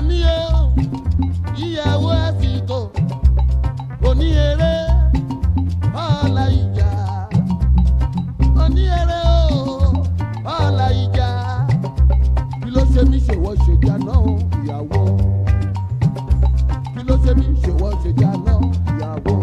mi o ìyàwó àsìkò òní eré ọ̀la ìjà òní eré o ọ̀la ìjà kí ló ṣe mí ṣèwọ́ ṣèjà náà ìyàwó kí ló ṣe mí ṣèwọ́ ṣèjà náà ìyàwó.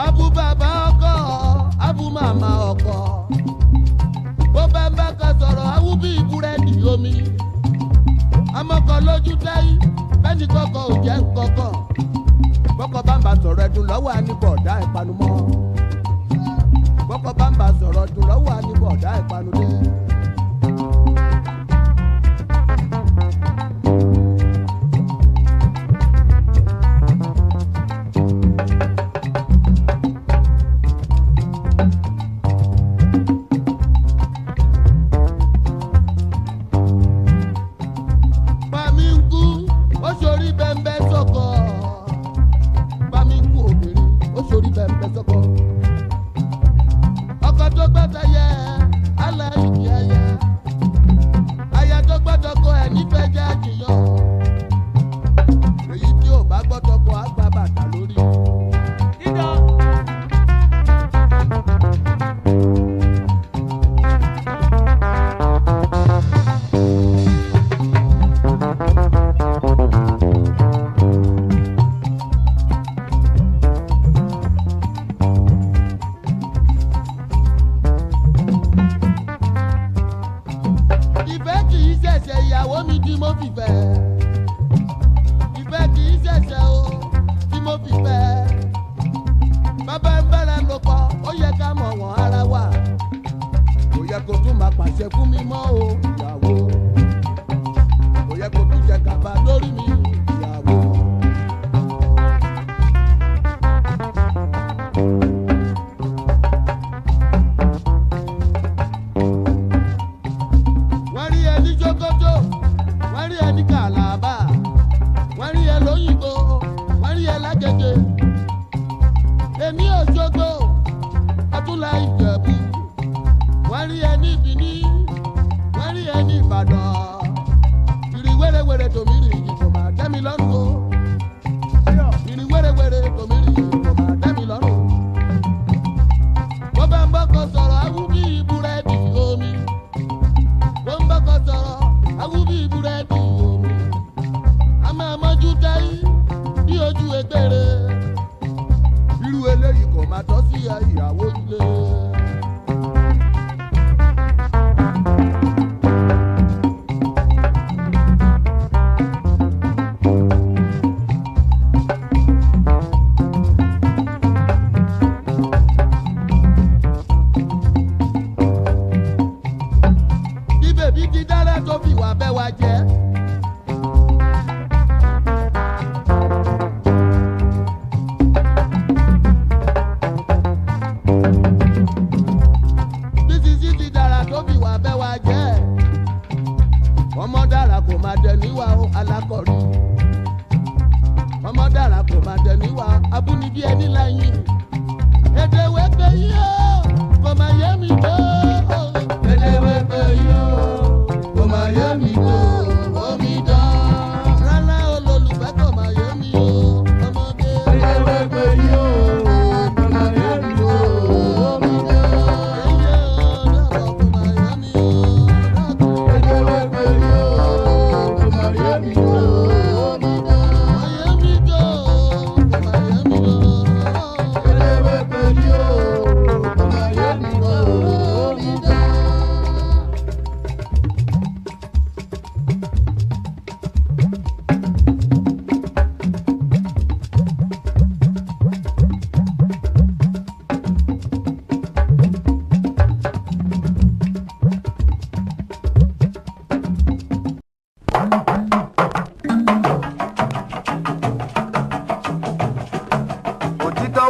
Abu bàbá ọkọ, abu màmá ọkọ. Bó bá ń bá kan sọ̀rọ̀, awú bí búrẹ́dì omi. Amọ́kọ lójú táyì, bẹ́ẹ̀ni kọ́kọ́ ò jẹ́ nǹkankan. Bọ́kọ bá ń bá sọ̀rọ̀ ẹ̀dùn lọ́wọ́ àníbọ̀dá ìpanumọ́. Bọ́kọ bá ń bá sọ̀rọ̀ ẹ̀dùn lọ́wọ́ àníbọ̀dá ìpanudé.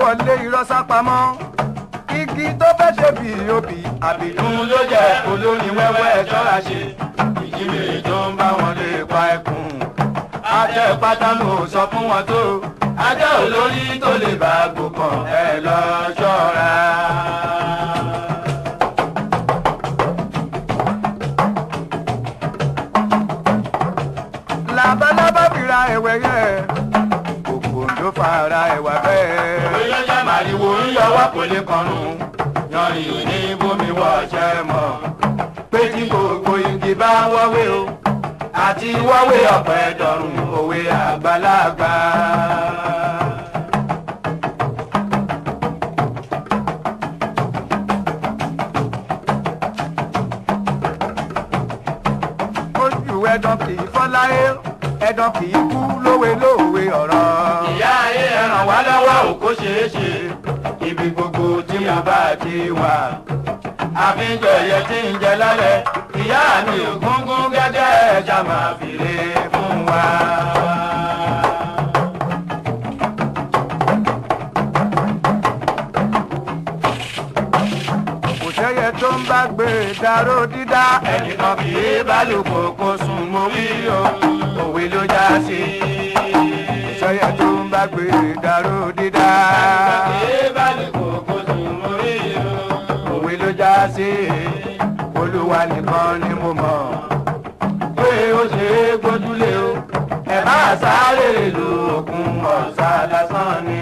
wọlé irọ́ sápamọ́ igi tó fẹ́ ṣe bí òbí àbìdún ló jẹ́ olórin wẹ́wẹ́ ṣọ́ra ṣe. ìjímèrè tó ń bá wọn lè pa ẹkùn. Ajá ìpátá mo sọ fún wọn tó. Ajá olórí tó lè bá gbòkàn ẹ lọ ṣọ́ra. Labalábá fira ẹ̀wẹ̀ yẹ, òkòǹdó fara ẹ̀wà bẹ́ẹ̀. Oyè ọjà màrìwò ń yọ wá kò lè kọrùn. Yanrìn ní bómi wọ ọ̀ṣẹ́ mọ̀. Pé tí gbogbo igi bá wọ́wé o, àti wọ́wé ọ̀pẹ dọ̀rùn òwe àgbàlagbà. Ojú ẹ̀dán kì í fọ́ láyé, ẹ̀dán kì í kú lówe lówe ọ̀rọ̀. Ìyá ayé ẹ̀ràn wá lọ́wọ́ òkó ṣeé ṣe, ibi gbogbo tí mo bá ti wà. Àfijọ ẹ̀yẹ tí ń jẹ lálẹ́, ìyá mi ògúngún gẹ́gẹ́ ẹja máa fìrè fún wa. Kò sẹ́yẹ tó ń bá gbé dáró dídá, ẹnìkan kì í bá lòpò kó sùn mo wí o, òwe ló já sí. Kò sẹ́yẹ tó ń bá gbé dáró dídá, ẹnìkan kì í bá lòpò kó sùn mo wí o, òwe ló já sí. Olúwa nìkan ni mo mọ̀ pé ó ṣe é gbójúlé o, ẹ má sáré lu òkun ọ̀sà lásán ni.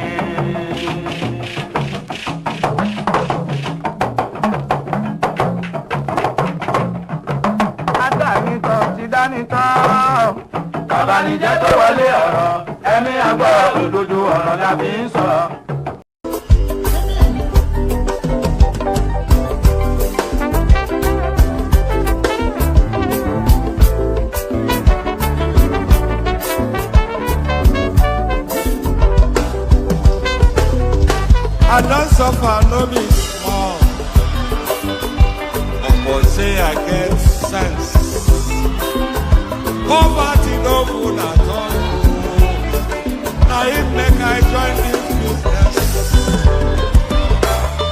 Adánitán ti dánitán, kàbánijẹ́ tó wọlé ọ̀rọ̀, ẹ̀mí àgbọ̀ òdodo ọ̀rọ̀ la fi ń sọ. I don't suffer, no be small. But say I get sense. Poverty no good at all. Now it make I join this business.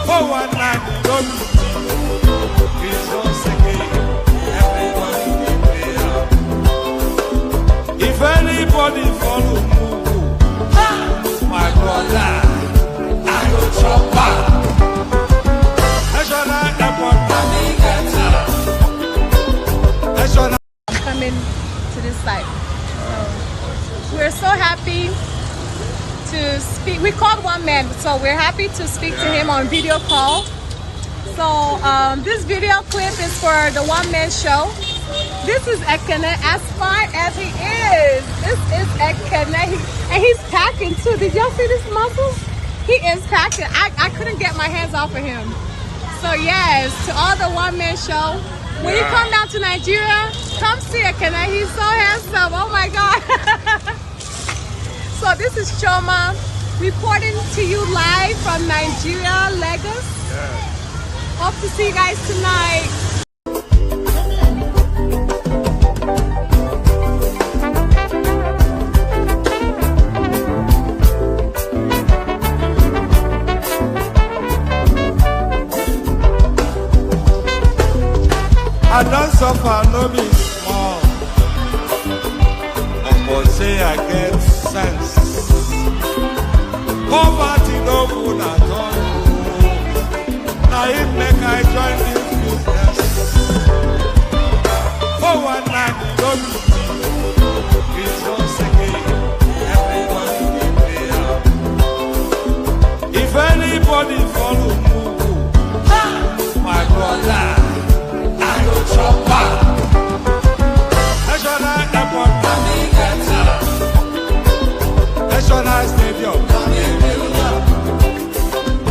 For one night, no be cheap. It's just again, everybody dey pay up. If anybody follow Mugu, my brother, coming to this site. So we're so happy to speak. We called one man, so we're happy to speak to him on video call. So this video clip is for the one-man show. This is Ekene, as fine as he is. This is Ekene, and he's packing too. Did y'all see this muscle? He is packing. I couldn't get my hands off of him. So yes, to all the one-man show, when you come down to Nigeria, come see Ekene. He's so handsome. Oh my God. So this is Choma reporting to you live from Nigeria, Lagos. Hope to see you guys tonight. I don't suffer, no be small. But say I get sense. Poverty no good at all. Now it make I join this business. For one night, no be cheap. It's just again, everybody dey pay up. If anybody follow Mugu, my brother, National Airport, National Stadium,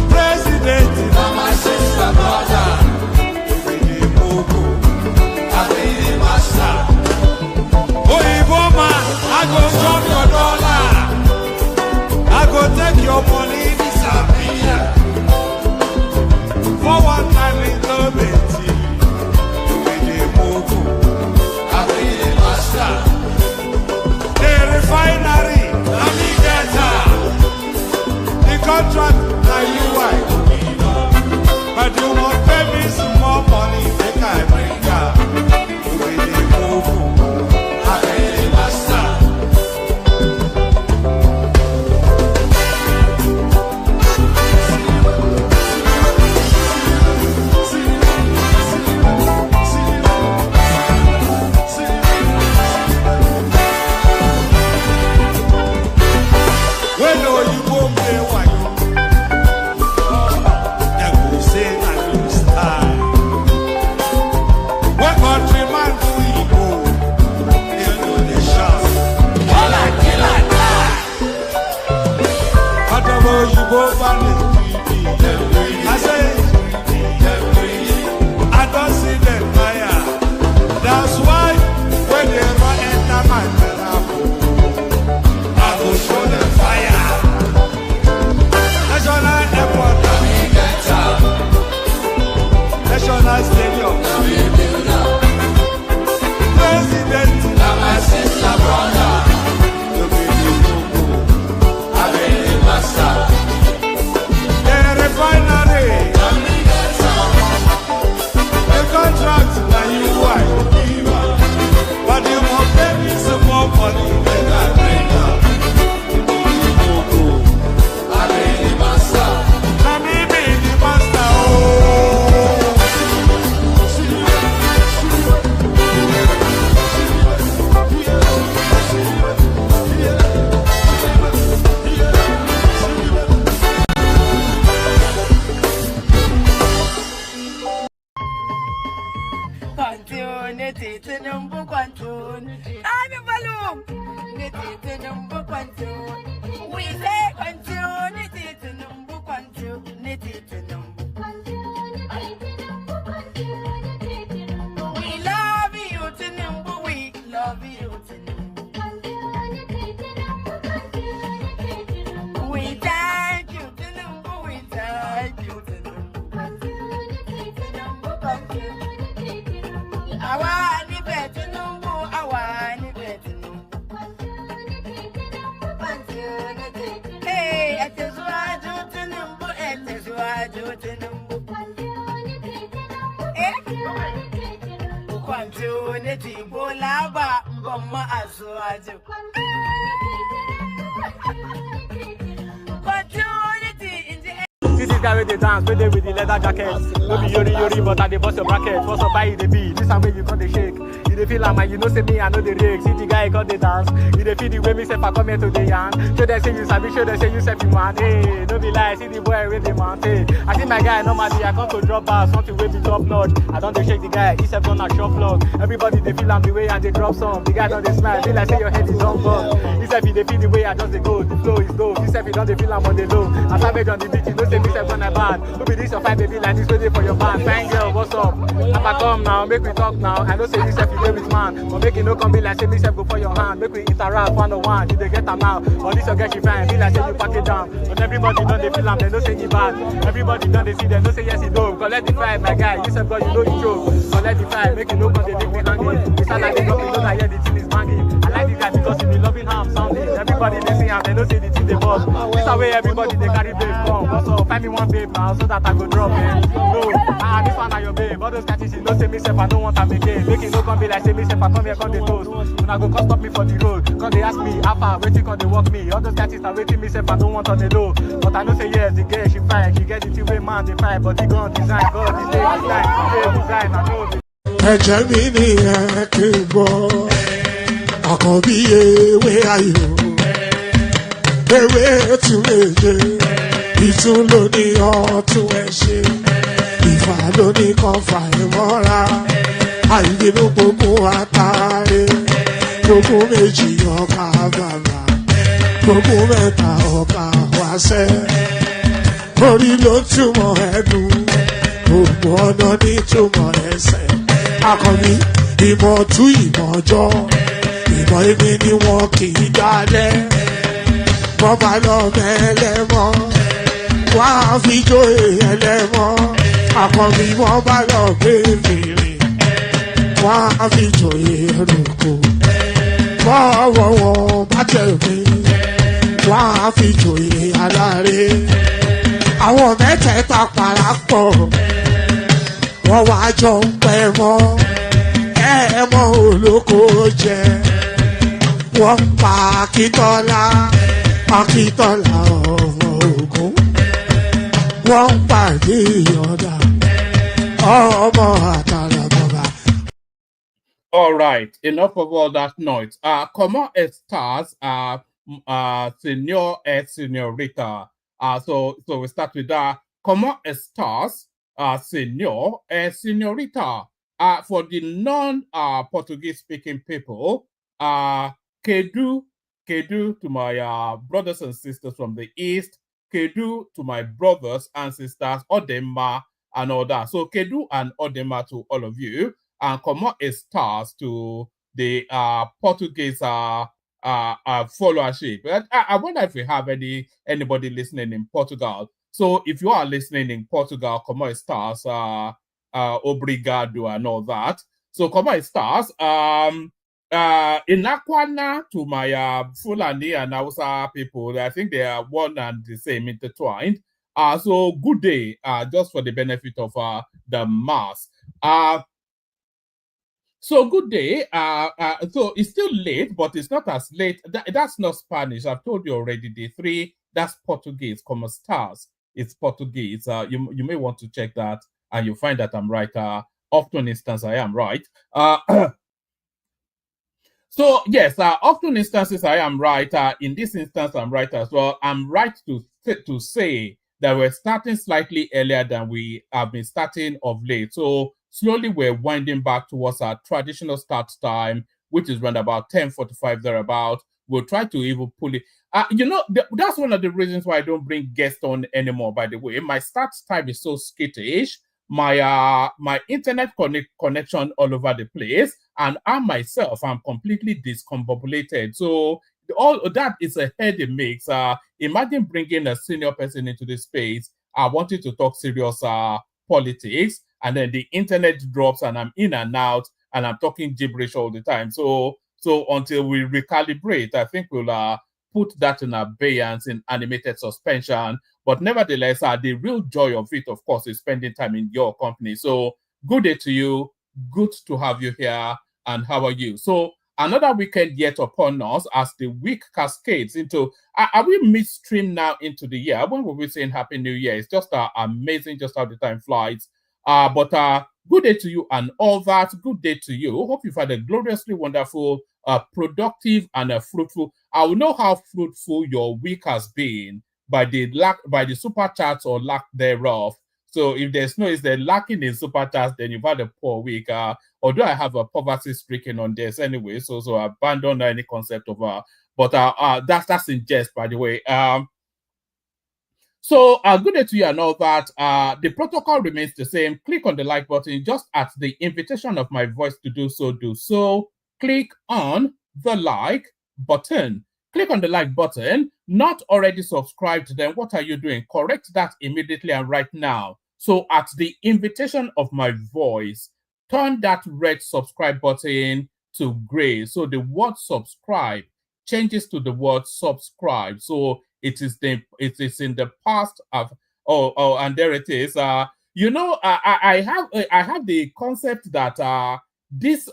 President, my sister, brother, we need Mugu, I be the master. number control. I'm a balloon. Nitty number control. We say control. Nitty number control. Nitty number. We love you to number. We love you to number. We thank you to number. We thank you to number. I want it better number. I want it better number. Hey, it is what you to number. It is what you to number. Quantity bolaba bomma azwaju. Quantity in the This is guy with the dance, with the leather jacket. No be yori, but I dey bust your bracket. What's up, buy the beat? This time when you got the shake. You dey feel like you know say me, I know the rig. See the guy got the dance. You dey feel the way me say I come here to the yarn. Show them say you sabi, show them say you self you man. Hey, no be lie, see the boy with the man. Hey, I see my guy normally I come to drop bars, something way be top notch. I don't dey shake the guy, he self done a shop vlog. Everybody they feel I'm the way and they drop some. The guy don't dey smile, feel like say your head is on bug. He self he dey feel the way I just dey go. The flow is dope. He self he don't dey feel I'm on the low. I savage on the beat, you know say me self on a bad. Who be this your fine baby like this waiting for your band? Fine girl, what's up? If I come now, make we talk now. I know say you self you dey with man, but make it no come be like say me self go for your hand. Make we interact one on one. You dey get am now, but this your girl she fine. Be like say you pack it down, but everybody don't dey feel am. They no say you bad. Everybody don't dey see them. No say yes you don't. Collect the fight, my guy. You self God, you know you joke. Collect the fight, make it no come they make me hanging. We sound like they don't know that yeah the thing is banging. I like the guy because he be loving ham sounding. Everybody they see him, they no say the thing they boss. This the way everybody they carry babe come. Also find me one babe now so that I go drop it. No, this one are your babe. All those catches you know say me self I don't want to make it. Make it no come be like say me self I come here come the toast. When I go come stop me for the road, cause they ask me how far waiting cause they walk me. All those catches are waiting me self I don't want on the low. But I know say yes the girl she fine, she get the thing way man they fine, but he gone design, God the day design, I know the. Ẹ̀jẹ̀ mi ni ẹ kí n gbọ́, àkànbí ewé ayò, ewé tún méje, ìtún ló ní ọ̀tún ẹ̀ ṣe, ìfà ló ní kan fà ẹ̀ mọ́ra, àìbínú gbogbo àtàrẹ, gbogbo méjì ọkà bàbà, gbogbo mẹ́ta ọkà wáṣẹ́, orí ló túmọ̀ ẹ̀dùn, gbogbo ọ̀nà ní túmọ̀ ẹsẹ̀. Akọni ìmọ̀ tú ìmọ̀ jọ, ìmọ̀ èmi ni wọn kì í dálẹ̀. Wọ́n bá lọ mẹ́lẹ́mọ́, wọ́n á fi jóye ẹlẹ́mọ́. Akọni wọ́n bá lọ bèbèrè, wọ́n á fi jóye ẹlòkò. Bọ́wọ́ wọn bá tẹ̀lé, wọ́n á fi jóye aláre. Àwọn mẹ́tẹ̀ẹ̀ta parapọ̀. Wọ́n wá jọ ń pẹ́ mọ́, ẹ̀ẹ́mọ́ olóko jẹ. Wọ́n pa Akíntọ́lá, Akíntọ́lá ọmọ Ògún. Wọ́n pàdé Ìyọ̀dà, ọmọ Àtàlàbọ̀bà. All right, enough of all that noise. Comment stars senior and senorita. So we start with that. Comment stars senior and senorita. For the non-Portuguese speaking people, Kedu to my brothers and sisters from the East, Kedu to my brothers and sisters, Odema and all that. So Kedu and Odema to all of you, and comment stars to the Portuguese followership. I wonder if we have anybody listening in Portugal. So if you are listening in Portugal, comment stars, obrigado and all that. So comment stars. Inakwana to my Fulani and Hausa people, I think they are one and the same, intertwined. So good day, just for the benefit of the mass. So good day. So it's still late, but it's not as late. That's not Spanish. I've told you already. The three, that's Portuguese. Como stars, it's Portuguese. You may want to check that, and you'll find that I'm right. Often instance, I am right. So yes, often instances I am right. In this instance, I'm right as well. I'm right to say that we're starting slightly earlier than we have been starting of late. So slowly we're winding back towards our traditional start time, which is around about 10:45 thereabout. We'll try to even pull it. That's one of the reasons why I don't bring guests on anymore, by the way. My start time is so skittish. My internet connection all over the place, and I myself am completely discombobulated. So all that is a heady mix. Imagine bringing a senior person into this space. I wanted to talk serious politics, and then the internet drops, and I'm in and out, and I'm talking gibberish all the time. So until we recalibrate, I think we'll put that in abeyance in animated suspension. But nevertheless, the real joy of it, of course, is spending time in your company. So good day to you. Good to have you here. And how are you? So another weekend yet upon us as the week cascades into, are we midstream now into the year? When were we saying Happy New Year? It's just amazing just how the time flies. But good day to you and all that. Good day to you. Hope you've had a gloriously wonderful, productive and fruitful. I will know how fruitful your week has been by the super chats or lack thereof. So if there's lacking in super chats, then you've had a poor week. Although I have a poverty stricken on this anyway, so I abandon any concept of but that's in jest, by the way. So good day to you and all that. The protocol remains the same. Click on the like button just at the invitation of my voice to do so. Click on the like button. Click on the like button. Not already subscribed, then what are you doing? Correct that immediately and right now. So at the invitation of my voice, turn that red subscribe button to gray. So the word subscribe changes to the word subscribe. So it is in the past of and there it is. I have the concept that this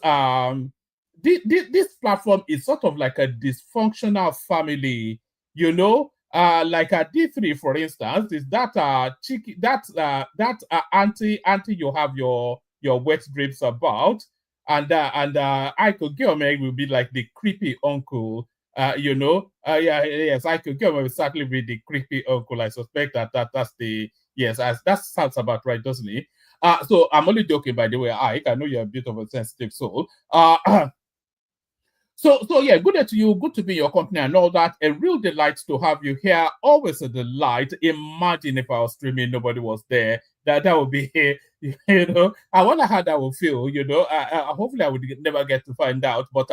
platform is sort of like a dysfunctional family, like a D3, for instance, is that auntie you have your wet dreams about, and I could get will be like the creepy uncle. Yes, I could get will certainly be the creepy uncle. I suspect that's the that sounds about right, doesn't it? So I'm only joking, by the way, Ike. I know you're a bit of a sensitive soul. So yeah, good day to you. Good to be in your company and all that. A real delight to have you here. Always a delight. Imagine if I was streaming, nobody was there. That would be, I wonder how that would feel. Hopefully I would never get to find out. But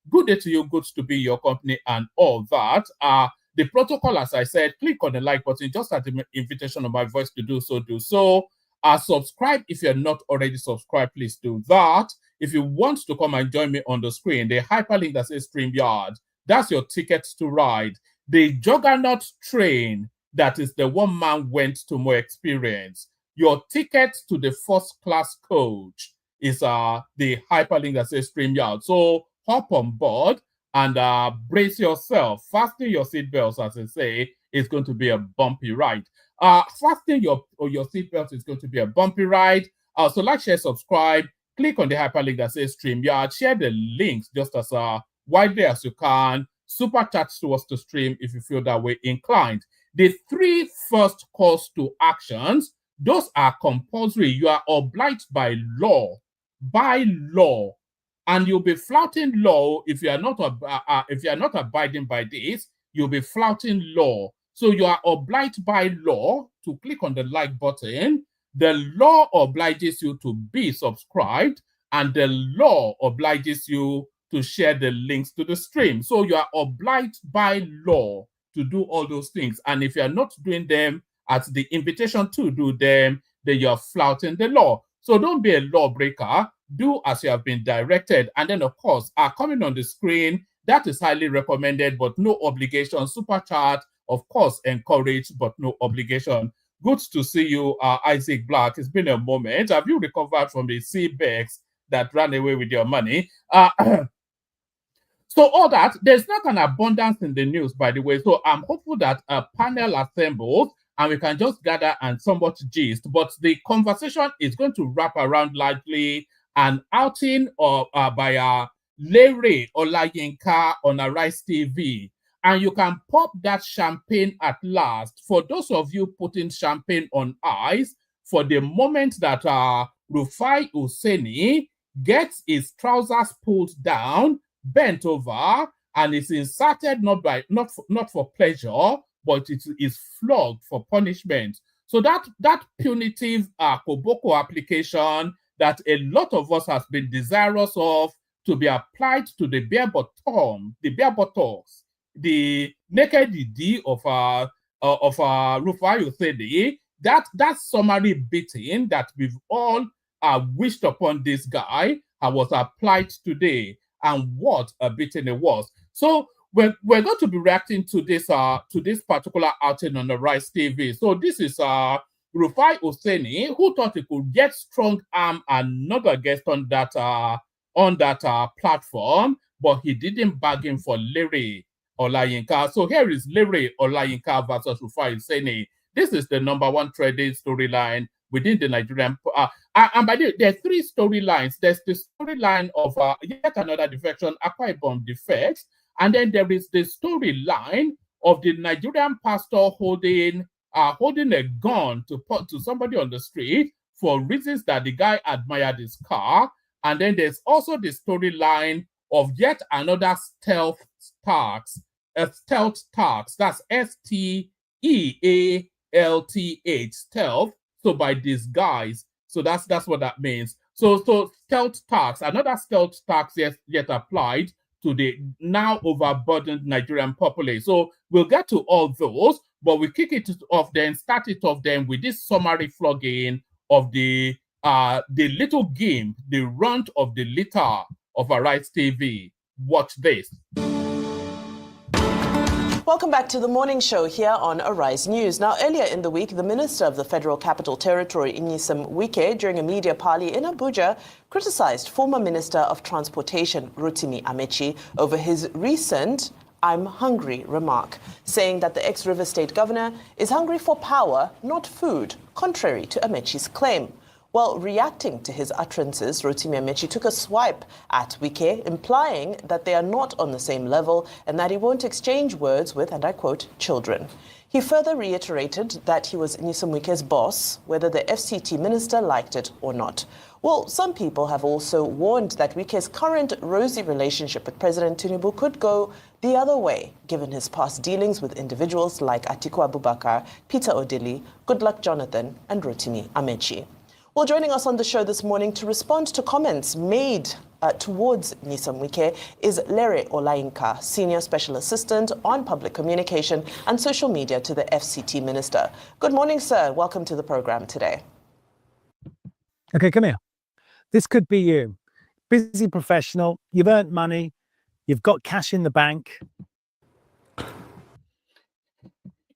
good day to you. Good to be in your company and all that. The protocol, as I said, click on the like button just at the invitation of my voice to do so. Subscribe if you're not already subscribed. Please do that. If you want to come and join me on the screen, the hyperlink that says StreamYard, that's your ticket to ride. The juggernaut train, that is the one man went to more experience. Your ticket to the first class coach is the hyperlink that says StreamYard. So hop on board and brace yourself. Fasten your seatbelts, as I say. It's going to be a bumpy ride. Fasten your seatbelts is going to be a bumpy ride. So like, share, subscribe. Click on the hyperlink that says StreamYard. Share the links just as widely as you can. Super chat to us to stream if you feel that way inclined. The 3 first calls to actions, those are compulsory. You are obliged by law, and you'll be flouting law if you are not abiding by this. You'll be flouting law. So you are obliged by law to click on the like button. The law obliges you to be subscribed, and the law obliges you to share the links to the stream. So you are obliged by law to do all those things. And if you are not doing them at the invitation to do them, then you are flouting the law. So don't be a lawbreaker. Do as you have been directed. And then, of course, coming on the screen, that is highly recommended, but no obligation. Super chat, of course, encouraged, but no obligation. Good to see you, Isaac Black. It's been a moment. Have you recovered from the sea bags that ran away with your money? So all that, there's not an abundance in the news, by the way. So I'm hopeful that a panel assembles and we can just gather and somewhat gist. But the conversation is going to wrap around largely an outing by Lere Olayinka on Arise TV. And you can pop that champagne at last. For those of you putting champagne on ice, for the moment that Rufai Hussaini gets his trousers pulled down, bent over, and is inserted not for pleasure, but it is flogged for punishment. So that punitive Koboko application that a lot of us has been desirous of to be applied to the bare buttocks, the naked D of Rufai Hussaini, that summary beating that we've all wished upon this guy was applied today, and what a beating it was. So we're going to be reacting to this particular outing on the Rise TV. So this is Rufai Hussaini, who thought he could get strong arm another guest on that platform, but he didn't bargain for Lere Olayinka. So here is Lere Olayinka versus Rufai Hussaini. This is the #1 trending storyline within the Nigerian. And by the way, there are 3 storylines. There's the storyline of yet another defection, Akwa Ibom defects, and then there is the storyline of the Nigerian pastor holding a gun to somebody on the street for reasons that the guy admired his car. And then there's also the storyline of yet another stealth tax. Stealth tax. That's STEALTH, stealth. So by disguise. So that's what that means. So stealth tax, another stealth tax yet applied to the now overburdened Nigerian populace. So we'll get to all those, but we kick it off then, start it off then with this summary flogging of the little game, the runt of the litter of Arise TV. Watch this. Welcome back to the morning show here on Arise News. Now, earlier in the week, the Minister of the Federal Capital Territory, Nyesom Wike, during a media parley in Abuja, criticized former Minister of Transportation, Rotimi Amechi, over his recent "I'm hungry" remark, saying that the ex-River State governor is hungry for power, not food, contrary to Amechi's claim. While reacting to his utterances, Rotimi Amechi took a swipe at Wike, implying that they are not on the same level and that he won't exchange words with, and I quote, children. He further reiterated that he was Nyesom Wike's boss, whether the FCT minister liked it or not. Well, some people have also warned that Wike's current rosy relationship with President Tinubu could go the other way, given his past dealings with individuals like Atiku Abubakar, Peter Odili, Goodluck Jonathan, and Rotimi Amechi. Well, joining us on the show this morning to respond to comments made towards Nyesom Wike is Lere Olayinka, Senior Special Assistant on Public Communication and Social Media to the FCT Minister. Good morning, sir. Welcome to the program today. Okay, come here. This could be you. Busy professional, you've earned money, you've got cash in the bank.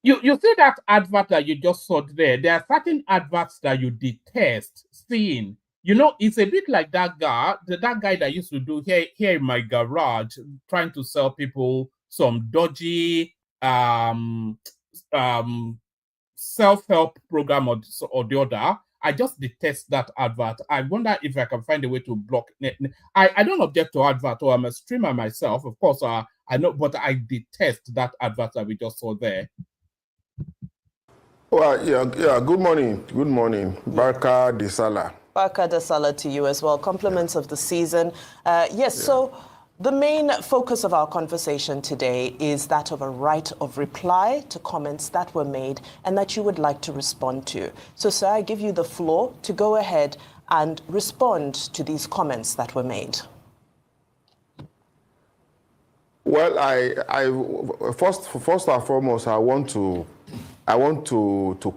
You see that advert that you just saw there? There are certain adverts that you detest seeing. You know, it's a bit like that guy that used to do here in my garage, trying to sell people some dodgy self-help program or the other. I just detest that advert. I wonder if I can find a way to block it. I don't object to advert, or I'm a streamer myself, of course. I know, but I detest that advert that we just saw there. Well, yeah. Good morning. Barka Desala. Barka Desala to you as well. Compliments of the season. So the main focus of our conversation today is that of a right of reply to comments that were made and that you would like to respond to. So, sir, I give you the floor to go ahead and respond to these comments that were made. Well, I first and foremost, I want to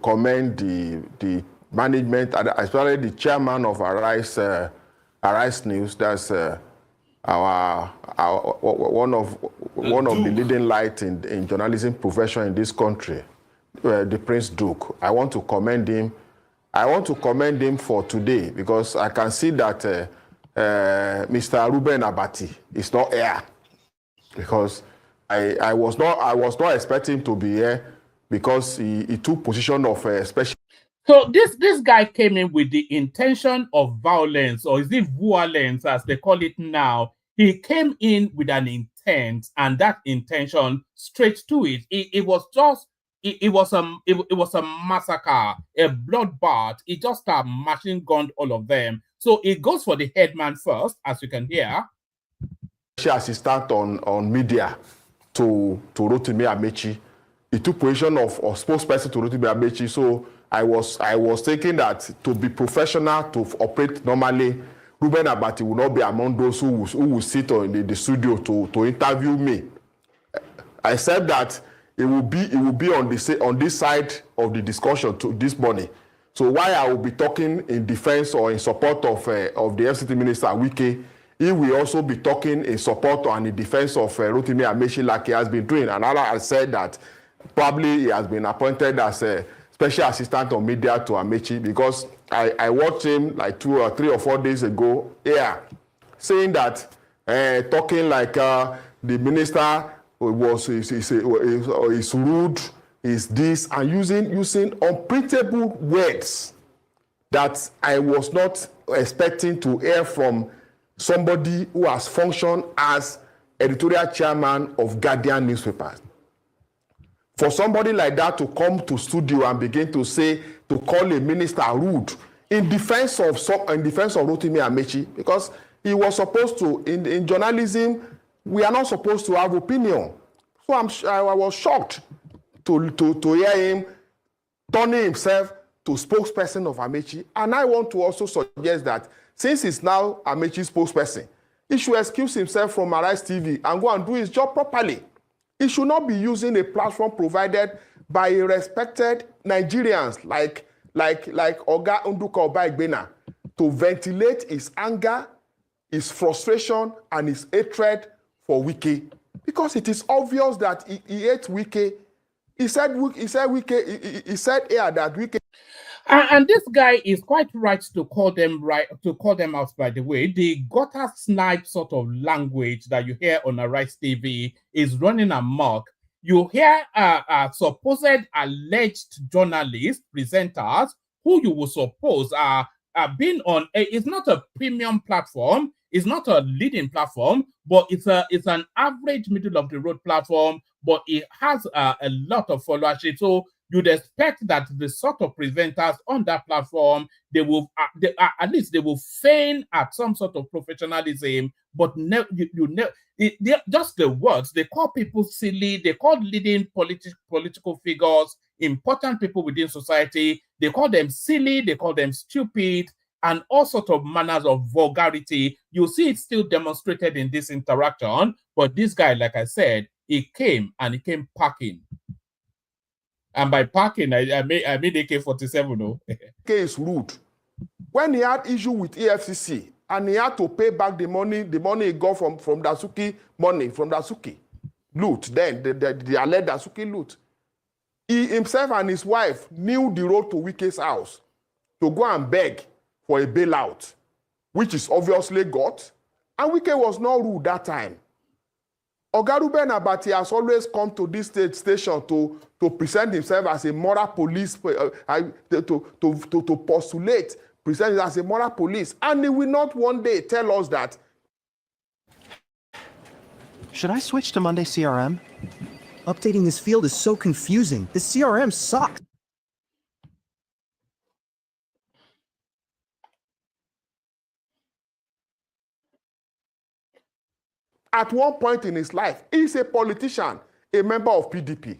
commend the management, especially the chairman of Arise News. That's one of the leading light in journalism profession in this country, the Prince Duke. I want to commend him. For today because I can see that Mr. Reuben Abati is not here, because I was not expecting him to be here, because he took position of special. So this guy came in with the intention of violence, or is it violence as they call it now? He came in with an intent, and that intention straight to it. It was just it was a massacre, a bloodbath. It just machine gunned all of them. So it goes for the headman first, as you can hear. Assistant on media to Rotimi Amechi. He took position of spokesperson to Rotimi Amechi. So I was thinking that to be professional, to operate normally, Reuben Abati will not be among those who will sit in the studio to interview me. I said that it will be on this side of the discussion this morning. So why I will be talking in defense or in support of the FCT Minister Wike, he will also be talking in support and in defense of Rotimi Amechi like he has been doing. And I said that probably he has been appointed as a special assistant on media to Amechi, because I watched him like 3 or 4 days ago here saying that talking like the minister is rude, is this, and using unprintable words that I was not expecting to hear from somebody who has functioned as editorial chairman of Guardian newspapers. For somebody like that to come to studio and begin to call a minister rude in defense of Rotimi Amechi, because he was supposed to, in journalism, we are not supposed to have opinion. So I was shocked to hear him turning himself to spokesperson of Amechi. And I want to also suggest that since he's now Amechi's spokesperson, he should excuse himself from Arise TV and go and do his job properly. He should not be using a platform provided by respected Nigerians like Oga Nduka Obaigbena to ventilate his anger, his frustration, and his hatred for Wike. Because it is obvious that he hates Wike. He said here that Wike. And this guy is quite right to call them out, by the way. The gutter snipe sort of language that you hear on Arise TV is running amok. You hear supposed alleged journalists, presenters, who you would suppose are being on. It's not a premium platform. It's not a leading platform, but it's an average middle of the road platform, but it has a lot of followership. So you'd expect that the sort of presenters on that platform, they will at least they will feign at some sort of professionalism, but just the words, they call people silly, they call leading political figures, important people within society, they call them silly, they call them stupid, and all sorts of manners of vulgarity. You see it still demonstrated in this interaction, but this guy, like I said, he came packing. And by parking, I mean AK-47, no? Is rude. When he had issue with EFCC and he had to pay back the money he got from Dasuki from Dasuki loot, then the alleged Dasuki loot. He himself and his wife knew the road to Wike's house to go and beg for a bailout, which is obviously got. And Wike was not rude that time. Oga Reuben Abati has always come to this station to present himself as a moral police, to postulate, present as a moral police. And he will not one day tell us that. Should I switch to Monday CRM? Updating this field is so confusing. This CRM sucks. At one point in his life, he's a politician, a member of PDP.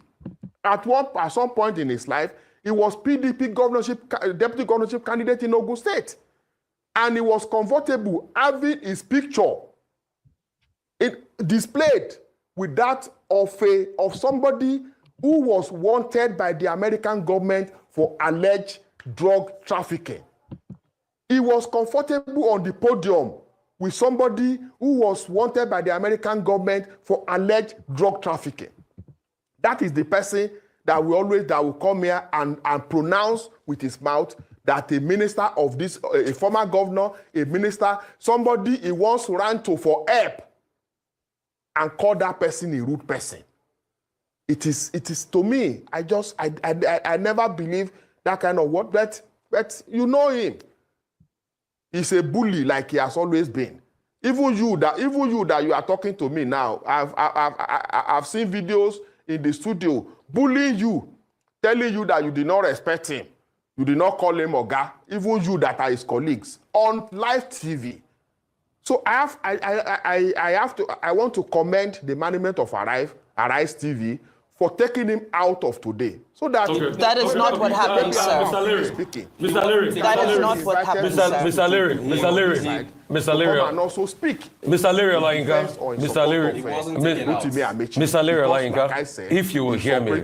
At some point in his life, he was PDP deputy governorship candidate in Ogun State. And he was comfortable having his picture displayed with that of somebody who was wanted by the American government for alleged drug trafficking. He was comfortable on the podium with somebody who was wanted by the American government for alleged drug trafficking. That is the person that will come here and pronounce with his mouth that a minister of this, a former governor, a minister, somebody he once ran to for help, and call that person a rude person. It is to me, I never believe that kind of word, but you know him. He's a bully like he has always been. Even you that you are talking to me now, I've seen videos in the studio bullying you telling you that you did not respect him, you did not call him Oga, even you that are his colleagues, on live TV. So I want to commend the management of Arise TV for taking him out of today. So that that is not what happened, sir. Mr. Lere, Mr. Lere, that is not what happened, sir. Mr. Lere, Mr. Lere, and also speak. Mr. Lere Olayinka, Mr. Lere Olayinka, if you will hear me,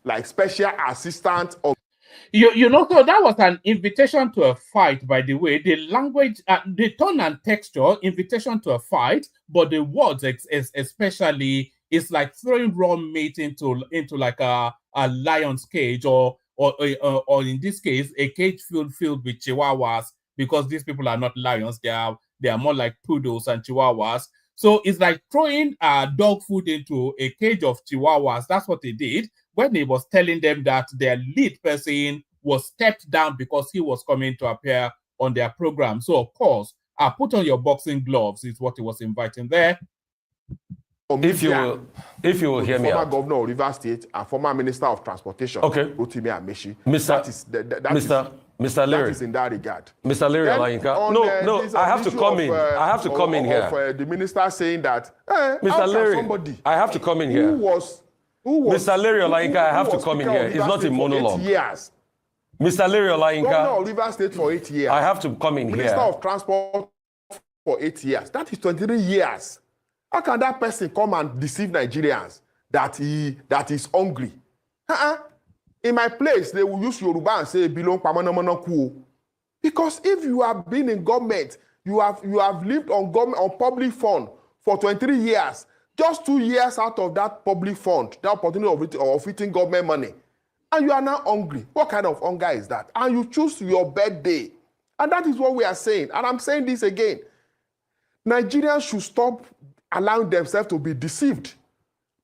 like special assistant of. You know, so that was an invitation to a fight, by the way. The language, the tone and texture, invitation to a fight, but the words especially is like throwing raw meat into like a lion's cage, or in this case, a cage filled with chihuahuas, because these people are not lions, they are more like poodles and chihuahuas. So it's like throwing dog food into a cage of chihuahuas. That's what they did when he was telling them that their lead person was stepped down because he was coming to appear on their program. So of course, put on your boxing gloves is what he was inviting there. If you will hear me former out. governor of Rivers State and former minister of transportation, okay, Rotimi Amechi. Mr. Lere, that is in that regard. Mr. Lere Olayinka, no, I have to come in. I have to come in here. The minister saying that, Mr. Lere, I have to come in here. Who was Mr. Lere Olayinka, I have to come in here. It's not a monologue. Mr. Lere Olayinka, governor of Rivers State for 8 years. I have to come in Minister here. Minister of Transport for 8 years. That is 23 years. How can that person come and deceive Nigerians that is hungry? In my place, they will use Yoruba and say, "Belong pamanamonoku." Because if you have been in government, you have lived on public fund for 23 years, just 2 years out of that public fund, the opportunity of eating government money, and you are now hungry. What kind of hunger is that? And you choose your birthday. And that is what we are saying. And I'm saying this again. Nigerians should stop allowing themselves to be deceived.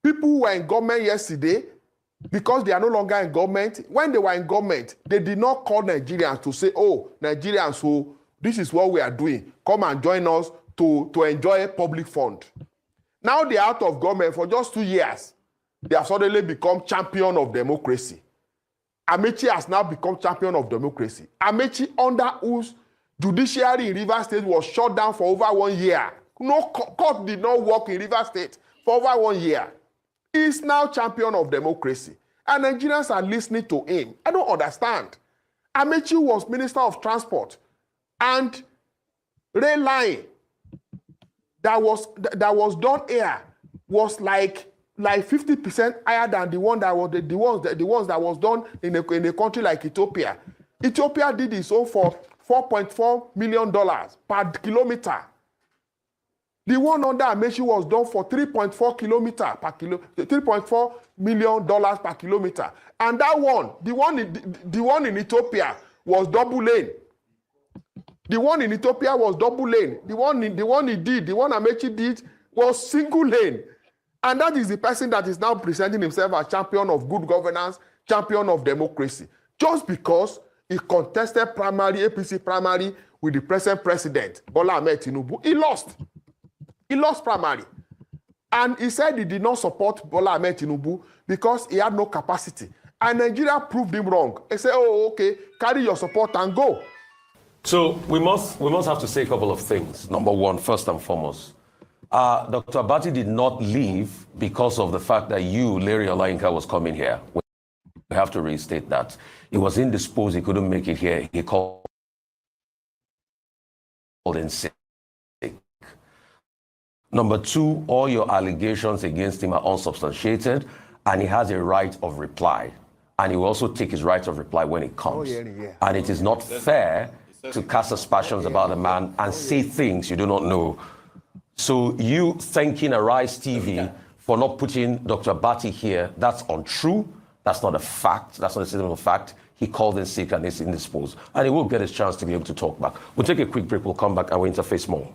People who were in government yesterday, because they are no longer in government, when they were in government, they did not call Nigerians to say, oh, Nigerians, so this is what we are doing. Come and join us to enjoy a public fund. Now they are out of government for just 2 years. They have suddenly become champion of democracy. Amechi has now become champion of democracy. Amechi, under whose judiciary in Rivers State was shut down for over 1 year. No court did not work in Rivers State for over 1 year. He is now champion of democracy. And Nigerians are listening to him. I don't understand. Amechi was Minister of Transport. And rail line that was done here was like 50% higher than the ones that was done in a country like Ethiopia. Ethiopia did its own for $4.4 million per kilometer. The one under Amechi was done for $3.4 million per kilometer. And that one, the one in Ethiopia was double lane. The one in Ethiopia was double lane. The one Amechi did was single lane. And that is the person that is now presenting himself as champion of good governance, champion of democracy. Just because he contested APC primary with the present president, Bola Ahmed Tinubu. He lost. He lost primary. And he said he did not support Bola Ahmed Tinubu because he had no capacity. And Nigeria proved him wrong. They said, oh, okay, carry your support and go. So we must have to say a couple of things. Number one, first and foremost, Dr. Abati did not leave because of the fact that you, Lere Olayinka, was coming here. We have to restate that. He was indisposed. He couldn't make it here. He called in sick. Number two, all your allegations against him are unsubstantiated, and he has a right of reply. And he will also take his right of reply when it comes. And it is not fair to cast aspersions about a man and say things you do not know. So you thanking Arise TV for not putting Dr. Abati here, that's untrue. That's not a fact. That's not a statement of fact. He called in sick and is indisposed. And he will get his chance to be able to talk back. We'll take a quick break. We'll come back and we'll interface more.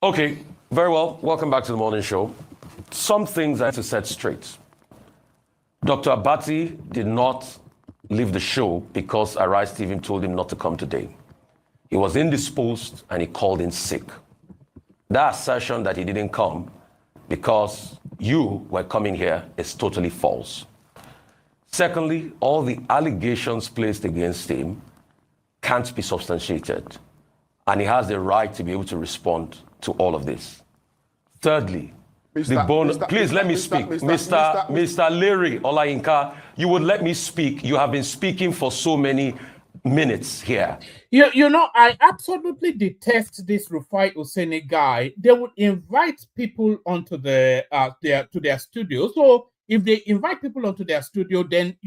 Okay, very well. Welcome back to the morning show. Some things I have to set straight. Dr. Abati did not leave the show because Arise TV told him not to come today. He was indisposed and he called in sick. That assertion that he didn't come because you were coming here is totally false. Secondly, all the allegations placed against him can't be substantiated, and he has the right to be able to respond to all of this. Thirdly, please let me speak. Mr. Lere Olayinka, you would let me speak. You have been speaking for so many minutes here. You know, I absolutely detest this Rufai Oseni guy. They would invite people onto their studio. So if they invite people onto their studio, then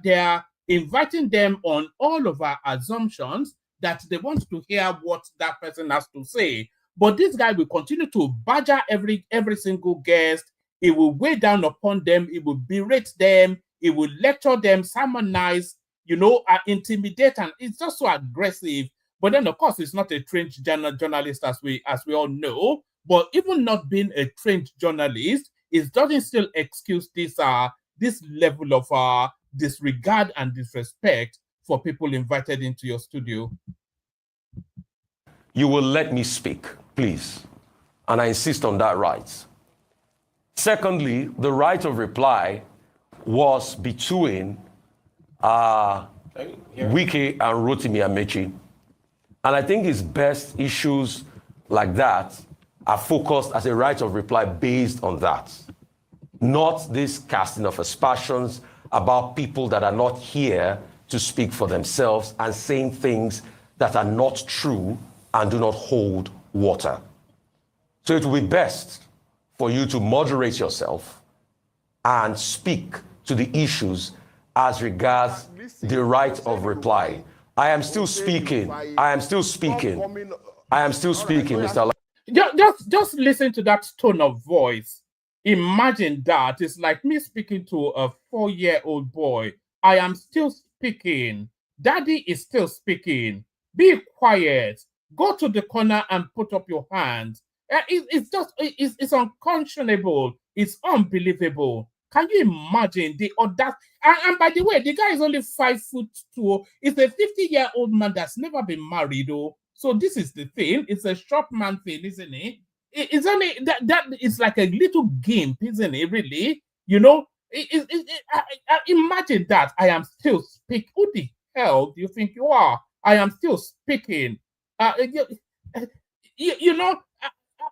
they are inviting them on all of our assumptions that they want to hear what that person has to say. But this guy will continue to badger every single guest. He will weigh down upon them. He will berate them. He will lecture them, sermonize, intimidate, and it's just so aggressive. But then, of course, it's not a trained journalist, as we all know. But even not being a trained journalist, it doesn't still excuse this level of disregard and disrespect for people invited into your studio. You will let me speak, please. And I insist on that right. Secondly, the right of reply was between Wike and Rotimi Amechi. And I think it's best issues like that are focused as a right of reply based on that. Not this casting of aspersions about people that are not here to speak for themselves and saying things that are not true and do not hold water. So it will be best for you to moderate yourself and speak to the issues as regards the right of reply. I am still speaking. I am still speaking. Mr. Just listen to that tone of voice. Imagine that. It's like me speaking to a 4-year-old boy. I am still speaking. Daddy is still speaking. Be quiet. Go to the corner and put up your hands. It's unconscionable. It's unbelievable. Can you imagine the audacity? And by the way, the guy is only 5'2". He's a 50-year-old man that's never been married, though. So this is the thing. It's a short man thing, isn't it? It's only that it's like a little gimp, isn't it? Really, imagine that. I am still speaking. Who the hell do you think you are? I am still speaking. I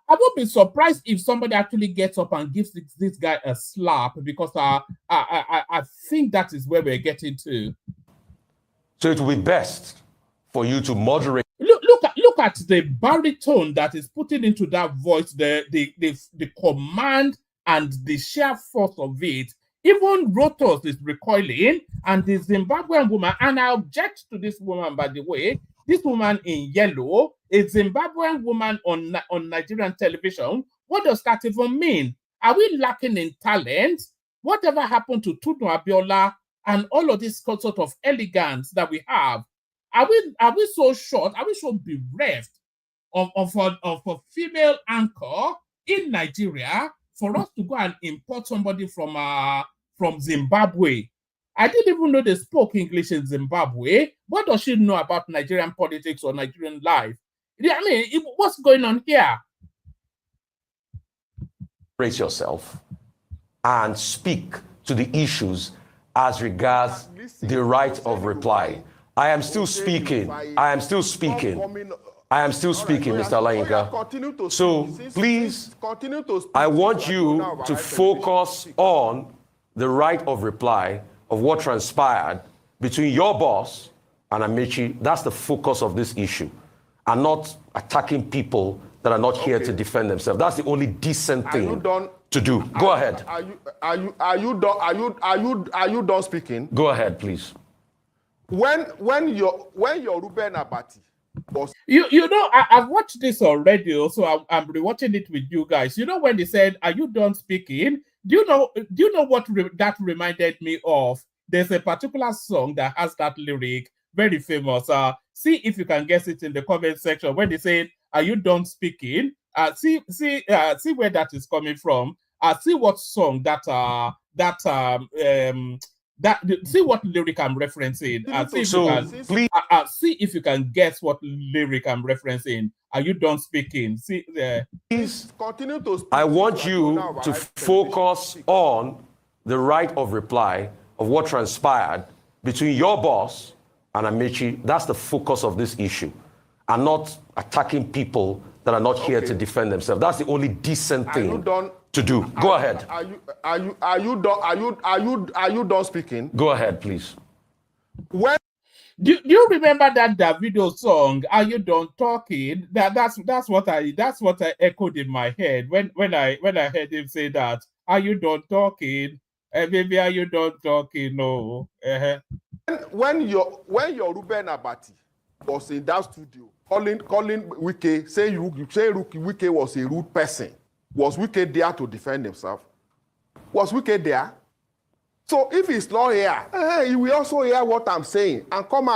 won't be surprised if somebody actually gets up and gives this guy a slap, because I think that is where we're getting to. So it will be best for you to moderate. Look at the baritone that is putting into that voice, the command and the sheer force of it. Even Rotos is recoiling, and the Zimbabwean woman, and I object to this woman, by the way. This woman in yellow, a Zimbabwean woman on Nigerian television. What does that even mean? Are we lacking in talent? Whatever happened to Tutu Abiola and all of this sort of elegance that we have? Are we so short? Are we so bereft of a female anchor in Nigeria for us to go and import somebody from Zimbabwe? I didn't even know they spoke English in Zimbabwe. What does she know about Nigerian politics or Nigerian life? I mean, what's going on here? Brace yourself and speak to the issues as regards the right of reply. I am still speaking. Mr. Olayinka. So please, I want you to focus on the right of reply of what transpired between your boss and Amechi. That's the focus of this issue, and not attacking people that are not here to defend themselves. That's the only decent thing to do. Go ahead. Are you done speaking? Go ahead, please. When your Reuben Abati was, I've watched this already, so I'm rewatching it with you guys. When they said, "Are you done speaking?" Do you know what that reminded me of? There's a particular song that has that lyric, very famous. See if you can guess it in the comment section. When they say, "Are you done speaking?" See where that is coming from. See what song that See what lyric I'm referencing. See if you can guess what lyric I'm referencing. Are you done speaking? See there. Please continue to speak. I want you to focus on the right of reply of what transpired between your boss and Amaechi. That's the focus of this issue, and not attacking people that are not here to defend themselves. That's the only decent thing to do. Go ahead. Are you done speaking? Go ahead, please. When do you remember that Davido song? Are you done talking? That's what I echoed in my head when I heard him say that. Are you done talking? Baby, are you done talking? No. When your Reuben Abati was in that studio calling Wike, saying Wike was a rude person, was Wike there to defend himself? Was Wike there? So if he's not here, he will also hear what I'm saying and come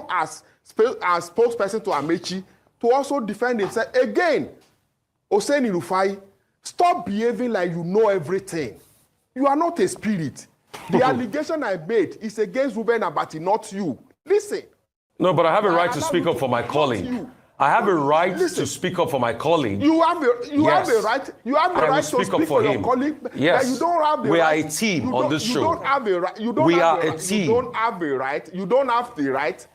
as spokesperson to Amaechi to also defend himself again. Oseni Rufai, stop behaving like you know everything. You are not a spirit. The allegation I made is against Reuben Abati, not you. Listen. No, but I have a right to speak up for my colleague. I have a right to speak up for my colleague. You have a right. You have a right to speak up for your colleague. Yes. You don't have the we right. are a team on this show. You don't have a right. We are a team. You don't have a right. You don't have the right.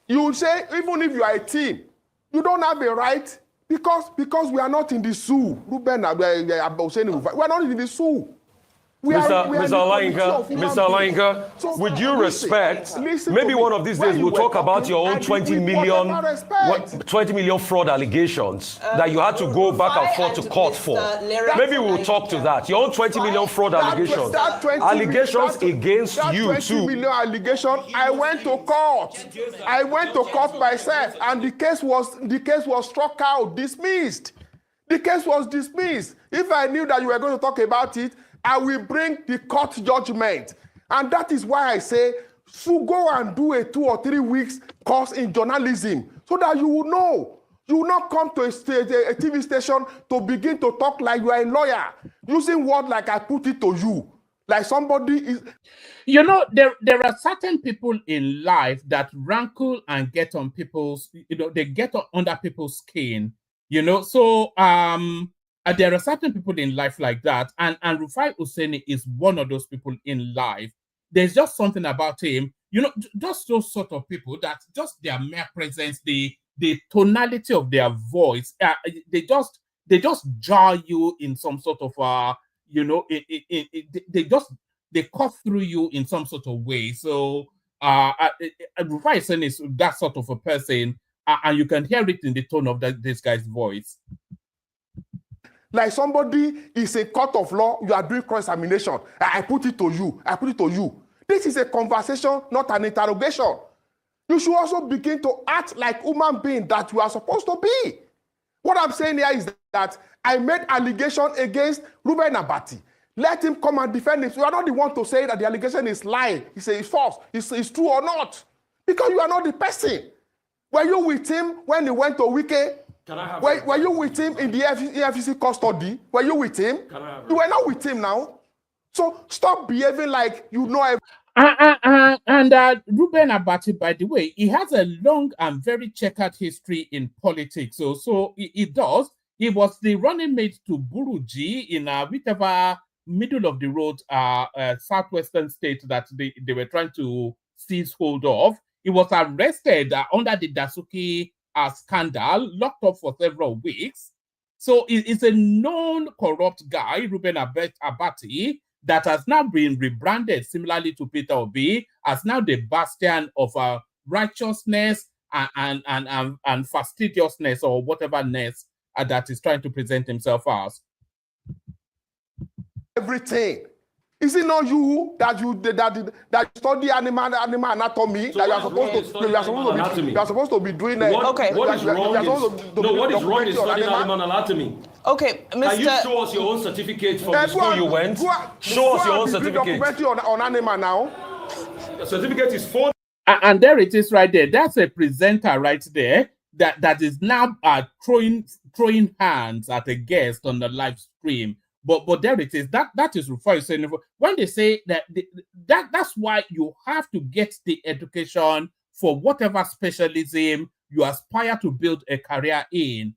You say even if you are a team, you don't have a right because we are not in the zoo. Reuben, we are not in the zoo. Mr. Olayinka, with due respect, maybe one of these days we'll talk about your own 20 million fraud allegations that you had to go back and forth to court for. Maybe we'll talk to that. Your own 20 million fraud allegations. Allegations against you too. 20 million allegation. I went to court. I went to court myself, and the case was struck out, dismissed. The case was dismissed. If I knew that you were going to talk about it, I will bring the court judgment. And that is why I say, so go and do a 2 or 3 weeks course in journalism so that you will know. You will not come to a TV station to begin to talk like you are a lawyer, using words like I put it to you. Like somebody is... You know, there are certain people in life that rankle and get on people's, they get under people's skin. So there are certain people in life like that, and Rufai Oseni is one of those people in life. There's just something about him, just those sort of people that just their mere presence, the tonality of their voice, they just jar you in some sort of they cut through you in some sort of way. So Rufai Oseni is that sort of a person, and you can hear it in the tone of this guy's voice. Like somebody is a court of law, you are doing cross-examination. I put it to you. I put it to you. This is a conversation, not an interrogation. You should also begin to act like human being that you are supposed to be. What I'm saying here is that I made allegation against Reuben Abati. Let him come and defend it. You are not the one to say that the allegation is lying. He says it's false. It's true or not. Because you are not the person. Were you with him when he went to Wike? Were you with him in the EFCC custody? Were you with him? You were not with him now. So stop behaving like you know everything. And Reuben Abati, by the way, he has a long and very checkered history in politics. So he does. He was the running mate to Buruji in whichever middle of the road southwestern state that they were trying to seize hold of. He was arrested under the Dasuki scandal, locked up for several weeks. So it's a known corrupt guy, Reuben Abati, that has now been rebranded similarly to Peter Obi as now the bastion of righteousness and fastidiousness or whatever-ness that is trying to present himself as. Everything. Is it not you that study animal anatomy that you are supposed to be doing it? Okay. What is wrong in studying animal anatomy? Okay, Mr. Can you show us your own certificate from the school you went? Show us your own certificate. Documentary on animal now. The certificate is for. And there it is right there. That's a presenter right there that is now throwing hands at a guest on the live stream But there it is. That is Rufai saying when they say that's why you have to get the education for whatever specialism you aspire to build a career in.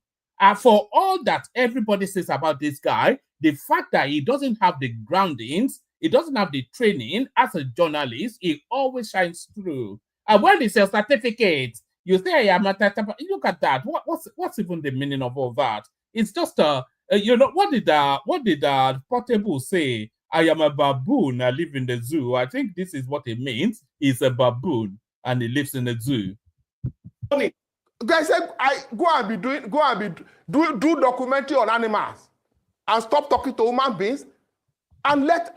For all that everybody says about this guy, the fact that he doesn't have the groundings, he doesn't have the training as a journalist, it always shines through. And when it's a certificate, you say, "I am a look at that. What's even the meaning of all that? It's just you know, what did Portable say? I am a baboon. I live in the zoo. I think this is what it means. He's a baboon and he lives in the zoo. Guys said, do documentary on animals and stop talking to human beings and let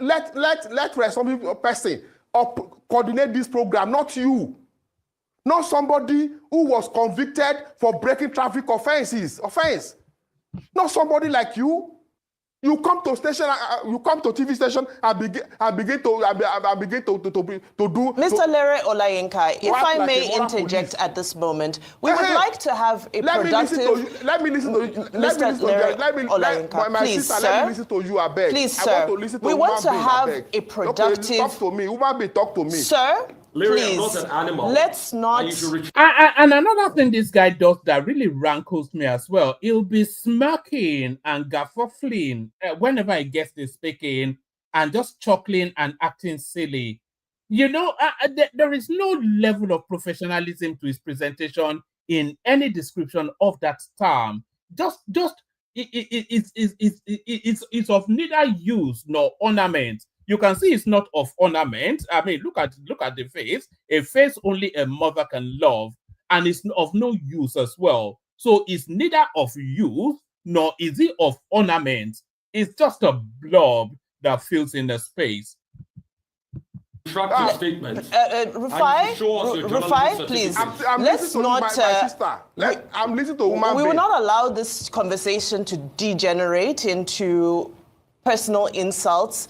responsible person coordinate this program, not you. Not somebody who was convicted for breaking traffic offense. Not somebody like you. You come to station, you come to TV station and begin to do. Mr. Lere Olayinka, if I may interject at this moment, we would like to have a productive. Let me listen to you. Mr. Lere Olayinka, please, sir. Let me listen to you. I beg. Please, sir. We want to have a productive. Okay, talk to me. Woman be talk to me, sir. Please, not an animal. Let's not. And another thing this guy does that really rankles me as well, he'll be smirking and gaffuffling whenever he gets to speaking and just chuckling and acting silly. You know, there is no level of professionalism to his presentation in any description of that term. It's of neither use nor ornament. You can see it's not of ornament. I mean, look at the face. A face only a mother can love, and it's of no use as well. So it's neither of use nor is it of ornament. It's just a blob that fills in the space. Statement. Rufai, please. Let's not. My sister. I'm listening to woman. We will not allow this conversation to degenerate into personal insults,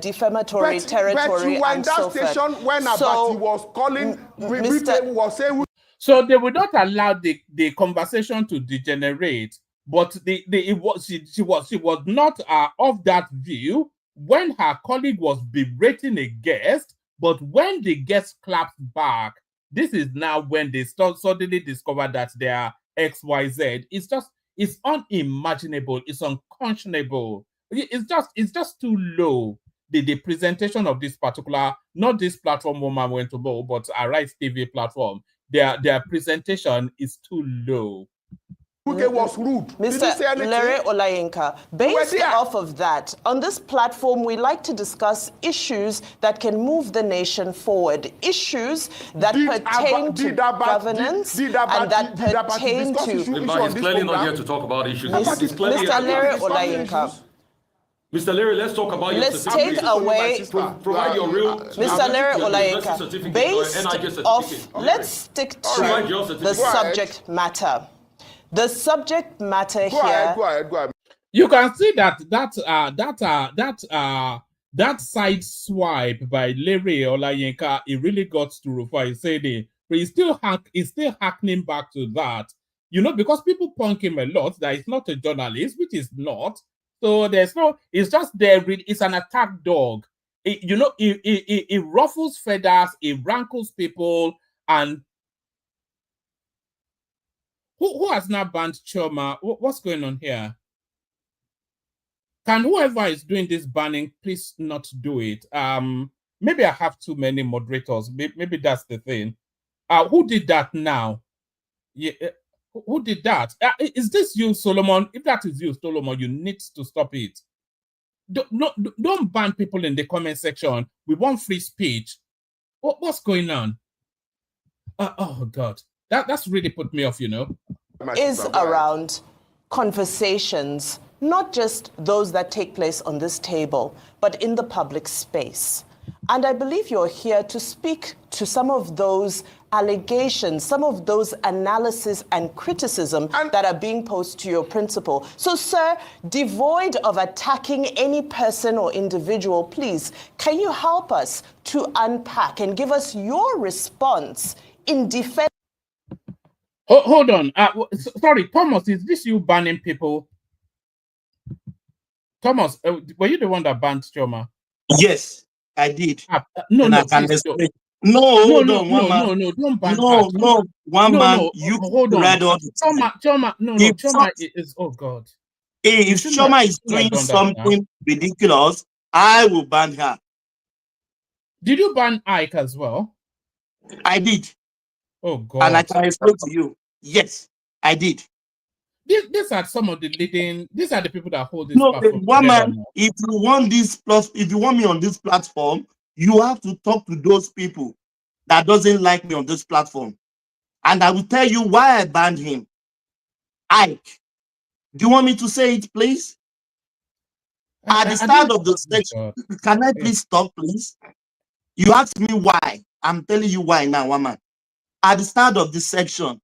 defamatory territory, and so forth. Station when Abati was calling, was saying. So they would not allow the conversation to degenerate, but she was not of that view when her colleague was berating a guest, but when the guest claps back, this is now when they suddenly discover that they are XYZ. It's unimaginable. It's unconscionable. It's just too low. The presentation of this particular, not this platform woman went to go, but Arise TV platform, their presentation is too low. Was rude. Mr. Lere Olayinka, based off of that, on this platform, we like to discuss issues that can move the nation forward, issues that pertain to governance and that pertain to. He's clearly not here to talk about issues. Mr. Lere Olayinka. Mr. Lere, let's talk about your certificate. Let's take away. Provide your real. Mr. Lere Olayinka, based off. Let's stick to the subject matter. The subject matter go here. Go ahead. You can see that side swipe by Lere Olayinka, it really got to Rufai Sede. But he's still hackening back to that. You know, because people punk him a lot that he's not a journalist, which is not. So it's just there. It's an attack dog. It ruffles feathers, it rankles people, and who has now banned Choma? What's going on here? Can whoever is doing this banning please not do it? Maybe I have too many moderators. Maybe that's the thing. Who did that now? Yeah. Who did that? Is this you, Solomon? If that is you, Solomon, you need to stop it. Don't ban people in the comment section. We want free speech. What's going on? Oh, God. That's really put me off, you know. Is around conversations, not just those that take place on this table, but in the public space. And I believe you're here to speak to some of those allegations, some of those analysis and criticism that are being posed to your principal. So, sir, devoid of attacking any person or individual, please, can you help us to unpack and give us your response in defense? Hold on. Sorry, Thomas, is this you banning people? Thomas, were you the one that banned Choma? Yes, I did. No, and no, I can please, explain. No, hold on, one man. No, don't ban No, her. no, one man. You hold on. read all the time. Choma, no, If Choma is, oh God. If Choma is doing something ridiculous, I will ban her. Did you ban Ike as well? I did. Oh God. And I can explain to you. Yes, I did. These are some of the leading. These are the people that hold this platform. One man. If you want this plus, if you want me on this platform, you have to talk to those people that doesn't like me on this platform, and I will tell you why I banned him. Ike, do you want me to say it, please? At the start of the section, can I please stop, please? You asked me why. I'm telling you why now, woman. At the start of this section,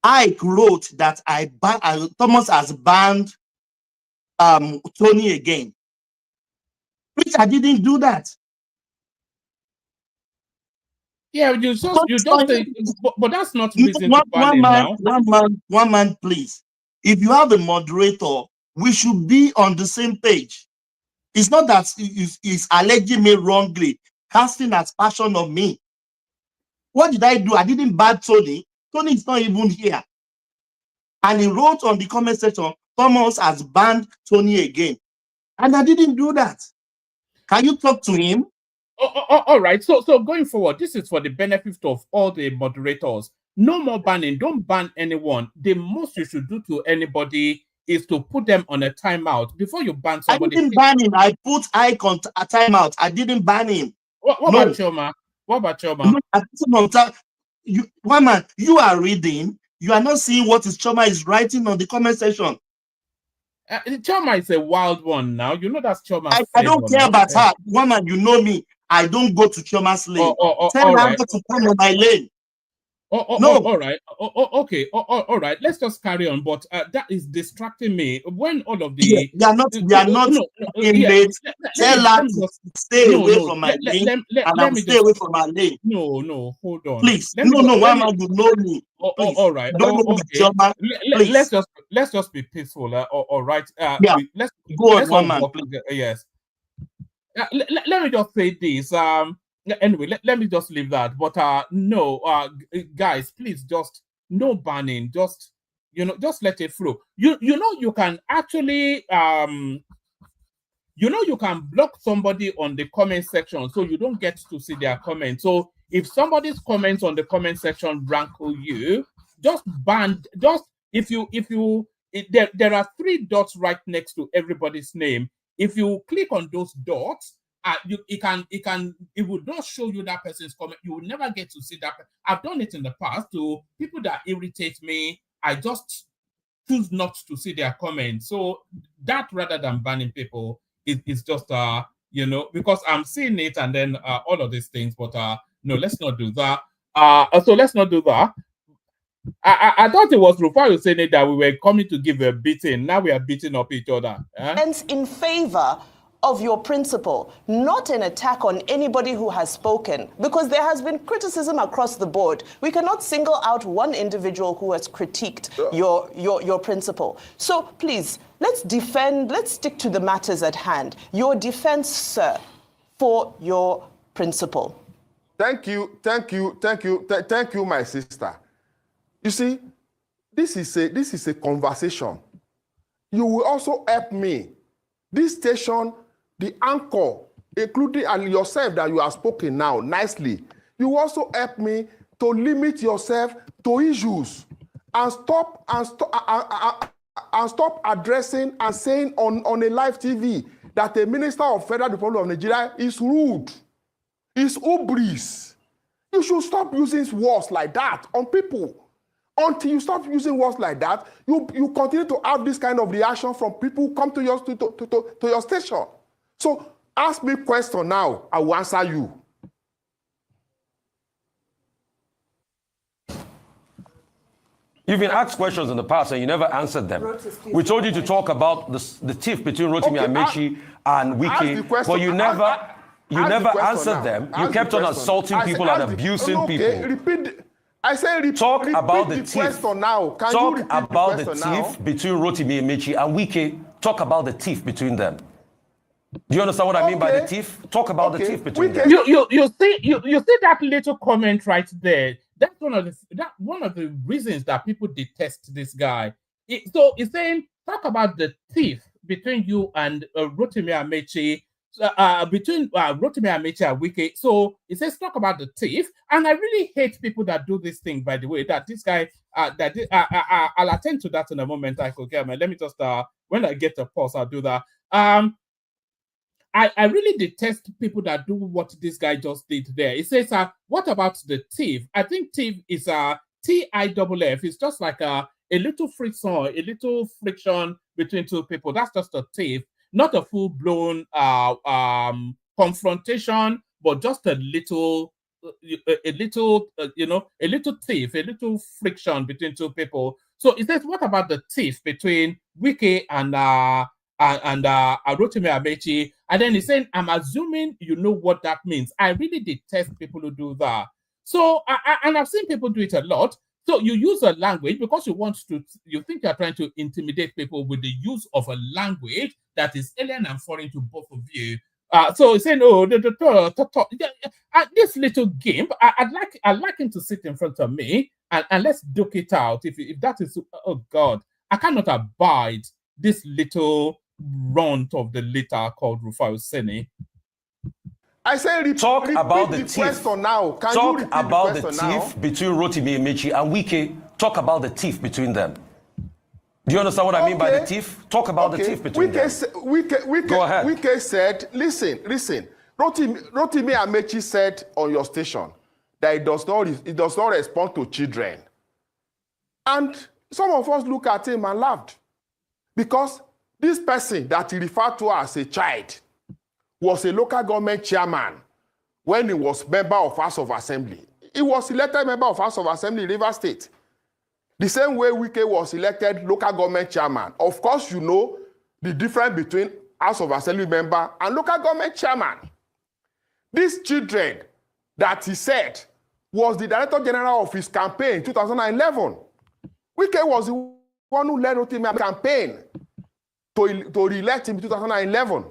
Ike wrote that Thomas has banned Tony again, which I didn't do that. Yeah, you just say, but that's not reason to ban him now. One man, please. If you have a moderator, we should be on the same page. It's not that he's alleging me wrongly, casting aspersion on me. What did I do? I didn't ban Tony. Tony is not even here. And he wrote on the comment section, Thomas has banned Tony again. And I didn't do that. Can you talk to him? All right. So going forward, this is for the benefit of all the moderators. No more banning. Don't ban anyone. The most you should do to anybody is to put them on a timeout before you ban somebody. I didn't ban him. I put Ike on a timeout. I didn't ban him. What about Choma? What about Choma? No, I put him on time. One man, you are reading. You are not seeing what Choma is writing on the comment section. Choma is a wild one now. You know that's Choma. I don't care about her. One man, you know me. I don't go to Choma's lane. Tell her to come on my lane. No. All right. Okay. All right. Let's just carry on. But that is distracting me. When all of the they are not inmates. Tell her to stay away from my lane, and I will stay away from my lane. No. Hold on. Please. No. One man, you know me. All right. Okay. Let's just be peaceful. All right. Let's go on, one man. Yes. Let me just say this. Anyway, let me just leave that. But no, guys, please just no banning. Just just let it through. You know you can actually you can block somebody on the comment section so you don't get to see their comments. So if somebody's comments on the comment section rankle you, just ban. Just there are 3 dots right next to everybody's name. If you click on those dots, it will not show you that person's comment. You will never get to see that. I've done it in the past to people that irritate me. I just choose not to see their comments. So that rather than banning people is just because I'm seeing it and then all of these things. But no, let's not do that. So let's not do that. I thought it was Rufai saying it that we were coming to give a beating. Now we are beating up each other. Hence, in favor of your principle, not an attack on anybody who has spoken, because there has been criticism across the board. We cannot single out one individual who has critiqued your principle. So please, let's stick to the matters at hand. Your defense, sir, for your principle. Thank you, my sister. You see, this is a conversation. You will also help me. This station, the anchor, including and yourself that you have spoken now nicely, you also help me to limit yourself to issues and stop addressing and saying on a live TV that a minister of Federal Republic of Nigeria is rude, is hubris. You should stop using words like that on people. Until you stop using words like that, you continue to have this kind of reaction from people who come to your station. So ask me a question now, I will answer you. You've been asked questions in the past and you never answered them. We told you to talk about the tiff between Rotimi Amaechi and Wike, but you never answered them. You kept on assaulting people and abusing people. I say talk about the tiff. Now. Talk about the tiff between Rotimi Amaechi and Wike. talk about the tiff between them. Do you understand what I mean by the tiff? Talk about the tiff between them. You see that little comment right there. That's one of the reasons that people detest this guy. So he's saying, talk about the tiff between you and Rotimi Amechi, between Rotimi Amechi and Wike. So he says, talk about the tiff. And I really hate people that do this thing, by the way, that this guy, I'll attend to that in a moment. Let me just, when I get a pause, I'll do that. I really detest people that do what this guy just did there. It says, what about the tiff? I think tiff is TIFF. It's just like a little friction between two people. That's just a tiff, not a full-blown confrontation, but just a little tiff, a little friction between two people. So it says, what about the tiff between Wike and Rotimi Amechi? And then he's saying, I'm assuming you know what that means. I really detest people who do that. So, and I've seen people do it a lot. So you use a language because you think you're trying to intimidate people with the use of a language that is alien and foreign to both of you. So he's saying, oh, this little gimp, I'd like him to sit in front of me and let's duke it out. If that is, oh God, I cannot abide this little runt of the litter called Rufai Oseni. I say talk about the tiff now. Talk about the tiff between Rotimi Amechi and Wike. Talk about the tiff between them. Do you understand what I mean by the tiff? Talk about the tiff between them. Go ahead. Wike said, listen. Rotimi Amechi said on your station that it does not respond to children. And some of us look at him and laughed. Because this person that he referred to as a child was a local government chairman when he was member of House of Assembly. He was elected member of House of Assembly in Rivers State. The same way Wike was elected local government chairman. Of course, you know the difference between House of Assembly member and local government chairman. These children that he said was the Director General of his campaign in 2011. Wike was the one who led Rotimi campaign to re-elect him in 2011.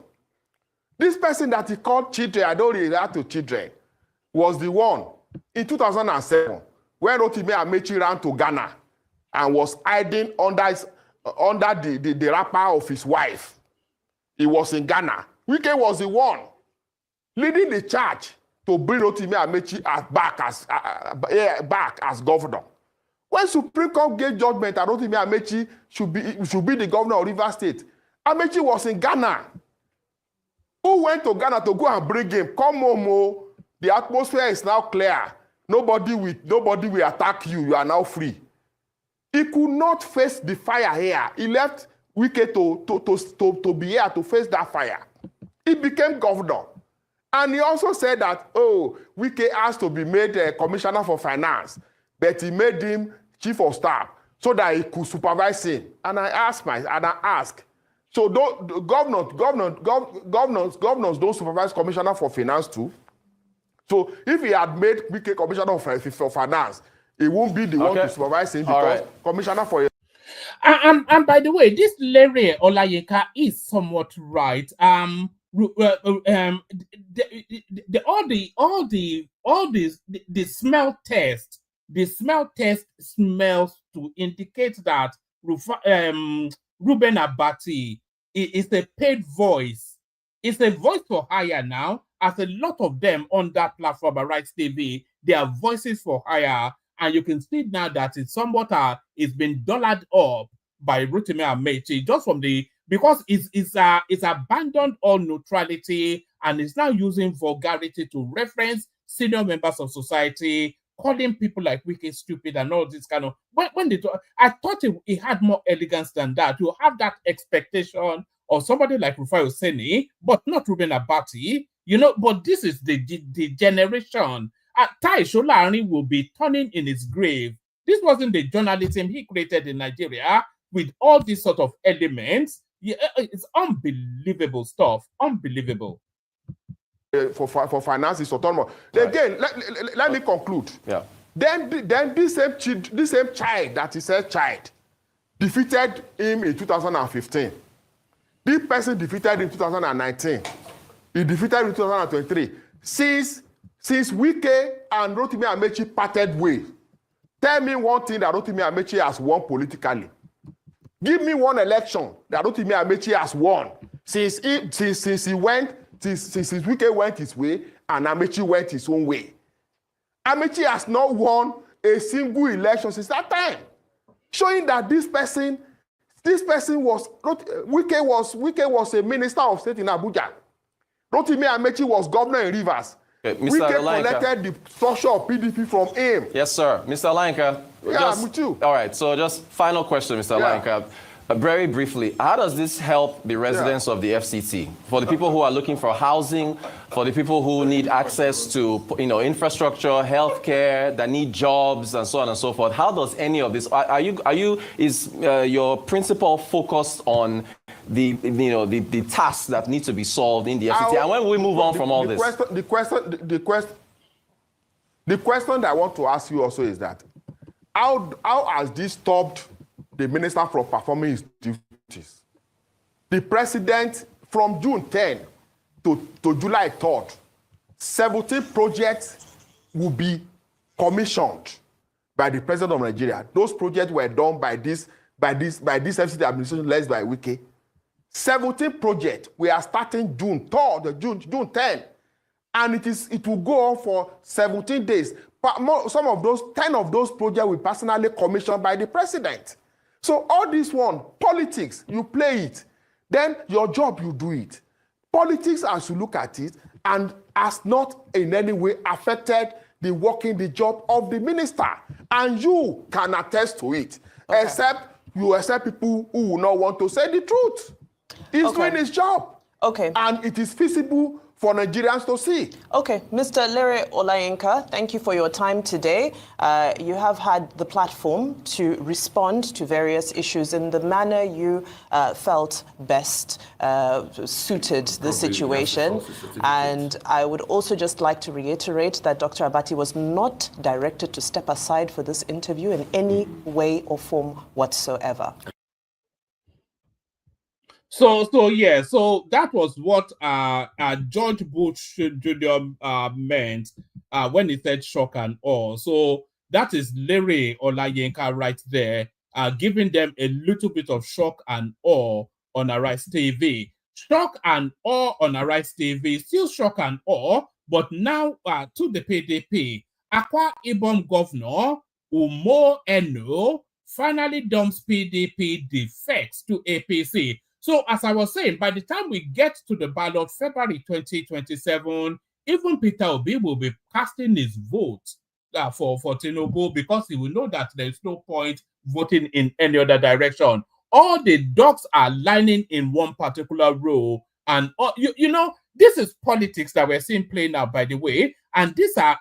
This person that he called children, I don't relate to children, was the one in 2007 when Rotimi Amechi ran to Ghana and was hiding under the wrapper of his wife. He was in Ghana. Wike was the one leading the charge to bring Rotimi Amechi back as governor. When Supreme Court gave judgment that Rotimi Amechi should be the governor of Rivers State, Amechi was in Ghana. Who went to Ghana to go and bring him? Come home, the atmosphere is now clear. Nobody will attack you. You are now free. He could not face the fire here. He left Wike to be here to face that fire. He became governor. And he also said that, oh, Wike has to be made a commissioner for finance, but he made him chief of staff so that he could supervise him. And I ask, so governors don't supervise commissioner for finance too. So if he had made Wike commissioner for finance, he won't be the one to supervise him because commissioner for. And by the way, this Lere Olayinka is somewhat right. The smell test. The smell test smells to indicate that Reuben Abati is a paid voice. It's a voice for hire now, as a lot of them on that platform, Arise TV, they are voices for hire. And you can see now that it's somewhat it's been dollared up by Rotimi Amechi just from because it's abandoned all neutrality and is now using vulgarity to reference senior members of society, calling people like Wike stupid and all this kind of. When they talk, I thought it had more elegance than that. You have that expectation of somebody like Rufai Oseni, but not Reuben Abati, but this is the generation. Tai Solarin will be turning in his grave. This wasn't the journalism he created in Nigeria with all these sort of elements. Yeah, it's unbelievable stuff. Unbelievable. For finance is autonomous. Right. Again, let me conclude. Yeah. Then this same child that he said defeated him in 2015. This person defeated in 2019. He defeated in 2023. Since Wike and Rotimi Amechi parted ways, tell me one thing that Rotimi Amechi has won politically. Give me one election that Rotimi Amechi has won since Wike went his way and Amechi went his own way. Amechi has not won a single election since that time, showing that this person was Wike was a minister of state in Abuja. Rotimi Amechi was governor in Rivers. Okay, Mr. Wike Olayinka collected the structure of PDP from him. Yes, sir. Mr. Olayinka. Yeah, me too. All right, so just final question, Mr. Olayinka. Very briefly, how does this help the residents of the FCT? For the people who are looking for housing, for the people who need access to infrastructure, healthcare, that need jobs, and so on and so forth. How does any of this? Is your principal focused on the tasks that need to be solved in the FCT? And when will we move on from all this? The question that I want to ask you also is that how has this stopped the minister from performing his duties? The president, from June 10 to July 3rd, 17 projects will be commissioned by the president of Nigeria. Those projects were done by this FCT administration led by Wike. 17 projects. We are starting June 3rd, June 10, and it will go on for 17 days. But some of those 10 of those projects will personally commissioned by the president. So all this one, politics, you play it. Then your job, you do it. Politics, as you look at it, and has not in any way affected the job of the minister. And you can attest to it, except people who will not want to say the truth. He's doing his job. Okay. And it is feasible for Nigerians to see. Okay, Mr. Lere Olayinka, thank you for your time today. You have had the platform to respond to various issues in the manner you felt best suited the situation. And I would also just like to reiterate that Dr. Abati was not directed to step aside for this interview in any way or form whatsoever. So that was what George Bush Jr. Meant when he said shock and awe. So that is Lere Olayinka right there, giving them a little bit of shock and awe on Arise TV. Shock and awe on Arise TV, still shock and awe, but now to the PDP. Akwa Ibom Governor Umo Eno finally dumps PDP defects to APC. So, as I was saying, by the time we get to the ballot, February 2027, even Peter Obi will be casting his vote for Tinubu because he will know that there's no point voting in any other direction. All the dogs are lining in one particular row. And, this is politics that we're seeing playing out, by the way. And these are,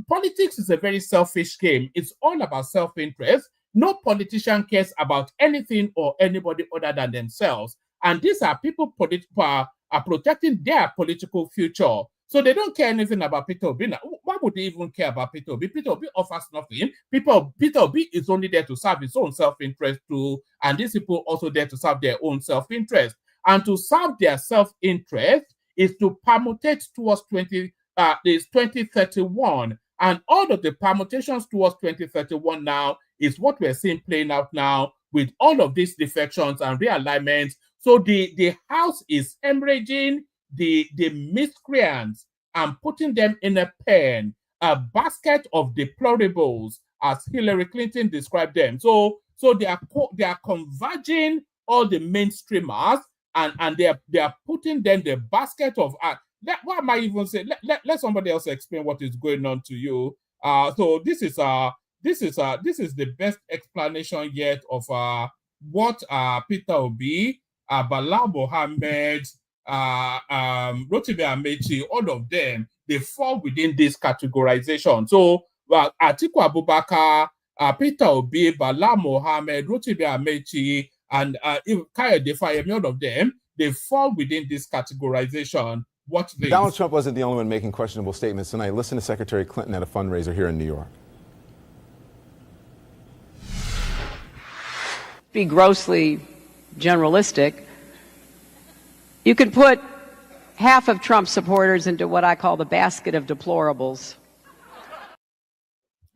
politics is a very selfish game. It's all about self-interest. No politician cares about anything or anybody other than themselves. And these are people are protecting their political future. So they don't care anything about Peter Obi. Now, why would they even care about Peter Obi? Peter Obi offers nothing. Peter Obi is only there to serve his own self-interest too. And these people also there to serve their own self-interest. And to serve their self-interest is to permutate towards 2031. And all of the permutations towards 2031 now is what we're seeing playing out now with all of these defections and realignments. So the House is hemorrhaging the miscreants and putting them in a pen, a basket of deplorables, as Hillary Clinton described them. So they are converging all the mainstreamers and they are putting them the basket of what am I even saying? Let somebody else explain what is going on to you. So this is the best explanation yet of what Peter Obi, Bala Mohammed, Rotimi Amechi, all of them, they fall within this categorization. So Atiku Abubakar, Peter Obi, Bala Mohammed, Rotimi Amechi, and Kayode Fayemi, all of them, they fall within this categorization. Donald Trump wasn't the only one making questionable statements tonight. Listen to Secretary Clinton at a fundraiser here in New York. Be grossly generalistic, You can put half of Trump supporters into what I call the basket of deplorables.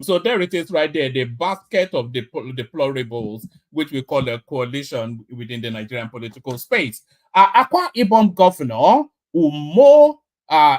So there it is right there, the basket of deplorables, which we call a coalition within the Nigerian political space. Akwa Ibom Governor Umo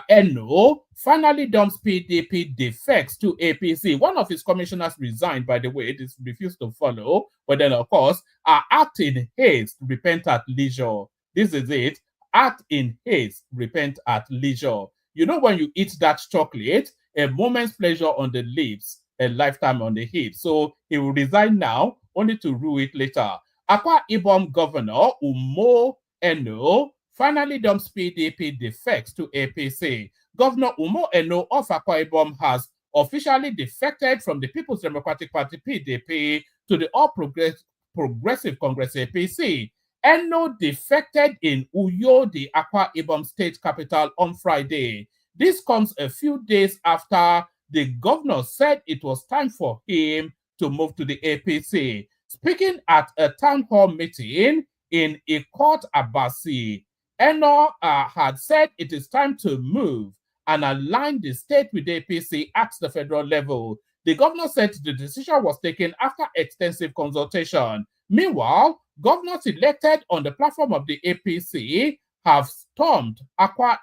Eno finally dumps PDP defects to APC. One of his commissioners resigned, by the way, this refused to follow, but then of course, act in haste, repent at leisure. This is it. Act in haste, repent at leisure. You know, when you eat that chocolate, a moment's pleasure on the lips, a lifetime on the hip. So he will resign now, only to rue it later. Akwa Ibom Governor Umo Eno finally dumps PDP defects to APC. Governor Umo Eno of Akwa Ibom has officially defected from the People's Democratic Party PDP to the All Progressive Congress APC. Eno defected in Uyo, the Akwa Ibom state capital, on Friday. This comes a few days after the governor said it was time for him to move to the APC. Speaking at a town hall meeting in Ikot Abasi, Eno had said it is time to move and align the state with the APC at the federal level. The governor said the decision was taken after extensive consultation. Meanwhile, governors elected on the platform of the APC have stormed Akwa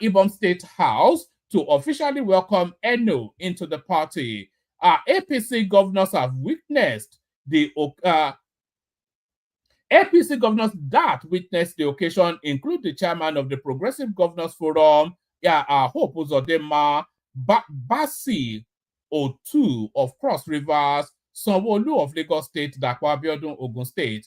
Ibom State House to officially welcome Eno into the party. APC governors have witnessed the APC governors that witnessed the occasion include the chairman of the Progressive Governors Forum, Hope Uzodinma, Basi Otu of Cross Rivers, Sanwo-Olu of Lagos State, Dapo Abiodun Ogun State,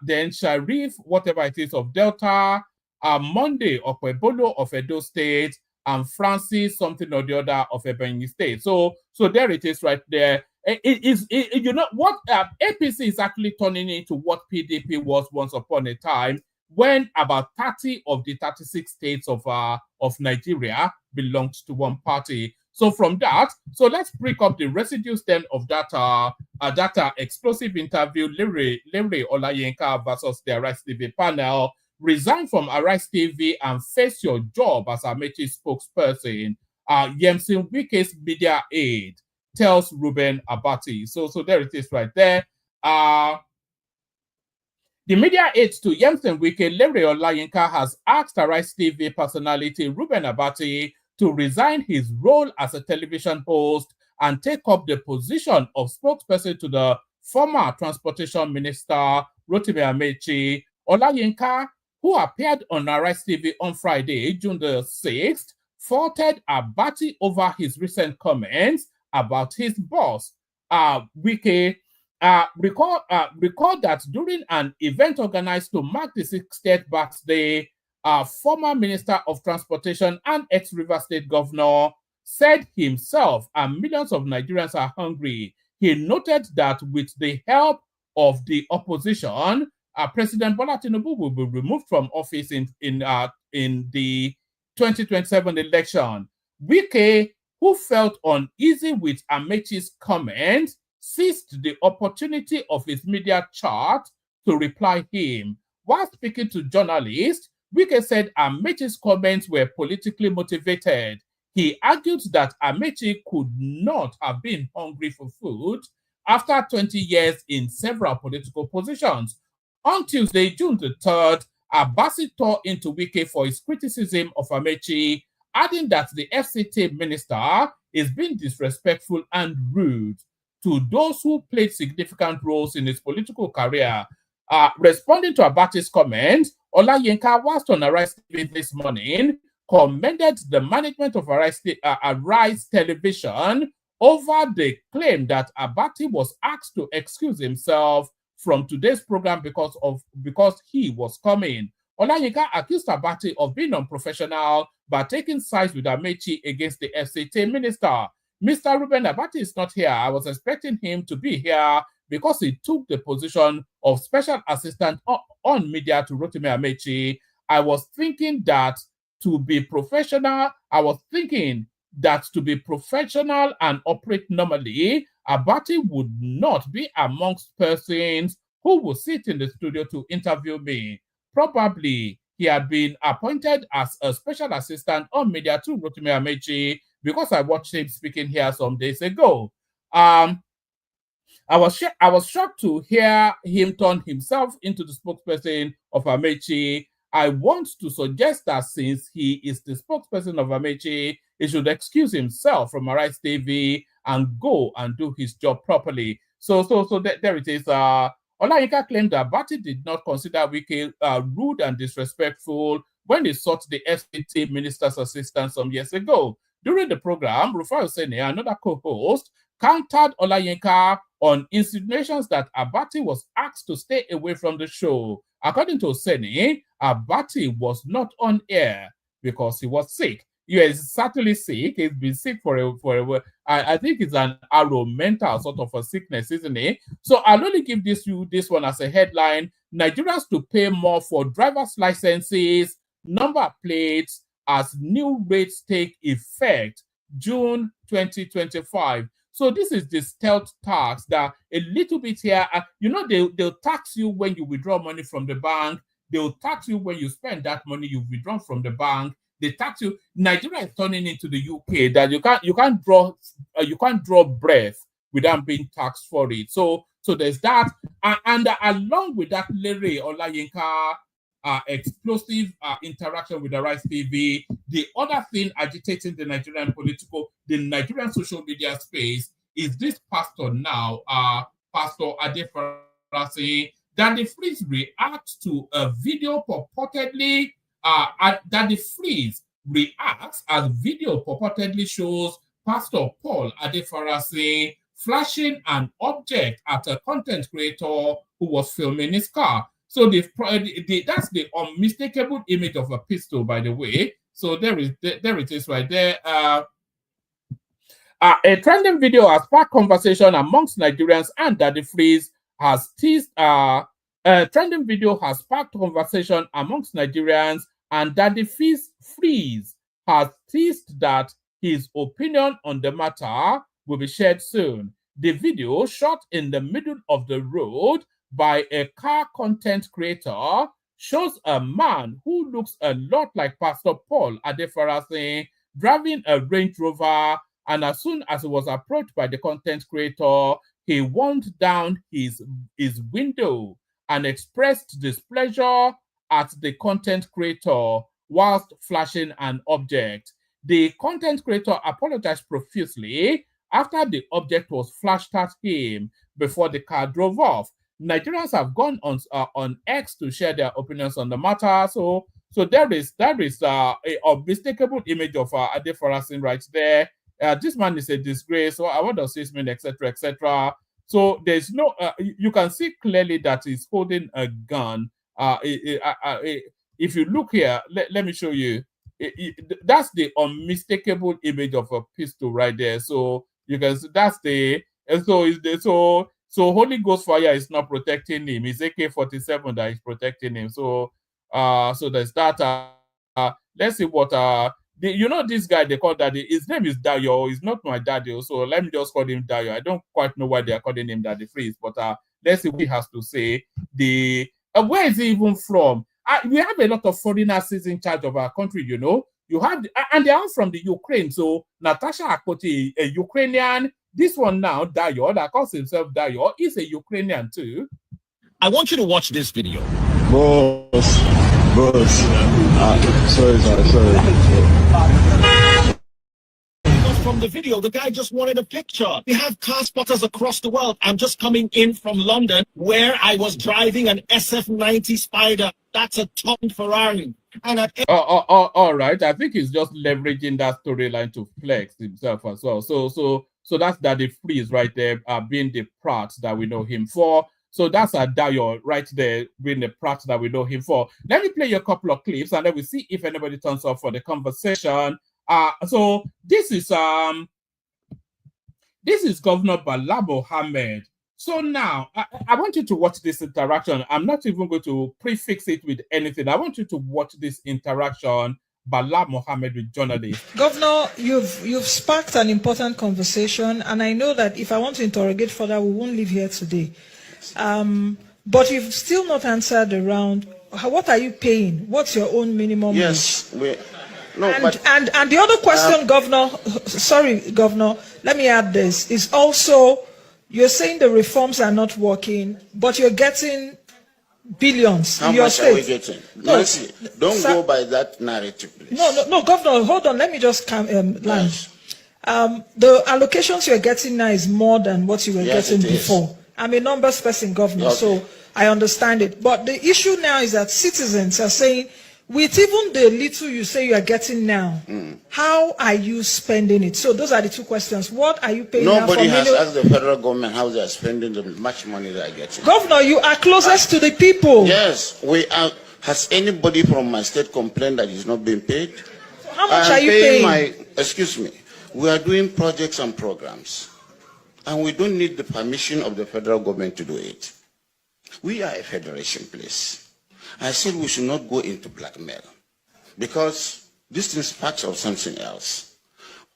then Sharif, whatever it is, of Delta, Monday Okwebolo of Edo State, and Francis something or the other of Ebonyi State. So there it is right there. You know what, APC is actually turning into what PDP was once upon a time, when about 30 of the 36 states of Nigeria belonged to one party. So from that, so let's break up the residues then of that explosive interview, Lere Olayinka versus the Arise TV panel. Resign from Arise TV and face your job as Amechi spokesperson. Yemsin Wike's media aide tells Reuben Abati. So there it is right there. The media aide to Yemsin Wike, Lere Olayinka, has asked Arise TV personality Reuben Abati to resign his role as a television host and take up the position of spokesperson to the former transportation minister, Rotimi Amechi. Olayinka, who appeared on Arise TV on Friday, June the 6th, faulted Abati over his recent comments about his boss. Wike recalled that during an event organized to mark the 60th birthday, former Minister of Transportation and ex-River State Governor said himself and millions of Nigerians are hungry. He noted that with the help of the opposition, President Bola Tinubu will be removed from office in the 2027 election. Wike, who felt uneasy with Amechi's comments, seized the opportunity of his media chat to reply him. While speaking to journalists, Wike said Amechi's comments were politically motivated. He argued that Amechi could not have been hungry for food after 20 years in several political positions. On Tuesday, June the 3rd, Abasi tore into Wike for his criticism of Amechi, adding that the FCT minister is being disrespectful and rude to those who played significant roles in his political career. Responding to Abati's comment, Olayinka, whilst on Arise TV this morning, commended the management of Arise Television over the claim that Abati was asked to excuse himself from today's program because he was coming. Olayinka accused Abati of being unprofessional by taking sides with Amechi against the FCT minister. Mr. Reuben Abati is not here. I was expecting him to be here because he took the position of special assistant on media to Rotimi Amechi. I was thinking that to be professional and operate normally, Abati would not be amongst persons who would sit in the studio to interview me. Probably he had been appointed as a special assistant on media to Rotimi Amechi because I watched him speaking here some days ago. I was shocked to hear him turn himself into the spokesperson of Amechi. I want to suggest that since he is the spokesperson of Amechi, he should excuse himself from Arise TV and go and do his job properly. So there it is. Olayinka claimed that Abati did not consider Wit Guile rude and disrespectful when he sought the FCT minister's assistance some years ago. During the program, Rufai Oseni, another co-host, countered Olayinka on insinuations that Abati was asked to stay away from the show. According to Oseni, Abati was not on air because he was sick. He is certainly sick. He's been sick for a I think it's an mental sort of a sickness, isn't it? So I'll only give this one as a headline. Nigerians to pay more for driver's licenses, number plates as new rates take effect June 2025. So this is the stealth tax that a little bit here, they'll tax you when you withdraw money from the bank. They'll tax you when you spend that money you've withdrawn from the bank. They tax you. Nigeria is turning into the UK that you can't draw breath without being taxed for it. So there's that, and along with that, Lere Olayinka explosive interaction with Arise TV. The other thing agitating the Nigerian social media space is this pastor now, Pastor Adefarasi, that the Freeze reacts to a video purportedly reacts as video purportedly shows Pastor Paul Adefarasi flashing an object at a content creator who was filming his car. So that's the unmistakable image of a pistol, by the way. So there it is right there. A trending video has sparked conversation amongst Nigerians, and Daddy Freeze has teased. A trending video has sparked conversation amongst Nigerians, and Daddy Freeze has teased that his opinion on the matter will be shared soon. The video, shot in the middle of the road by a car content creator, shows a man who looks a lot like Pastor Paul Adefarasi driving a Range Rover, and as soon as he was approached by the content creator, he wound down his window and expressed displeasure at the content creator whilst flashing an object. The content creator apologized profusely after the object was flashed at him before the car drove off. Nigerians have gone on X to share their opinions on the matter. So there is a unmistakable image of Adefarasi right there. This man is a disgrace. So what does this mean, etc., etc. So there's no. You can see clearly that he's holding a gun. If you look here, let me show you. That's the unmistakable image of a pistol right there. So you can see that's the. So Holy Ghost fire is not protecting him. It's AK-47 that is protecting him. So there's that. Let's see what this guy they call Daddy. His name is Dayo. He's not my daddy. So let me just call him Dayo. I don't quite know why they are calling him Daddy Freeze, but let's see what he has to say. Where is he even from? We have a lot of foreigners in charge of our country. You have, and they are from the Ukraine. So Natasha Akpoti, a Ukrainian. This one now, Dayo, that calls himself Dayo, is a Ukrainian too. I want you to watch this video. Boss. Sorry. Because from the video, the guy just wanted a picture. We have car spotters across the world. I'm just coming in from London, where I was driving an SF90 Spider. That's a toned Ferrari. And all right. I think he's just leveraging that storyline to flex himself as well. So that's Daddy Freeze right there, being the Pratt that we know him for. So that's a Dayo right there, being the Pratt that we know him for. Let me play you a couple of clips, and then we see if anybody turns up for the conversation. So this is Governor Bala Mohammed. So now I want you to watch this interaction. I'm not even going to prefix it with anything. I want you to watch this interaction. Bala Mohammed with journalists. Governor, you've sparked an important conversation, and I know that if I want to interrogate further, we won't leave here today. But you've still not answered around what are you paying? What's your own minimum Yes, wage? And the other question, Governor, sorry, Governor, let me add this, is also you're saying the reforms are not working, but you're getting billions How in your much state. are we getting? Nancy, don't go by that narrative, please. No, Governor, hold on, let me just land. The allocations you're getting now is more than what you were getting before. I'm a numbers person, Governor, so I understand it. But the issue now is that citizens are saying, with even the little you say you are getting now, how are you spending it? So those are the two questions. What are you paying Nobody now has for asked the federal government how they are spending the much money they are getting. Governor, you are closest to the people. Yes, we are. Has anybody from my state complained that he's not being paid? So how much are you paying? Excuse me. We are doing projects and programs, and we don't need the permission of the federal government to do it. We are a federation, please. I said we should not go into blackmail because this is part of something else.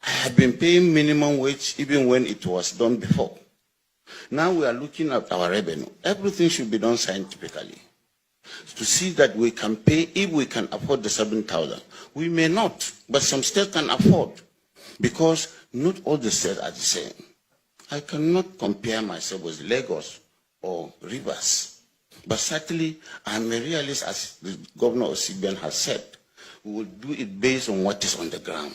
I have been paying minimum wage even when it was done before. Now we are looking at our revenue. Everything should be done scientifically to see that we can pay if we can afford the 7,000. We may not, but some states can afford because not all the states are the same. I cannot compare myself with Lagos or Rivers. But certainly, I'm a realist, as the governor of CBN has said. We will do it based on what is on the ground.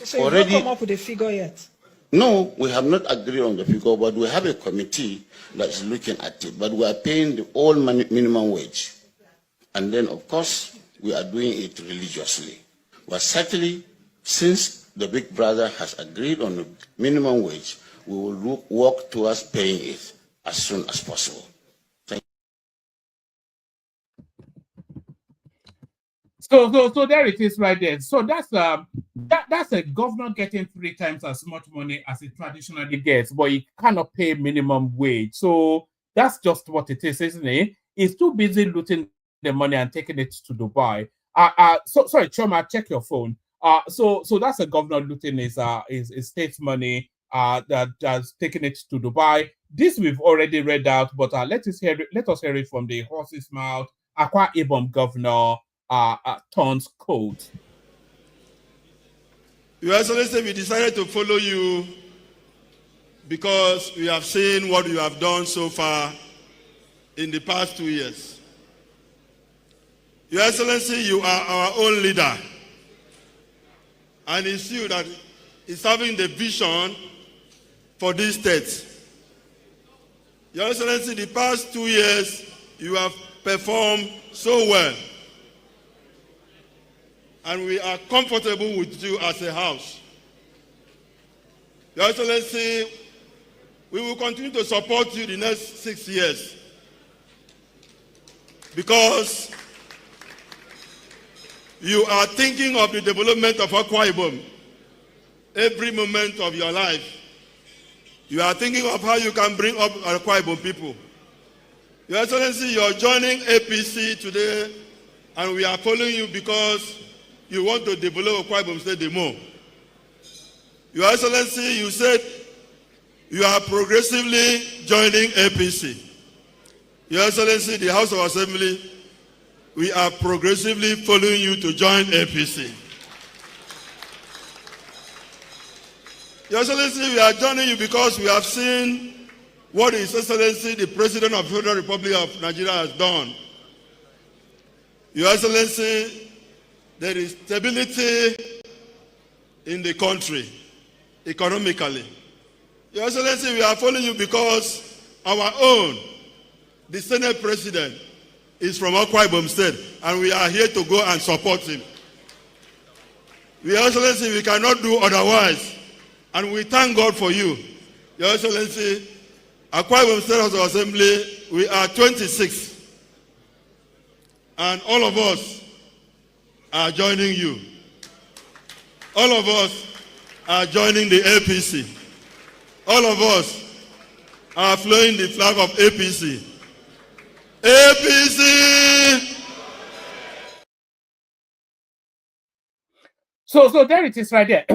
So you've not come up with a figure yet? No, we have not agreed on the figure, but we have a committee that is looking at it. But we are paying the all minimum wage. And then, of course, we are doing it religiously. But certainly, since the big brother has agreed on the minimum wage, we will work towards paying it as soon as possible. So there it is right there. So that's a governor getting 3 times as much money as it traditionally gets, but he cannot pay minimum wage. So that's just what it is, isn't it? He's too busy looting the money and taking it to Dubai. Sorry, Choma, check your phone. So that's a governor looting his state's money, that's taking it to Dubai. This we've already read out, but let us hear it from the horse's mouth. Akwa Ibom governor Ton's code. Your Excellency, we decided to follow you because we have seen what you have done so far in the past 2 years. Your Excellency, you are our own leader. And it's you that is having the vision for this state. Your Excellency, the past 2 years, you have performed so well. And we are comfortable with you as a house. Your Excellency, we will continue to support you the next 6 years because you are thinking of the development of Akwa Ibom every moment of your life. You are thinking of how you can bring up Akwa Ibom people. Your Excellency, you are joining APC today, and we are following you because you want to develop Akwa Ibom State more. Your Excellency, you said you are progressively joining APC. Your Excellency, the House of Assembly, we are progressively following you to join APC. Your Excellency, we are joining you because we have seen what His Excellency, the President of the Federal Republic of Nigeria, has done. Your Excellency, there is stability in the country, economically. Your Excellency, we are following you because our own, the Senate President, is from Akwa Ibom State, and we are here to go and support him. Your Excellency, we cannot do otherwise, and we thank God for you. Your Excellency, Akwa Ibom State House of Assembly, we are 26, and all of us are joining you. All of us are joining the APC. All of us are flying the flag of APC. APC! So there it is right there.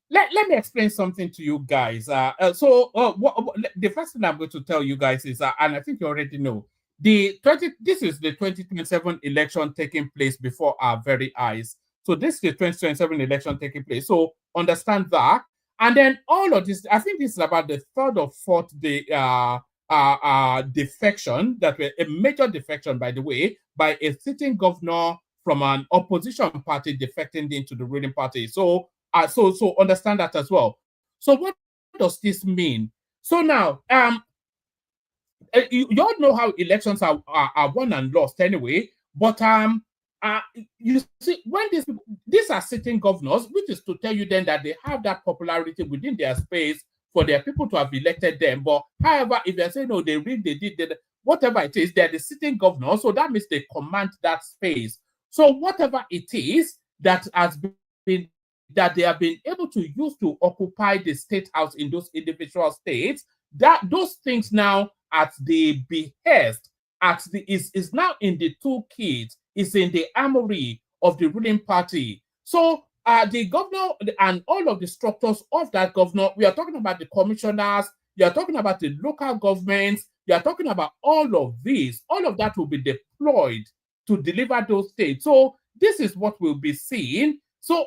Let me explain something to you guys. The first thing I'm going to tell you guys is, and I think you already know, this is the 2027 election taking place before our very eyes. So this is the 2027 election taking place. So understand that. And then all of this, I think this is about the third or fourth defection, that were a major defection, by the way, by a sitting governor from an opposition party defecting into the ruling party. So so understand that as well. So what does this mean? So now, you all know how elections are won and lost anyway, but you see, when these are sitting governors, which is to tell you then that they have that popularity within their space for their people to have elected them. But however, if they say no, they did, whatever it is, they're the sitting governor, so that means they command that space. So whatever it is that has been that they have been able to use to occupy the state house in those individual states, that those things now at the behest, is now in the toolkit, is in the armory of the ruling party. So the governor and all of the structures of that governor, we are talking about the commissioners, you are talking about the local governments, you are talking about all of these, all of that will be deployed to deliver those states. So this is what we'll be seeing. So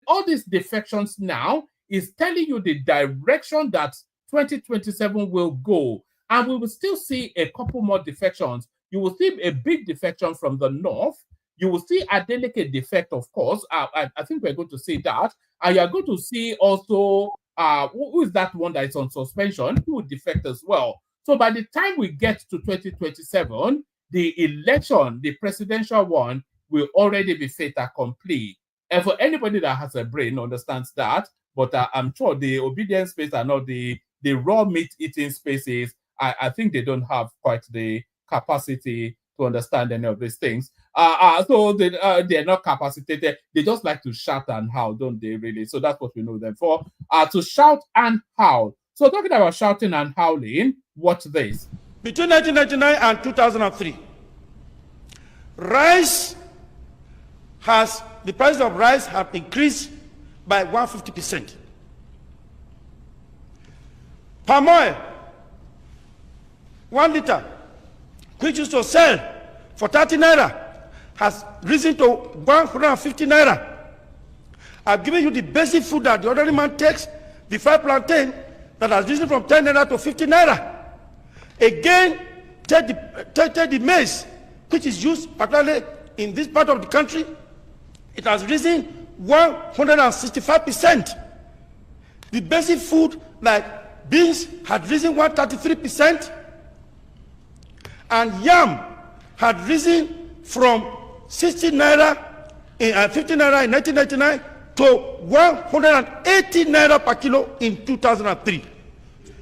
all these defections now is telling you the direction that 2027 will go. And we will still see a couple more defections. You will see a big defection from the north. You will see a delicate defect, of course. I think we're going to see that. And you're going to see also, who is that one that is on suspension? Who will defect as well. So by the time we get to 2027, the election, the presidential one, will already be fait accompli. And for anybody that has a brain understands that, but I'm sure the obedience space are not the raw meat eating spaces. I think they don't have quite the capacity to understand any of these things. So they're not capacitated. They just like to shout and howl, don't they, really? So that's what we know them for, to shout and howl. So talking about shouting and howling, watch this. Between 1999 and 2003, the price of rice have increased by 150%. Palm oil, 1 liter, which used to sell for 30 naira, has risen to 150 naira. I've given you the basic food that the ordinary man takes, the fried plantain, that has risen from 10 naira to 50 naira. Again, take the maize, which is used particularly in this part of the country, it has risen 165%. The basic food like beans had risen 133%, and yam had risen from 60 naira, 50 naira in 1999 to 180 naira per kilo in 2003.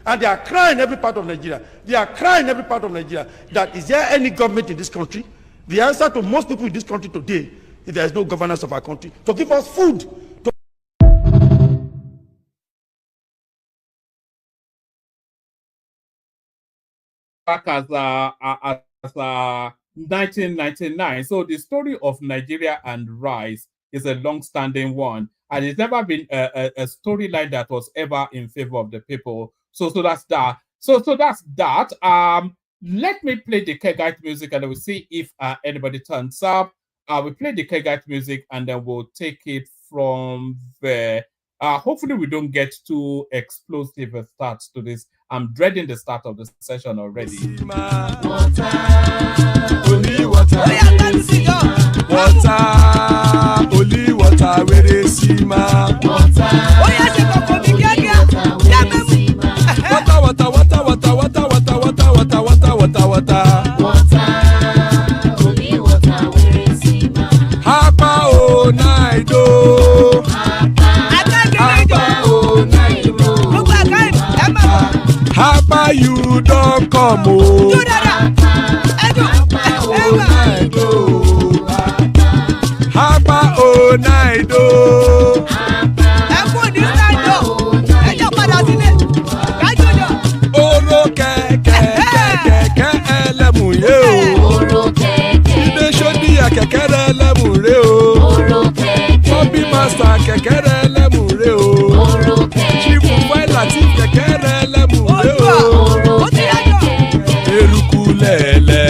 And they are crying every part of Nigeria. They are crying every part of Nigeria that is there any government in this country? The answer to most people in this country today is there is no governance of our country to give us food. Back as 1999. So the story of Nigeria and rice is a long-standing one, and it's never been a storyline that was ever in favor of the people. So that's that. So that's that. Let me play the Kegite music, and then we'll see if anybody turns up. We play the Kegite music, and then we'll take it from there. Hopefully we don't get too explosive a start to this. I'm dreading the start of the session already. Water, only water, only water, where they see ma. Water, water, water, water, water, water, water, water, water, water, water. Only water, where they see ma. Hapa o naido. Hapa you don't come o. Hapa o naido. Oro keke elemu ye o. Ide shodi ya kekere elemu re o. Bobby master kekere elemu re o. Chifu Latif kekere elemu re o. Eruku lele.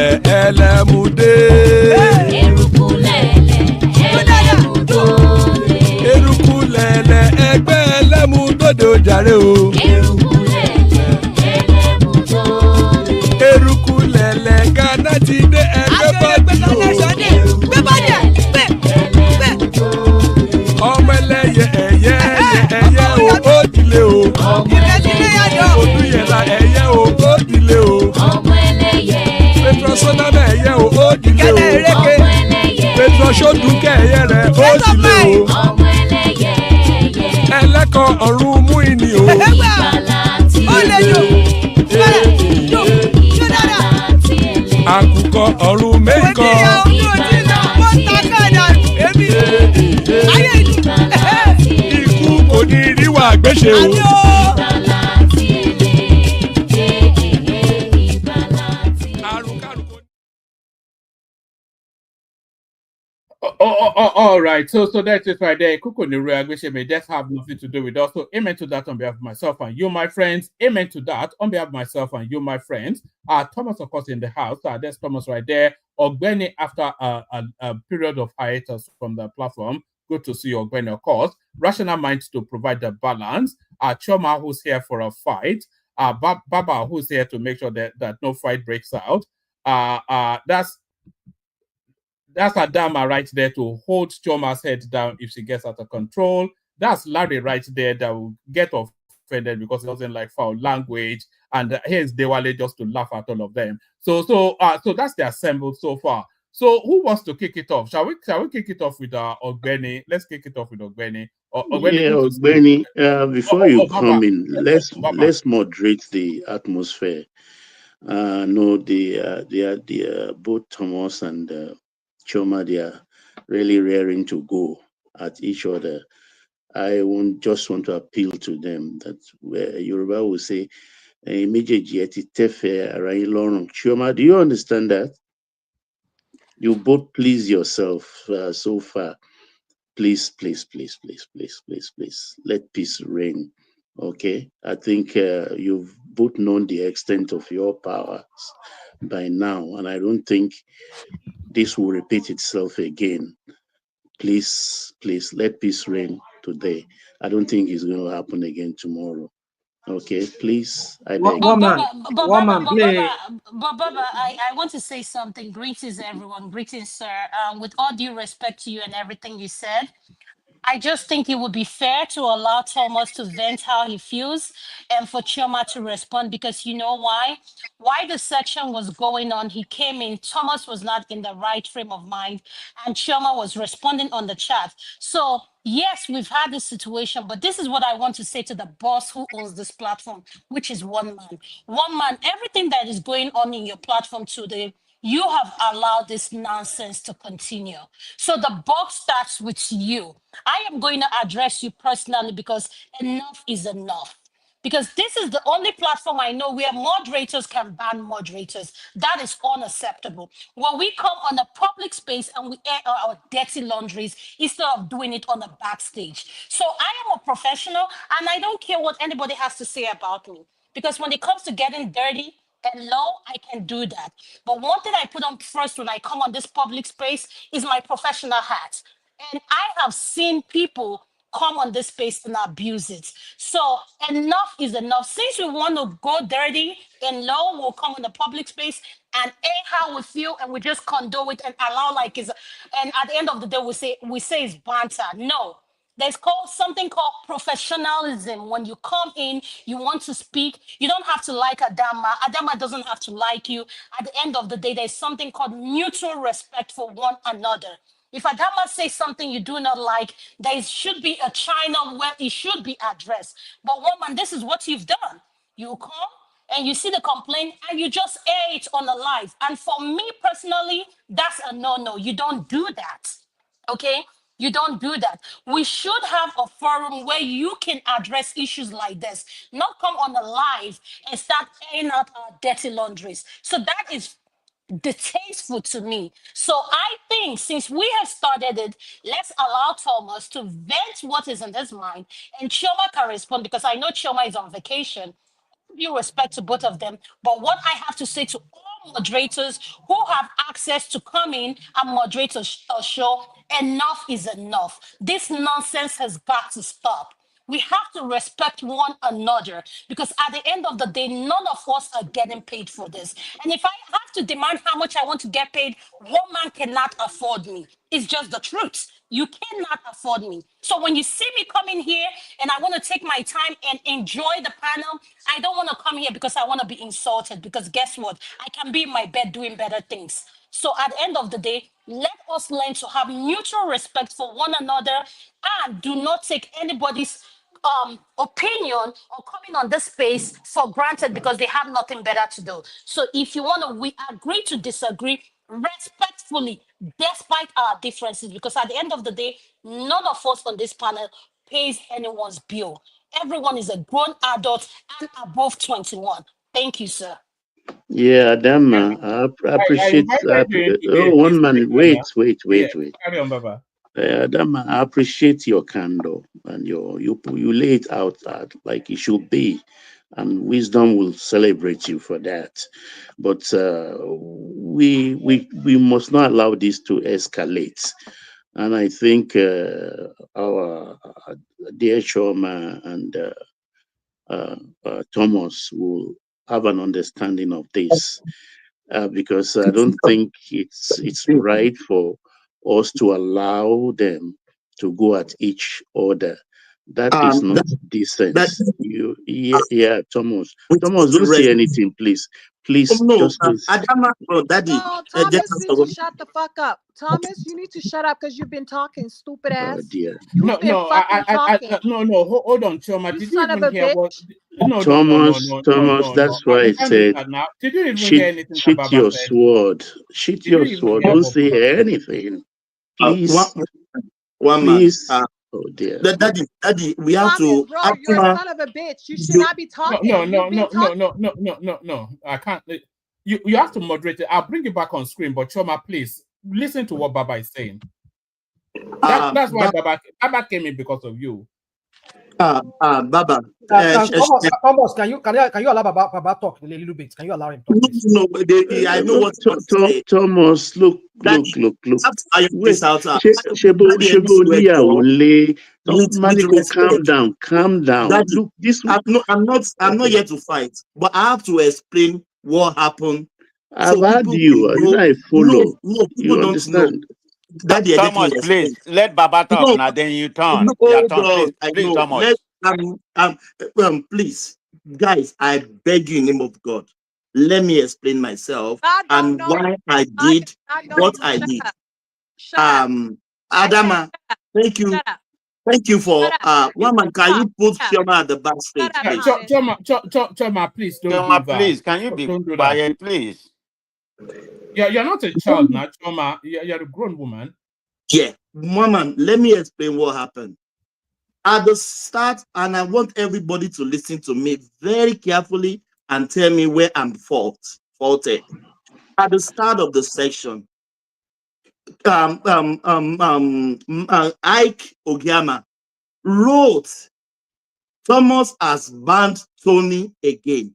ọ̀run mú ìní o. Ó lè yò. Yò. Yò dára. Àkùkọ ọ̀run méjìkọ. Òdìyà ojú òjì lọ. Mo ń ta káàdà. Èmi. Ayé ìlú. Ikú kò ní ríwà gbéṣe o. Àmì o. All right. So that's it right there. Kuko Niru Agbeche may just have nothing to do with us. So amen to that on behalf of myself and you, my friends. Amen to that on behalf of myself and you, my friends. Thomas, of course, in the house. There's Thomas right there. Ogbeni, after a period of hiatus from the platform. Good to see you, Ogbeni, of course. Rational Minds to provide the balance. Choma, who's here for a fight. Baba, who's here to make sure that no fight breaks out. That's Adama right there to hold Choma's head down if she gets out of control. That's Larry right there that will get offended because he doesn't like foul language. And here's Dewale just to laugh at all of them. So that's the assembled so far. So who wants to kick it off? Shall we kick it off with Ogbeni? Let's kick it off with Ogbeni. Ogbeni, before you come in, Baba. let's moderate the atmosphere. No, both Thomas and Choma, they are really raring to go at each other. I just want to appeal to them that Yoruba will say, Choma, do you understand that? You both please yourself so far. Please, let peace reign. Okay? I think you've both known the extent of your powers by now, and I don't think this will repeat itself again. Please, let peace reign today. I don't think it's going to happen again tomorrow. Okay, please, I beg. Baba, I want to say something. Greetings, everyone. Greetings, sir. With all due respect to you and everything you said, I just think it would be fair to allow Thomas to vent how he feels and for Chioma to respond, because you know why? Why the section was going on, he came in, Thomas was not in the right frame of mind, and Chioma was responding on the chat. So yes, we've had this situation, but this is what I want to say to the boss who owns this platform, which is one man. One man, everything that is going on in your platform today, you have allowed this nonsense to continue. So the buck starts with you. I am going to address you personally because enough is enough. Because this is the only platform I know where moderators can ban moderators. That is unacceptable. When we come on a public space and we air our dirty laundries instead of doing it on the backstage. So I am a professional and I don't care what anybody has to say about me. Because when it comes to getting dirty and low, I can do that. But one thing I put on first when I come on this public space is my professional hat. And I have seen people come on this space and abuse it. So enough is enough. Since we want to go dirty and low, we'll come on the public space and air how we feel, and we just condone it and allow like it's. And at the end of the day, we say it's banter. No. There's something called professionalism. When you come in, you want to speak. You don't have to like Adama. Adama doesn't have to like you. At the end of the day, there's something called mutual respect for one another. If Adama says something you do not like, there should be a channel where it should be addressed. But woman, this is what you've done. You come and you see the complaint and you just air it on the live. And for me personally, that's a no-no. You don't do that. Okay? You don't do that. We should have a forum where you can address issues like this, not come on the live and start airing out our dirty laundries. So that is distasteful to me. So I think since we have started it, let's allow Thomas to vent what is in his mind, and Chioma can respond because I know Chioma is on vacation. Due respect to both of them, but what I have to say to all moderators who have access to come in and moderate a show, enough is enough. This nonsense has got to stop. We have to respect one another because at the end of the day, none of us are getting paid for this. And if I have to demand how much I want to get paid, one man cannot afford me. It's just the truth. You cannot afford me. So when you see me coming here and I want to take my time and enjoy the panel, I don't want to come here because I want to be insulted. Because guess what? I can be in my bed doing better things. So at the end of the day, let us learn to have mutual respect for one another and do not take anybody's opinion or coming on this space for granted because they have nothing better to do. So if you want to, we agree to disagree respectfully, despite our differences, because at the end of the day, none of us on this panel pays anyone's bill. Everyone is a grown adult and above 21. Thank you, sir. Yeah, Adama, I I appreciate. invited you in Oh, today. one Please speak, minute. brother. Wait. Yeah, carry on, Baba. Adama, I appreciate your candor and you lay it out like it should be, and wisdom will celebrate you for that. But we must not allow this to escalate. And I think our dear Shoma and Thomas will have an understanding of this, because I don't think it's right for us to allow them to go at each other. That is not decent. Thomas. Thomas, don't say anything, please. Please, just please. Adama, Daddy, No, Thomas needs to shut the fuck up. Thomas, you need to shut up because you've been talking, stupid ass. Dear. You've been fucking talking. No, hold on, Choma. You Did you son of even a hear bitch. what? No. Thomas, that's why I You can't do said, that now. Did you even hear anything that shit Baba your said? sword. Shit Did you your even sword. hear Don't what say Baba said? anything. Please. One man. Please. Oh dear. Daddy, we have Thomas, to. bro, you're a son of a bitch. You should not be talking. No. I can't. You have to moderate it. I'll bring it back on screen, but Choma, please listen to what Baba is saying. That's why Baba came in because of you. Baba. Thomas, can you allow Baba talk a little bit? Can you allow him talk? No, I know what Thomas, look. Wait, calm down. Daddy, Look, this. I'm not here to fight, but I have to explain what happened. I've heard you. I follow. No, people You don't understand? know. Daddy, Thomas, please let Baba talk now. Then you turn. Your turn, please, Thomas. Please, guys, I beg you in the name of God, let me explain myself and why I did what I did. Adama, thank you for one man. Can you put Chioma at the backstage, please? Choma, please don't Choma, do that. please, can you be quiet, please? You're not a child now, Choma. You're a grown woman. Yeah, woman, let me explain what happened. At the start, and I want everybody to listen to me very carefully and tell me where I'm faulted. At the start of the section, Ike Ogiama wrote, Thomas has banned Tony again.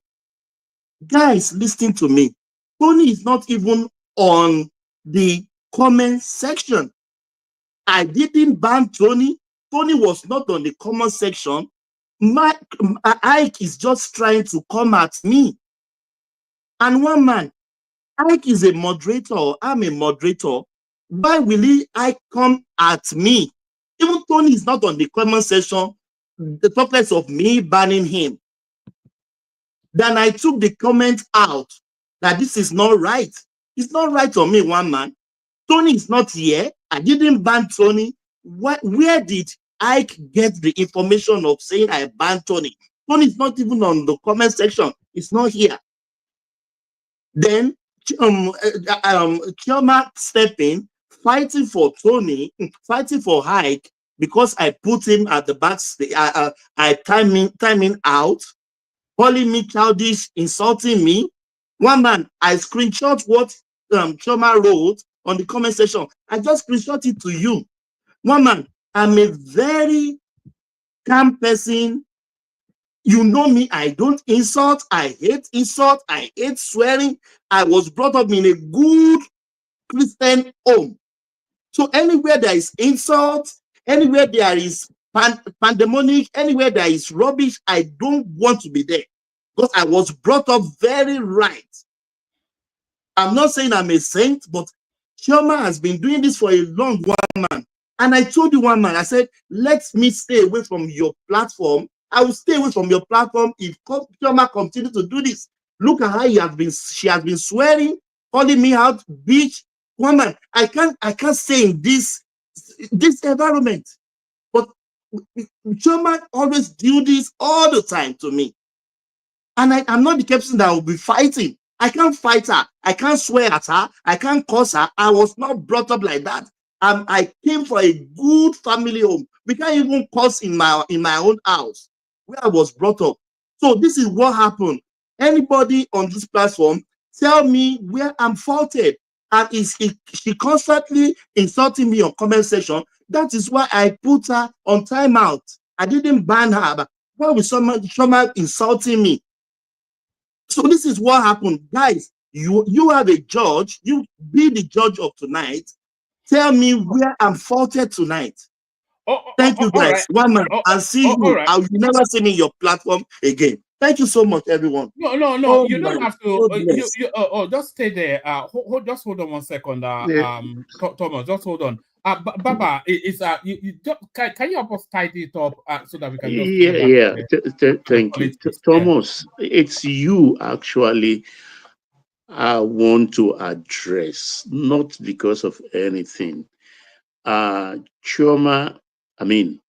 Guys, listen to me. Tony is not even on the comment section. I didn't ban Tony. Tony was not on the comment section. Ike is just trying to come at me. And one man, Ike is a moderator. I'm a moderator. Why will Ike come at me? Even Tony is not on the comment section. The talkless of me banning him. Then I took the comment out that this is not right. It's not right on me, one man. Tony is not here. I didn't ban Tony. Where did Ike get the information of saying I banned Tony? Tony is not even on the comment section. It's not here. Then Chioma stepped in, fighting for Tony, fighting for Ike, because I put him at the back. I timing out, calling me childish, insulting me. One man, I screenshot what Chioma wrote on the comment section. I just screenshot it to you. One man, I'm a very calm person. You know me, I don't insult. I hate insult. I hate swearing. I was brought up in a good Christian home. So anywhere there is insult, anywhere there is pandemonic, anywhere there is rubbish, I don't want to be there. Because I was brought up very right. I'm not saying I'm a saint, but Chioma has been doing this for a long one man. And I told you one man, I said, let me stay away from your platform. I will stay away from your platform if Chioma continues to do this. Look at how she has been swearing, calling me out, bitch. Woman, I can't stay in this environment. But Chioma always do this all the time to me. And I'm not the person that will be fighting. I can't fight her. I can't swear at her. I can't curse her. I was not brought up like that. I came from a good family home. We can't even curse in my own house where I was brought up. So this is what happened. Anybody on this platform, tell me where I'm faulted. And she constantly insulting me on comment section. That is why I put her on timeout. I didn't ban her, but why was someone insulting me? So this is what happened. Guys, you have a judge. You be the judge of tonight. Tell me where I'm faulted tonight. Thank you, guys. Right. One man. I'll see you. Right. I will never see me in your platform again. Thank you so much, everyone. No. Oh, you don't have to. goodness. Just stay there. Just hold on 1 second. Yeah. Thomas, just hold on. Baba, can you help us tidy it up so that we can just go back Thank you, Thomas. It's you actually I want to address, not because of anything. Chioma, I mean,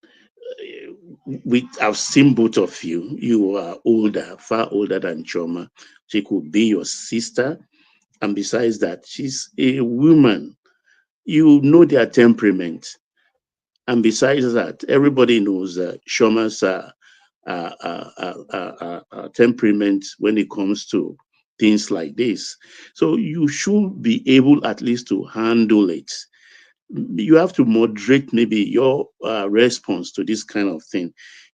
I've seen both of you. You are older, far older than Chioma. She could be your sister. And besides that, she's a woman. You know their temperament. And besides that, everybody knows Chioma's temperament when it comes to things like this. So you should be able at least to handle it. You have to moderate maybe your response to this kind of thing.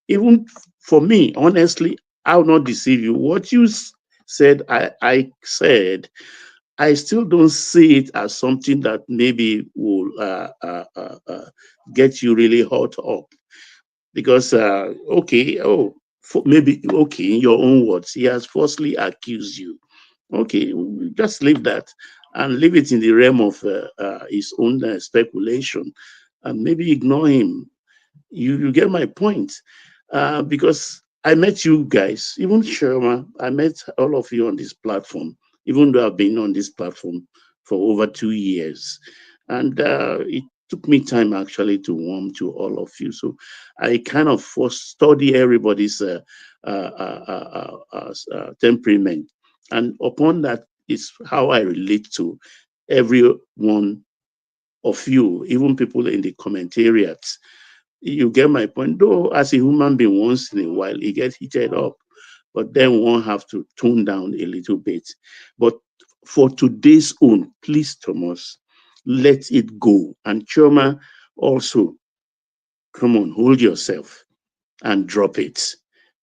Even for me, honestly, I will not deceive you. What you said, I said, I still don't see it as something that maybe will get you really hot up. Because, maybe, okay, in your own words, he has falsely accused you. Okay, just leave that and leave it in the realm of his own speculation and maybe ignore him. You get my point. Because I met you guys, even Sherma, I met all of you on this platform, even though I've been on this platform for over 2 years. And it took me time actually to warm to all of you. So I kind of study everybody's temperament. And upon that is how I relate to every one of you, even people in the commentariats. You get my point. Though as a human being, once in a while, it gets heated up. But then one have to tone down a little bit. But for today's own, please, Thomas, let it go. And Chioma, also, come on, hold yourself and drop it.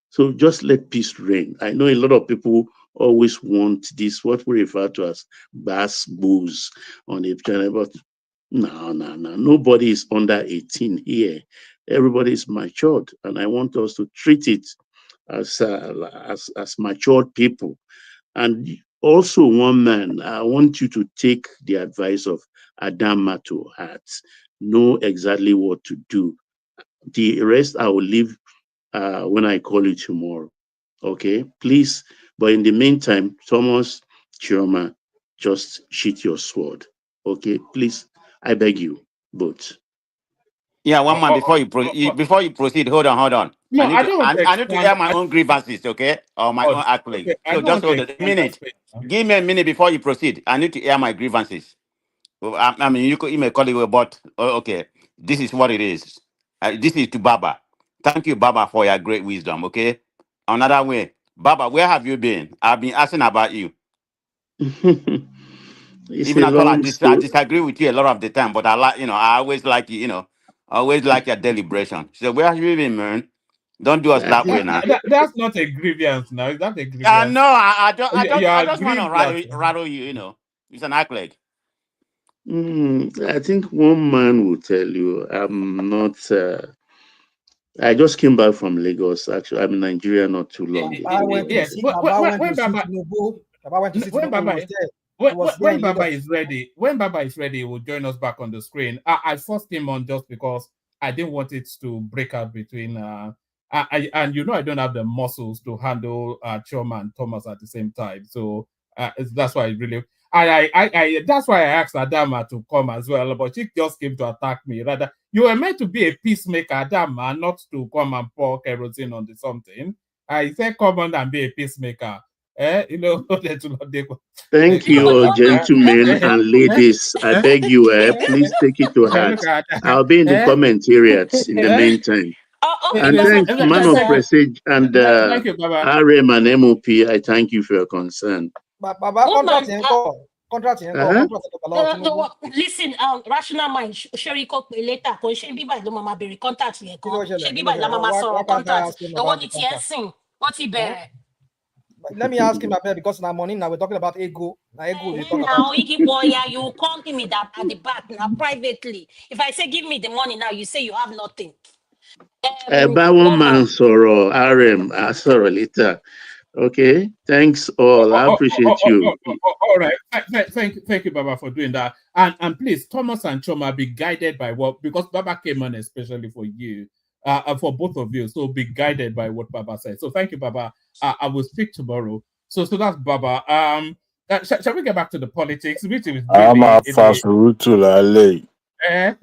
So just let peace reign. I know a lot of people always want this, what we refer to as bass booze on the channel, but no. Nobody is under 18 here. Everybody is matured, and I want us to treat it as matured people. And also, one man, I want you to take the advice of Adama to heart. Know exactly what to do. The rest I will leave when I call you tomorrow. Okay, please. But in the meantime, Thomas, Chioma, just sheath your sword. Okay, please. I beg you both. Yeah, one man before you proceed. Hold on. No, I don't want to I need to air my own grievances, okay, or my own accolades. Okay, I So don't just want hold to a minute. Give me a minute before you proceed. I need to air my grievances. Well, I mean, you may call it a but okay. This is what it is. This is to Baba. Thank you, Baba, for your great wisdom. Okay. Another way, Baba, where have you been? I've been asking about you. It's Even a at all, I long story. disagree with you a lot of the time, but I like, I always like you, I always like your deliberation. So where have you been, man? Don't do us that way now. That's not a grievance now. Is that a grievance? I know. I You are just want to grieved rattle you. It's an accolade. I think one man will tell you I'm not. I just came back from Lagos. Actually, I'm in Nigeria not too long Baba ago. went to see. Baba went to see Tinubu. Baba went to see Tinubu. Was there. When Baba is ready, he will join us back on the screen. I forced him on just because I didn't want it to break out between. And I don't have the muscles to handle Chioma and Thomas at the same time. So that's why that's why I asked Adama to come as well. But she just came to attack me. Rather, You were meant to be a peacemaker, that man, not to come and pour kerosene on the something. I said, come on and be a peacemaker. You know, Thank you, gentlemen and ladies. I beg you, please take it to heart. I'll be in the commentariats in the meantime. And thank Man of Prestige and thank you, Baba. RM and MOP. I thank you for your concern. Listen, rational mind, Sherry Cook later, she be by the mama be contact here. She be by the mama so contact. The one it's here sing. What's he bear? Let me ask him about because now morning now we're talking about ego. Now, Iggy boy, you come give me that at the back now privately. If I say give me the money now, you say you have nothing. One man sorrow, RM, sorrow later. Okay, thanks all. I appreciate you. All right, thank you, Baba, for doing that. And please, Thomas and Choma, be guided by what, because Baba came on especially for you, for both of you. So be guided by what Baba said. So thank you, Baba. I will speak tomorrow. So that's Baba. Shall we get back to the politics? Which is I'm really, a fast route to Lale. I'm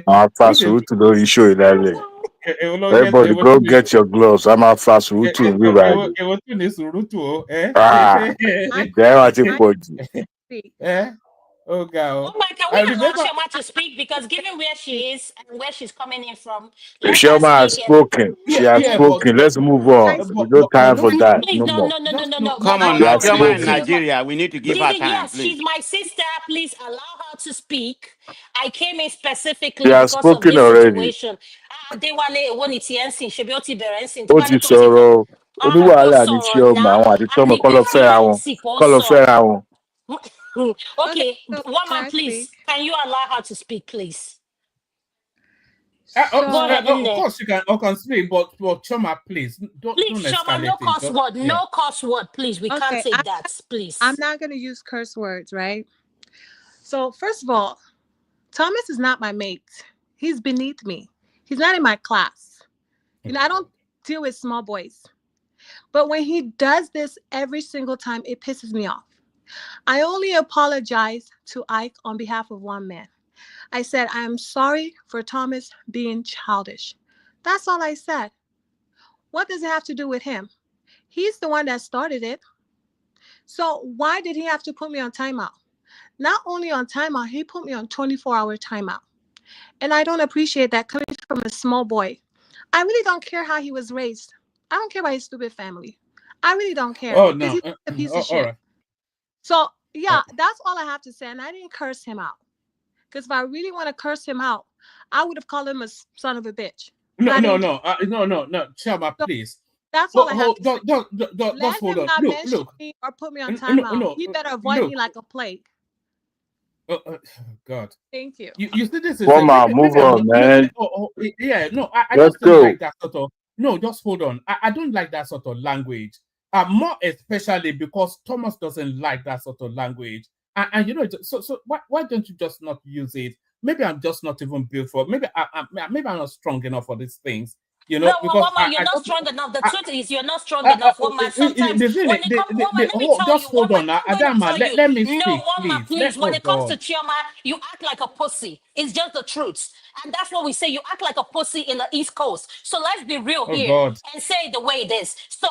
a fast route to the issue in Lale. Everybody go get your gloves. I'm a fast route to Ribadi. Oh my God, we can ask Shoma to speak because given where she is and where she's coming in from, Shoma has spoken. She has spoken. Let's move on. We don't time for that. Please, No more. No. Come on now, Choma in Nigeria. We need to give her time, Yes, please. she's my sister. Please allow her to speak. I came in specifically She has because of spoken this already. situation. They want to she be able to be renting. Ó ti sọ̀rọ̀ oníwàhálà ní tí ọmọ àwọn àti tọmọ kọ́ lọ fẹ́ra wọn kọ́ lọ fẹ́ra wọn. Okay, one man, please. Can you allow her to speak, please? Go ahead. Of course, you can speak, but Choma, please don't Choma, no curse word, no curse word, please. We can't take that, please. I'm not going to use curse words, right? So first of all, Thomas is not my mate. He's beneath me. He's not in my class. You know, I don't deal with small boys. But when he does this every single time, it pisses me off. I only apologize to Ike on behalf of one man. I said, I am sorry for Thomas being childish. That's all I said. What does it have to do with him? He's the one that started it. So why did he have to put me on timeout? Not only on timeout, he put me on 24-hour timeout. And I don't appreciate that coming from a small boy. I really don't care how he was raised. I don't care about his stupid family. I really don't care. Oh, no. He's a piece of shit. Right. So, yeah, that's all I have to say. And I didn't curse him out. Because if I really want to curse him out, I would have called him a son of a bitch. No, Choma, please. That's all I have to say. Let him not mention me or put me on timeout. He better avoid me like a plague. Oh, God. Thank you. You see, this is move on, man. I just don't like that sort of. No, just hold on. I don't like that sort of language. More especially because Thomas doesn't like that sort of language. And you know, so why don't you just not use it? Maybe I'm just not even built for. Maybe I'm not strong enough for these things. You know, no, because woman, you're not strong enough. The truth is, you're not strong enough, woman. Sometimes when it comes, woman, let me tell you, woman, let me speak, no, woman, please. When it comes to God. Chioma, you act like a pussy. It's just the truth, and that's what we say. You act like a pussy in the East Coast. So let's be real here and say it the way it is. So.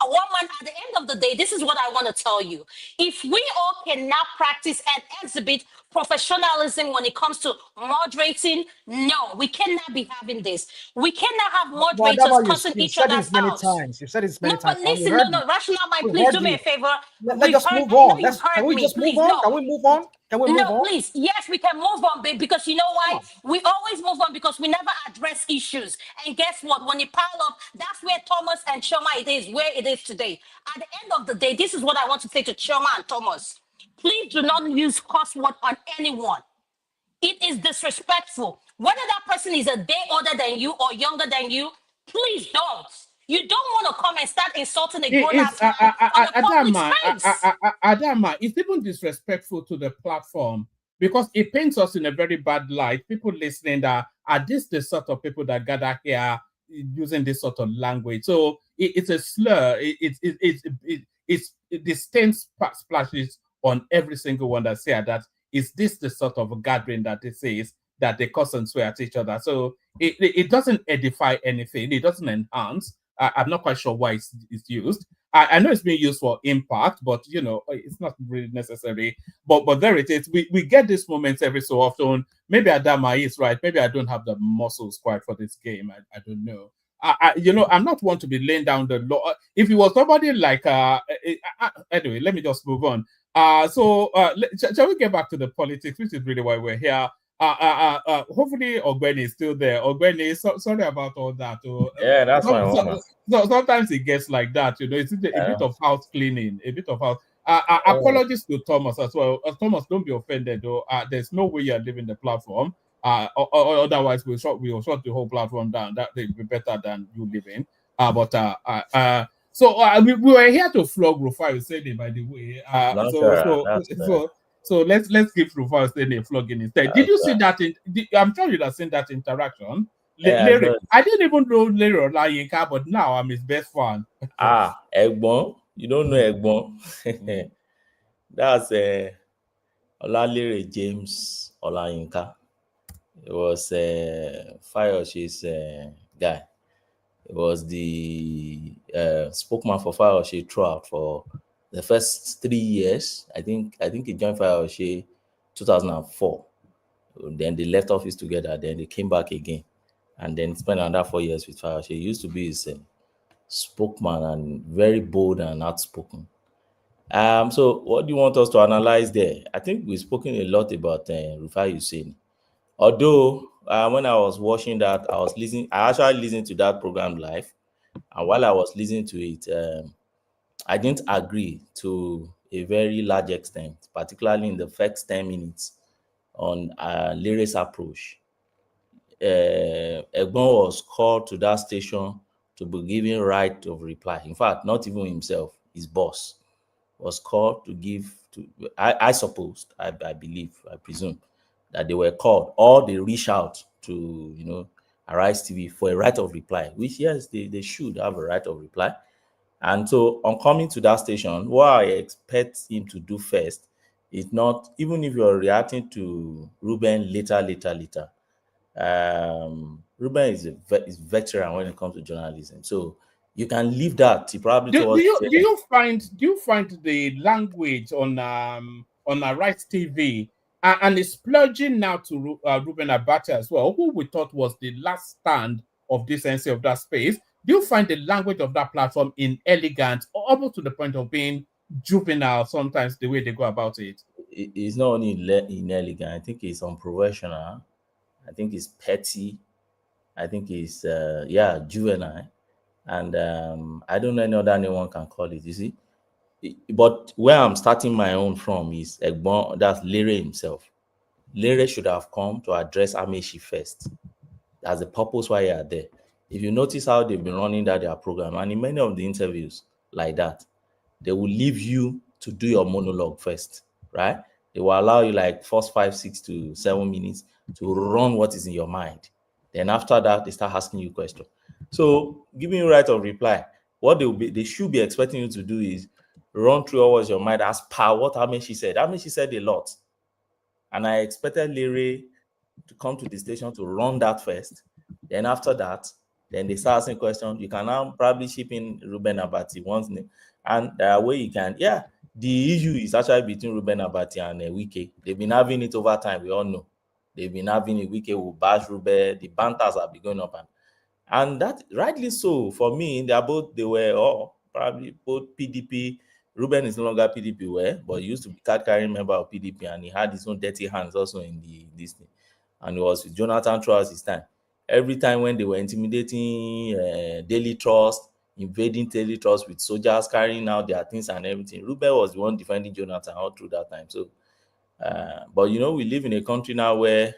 A woman, at the end of the day, this is what I want to tell you. If we all cannot practice and exhibit professionalism when it comes to moderating, no, we cannot be having this. We cannot have moderators cussing each other out. You said it many times. But listen, no, rational mind, please do me a favor. Let's just move on. Can we just move on? Can we move on? Can we move on? Please. Yes, we can move on, babe, because you know why? We always move on because we never address issues. And guess what? When you pile up, that's where Thomas and Choma it is, where it is today. At the end of the day, this is what I want to say to Choma and Thomas. Please do not use curse word on anyone. It is disrespectful. Whether that person is a day older than you or younger than you, please don't. You don't want to come and start insulting a grown-ass man on a public space. Adama, it's even disrespectful to the platform because it paints us in a very bad light. People listening that are this the sort of people that gather here using this sort of language. So it's a slur. It's the stain splashes on every single one that say that. Is this the sort of gathering that this is? that they cuss and swear at each other. So it doesn't edify anything. It doesn't enhance. I'm not quite sure why it's used. I know it's being used for impact, but it's not really necessary. But there it is. We get these moments every so often. Maybe Adama is right. Maybe I don't have the muscles quite for this game. I don't know. I'm not one to be laying down the law. If it was somebody like anyway, let me just move on. Shall we get back to the politics, which is really why we're here. Hopefully Ogbeni is still there. Ogbeni, sorry about all that. Yeah, that's fine. So sometimes it gets like that, it's a bit of house cleaning, a bit of house. Apologies to Thomas as well. Thomas, don't be offended though. There's no way you're leaving the platform. Otherwise we'll shut the whole platform down. That would be better than you leaving. We were here to flog Rufai Useni, by the way. So let's give Rufai Useni a flogging instead. Did you see that? I'm sure you'd have seen that interaction. Lere, I didn't even know Lere Olayinka, but now I'm his best fan. Egbon, you don't know Egbon. That's Olalere James Olayinka. It was Fayoshi's guy. It was the spokesman for Fayoshe throughout for the first 3 years. I think he joined Fayoshe 2004. Then they left office together. Then they came back again, and then spent another 4 years with Fayoshe. He used to be his spokesman and very bold and outspoken. So what do you want us to analyze there? I think we've spoken a lot about Rufai Useni. Although when I was watching that, I actually listened to that program live, and while I was listening to it, I didn't agree to a very large extent, particularly in the first 10 minutes on Lere's approach. Egbon was called to that station to be given right of reply. In fact, not even himself, his boss was called to give to. I suppose, I believe, I presume that they were called, or they reach out to Arise TV for a right of reply, which yes, they should have a right of reply. And so on coming to that station, what I expect him to do first is not, even if you're reacting to Reuben later. Reuben is a veteran when it comes to journalism, so you can leave that. He probably do you find the language on Arise TV and it's splurging now to Reuben Abati as well, who we thought was the last stand of decency of that space? Do you find the language of that platform inelegant, or almost to the point of being juvenile sometimes, the way they go about it? It's not only inelegant, I think it's unprofessional. I think it's petty. I think it's juvenile. And I don't know any other name one can call it, you see. But where I'm starting my own from is Egbon, that's Lere himself. Lere should have come to address Amechi first. That's the purpose why you are there. If you notice how they've been running their program, and in many of the interviews like that, they will leave you to do your monologue first, right? They will allow you like first 5, 6 to 7 minutes to run what is in your mind. Then after that, they start asking you questions. So giving you right of reply, what they should be expecting you to do is run through what was your mind as per what Amechi said. Amechi said a lot. And I expected Lere to come to the station to run that first. Then after that, then they start asking questions. You can now probably ship in Reuben Abati once, and that way you can. Yeah, the issue is actually between Reuben Abati and Wike. They've been having it over time. We all know they've been having it. Wike will bash Reuben. The banters have been going up, and that rightly so. For me, they were probably both PDP. Reuben is no longer PDP, but he used to be card-carrying member of PDP, and he had his own dirty hands also in this thing. And it was with Jonathan throughout his time. Every time when they were intimidating Daily Trust, invading Daily Trust with soldiers carrying out their things and everything, Reuben was the one defending Jonathan all through that time. So, but we live in a country now where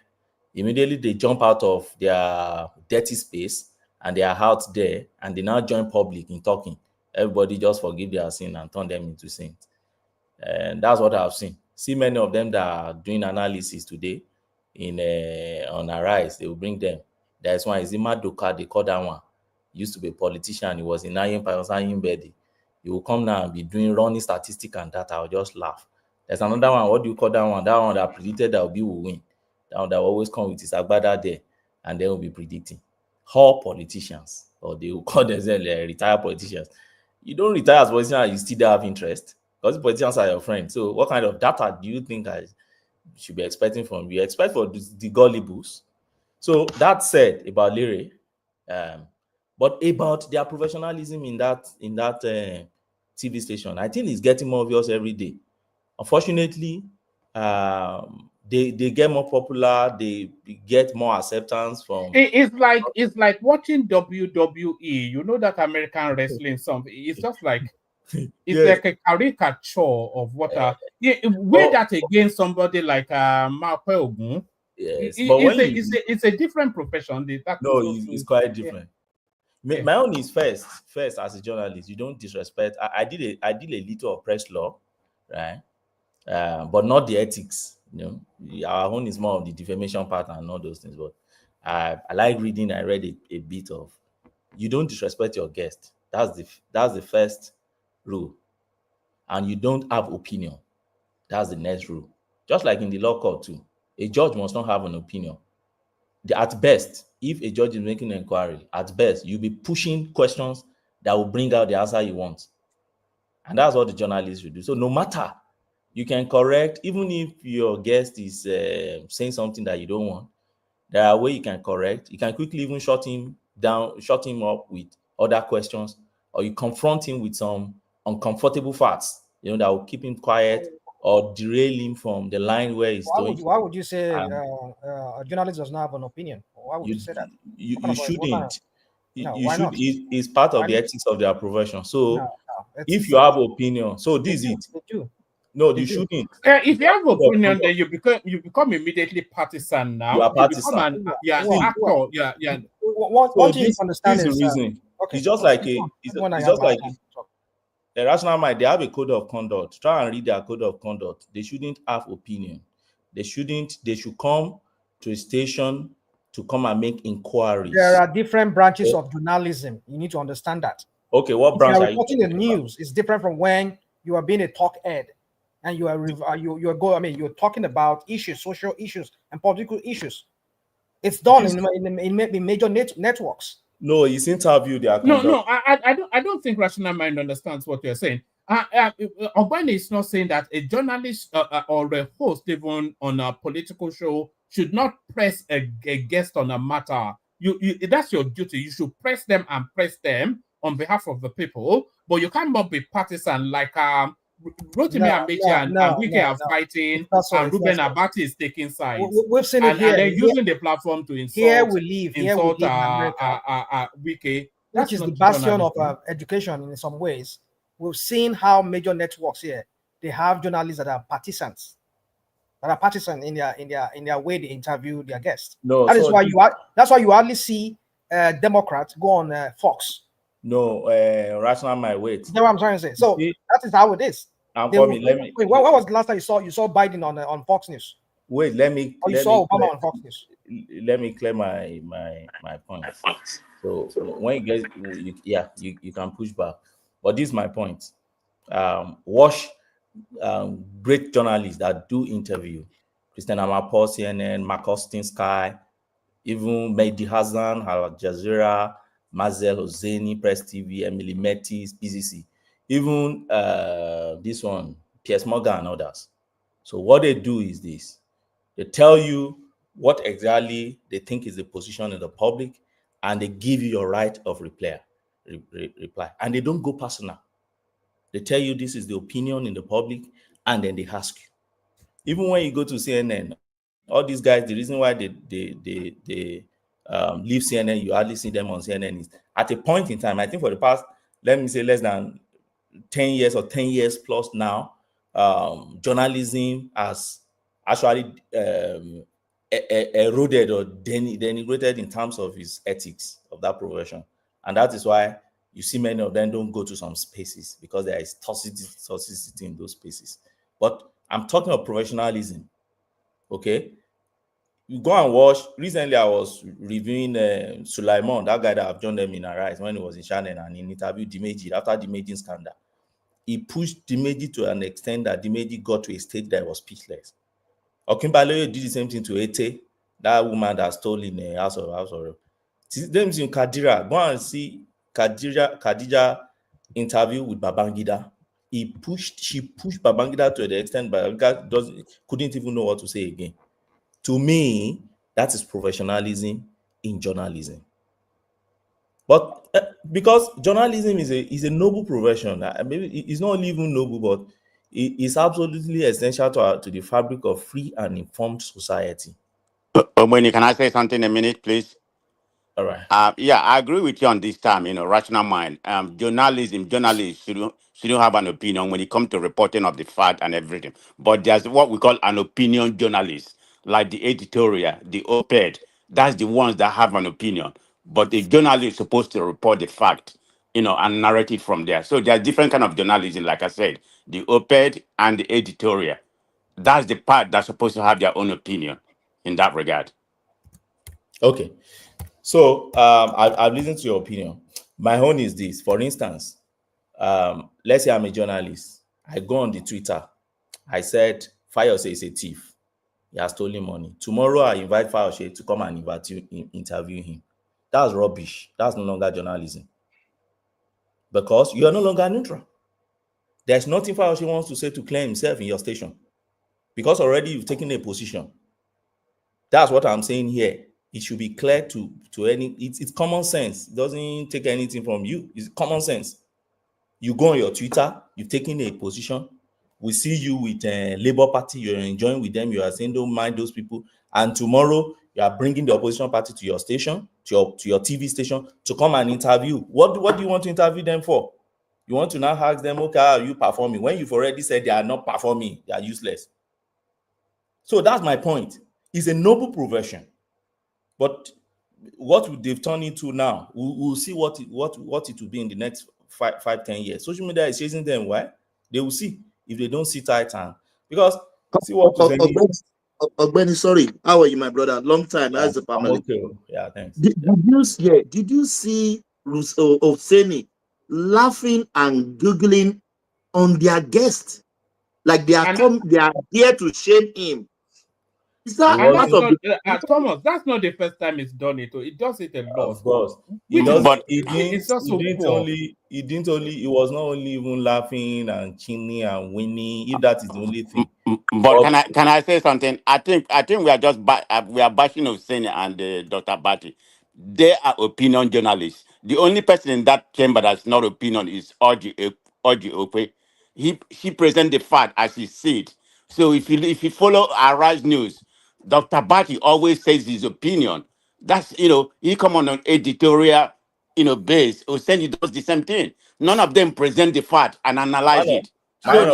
immediately they jump out of their dirty space and they are out there and they now join public in talking. Everybody just forgive their sin and turn them into saints. And that's what I've seen. See many of them that are doing analysis today on Arise, they will bring them. There's one, Izima Doka, they call that one. He used to be a politician. He was in Bedi. He will come now and be doing running statistics and data. I'll just laugh. There's another one. What do you call that one? That one that predicted that Obi will win. that will always come with his agbada there, and they will be predicting. All politicians, or they will call themselves retired politicians. You don't retire as politician and you still have interest, because politicians are your friends. So what kind of data do you think I should be expecting from you? Expect for the gullibles. So that said about Lere, but about their professionalism in that TV station, I think it's getting more obvious every day. Unfortunately, they get more popular, they get more acceptance from. It's like watching WWE. You know that American wrestling something. It's just like it's Yes. like a caricature of what weigh that against somebody like Marpe Ogun. Yes, but when it's a different profession. It's quite different. Yeah. My own is first as a journalist, you don't disrespect. I did a little of press law, right? But not the ethics. You know, our own is more of the defamation part and all those things. But I like reading. I read a bit of. You don't disrespect your guest. That's the first rule, and you don't have opinion. That's the next rule. Just like in the law court too, a judge must not have an opinion. At best, if a judge is making an inquiry, at best, you'll be pushing questions that will bring out the answer you want. And that's what the journalist should do. So no matter, you can correct, even if your guest is saying something that you don't want, there are ways you can correct. You can quickly even shut him up with other questions, or you confront him with some uncomfortable facts, that will keep him quiet or derail him from the line where he's going. Why would you say a journalist does not have an opinion? Why would you say that? You shouldn't. Why not? It's part of the ethics of their profession. So if you have opinion, so this is it. They do. No, you shouldn't. If you have opinion, then you become immediately partisan now. You are partisan. You become an actor. Yeah. One thing you understand is the reason. It's just like a rational mind. They have a code of conduct. Try and read their code of conduct. They shouldn't have opinion. They should come to a station to come and make inquiries. There are different branches of journalism. You need to understand that. Okay, what branch are you reporting the news? It's different from when you are being a talk head and you're talking about issues, social issues, and political issues. It's done in major networks. No, it's interview. No, I don't think rational mind understands what you're saying. Ogbani is not saying that a journalist or a host, even on a political show, should not press a guest on a matter. That's your duty. You should press them on behalf of the people, but you cannot be partisan like Reuben Abati and Wit Guile are fighting, and Reuben Abati is taking sides. We've seen it here. And they're using the platform to insult. Here we live Wit Guile, which is the bastion of education in some ways. We've seen how major networks here, they have journalists that are partisans. In their way they interview their guests. That's why you hardly see Democrats go on Fox. No, rational mind. Wait. You know what I'm trying to say? So that is how it is. I'm coming. When was the last time you saw Biden on Fox News? Wait, let me. Or you saw Obama on Fox News? Let me clear my point. So when you get, you can push back. But this is my point. Watch great journalists that do interview. Christian Amapo, CNN, Mark Austin, Sky, even Mehdi Hassan, Al Jazeera, Mazel Hosseini, Press TV, Emily Metis, PCC, even this one, Piers Morgan and others. So what they do is this. They tell you what exactly they think is the position in the public, and they give you your right of reply. And they don't go personal. They tell you this is the opinion in the public, and then they ask you. Even when you go to CNN, all these guys, the reason why they leave CNN, you hardly see them on CNN, is at a point in time, I think for the past, let me say less than 10 years or 10 years plus now, journalism has actually eroded or denigrated in terms of its ethics of that profession. And that is why you see many of them don't go to some spaces, because there is toxicity in those spaces. But I'm talking of professionalism, okay? You go and watch. Recently, I was reviewing Sulaiman, that guy that I've joined them in Arise when he was in Shannon, and he interviewed Dimeji after the Dimeji scandal. He pushed Dimeji to an extent that Dimeji got to a stage that was speechless. Okinbaloye did the same thing to Ete, that woman that stole in a house of. Them in Kadira, go and see Khadija interview with Babangida. She pushed Babangida to the extent Babangida couldn't even know what to say again. To me, that is professionalism in journalism. But because journalism is a noble profession, maybe it's not only even noble, but it's absolutely essential to the fabric of free and informed society. Omweni, can I say something a minute, please? All right. Yeah, I agree with you on this time, rational mind. Journalists shouldn't have an opinion when it comes to reporting of the fact and everything. But there's what we call an opinion journalist, like the editorial, the op-ed. That's the ones that have an opinion. But the journalist is supposed to report the fact, and narrate it from there. So there's different kind of journalism, like I said, the op-ed and the editorial. That's the part that's supposed to have their own opinion in that regard. Okay. So I've listened to your opinion. My own is this. For instance, let's say I'm a journalist. I go on the Twitter. I said Fayose is a thief. He has stolen money. Tomorrow I invite Fayose to come and interview him. That's rubbish. That's no longer journalism. Because you are no longer neutral. There's nothing Fayose wants to say to claim himself in your station. Because already you've taken a position. That's what I'm saying here. It should be clear to any. It's common sense. It doesn't take anything from you. It's common sense. You go on your Twitter, you've taken a position. We see you with Labour Party. You're enjoying with them. You are saying don't mind those people. And tomorrow you are bringing the opposition party to your station, to your TV station, to come and interview. What do you want to interview them for? You want to now ask them, okay, how are you performing? When you've already said they are not performing, they are useless. So that's my point. It's a noble profession. But what they've turned into now, we'll see what it will be in the next 5-10 years. Social media is chasing them. Why? They will see if they don't sit tight and because see what Ogbeni, sorry. How are you, my brother? Long time. How's the family? Okay. Yeah, thanks. Did you see Oseni laughing and giggling on their guest? Like they are here to shame him. Is that part of Thomas? That's not the first time it's done it. It does it a lot. Of course, it was not only even laughing and chinny and winning. If that is the only thing. But can I say something? I think we are just we are bashing Hussein and Dr. Abati. They are opinion journalists. The only person in that chamber that's not opinion is Oji Okwe. He presents the fact as he sees it. So if you follow Arise News, Dr. Abati always says his opinion. That's he come on an editorial base. Hussein does the same thing. None of them present the fact and analyze it. So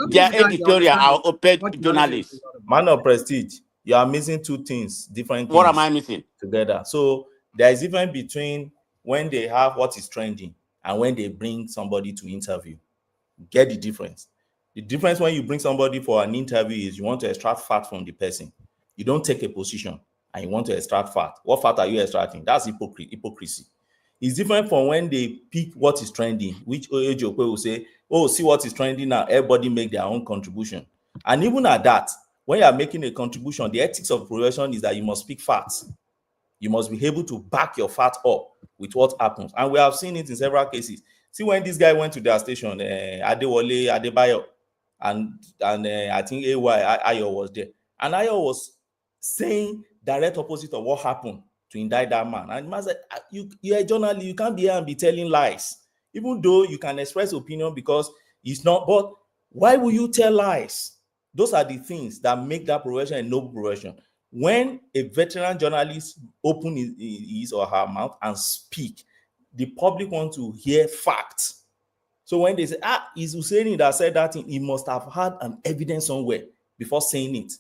their editorial are open journalists. Man of prestige, you are missing two things, different things. What am I missing? Together. So there is difference between when they have what is trending and when they bring somebody to interview. Get the difference. The difference when you bring somebody for an interview is you want to extract fact from the person. You don't take a position and you want to extract fact. What fact are you extracting? That's hypocrisy. It's different from when they pick what is trending, which Ejokwe will say, oh, see what is trending now. Everybody make their own contribution. And even at that, when you are making a contribution, the ethics of profession is that you must speak facts. You must be able to back your fact up with what happens. And we have seen it in several cases. See, when this guy went to their station, Adewale Adebayo, and I think Ayo was there. And Ayo was saying direct opposite of what happened to indict that man. And man said, you're a journalist, you can't be here and be telling lies. Even though you can express opinion because it's not, but why will you tell lies? Those are the things that make that profession a noble profession. When a veteran journalist open his or her mouth and speak, the public want to hear facts. So when they say, it's Hussein that said that thing, he must have had an evidence somewhere before saying it.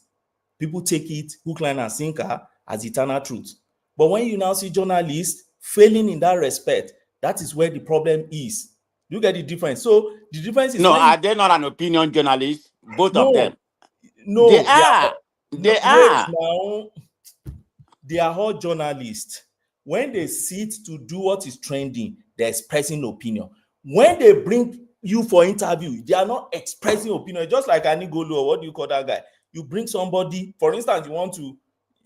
People take it, hook, line, and sinker as eternal truth. But when you now see journalists failing in that respect, that is where the problem is. You get the difference. So the difference is are they not an opinion journalist? Both of them. No, they are. They are. Now, they are all journalists. When they sit to do what is trending, they're expressing opinion. When they bring you for interview, they are not expressing opinion. Just like Anigolo, or what do you call that guy? You bring somebody, for instance,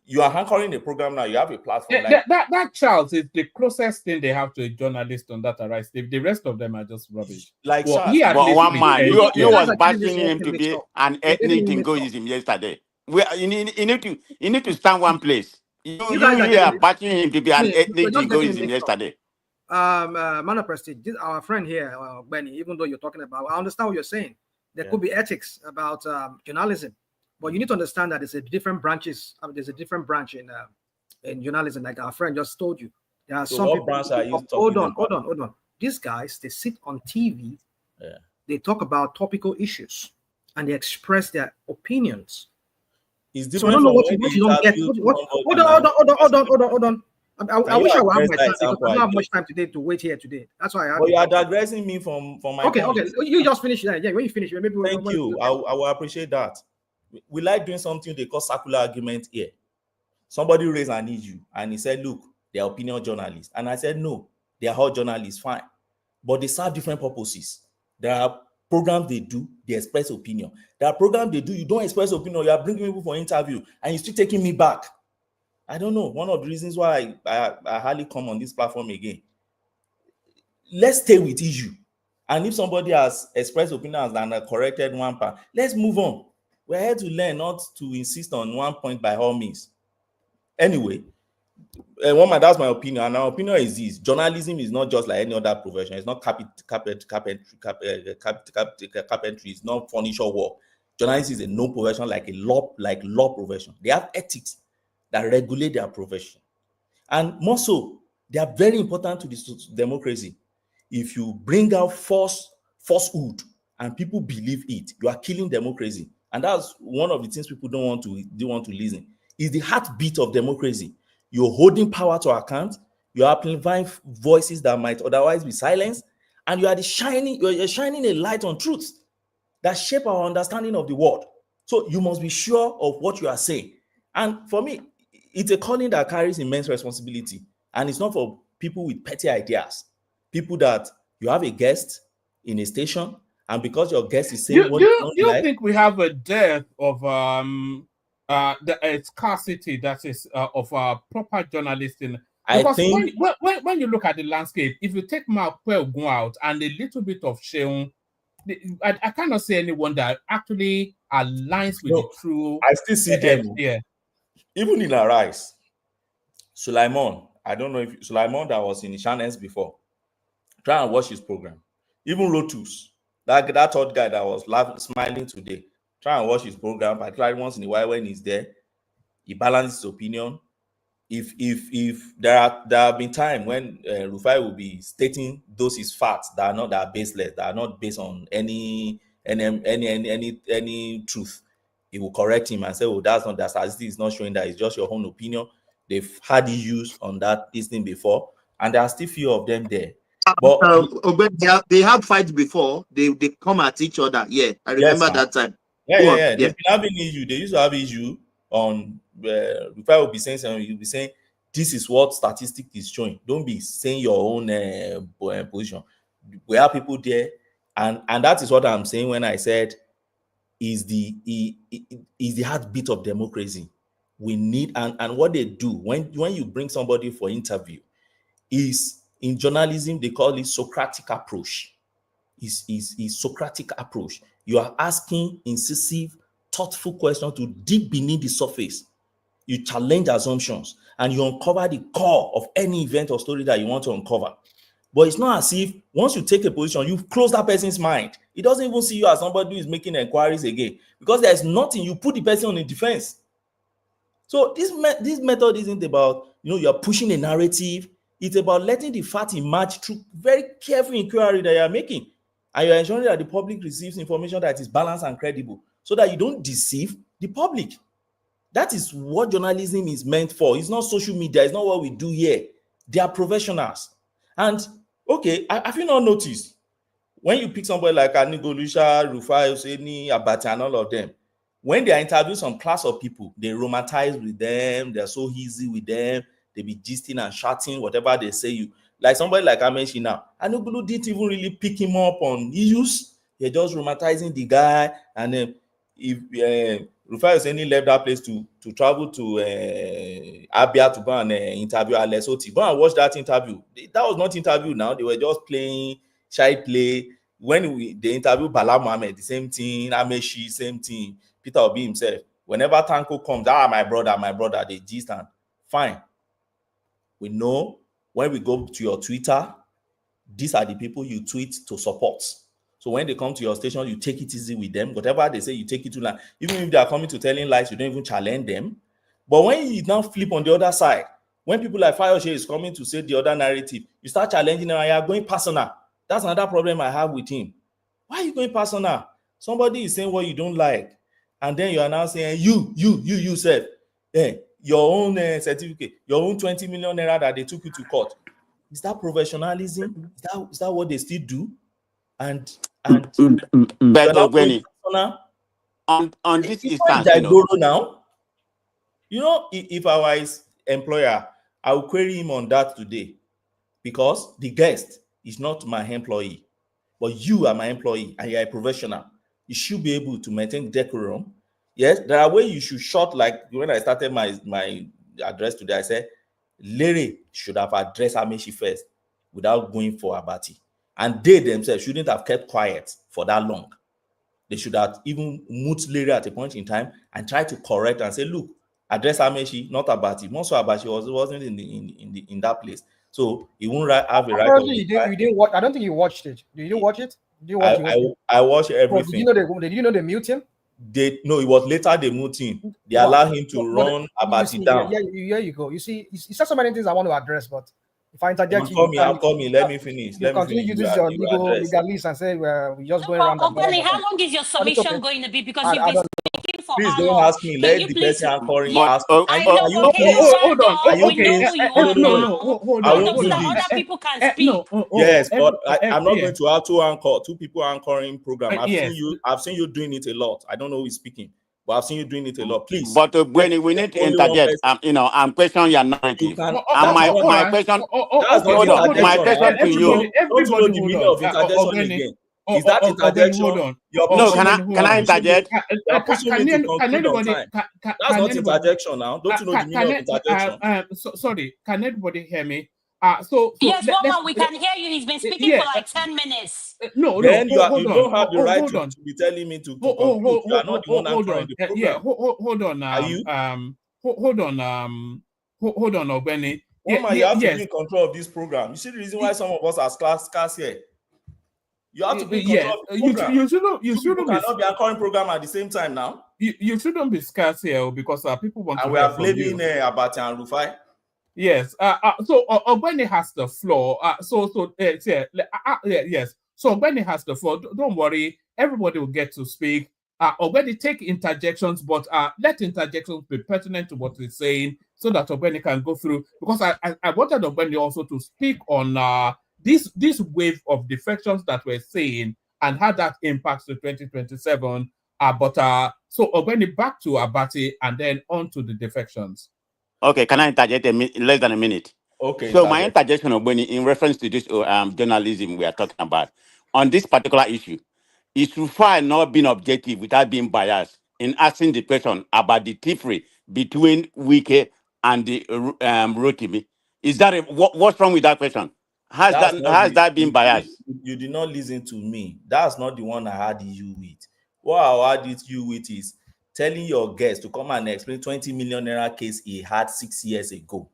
you are anchoring a program now, you have a platform. Like that Charles is the closest thing they have to a journalist on that Arise. The rest of them are just rubbish. Like well, Charles, he at least one man, you was actually bashing getting him to mixed be up. an You're getting ethnic me mixed up. jingoism yesterday. You need to stand one place. You guys are You are getting bashing him to be an you're ethnic just getting jingoism mixed up. yesterday. Man of Prestige, our friend here, Benny, even though you're talking about, I understand what you're saying. There could be ethics about journalism, but you need to understand that there's a different branches. There's a different branch in journalism, like our friend just told you. There are so some what people. branch are you Hold talking on. about? These guys, they sit on TV. Yeah. They talk about topical issues and they express their opinions. It's So I different don't know from what when you don't get. Hold on. I wish I would have my time because I don't have much time today to wait here today. That's why I have. But you are digressing me from my Okay. point. You just finish that. Yeah, when you finish, maybe. Thank you. I will appreciate that. We like doing something they call circular argument here. Somebody raised an issue and he said, look, they are opinion journalists. And I said, no, they are all journalists, fine. But they serve different purposes. There are programs they do, they express opinion. There are programs they do, you don't express opinion, you are bringing people for interview and you're still taking me back. I don't know. One of the reasons why I hardly come on this platform again. Let's stay with issue. And if somebody has expressed opinions and corrected one part, let's move on. We're here to learn, not to insist on one point by all means. Anyway, that's my opinion. And our opinion is this: journalism is not just like any other profession. It's not carpentry. It's not furniture work. Journalism is a known profession, like law profession. They have ethics that regulate their profession, and more so, they are very important to the democracy. If you bring out falsehood and people believe it, you are killing democracy. And that's one of the things people don't want to listen. It's the heartbeat of democracy. You're holding power to account. You're amplifying voices that might otherwise be silenced, and you're shining a light on truths that shape our understanding of the world. So you must be sure of what you are saying. And for me, it's a calling that carries immense responsibility, and it's not for people with petty ideas. People that you have a guest in a station, and because your guest is saying what you don't like. Think we have a dearth of the scarcity that is of proper journalism? Because when you look at the landscape, if you take Mark Pelgun out and a little bit of Sheung, I cannot say anyone that actually aligns with the true. I still see them. Yeah. Even in Arise, Sulaiman, I don't know if Sulaiman that was in the channels before. Try and watch his program. Even Lotus, that third guy that was smiling today. Try and watch his program. Particularly once in a while when he's there, he balances his opinion. If there have been time when Rufai will be stating those his facts that are baseless, that are not based on any truth, he will correct him and say, "Oh, that's not that statistic is not showing that. It's just your own opinion." They've had issues on that thing before, and there are still few of them there. But they have fights before. They come at each other. Yeah, I remember that time. Yeah. They've been having issue. They used to have issue on. If I will be saying something, you'll be saying this is what statistic is showing. Don't be saying your own position. We have people there, and that is what I'm saying when I said is the heartbeat of democracy. We need and what they do when you bring somebody for interview is, in journalism they call it Socratic approach. Is Socratic approach. You are asking incisive, thoughtful questions to dig beneath the surface. You challenge assumptions and you uncover the core of any event or story that you want to uncover. But it's not as if once you take a position, you've closed that person's mind. He doesn't even see you as somebody who is making inquiries again, because there's nothing. You put the person on the defense. So this method isn't about, you're pushing a narrative. It's about letting the fact emerge through very careful inquiry that you're making. And you're ensuring that the public receives information that is balanced and credible, so that you don't deceive the public. That is what journalism is meant for. It's not social media. It's not what we do here. They are professionals. And okay, have you not noticed when you pick somebody like Anigolusha, Rufai, Hussaini, Abati, and all of them, when they interview some class of people, they romanticize with them. They're so easy with them. They be gisting and shouting whatever they say. You like somebody like Amechi now. Anugulu didn't even really pick him up on issues. They're just romanticizing the guy, and then if Rufai Oseni left that place to travel to Abia to go and interview Alex Oti, go and watch that interview. That was not interview now. They were just playing shy play. When they interview Bala Mohammed, the same thing. Ameshi, same thing. Peter Obi himself. Whenever Tanko comes, my brother, they gist and fine. We know when we go to your Twitter, these are the people you tweet to support. So when they come to your station, you take it easy with them. Whatever they say, you take it to line. Even if they are coming to telling lies, you don't even challenge them. But when you now flip on the other side, when people like Fayose is coming to say the other narrative, you start challenging them and you are going personal. That's another problem I have with him. Why are you going personal? Somebody is saying what you don't like, and then you are now saying, you yourself, your own certificate, your own 20 million naira that they took you to court. Is that professionalism? Is that what they still do? And but on this instance, now, if I were his employer, I will query him on that today, because the guest is not my employee, but you are my employee and you are a professional. You should be able to maintain decorum. Yes, there are ways you should short. Like when I started my address today, I said Lere should have addressed Amechi first without going for Abati. And they themselves shouldn't have kept quiet for that long. They should have even moved Lere at a point in time and try to correct and say, look, address Amechi, not Abati. Most of Abati wasn't in that place. So he won't have a right. You didn't watch. I don't think you watched it. Did you watch it? Did you watch it? I watched everything. Did you know they mute him? No, it was later they moved him. They allowed him to run Abati down. Yeah, you go. You see, you said so many things I want to address, but if I interject you, call me. Let me finish. You continue to use your legalese and say we're just going around. Ogbeni, how long is your submission going to be? Because you've been speaking for please how don't long? ask me. Let the person anchoring ask. I know. Hold on. Other people can speak. Yes, but I'm not going to have two people anchoring program. I've seen you doing it a lot. I don't know who is speaking, but I've seen you doing it a lot. Please. But when we need to interject, I'm questioning your narrative. And my question, my question to you. Don't know the meaning of interjection again. Is that interjection? No, can I interject? That's not interjection now. Don't you know the meaning of interjection? Sorry, can everybody hear me? Yes, Roman, we can hear you. He's been speaking for like 10 minutes. No, then you don't have the right to be telling me to conclude. You are not the one anchoring the program. Yeah, hold on. Are you? Hold on, Ogbeni. Woman, you have to be in control of this program. You see the reason why some of us are scarce here. You have to be in control of the program. You shouldn't cannot be anchoring program at the same time now. You shouldn't be scarce here because people want to. And we are blaming Abati and Rufai. Yes. So Ogbeni has the floor. Yes. So Ogbeni has the floor. Don't worry. Everybody will get to speak. Ogbeni take interjections, but let interjections be pertinent to what he's saying, so that Ogbeni can go through. Because I wanted Ogbeni also to speak on this wave of defections that we're seeing and how that impacts the 2027. So Ogbeni, back to Abati and then on to the defections. Okay, can I interject less than a minute? Okay. So my interjection, Ogbeni, in reference to this journalism we are talking about, on this particular issue, is Rufai not being objective without being biased in asking the question about the thievery between Wike and the Rotimi? Is that what's wrong with that question? Has that been biased? You did not listen to me. That's not the one I had issue with. What I had issue with is telling your guest to come and explain 20 million naira case he had 6 years ago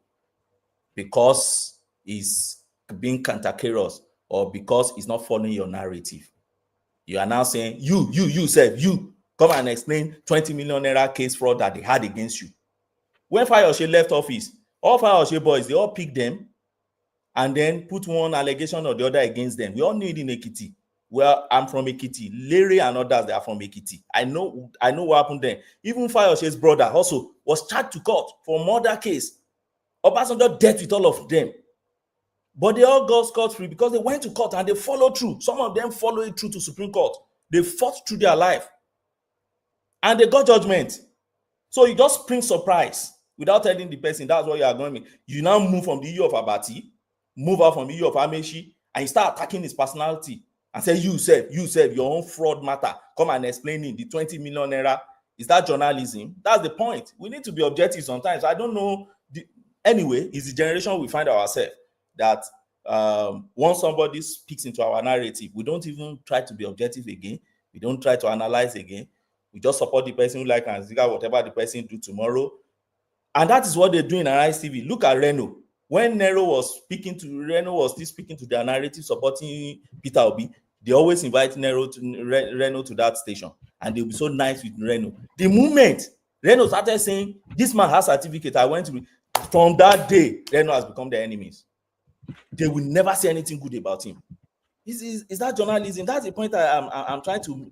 because he's being cantankerous or because he's not following your narrative. You are now saying, you come and explain 20 million naira case fraud that they had against you. When Fayose left office, all Fayose boys, they all picked them and then put one allegation or the other against them. We all knew it in Ekiti. Well, I'm from Ekiti. Lere and others, they are from Ekiti. I know what happened there. Even Fayose's brother also was charged to court for murder case. Obasanjo dealt with all of them. But they all got scot-free because they went to court and they followed through. Some of them followed it through to Supreme Court. They fought through their life. And they got judgment. So you just spring surprise without telling the person that's what you are going to. You now move from the issue of Abati, move out from the issue of Amechi, and you start attacking his personality. and say, you said your own fraud matter, come and explain it, the 20 million naira. Is that journalism? That's the point. We need to be objective sometimes. I don't know. Anyway, it's the generation we find ourselves that once somebody speaks into our narrative, we don't even try to be objective again. We don't try to analyze again. We just support the person who like and figure whatever the person do tomorrow. And that is what they do in Arise TV. Look at Reno. When Reno was still speaking to their narrative supporting Peter Obi, they always invite Reno to that station. And they'll be so nice with Reno. The moment Reno started saying, this man has certificate, I went to, from that day, Reno has become their enemies. They will never say anything good about him. Is that journalism? That's the point I'm trying to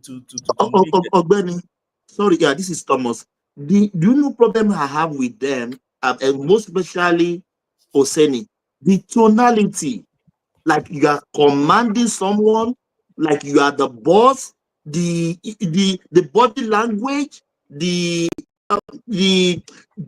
communicate. Ogbeni, sorry, yeah, this is Thomas. Do you know problem I have with them, and most especially Oseni? The tonality, like you are commanding someone, like you are the boss. The body language, the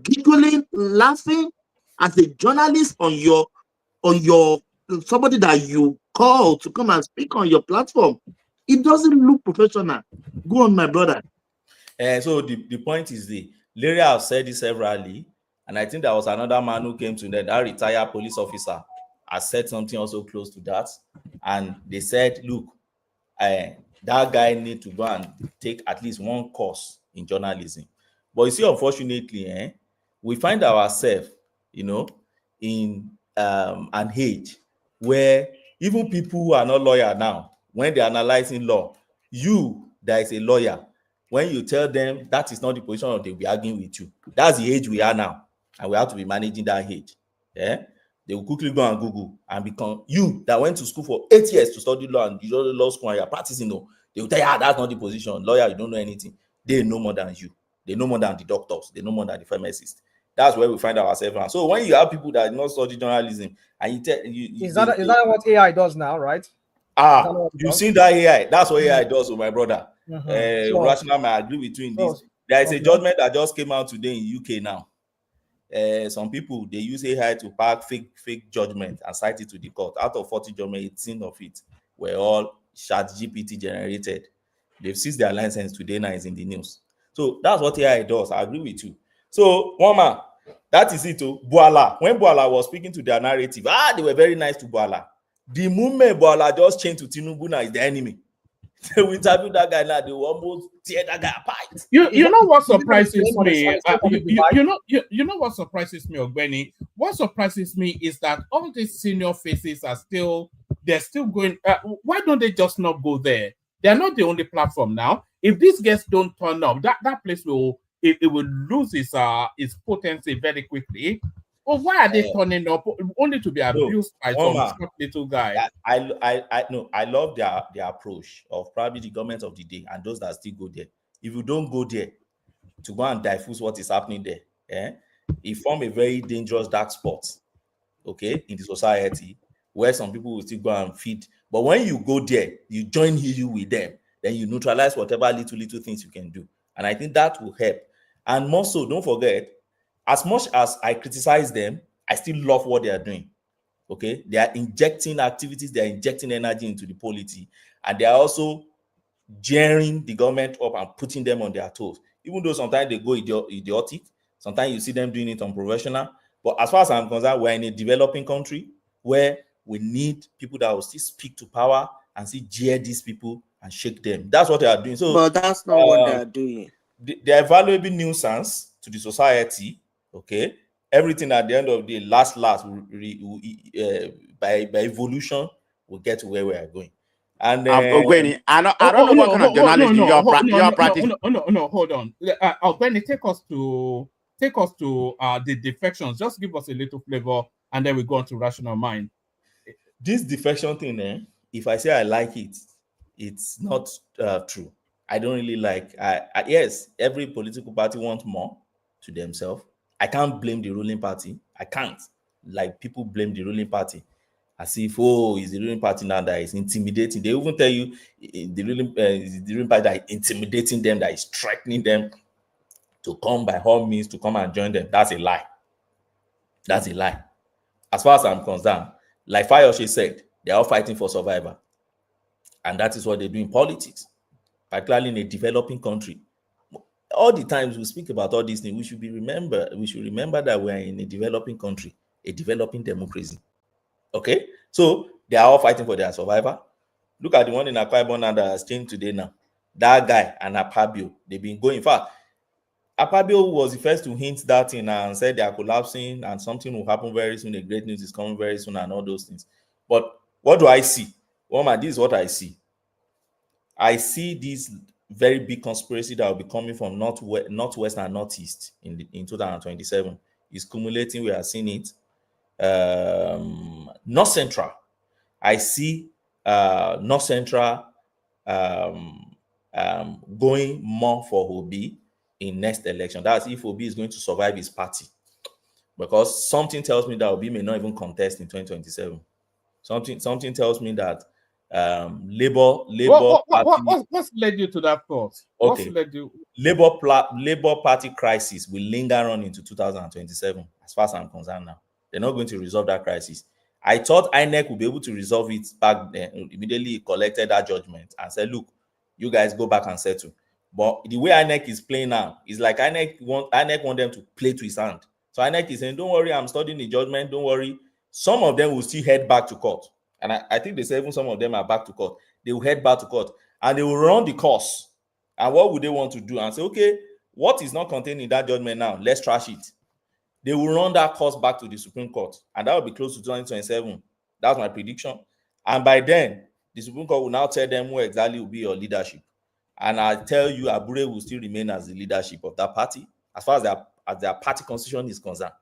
giggling, laughing as a journalist on your somebody that you call to come and speak on your platform. It doesn't look professional. Go on, my brother. So the point is Lere have said this severally, and I think there was another man who came to them, that retired police officer has said something also close to that, and they said, look, that guy need to go and take at least one course in journalism. But you see, unfortunately, we find ourselves, in an age where even people who are not lawyers now, when they're analyzing law, you that is a lawyer, when you tell them that is not the position of, they'll be arguing with you. That's the age we are now, and we have to be managing that age. They will quickly go and Google and become, you that went to school for 8 years to study law and you don't law school and you're practicing, they will tell you, that's not the position. Lawyer, you don't know anything. They know more than you. They know more than the doctors. They know more than the pharmacists. That's where we find ourselves now. So when you have people that not study journalism, and you tell is that what AI does now, right? You've seen that AI. That's what AI does, my brother. Rational may agree with you in this. There is a judgment that just came out today in UK now. Some people, they use AI to pack fake judgment and cite it to the court. Out of 40 judgment, 18 of it were all ChatGPT generated. They've seized their license today, now is in the news. So that's what AI does. I agree with you. So, Mama, that is it. Boala, when Boala was speaking to their narrative, they were very nice to Boala. The moment Boala just changed to Tinubu, now is the enemy. They will interview that guy now, they will almost tear that guy apart. You know what surprises me? You know what surprises me, Ogbeni? What surprises me is that all these senior faces are they're still going. Why don't they just not go there? They're not the only platform now. If these guests don't turn up, that place will lose its potency very quickly. Well, why are they turning up only to be abused by some short little guy? I love their approach of probably the government of the day and those that still go there. If you don't go there to go and diffuse what is happening there, it form a very dangerous dark spot, in the society where some people will still go and feed. But when you go there, you join EU with them, then you neutralize whatever little things you can do. And I think that will help. And more so, don't forget, as much as I criticize them, I still love what they are doing. They are injecting activities, they are injecting energy into the polity, and they are also gearing the government up and putting them on their toes. Even though sometimes they go idiotic, sometimes you see them doing it unprofessional. But as far as I'm concerned, we're in a developing country where we need people that will still speak to power and still jeer these people and shake them. That's what they are doing. So, but that's not what they are doing. They are valuable nuisance to the society. Everything at the end of the day, last by evolution, will get to where we are going. And Ogweni, I don't know what kind of journalism you're practicing. No, hold on. Ogweni, take us to the defections. Just give us a little flavor, and then we go on to rational mind. This defection thing, if I say I like it, it's not true. I don't really like. Yes, every political party wants more to themselves. I can't blame the ruling party. I can't. Like, people blame the ruling party as if, it's the ruling party now that is intimidating. They even tell you the ruling party that is intimidating them, that is threatening them to come by all means to come and join them. That's a lie. That's a lie. As far as I'm concerned, like Fayoshe said, they're all fighting for survival. And that is what they do in politics, particularly in a developing country. All the times we speak about all these things, we should remember that we are in a developing country, a developing democracy. Okay? So they are all fighting for their survival. Look at the one in Akwa Ibom that has changed today now. That guy and Akpabio, they've been going. In fact, Akpabio was the first to hint that thing and said they are collapsing and something will happen very soon. The great news is coming very soon and all those things. But what do I see? Well, man, this is what I see. I see this very big conspiracy that will be coming from northwest and northeast in 2027. It's cumulating. We are seeing it. North Central. I see North Central going more for Obi in next election. That's if Obi is going to survive his party. Because something tells me that Obi may not even contest in 2027. Something tells me that Labour Party. What's led you to that thought? Okay. What's led you? Labour Party crisis will linger on into 2027, as far as I'm concerned now. They're not going to resolve that crisis. I thought INEC would be able to resolve it back then. Immediately collected that judgment and said, look, you guys go back and settle. But the way INEC is playing now is like INEC want them to play to his hand. So INEC is saying, don't worry, I'm studying the judgment, don't worry. Some of them will still head back to court. And I think they say even some of them are back to court. They will head back to court and they will run the course. And what would they want to do? And say, okay, what is not contained in that judgment now? Let's trash it. They will run that course back to the Supreme Court. And that will be close to 2027. That's my prediction. And by then, the Supreme Court will now tell them who exactly will be your leadership. And I tell you, Abure will still remain as the leadership of that party as far as their party constitution is concerned.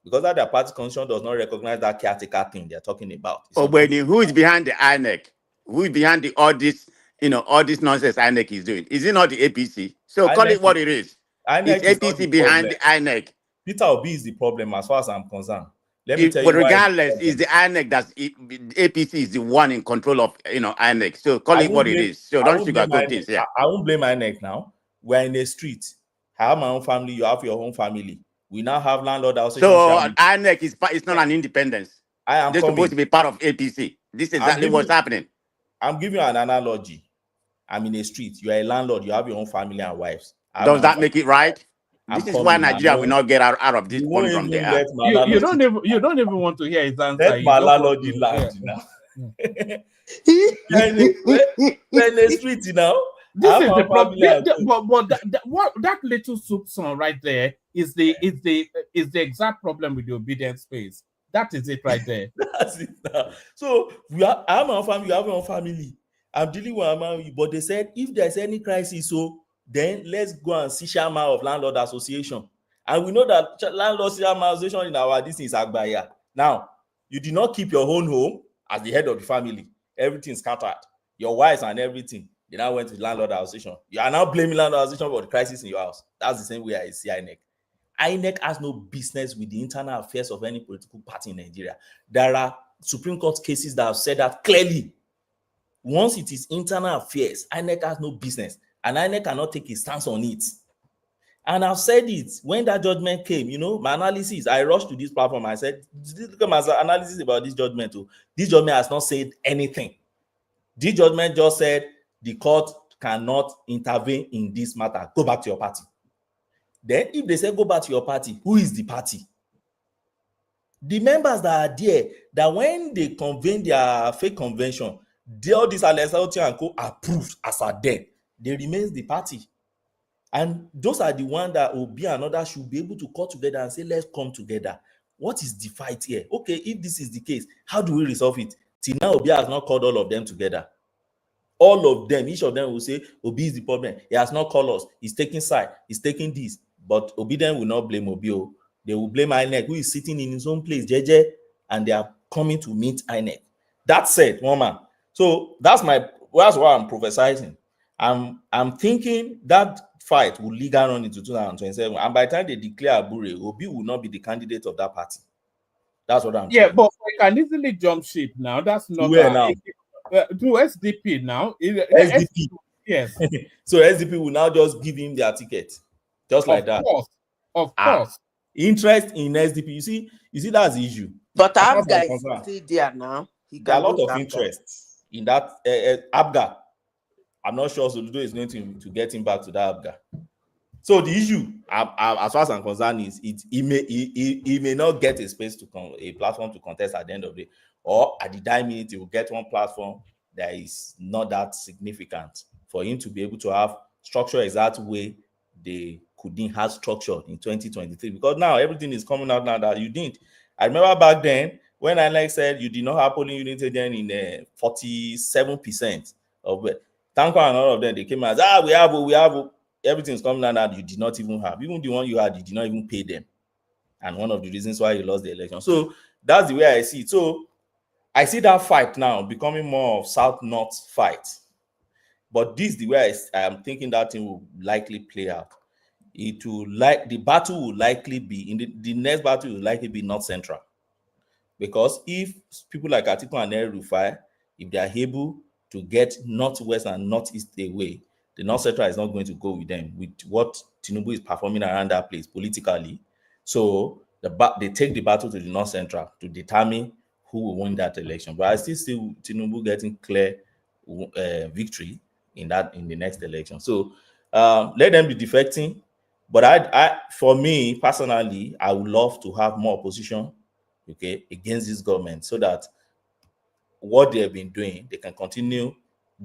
Because that their party constitution does not recognize that caretaker thing they're talking about. Who is behind the INEC? Who is behind all this nonsense INEC is doing? Is it not the APC? So call it what it is. It's APC behind the INEC. Peter Obi is the problem as far as I'm concerned. Let me tell you. But regardless, it's the INEC APC is the one in control of INEC. So call it what it is. So don't sugarcoat this. Yeah. I won't blame INEC now. We're in a street. I have my own family. You have your own family. We now have landlord association. So INEC is not an independence. They're supposed to be part of APC. This is exactly what's happening. I'm giving you an analogy. I'm in a street. You are a landlord. You have your own family and wives. Does that make it right? This is why Nigeria will not get out of this conundrum there. You don't even want to hear his answer. Let my landlord land now. You're in the street now. This is the problem. But that little soup song right there is the exact problem with the obedience space. That is it right there. That's it now. So I have my own family, you have your own family. I'm dealing with my, but they said if there's any crisis, so then let's go and see Chairman of Landlord Association. And we know that Landlord Association in our this is Agbaya. Now, you did not keep your own home as the head of the family. Everything scattered. Your wives and everything. You now went to the Landlord Association. You are now blaming Landlord Association for the crisis in your house. That's the same way I see INEC. INEC has no business with the internal affairs of any political party in Nigeria. There are Supreme Court cases that have said that clearly. Once it is internal affairs, INEC has no business. And INEC cannot take a stance on it. And I've said it when that judgment came, my analysis, I rushed to this platform. I said, look at my analysis about this judgment. This judgment has not said anything. This judgment just said the court cannot intervene in this matter. Go back to your party. Then if they say go back to your party, who is the party? The members that are there, that when they convene their fake convention, all these Alexander and Co approved as are there. They remain the party. And those are the ones that Obi and others should be able to come together and say, let's come together. What is the fight here? Okay, if this is the case, how do we resolve it? Till now, Obi has not called all of them together. All of them, each of them will say, Obi is the problem. He has not called us. He's taking side. He's taking this. But Obi then will not blame Obi. They will blame INEC, who is sitting in his own place, JJ, and they are coming to meet INEC. That said, woman. So that's why I'm prophesying. I'm thinking that fight will linger on into 2027, and by the time they declare Abure, Obi will not be the candidate of that party. That's what I'm saying. Yeah, but we can easily jump ship now. That's not now. To SDP now. SDP. Yes. So SDP will now just give him their ticket, just like that. Of course. Interest in SDP. You see that's the issue. But our guys still there now. There are a lot of interest. in that Abga. I'm not sure Soludo is going to get him back to that Abga. So the issue, as far as I'm concerned, is he may not get a space a platform to contest at the end of the day, or at the dying minute he will get one platform that is not that significant for him to be able to have structure exact way they couldn't have structured in 2023. Because now everything is coming out now that you didn't. I remember back then when I said you did not have polling units then in 47% of it. Tanko and all of them, they came out, we have everything's coming out that you did not even have. Even the one you had, you did not even pay them. And one of the reasons why you lost the election. So that's the way I see it. So I see that fight now becoming more of South-North fight. But this is the way I am thinking that thing will likely play out. The battle will likely be, the next battle will likely be North Central. Because if people like Atiku and Lere Rufai, if they are able to get Northwest and Northeast away, the North Central is not going to go with them, with what Tinubu is performing around that place politically. So they take the battle to the North Central to determine who will win that election. But I still see Tinubu getting clear victory in the next election. So let them be defecting. But for me personally, I would love to have more opposition, okay, against this government, so that what they have been doing, they can continue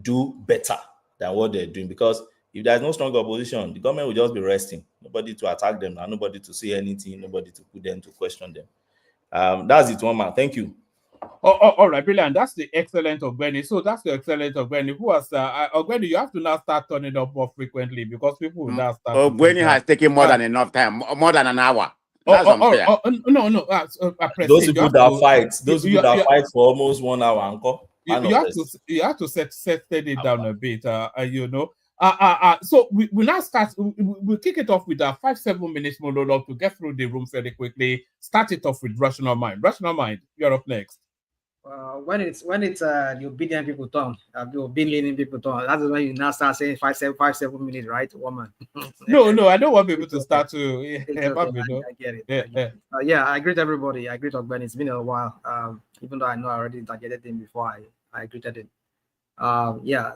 do better than what they're doing. Because if there's no strong opposition, the government will just be resting. Nobody to attack them, and nobody to say anything, nobody to put them to question them. That's it, one man. Thank you. All right, brilliant. That's the excellent Ogbeni. So that's the excellent Ogbeni. Who was Ogbeni? You have to now start turning up more frequently because people will now start. Ogbeni has taken more than enough time, more than an hour. That's unfair. No. Those people that fight for almost 1 hour, uncle. You have to set it down a bit, you know. So we now start. We'll kick it off with a 5-7 minutes monologue to get through the room very quickly. Start it off with Rational Mind. Rational Mind, you're up next. When it's the obedient people turn, the obedient people turn. That's when you now start saying 5-7 minutes, right, woman? No, I don't want people to start to. I get it. I greet everybody. I greet Ogbeni. It's been a while. Even though I know I already targeted him before I greeted him.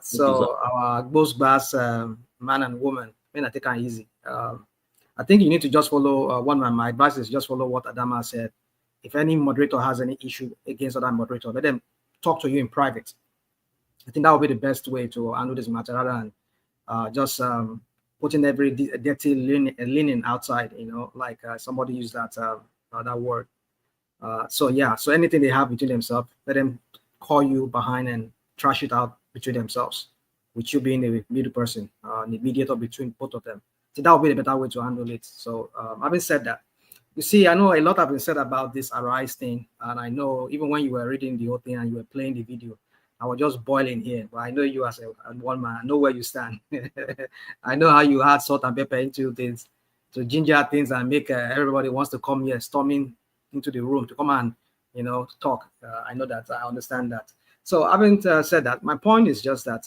So our both bass man and woman, I take it easy. I think you need to just follow my advice is just follow what Adama said. If any moderator has any issue against other moderator, let them talk to you in private. I think that would be the best way to handle this matter rather than just putting every dirty linen outside, you know, like somebody used that word. So anything they have between themselves, let them call you behind and trash it out between themselves, with you being the middle person, the mediator between both of them. So that would be the better way to handle it. So having said that, you see, I know a lot has been said about this Arise thing, and I know even when you were reading the whole thing and you were playing the video, I was just boiling here. But I know you as a one man, I know where you stand. I know how you add salt and pepper into things to ginger things and make everybody wants to come here, storming into the room to come and, you know, talk. I know that. I understand that. So having said that, my point is just that,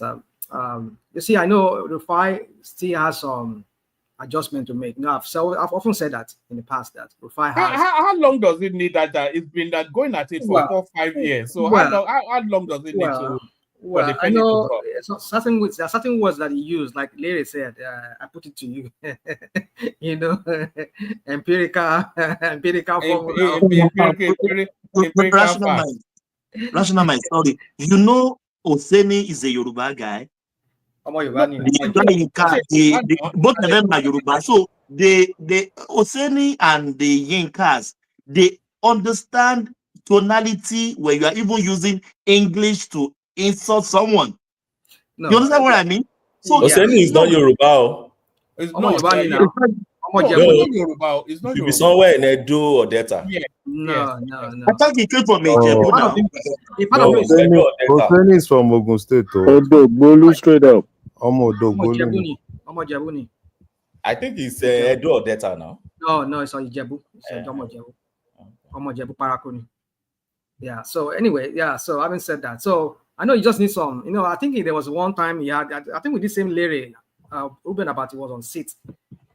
you see, I know Rufai still has some adjustment to make. No, I've often said that in the past that Rufai has. How long does it need that? It's been that going at it for 4-5 years. So how long does it need to? Well, I know certain words that he used, like Lere said. I put it to you. You know, empirical formula. Rational mind. Sorry, you know, Oseni is a Yoruba guy. Both of them are Yoruba. So the Oseni and the Yinkas, they understand tonality when you are even using English to insult someone. No, you understand what I mean? So Oseni is not Yoruba. It's not Yoruba. It's not Yoruba. Be somewhere in Edo or Delta. Yeah. No. I thought he came from Ejebu now. Oseni is from Ogun State. Odo Bolu straight up. I think it's Edo or Delta now. No, it's Ijebu. It's Omojebu Parakuni. Yeah. So anyway, so having said that, so I know you just need some. You know, I think there was one time he had. I think with this same Lere, Reuben Abati was on seat.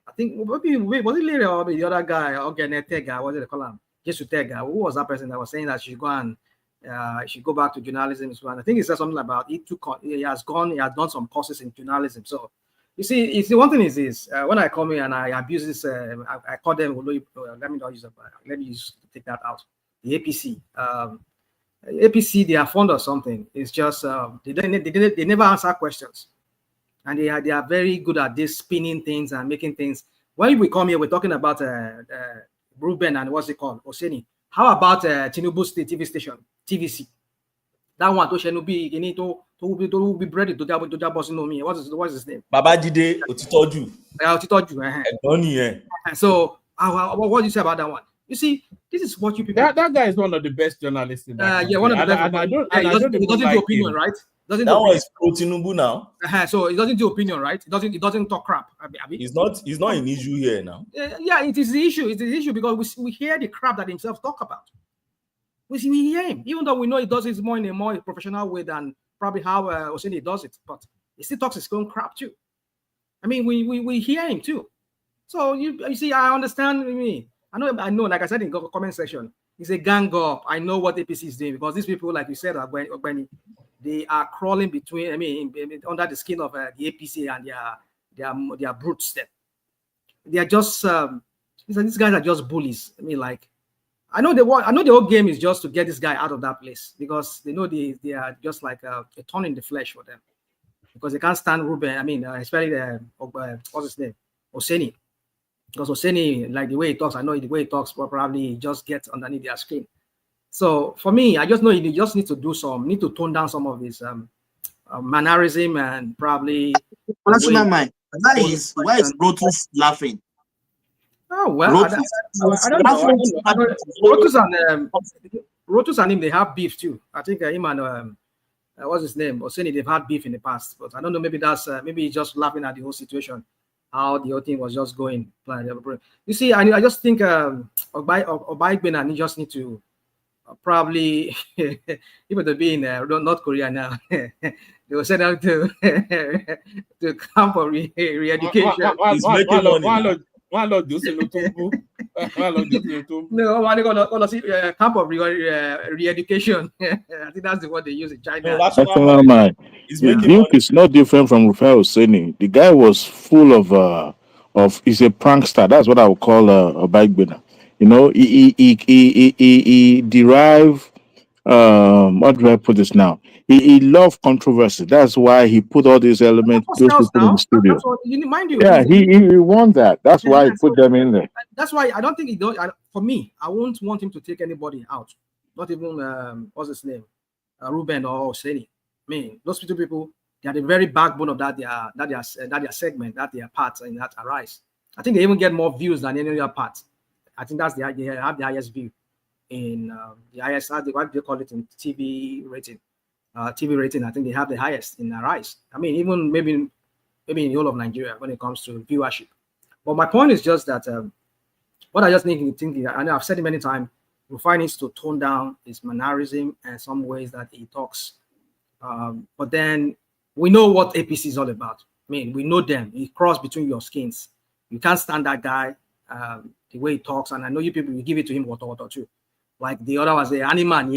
I think maybe was it Lere or the other guy, Tega, what did they call him? Jesus Tega. Who was that person that was saying that she go and He should go back to journalism. And I think he said something about he has done some courses in journalism. So you see, it's the one thing is this: when I come here and I abuse this, I call them. Let me not use it. Let me take that out. The APC. APC, they are fond of something. It's just they never answer questions, and they are very good at this spinning things and making things. When we come here, we're talking about Reuben and what's it called, Oseni. How about Tinubu State TV station, TVC? That one to Shenubi, you need to be ready to that boss know me. What's his name? Babajide Otitoju. Otitoju. So what do you say about that one? You see, this is what you people. That guy is one of the best journalists in that country. Yeah, one of the best. I don't he doesn't do opinion, right? That one is pro Tinubu now. So he doesn't do opinion, right? He doesn't talk crap. He's not an issue here now. Yeah, it is the issue. It's the issue because we hear the crap that himself talk about. We hear him, even though we know he does it more in a more professional way than probably how Oseni does it, but he still talks his own crap too. I mean, we hear him too. So you see, I understand me. I know. Like I said in the comment section, it's a gang up. I know what APC is doing because these people, like you said, they are crawling between. I mean, under the skin of the APC and their brutes. They are just. These guys are just bullies. I mean, like. I know the whole game is just to get this guy out of that place because they know they are just like a thorn in the flesh for them because they can't stand Reuben. I mean, especially what's his name, Oseni, because Oseni, like the way he talks, I know the way he talks, probably just gets underneath their skin. So for me, I just know you just need to tone down some of his mannerism and probably. National mind. Why is Rotus laughing? Oh well, I don't know. Rotus and him, they have beef too. I think him and what's his name, Oseni, they've had beef in the past. But I don't know. Maybe that's maybe he's just laughing at the whole situation, how the whole thing was just going. You see, I just think Obaigben and he just need to probably even to be in North Korea now. They will send out to camp for re-education. He's making money. No, I want to go see camp of re-education. I think that's the word they use in China. National mind. Duke is not different from Rufai Oseni. The guy was full of he's a prankster. That's what I would call a bike winner. You know, he derived how do I put this now? He loved controversy. That's why he put all these elements, those people in the studio. Mind you, yeah, he won that. That's why he put them in there. That's why I don't think he don't. For me, I won't want him to take anybody out. Not even what's his name, Reuben or Oseni. I mean, those two people, they are the very backbone of that their segment, that their part in that Arise. I think they even get more views than any other part. I think they have the highest view in the highest. What do they call it in TV rating? TV rating. I think they have the highest in Arise. I mean, even maybe in the whole of Nigeria when it comes to viewership. But my point is just that what I just thinking. I know I've said it many times. Rufai needs to tone down his mannerism and some ways that he talks. But then we know what APC is all about. I mean, we know them. He crossed between your skins. You can't stand that guy. The way he talks, and I know you people will give it to him water too. Like the other was the animal.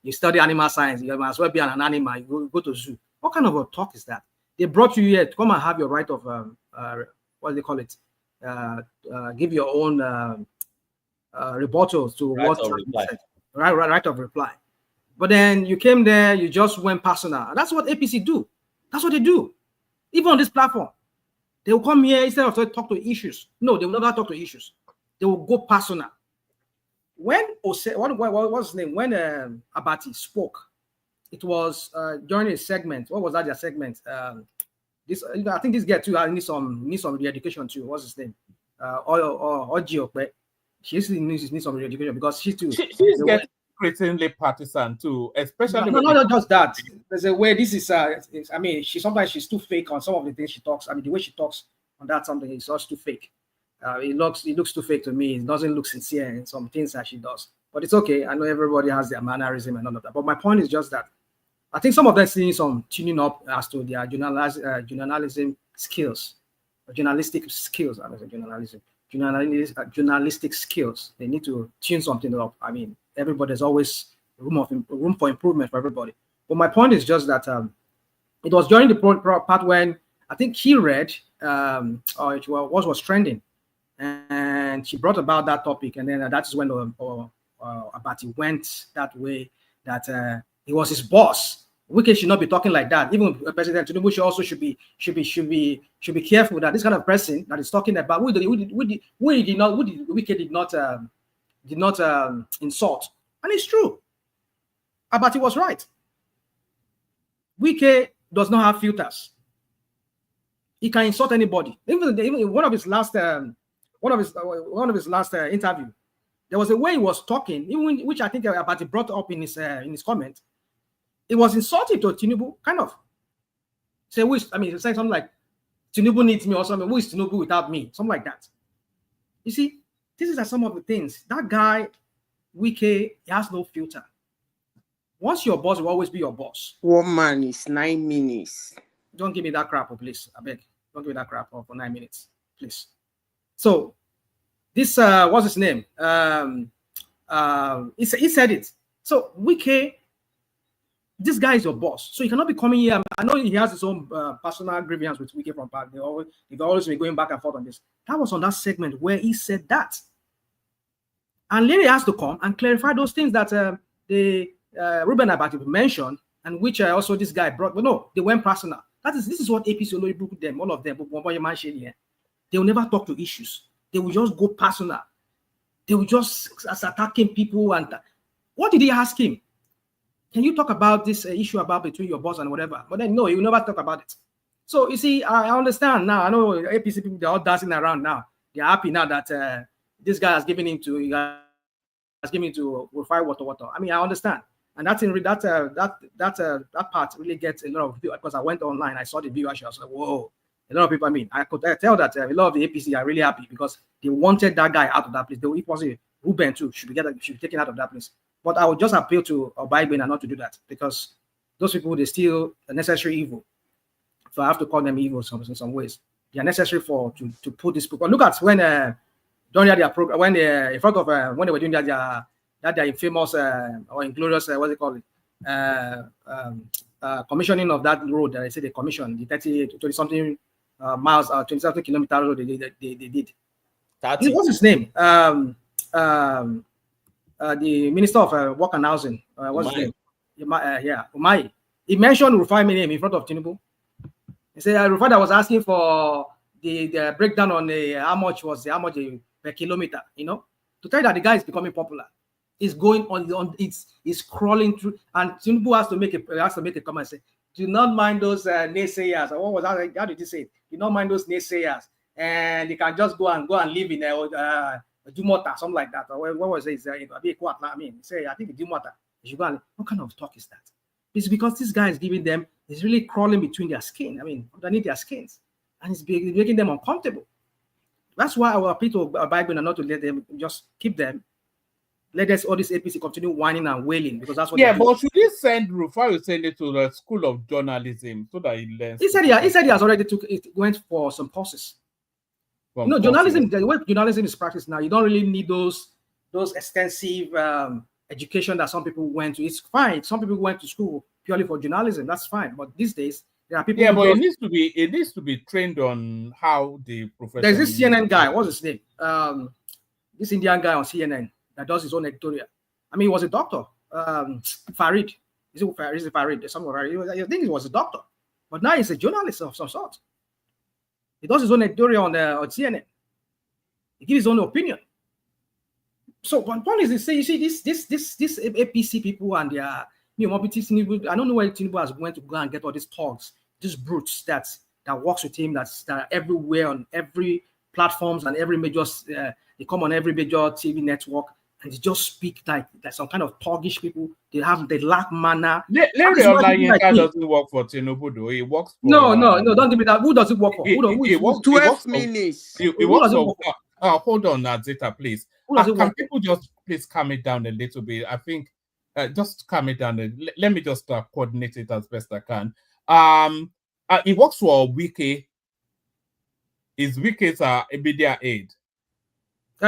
You study animal science. You might as well be an animal. You go to zoo. What kind of a talk is that? They brought you here to come and have your right of what do they call it? Give your own rebuttals to right what of reply. Right of reply. But then you came there. You just went personal. And that's what APC do. That's what they do. Even on this platform. They will come here instead of talk to issues. No, they will never talk to issues. They will go personal. When what's his name? When Abati spoke, it was during a segment. What was that? Their segment. This I think this guy too. I need some re-education too. What's his name? Oji. She needs some re-education because she's getting increasingly partisan too, especially. No, not just that. There's a way this is. I mean, sometimes she's too fake on some of the things she talks. I mean, the way she talks on that something is just too fake. It looks too fake to me. It doesn't look sincere in some things that she does. But it's okay. I know everybody has their mannerism and all of that. But my point is just that I think some of them need some tuning up as to their journalism skills, journalistic skills. I don't say journalism. Journalistic skills. They need to tune something up. I mean, everybody's always room for improvement for everybody. But my point is just that it was during the part when I think he read or what was trending, and she brought about that topic, and then that's when Abati went that way, that he was his boss. Wike should not be talking like that. Even President Tinubu should be careful that this kind of person that is talking about Wike did not insult, and it's true. Abati was right. Wike does not have filters. He can insult anybody. Even one of his last interview, there was a way he was talking, even which I think Abati brought up in his comment. It was insulting to Tinubu, kind of. Say, saying something like, Tinubu needs me or something. Who is Tinubu without me? Something like that. You see, these are some of the things. That guy, Wike, he has no filter. Once your boss will always be your boss. 1 man is 9 minutes. Don't give me that crap, please. I beg. Don't give me that crap for 9 minutes, please. So, this, what's his name? He said it. So, Wike, this guy is your boss. So, he cannot be coming here. I know he has his own personal grievance with Wike from back. They've always been going back and forth on this. That was on that segment where he said that. And Lere has to come and clarify those things that Reuben Abati mentioned, and which also this guy brought. But no, they went personal. This is what APC only book them, all of them. They will never talk to issues. They will just go personal. They will just attacking people. And what did he ask him? Can you talk about this issue about between your boss and whatever? But then no, he will never talk about it. So you see, I understand now. I know APC people, they're all dancing around now. They're happy now that this guy has given him to Rufai Water. I mean, I understand. And that part really gets a lot of view, because I went online, I saw the viewership, I was like, whoa, a lot of people. I mean, I could tell that a lot of the APC are really happy because they wanted that guy out of that place. They if possible, Reuben too should be taken out of that place. But I would just appeal to Obaigben not to do that, because those people, they still a necessary evil. So I have to call them evil in some ways. They are necessary to put this people. Look at when during their program, when in front of when they were doing their infamous or inglorious what's it called, commissioning of that road that I said they commissioned, the 20 something miles, 20 something kilometers road they did. What's his name? The Minister of Work and Housing. What's his name? Umai. He mentioned Rufai name in front of Tinubu. He said Rufai that was asking for the breakdown on how much per kilometer. You know, to tell you that the guy is becoming popular. Is going on it's crawling through, and Tinubu has to make a comment, say, do not mind those naysayers. Or what was that? How did he say it? Do not mind those naysayers, and they can just go and live in Dumota, something like that. Or what was it? I mean, say I think Dumota. What kind of talk is that? It's because this guy is giving them, he's really crawling between their skin. I mean, underneath their skins, and it's making them uncomfortable. That's why I will appeal to Biden not to let them, just keep them. Let us all this APC continue whining and wailing, because that's what. Yeah, but should he send Rufai send it to the School of Journalism so that he learns? He said he has already went for some courses. Journalism, the way journalism is practiced now, you don't really need those extensive education that some people went to. It's fine. Some people went to school purely for journalism. That's fine. But these days there are people. Yeah, but it needs to be trained on how the profession. There's this CNN guy. What's his name? This Indian guy on CNN that does his own editorial. I mean, he was a doctor. Farid. Is it Farid? I think he was a doctor. But now he's a journalist of some sort. He does his own editorial on CNN. He gives his own opinion. So one point is to say, you see, this APC people and their I don't know where Tinubu is going to go and get all these thugs, these brutes that works with him, that are everywhere on every platforms and every major they come on every major TV network, and they just speak like some kind of thuggish people. They lack manner. Lere Olayinka doesn't work for Tinubu though. He works for no, don't give me that. Who does it work for? He works 12 minutes. He works for hold on, Zeta, please. Can people just please calm it down a little bit? I think just calm it down. Let me just coordinate it as best I can. He works for Wike. Is Wike's a media aide?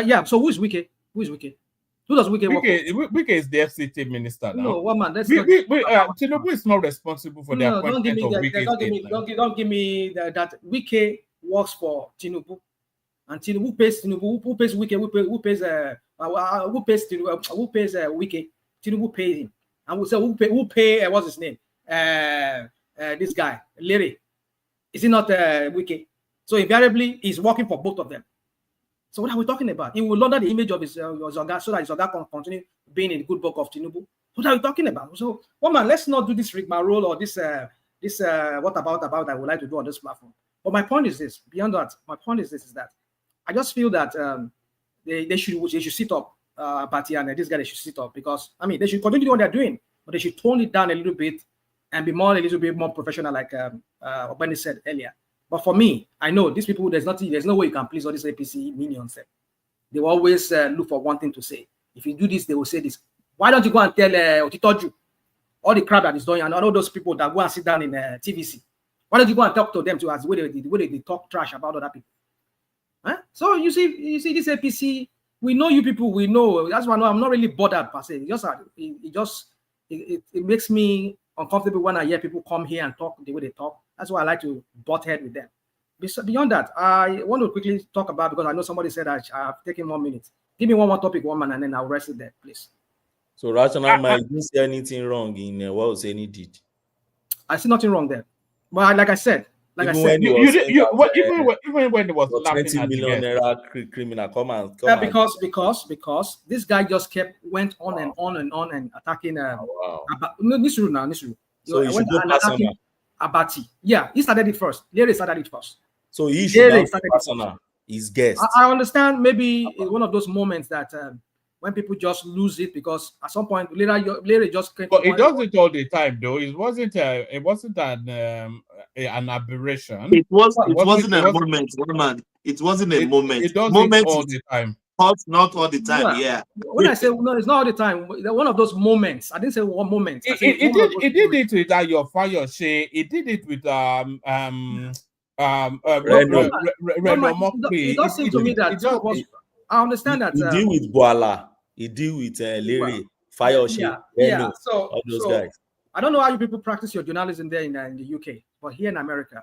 Yeah. So who is Wike? Who is Wike? Who does Wike work for? Wike is the FCT minister now. No, one man. Tinubu is not responsible for the appointment of Wike's don't give me that Wike works for Tinubu, and Tinubu pays Tinubu. Who pays Wike? Who pays Tinubu? Who pays Wike? Tinubu pays him, and we say who pay what's his name? This guy Lere. Is he not Wike? So invariably, he's working for both of them. So what are we talking about? He will launder the image of his Zoga so that his Zoga can continue being in the good book of Tinubu. What are we talking about? So, one man, let's not do this rigmarole or this what about I would like to do on this platform. But my point is this. Beyond that, my point is this: is that I just feel that they should sit up, Abati and this guy. They should sit up because they should continue what they're doing, but they should tone it down a little bit and be a little bit more professional, like Obani said earlier. But for me, I know these people, there's no way you can please all these APC minions. They will always look for one thing to say. If you do this, they will say this. Why don't you go and tell Otitoju all the crap that is done and all those people that go and sit down in TVC? Why don't you go and talk to them to as the way they talk trash about other people? Huh? So you see this APC, we know you people, we know. That's why I'm not really bothered per se. It makes me uncomfortable when I hear people come here and talk the way they talk. That's why I like to butt head with them. Beyond that, I want to quickly talk about, because I know somebody said I have taken 1 minute. Give me one more topic, one man, and then I'll rest it there, please. So Rational Mind didn't see anything wrong in what Hussaini did. I see nothing wrong there. But like I said, even when it was 20 million naira criminal come because this guy just went on and on and on and attacking Nisru. So he should go personal. Abati. Yeah, he started it first. Lere started it first. So he should go personal. His guest. I understand maybe it's one of those moments that when people just lose it, because at some point Lere just came. But it does it all the time, though. It wasn't an aberration. It wasn't a moment, man. It wasn't a moment. It does it all the time. Not all the time, yeah. When I say no, it's not all the time. One of those moments. I didn't say one moment. It did it with your Fayose. It did it with It does seem to me that I understand that he deal with Boala, he deal with Lere, Fayose, all those guys. I don't know how you people practice your journalism there in the UK, but here in America,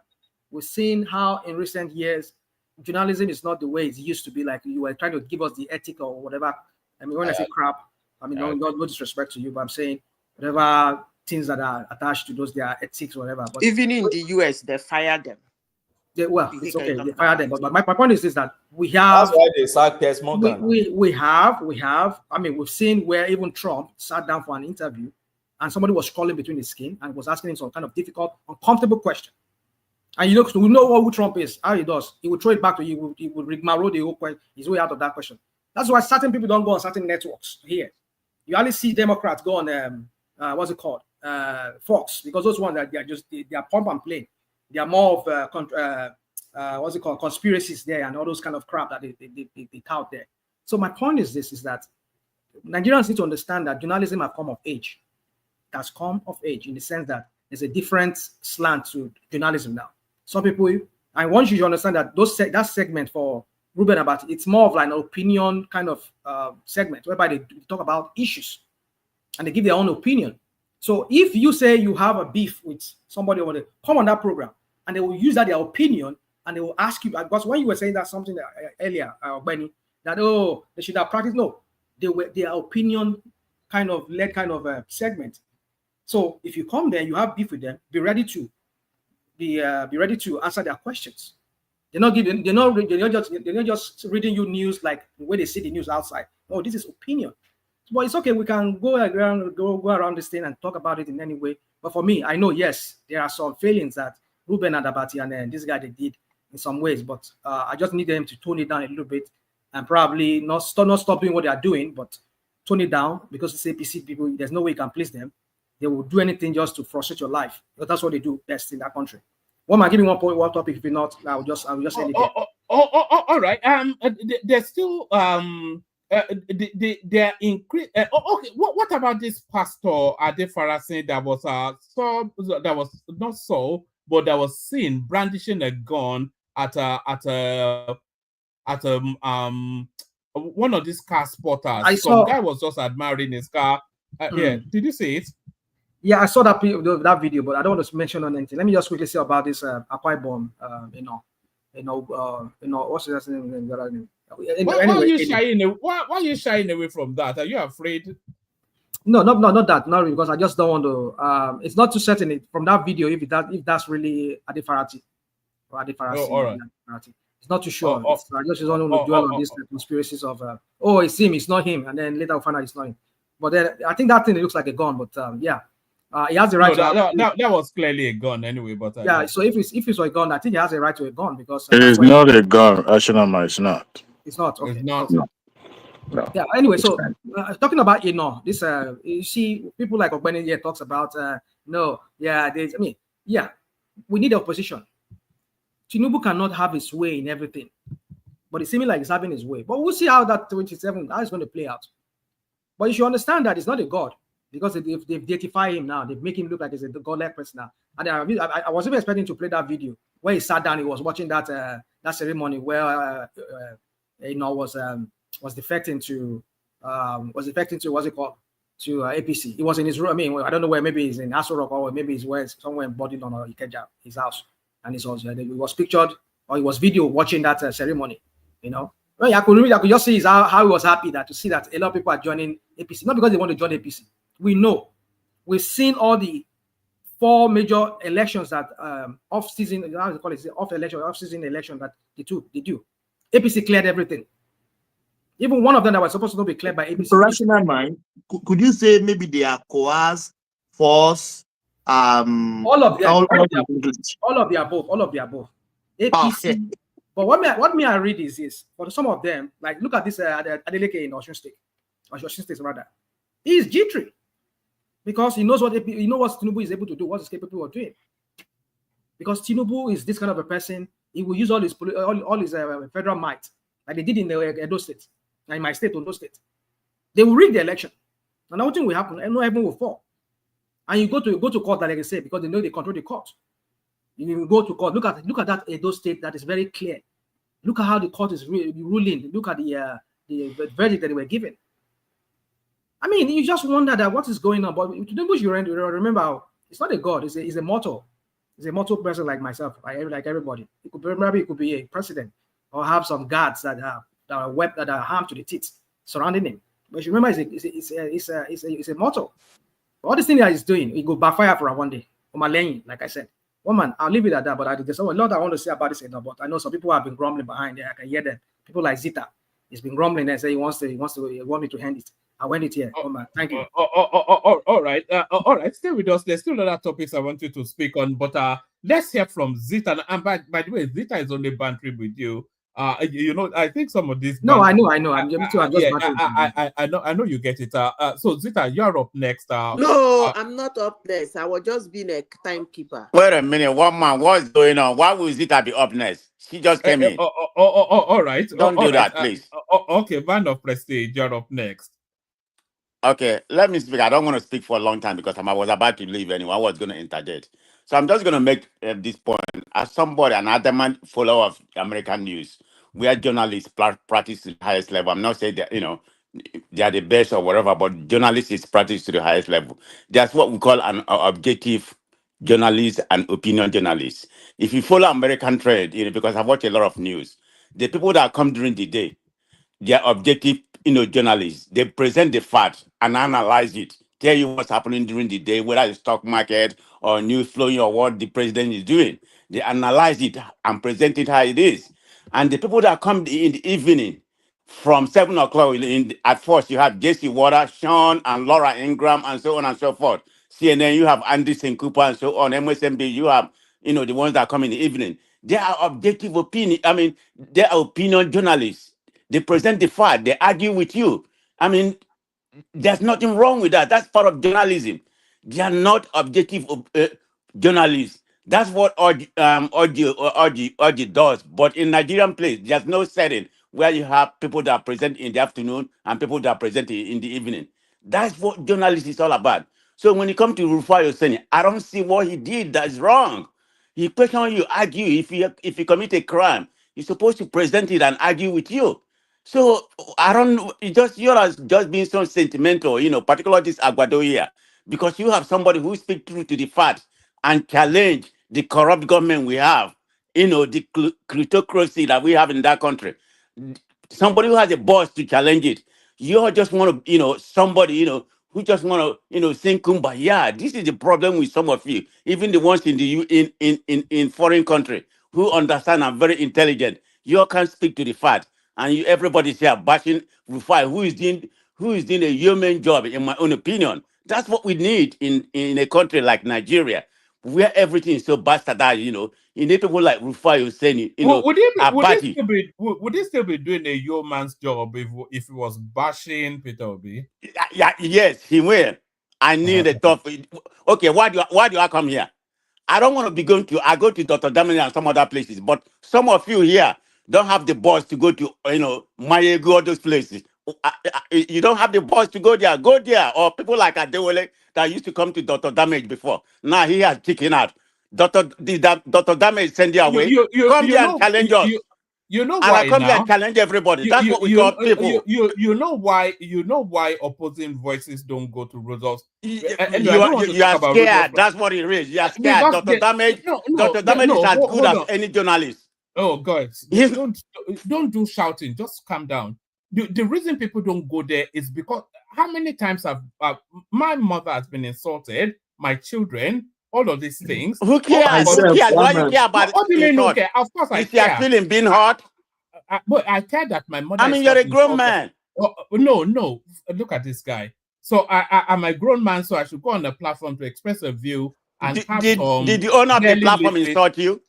we've seen how in recent years journalism is not the way it used to be. Like you were trying to give us the ethic or whatever. I mean, when I say crap, I mean no disrespect to you, but I'm saying whatever things that are attached to those, their ethics, whatever. But even in the US, they fired them. It's okay. They fired them. But my point is this: that we have. That's why they sacked Piers Morgan. We have. I mean, we've seen where even Trump sat down for an interview, and somebody was crawling between his skin and was asking him some kind of difficult, uncomfortable question. And we know who Trump is, how he does. He will throw it back to you. He will rigmarole the whole question, his way out of that question. That's why certain people don't go on certain networks here. You only see Democrats go on what's it called? Fox, because those ones that they are pump and play. They are more of what's it called? Conspiracies there and all those kind of crap that they tout there. So my point is this: is that Nigerians need to understand that journalism has come of age. It has come of age in the sense that there's a different slant to journalism now. Some people, I want you to understand that that segment for Reuben Abati, it's more of like an opinion kind of segment whereby they talk about issues and they give their own opinion. So if you say you have a beef with somebody over there, come on that program and they will use that their opinion and they will ask you, because when you were saying that something earlier, Benny, that they should have practiced. No, their opinion kind of led kind of a segment. So if you come there, you have beef with them, be ready to answer their questions. They're not just reading you news like the way they see the news outside. No, this is opinion. But it's okay. We can go around this thing and talk about it in any way. But for me, I know, yes, there are some failings that Reuben Abati and this guy they did in some ways. But I just need them to tone it down a little bit and probably not stop doing what they are doing, but tone it down, because it's APC people. There's no way you can please them. They will do anything just to frustrate your life. Because that's what they do best in that country. One, give me one topic. If you're not, I'll just end it. All right. There's still they're increase. Okay. What about this pastor Adefarasi that was that was not so, but that was seen brandishing a gun at a one of these car spotters. I Some saw- guy was just admiring his car. Yeah, did you see it? Yeah, I saw that video, but I don't want to mention on anything. Let me just quickly say about this Akwa Ibom, what's his name? Why are you shying away? Why are you shying away from that? Are you afraid? No, not that, not really, because I just don't want to. It's not too certain from that video if that's really Adefarati or Adefarasi. all right. It's not too sure. I just don't want to dwell on these conspiracies of it's him, it's not him, and then later we'll find out it's not him. But then I think that thing looks like a gun, but yeah. He has the right that was clearly a gun anyway, but yeah. So if it's a gun, I think he has a right to a gun because It is not a gun, Ashinama. It's not. It's not. Okay. It's not. No. Yeah. Anyway, so talking about this you see people like Ogbeni here talks about we need the opposition. Tinubu cannot have his way in everything, but it seems like he's having his way. But we'll see how that 27 how it's going to play out. But you should understand that it's not a god. Because they've deified him now, they've made him look like he's a godlike person now. And I was even expecting to play that video where he sat down, he was watching that ceremony where was defecting to what's it called, to APC. He was in his room. I mean, I don't know where. Maybe he's in Aso Rock or maybe he's somewhere in Bodilon or Ikeja, his house, and he was pictured or he was video watching that ceremony. Well, I could just see how he was happy to see that a lot of people are joining APC, not because they want to join APC. We know, we've seen all the 4 major elections that off-season election that they do. APC cleared everything. Even one of them that was supposed to be cleared by APC. Rational mind, could you say maybe they are coerced, force, all of them, all of the above. APC. But what I read is this: for some of them, like look at this Adeleke in Osun State rather, he is jittery. Because he knows what Tinubu is able to do, what he's capable of doing. Because Tinubu is this kind of a person, he will use all his federal might, like they did in the Edo State, and in my state, Ondo State. They will rig the election, and nothing will happen, and no heaven will fall. And you go to court, like I say, because they know they control the court. You go to court. Look at that Edo State that is very clear. Look at how the court is ruling. Look at the verdict that they were given. I mean, you just wonder that what is going on. But you remember, it's not a god. It's a mortal. It's a mortal person like myself, like everybody. It could be a president or have some guards that are harmed to the teeth surrounding him. But you remember, it's a mortal. All this thing that he's doing, it go backfire for one day. Like I said, woman, I'll leave it at that. But there's a lot I want to say about this. But I know some people have been grumbling behind there. I can hear them. People like Zita, he's been grumbling and say he want me to hand it. I went it here. Thank you. All right. All right. Stay with us. There's still other topics I want you to speak on, but let's hear from Zita. And by the way, Zita is only bantering with you. I think some of these. No, I know. I'm just I know you get it. So Zita, you're up next. No, I'm not up next. I was just being a timekeeper. Wait a minute, one man, what's going on? Why will Zita be up next? She just came in. All right. Don't do that, please. Okay, man of prestige, you're up next. Okay, let me speak. I don't want to speak for a long time because I was about to leave anyway. I was going to interject. So I'm just going to make this point. As somebody, an adamant follower of American news, where journalists practice to the highest level. I'm not saying that, they are the best or whatever, but journalists is practiced to the highest level. That's what we call an objective journalist and opinion journalist. If you follow American trend, because I watch a lot of news, the people that come during the day, they are objective, journalists. They present the facts and analyze it, tell you what's happening during the day, whether it's stock market or news flowing or what the president is doing. They analyze it and present it how it is. And the people that come in the evening from 7 o'clock, at first you have Jesse Water, Sean and Laura Ingram and so on and so forth. CNN, you have Anderson Cooper and so on. MSNB, you have, the ones that come in the evening. They are objective opinion. I mean, they are opinion journalists. They present the fact. They argue with you. I mean, there's nothing wrong with that. That's part of journalism. They are not objective journalists. That's what Orji does. But in Nigerian place, there's no setting where you have people that present in the afternoon and people that present in the evening. That's what journalism is all about. So when it comes to Rufai Oseni, I don't see what he did that is wrong. He question you, argue. If you commit a crime, you're supposed to present it and argue with you. So I don't you're just being so sentimental, particularly this Aguado here, because you have somebody who speaks true to the facts and challenge the corrupt government we have, the plutocracy that we have in that country. Somebody who has a boss to challenge it. You just want to, somebody, who just want to, sing kumbaya. This is the problem with some of you, even the ones in the in foreign country who understand and very intelligent. You can't speak to the fact, and everybody's here bashing Rufai, who is doing a human job, in my own opinion. That's what we need in a country like Nigeria, where everything is so bastardized. You need people like Rufai Hussein, Abati. Would he still be doing a yeoman's job if he was bashing Peter Obi? Yes, he will. I need a tough. Okay, why do I come here? I don't want to be going to. I go to Dr. Damini and some other places, but some of you here don't have the balls to go to, Mayegu, all those places. You don't have the balls to go there. Go there, or people like Adewale that used to come to Dr. Damage before. Now he has chicken out. Dr. Damage send you away. Come here and challenge us. You know and why I come here now? and challenge everybody. That's what we call people. You know why opposing voices don't go to results. You are scared. That's what it is. You are scared. Dr. Damage. Dr. Damage is as good as any journalist. Oh, guys, don't do shouting. Just calm down. The reason people don't go there is because how many times have my mother has been insulted, my children, all of these things. Who cares? Who cares? Why you care about what do you mean who care? Of course I care. Is your feeling being hurt? But I care that my mother. I mean, you're a grown man. No. Look at this guy. So I'm a grown man, so I should go on the platform to express a view and did the owner of the platform insult you?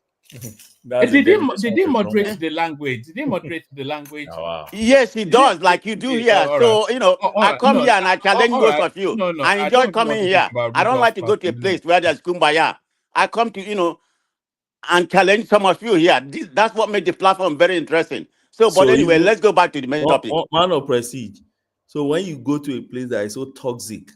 Did he moderate the language? Did he moderate the language? Oh, wow. Yes, he does, like you do here. So, I come here and I challenge those of you. I enjoy coming here. I don't like to go to a place where there's kumbaya. I come to, and challenge some of you here. That's what made the platform very interesting. But anyway, let's go back to the main topic. Man of prestige. So when you go to a place that is so toxic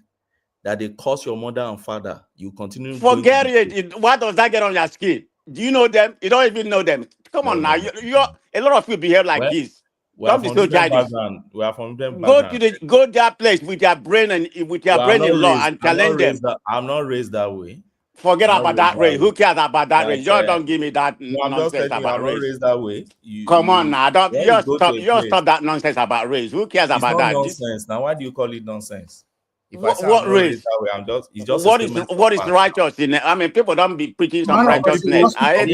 that they curse your mother and father, you continue. Forget it. What does that get on your skin? Do you know them? You don't even know them. Come on now. You're a lot of you behave like this. Don't be so childish. We are from them. Go to that place with your brain and with your brain in law and challenge them. I'm not raised that way. Forget about that race. Who cares about that race? You don't give me that nonsense about race. I'm not raised that way. Come on now. Stop that nonsense about race. Who cares about that? Nonsense. Now, why do you call it nonsense? What race? What is righteous in it? I mean, people don't be preaching some righteousness. I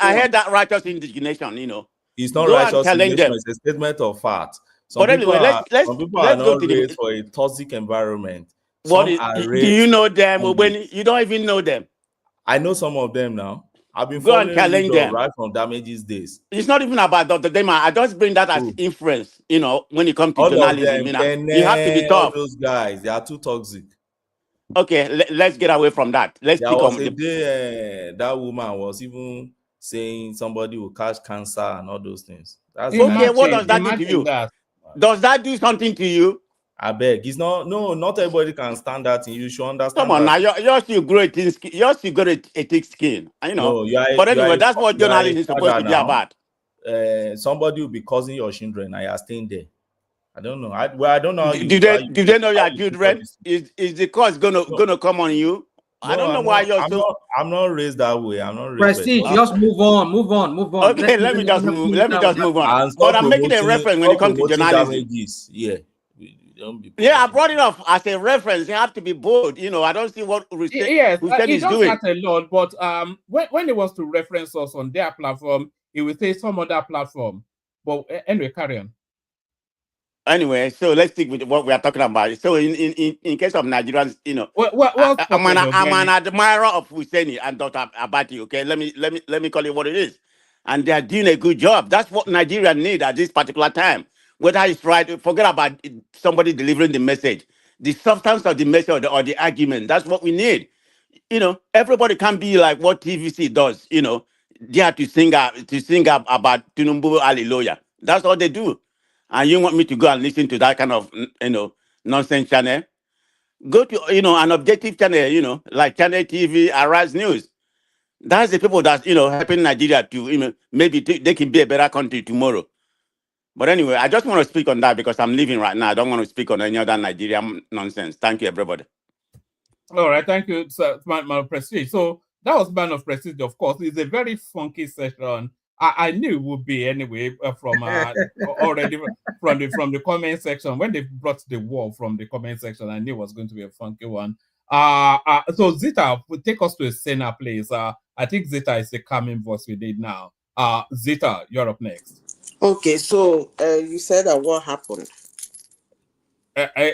heard that righteous indignation, It's not righteous indignation, it's a statement of fact. Some people are not raised for a toxic environment. Do you know them when you don't even know them? I know some of them now. I've been following them right from Damage's days. It's not even about Dr. Dema. I just bring that as influence, when it comes to all journalism. You have to be tough. All those guys, they are too toxic. Okay, let's get away from that. Let's there was a day that woman was even saying somebody will catch cancer and all those things. That's okay, what does that do to you? Does that do something to you? I beg. It's not everybody can stand that and you should understand. Come on now, you're still great in skin. You're still good at thick skin. No, but anyway, that's what journalism is supposed to be about. Somebody will be causing your children and you're staying there. I don't know. I don't know. Do they know your children? Is the curse gonna come on you? I don't know why you're so. I'm not raised that way. I'm not raised. Prestige, just move on. Okay, let me just move on. But I'm making a reference when it comes to journalism. Yeah. I brought it up as a reference. You have to be bold. I don't see what Hussein is doing. That a lot, but when he wants to reference us on their platform, he will say some other platform. But anyway, carry on. Anyway, so let's stick with what we are talking about. So in case of Nigerians, I'm an admirer of Hussein and Dr. Abati. Okay, let me call it what it is, and they are doing a good job. That's what Nigeria need at this particular time. Whether it's right, forget about somebody delivering the message. The substance of the message or the argument, that's what we need. Everybody can't be like what TVC does, they have to sing about Tinubu Hallelujah. That's all they do. And you want me to go and listen to that kind of, nonsense channel? Go to, an objective channel, like Channel TV, Arise News. That's the people that's, helping Nigeria to, maybe they can be a better country tomorrow. But anyway, I just want to speak on that because I'm leaving right now. I don't want to speak on any other Nigerian nonsense. Thank you, everybody. All right, thank you, sir, Man of Prestige. So that was Man of Prestige, of course. It's a very funky session. I knew it would be anyway from already from the comment section. When they brought the war from the comment section, I knew it was going to be a funky one. So Zita will take us to a saner place. I think Zita is the calming voice we need now. Zita, you're up next. Okay, so you said that what happened?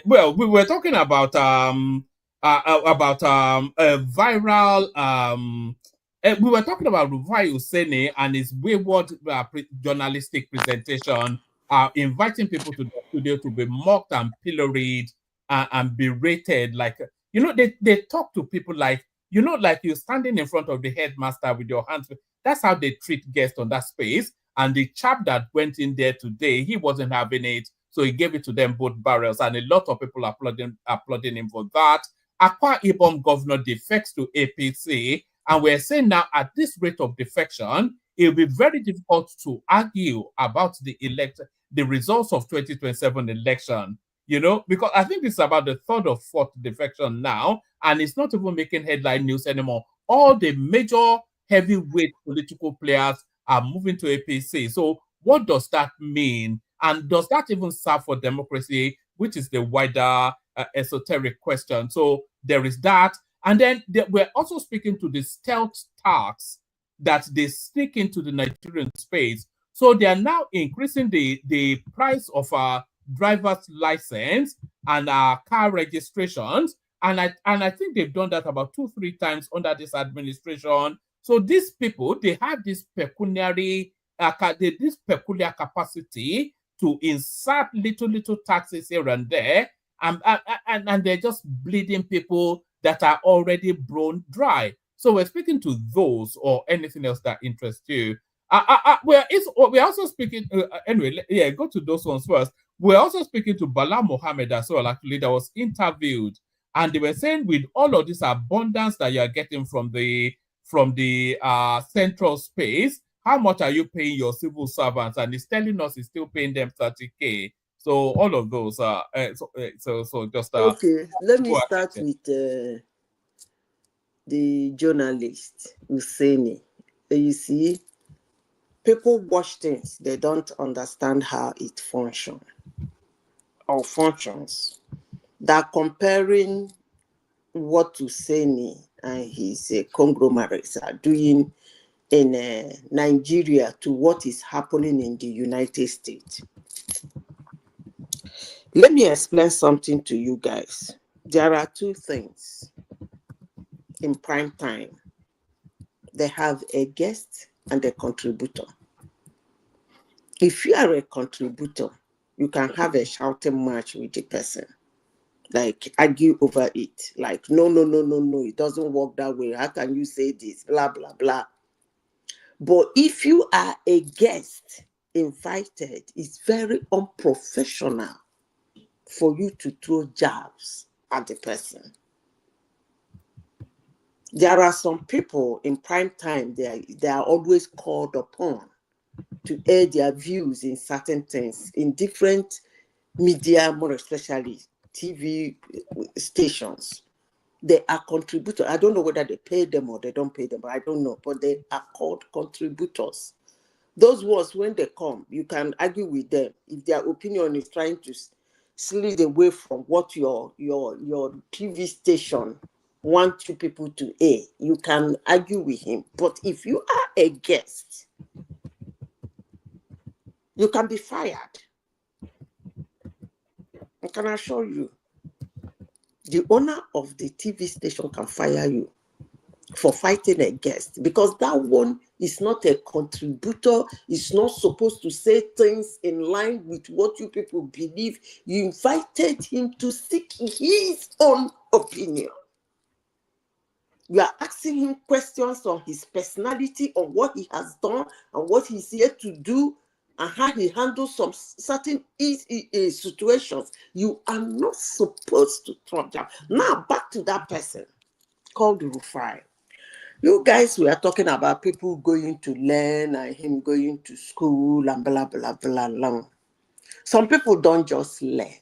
Well, we were talking about viral we were talking about Rufai Oseni and his wayward journalistic presentation, inviting people to the studio to be mocked and pilloried and berated. Like, you know, they talk to people like, you know, like you're standing in front of the headmaster with your hands. That's how they treat guests on that space. And the chap that went in there today, he wasn't having it. So he gave it to them both barrels. And a lot of people are applauding him for that. Akwa Ibom governor defects to APC. And we're saying now at this rate of defection, it will be very difficult to argue about the results of 2027 election. You know, because I think it's about the third or fourth defection now, and it's not even making headline news anymore. All the major heavyweight political players are moving to APC. So what does that mean? And does that even serve for democracy, which is the wider esoteric question? So there is that. And then we're also speaking to the stealth tax that they sneak into the Nigerian space. So they are now increasing the price of our driver's license and our car registrations. And I think they've done that about 2-3 times under this administration. So these people, they have this peculiar capacity to insert little taxes here and there, and they're just bleeding people that are already bone dry. So we're speaking to those or anything else that interests you. We're also speaking, anyway, yeah, go to those ones first. We're also speaking to Bala Mohammed as well, actually, that was interviewed. And they were saying with all of this abundance that you're getting from the central space, how much are you paying your civil servants? And he's telling us he's still paying them 30K. So all of those so just okay, let me start with the journalist Useni. You see, people watch things, they don't understand how it functions. They're comparing what Useni and his conglomerates are doing in Nigeria to what is happening in the United States. Let me explain something to you guys. There are two things in prime time. They have a guest and a contributor. If you are a contributor, you can have a shouting match with the person, like argue over it, like no, it doesn't work that way. How can you say this? Blah, blah, blah. But if you are a guest invited, it's very unprofessional for you to throw jabs at the person. There are some people in prime time, they are always called upon to air their views in certain things, in different media, more especially TV stations. They are contributors. I don't know whether they pay them or they don't pay them, but I don't know. But they are called contributors. Those ones, when they come, you can argue with them. If their opinion is trying to slid away from what your TV station wants you people to air, you can argue with him. But if you are a guest, you can be fired. I can assure you, the owner of the TV station can fire you for fighting a guest, because that one is not a contributor, is not supposed to say things in line with what you people believe. You invited him to seek his own opinion. You are asking him questions on his personality, on what he has done, and what he's here to do, and how he handles some certain situations. You are not supposed to talk down. Now, back to that person called Rufai. You guys were talking about people going to learn and him going to school and blah, blah, blah, blah. Some people don't just learn.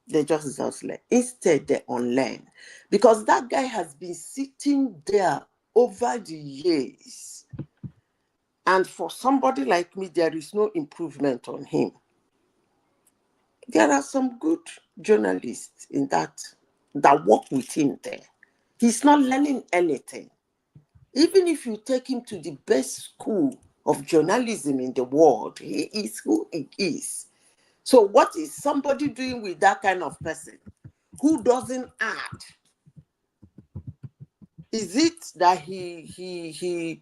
They just learn. Instead, they unlearn. Because that guy has been sitting there over the years. And for somebody like me, there is no improvement on him. There are some good journalists in that work with him there. He's not learning anything. Even if you take him to the best school of journalism in the world, he is who he is. So what is somebody doing with that kind of person who doesn't add? Is it that he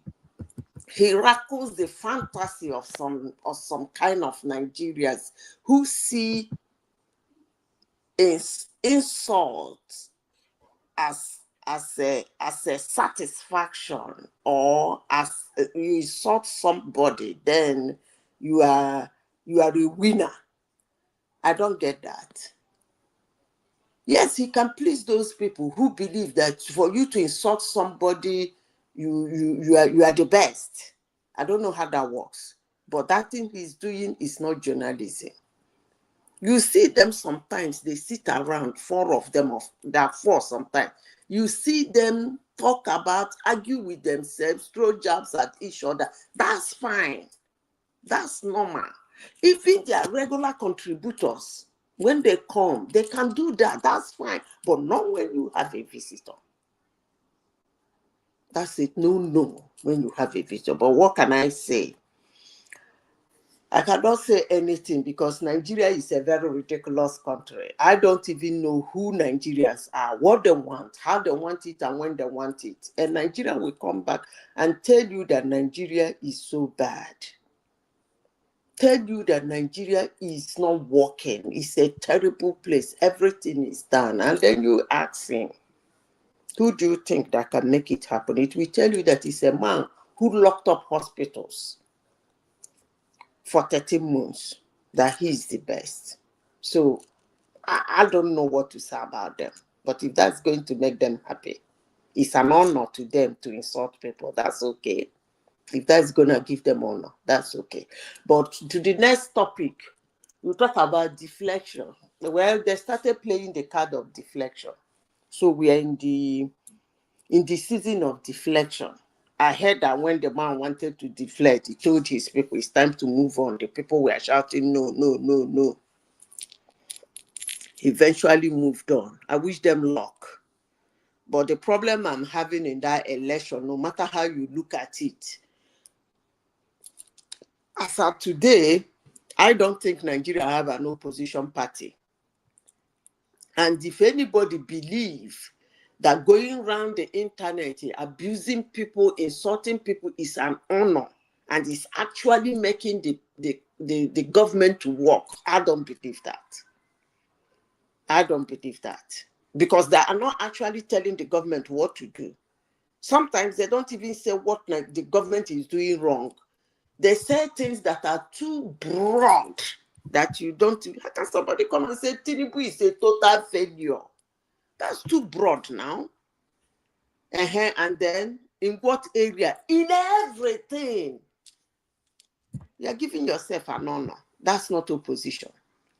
rackles the fantasy of some kind of Nigerians who see insult as a satisfaction, or as you insult somebody, then you are a winner? I don't get that. Yes, he can please those people who believe that for you to insult somebody, you are the best. I don't know how that works, but that thing he's doing is not journalism. You see them sometimes, they sit around, four of them, there are four sometimes. You see them talk about, argue with themselves, throw jabs at each other. That's fine. That's normal. Even their regular contributors, when they come, they can do that. That's fine. But not when you have a visitor. That's it. No, when you have a visitor. But what can I say? I cannot say anything because Nigeria is a very ridiculous country. I don't even know who Nigerians are, what they want, how they want it, and when they want it. And Nigeria will come back and tell you that Nigeria is so bad. Tell you that Nigeria is not working. It's a terrible place. Everything is done. And then you ask him, who do you think that can make it happen? It will tell you that it's a man who locked up hospitals for 13 months, that he is the best. So I don't know what to say about them. But if that's going to make them happy, it's an honor to them to insult people. That's okay. If that's going to give them honor, that's okay. But to the next topic, we'll talk about deflection. Well, they started playing the card of deflection. So we are in the season of deflection. I heard that when the man wanted to deflect, he told his people it's time to move on. The people were shouting, no. He eventually moved on. I wish them luck. But the problem I'm having in that election, no matter how you look at it, as of today, I don't think Nigeria have an opposition party. And if anybody believes that going around the internet, abusing people, insulting people is an honor and is actually making the government to work, I don't believe that. I don't believe that. Because they are not actually telling the government what to do. Sometimes they don't even say what the government is doing wrong. They say things that are too broad that you don't. How can somebody come and say Tinubu is a total failure? That's too broad now. And then in what area? In everything. You are giving yourself an honor. That's not opposition.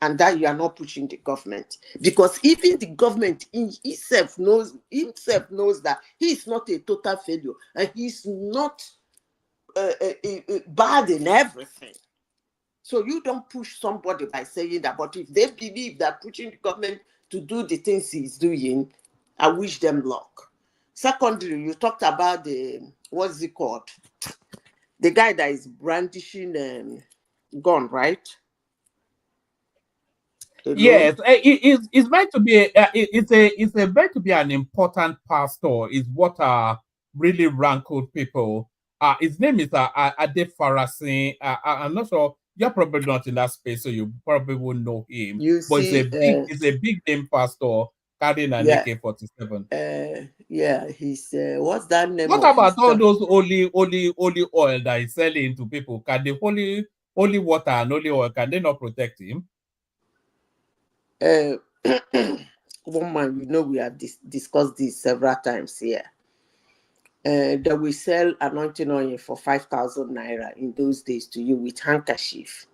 And that you are not pushing the government. Because even the government himself knows that he is not a total failure. And he's not bad in everything. So you don't push somebody by saying that. But if they believe that pushing the government to do the things he's doing, I wish them luck. Secondly, you talked about what's it called? The guy that is brandishing gun, right? Hello? Yes, it's meant to be. It's meant to be an important pastor. Is what really rankled people. His name is Ade Farasin. I'm not sure. You're probably not in that space, so you probably won't know him. But it's a big name pastor carrying an AK-47. Yeah, he's what's that name? What about all those holy oil that he's selling to people? Can the holy water and holy oil, can they not protect him? Woman, we have discussed this several times here. They will sell anointing oil for 5,000 naira in those days to you with handkerchief.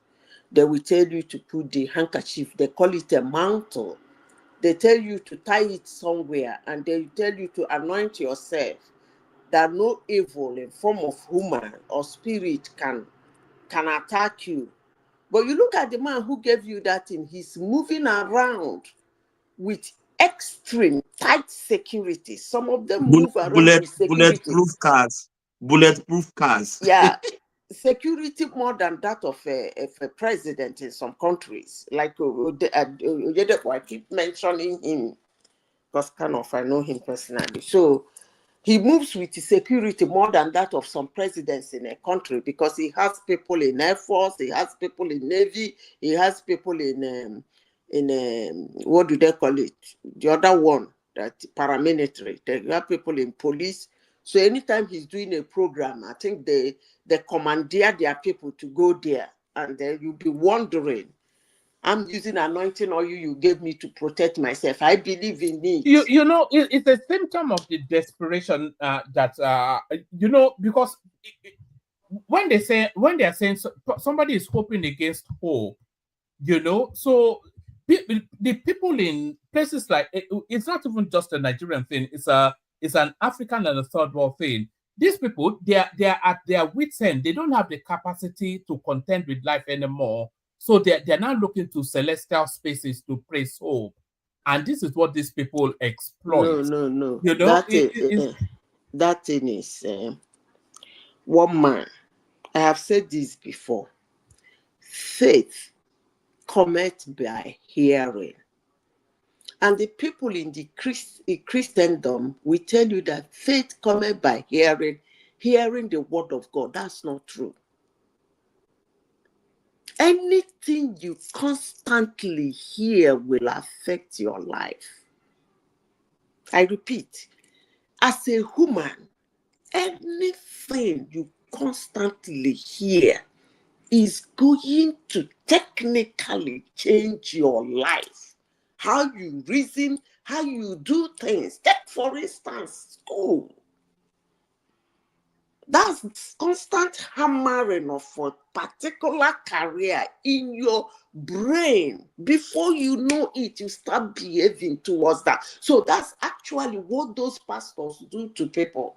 They will tell you to put the handkerchief, they call it a mantle. They tell you to tie it somewhere, and they tell you to anoint yourself, that no evil in form of human or spirit can attack you. But you look at the man who gave you that thing, he's moving around with extreme tight security. Some of them move around with security. Bulletproof cars. Yeah, security more than that of a president in some countries. Like I keep mentioning him because I know him personally. So he moves with security more than that of some presidents in a country, because he has people in Air Force, he has people in Navy, he has people in what do they call it? The other one, that paramilitary. They have people in police. So anytime he's doing a program, I think they commandeer their people to go there, and then you'll be wondering, I'm using anointing oil you gave me to protect myself. I believe in it. You know, it's a symptom of the desperation that because when they are saying somebody is hoping against hope, so the people in places like it's not even just a Nigerian thing. It's an African and a third world thing. These people, they are at their wits' end. They don't have the capacity to contend with life anymore. So they're now looking to celestial spaces to praise hope. And this is what these people exploit. No. That thing is one man. I have said this before. Faith cometh by hearing. And the people in the Christendom will tell you that faith cometh by hearing the word of God. That's not true. Anything you constantly hear will affect your life. I repeat, as a human, anything you constantly hear is going to technically change your life. How you reason, how you do things. Take, for instance, school. That's constant hammering of a particular career in your brain. Before you know it, you start behaving towards that. So that's actually what those pastors do to people.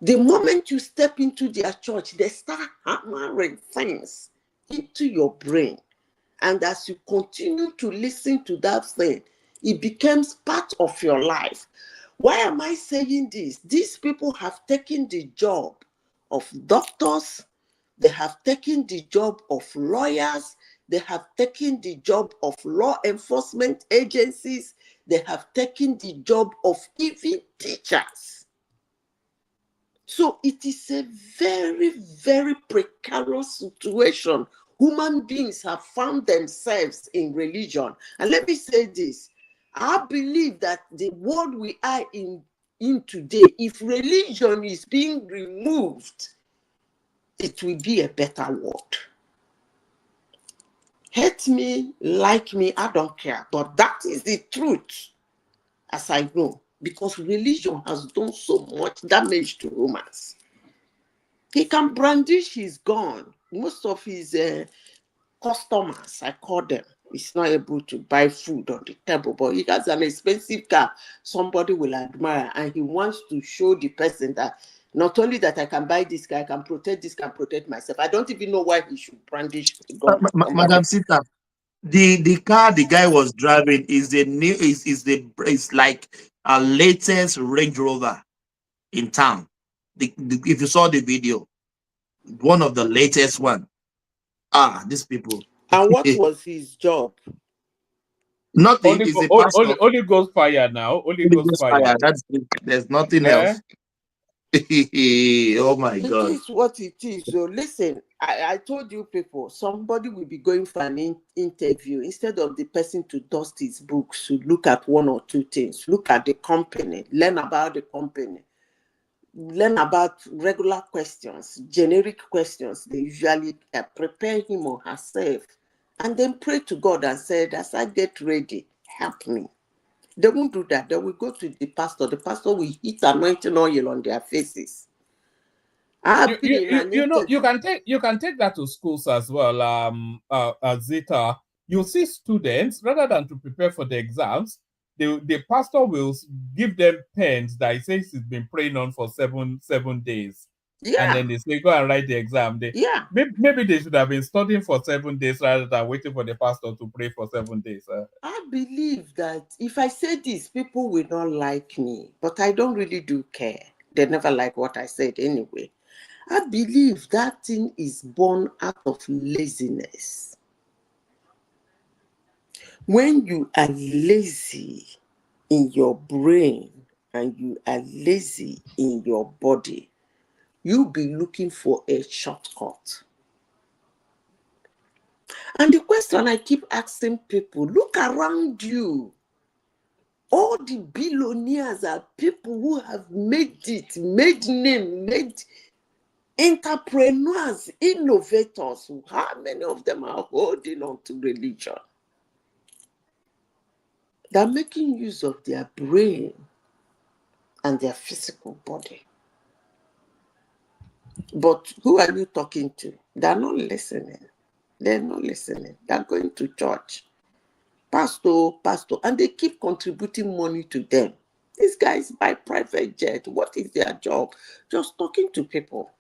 The moment you step into their church, they start hammering things into your brain. And as you continue to listen to that thing, it becomes part of your life. Why am I saying this? These people have taken the job of doctors, they have taken the job of lawyers, they have taken the job of law enforcement agencies, they have taken the job of even teachers. So it is a very, very precarious situation human beings have found themselves in religion. And let me say this, I believe that the world we are in today, if religion is being removed, it will be a better world. Hate me, like me, I don't care. But that is the truth, as I know, because religion has done so much damage to humans. He can brandish his gun. Most of his customers, I call them, is not able to buy food on the table, but he has an expensive car somebody will admire, and he wants to show the person that not only that I can buy this car, I can protect this, can protect myself. I don't even know why he should brandish the gun. Madam Sita, the car the guy was driving is like a latest Range Rover in town. If you saw the video, one of the latest one. These people. And what was his job? Nothing. Is a pastor. Only goes fire now. Only goes fire. That's it. There's nothing else. Oh my God. It is what it is. So listen, I told you people, somebody will be going for an interview. Instead of the person to dust his books, to look at one or two things, look at the company, learn about the company, learn about regular questions, generic questions. They usually prepare him or herself, and then pray to God and say, as I get ready, help me. They won't do that. They will go to the pastor. The pastor will heat anointing oil on their faces. You know, you can take that to schools as well. Zita, you see students, rather than to prepare for the exams, the pastor will give them pens that he says he's been praying on for seven days. Yeah. And then they say, go and write the exam. Maybe they should have been studying for 7 days rather than waiting for the pastor to pray for 7 days. I believe that if I say this, people will not like me, but I don't really do care. They never like what I said anyway. I believe that thing is born out of laziness. When you are lazy in your brain and you are lazy in your body, you'll be looking for a shortcut. And the question I keep asking people, look around you. All the billionaires are people who have made it, made name, made entrepreneurs, innovators. How many of them are holding on to religion? They're making use of their brain and their physical body. But who are you talking to? They're not listening. They're not listening. They're going to church. Pastor, and they keep contributing money to them. These guys buy private jet. What is their job? Just talking to people.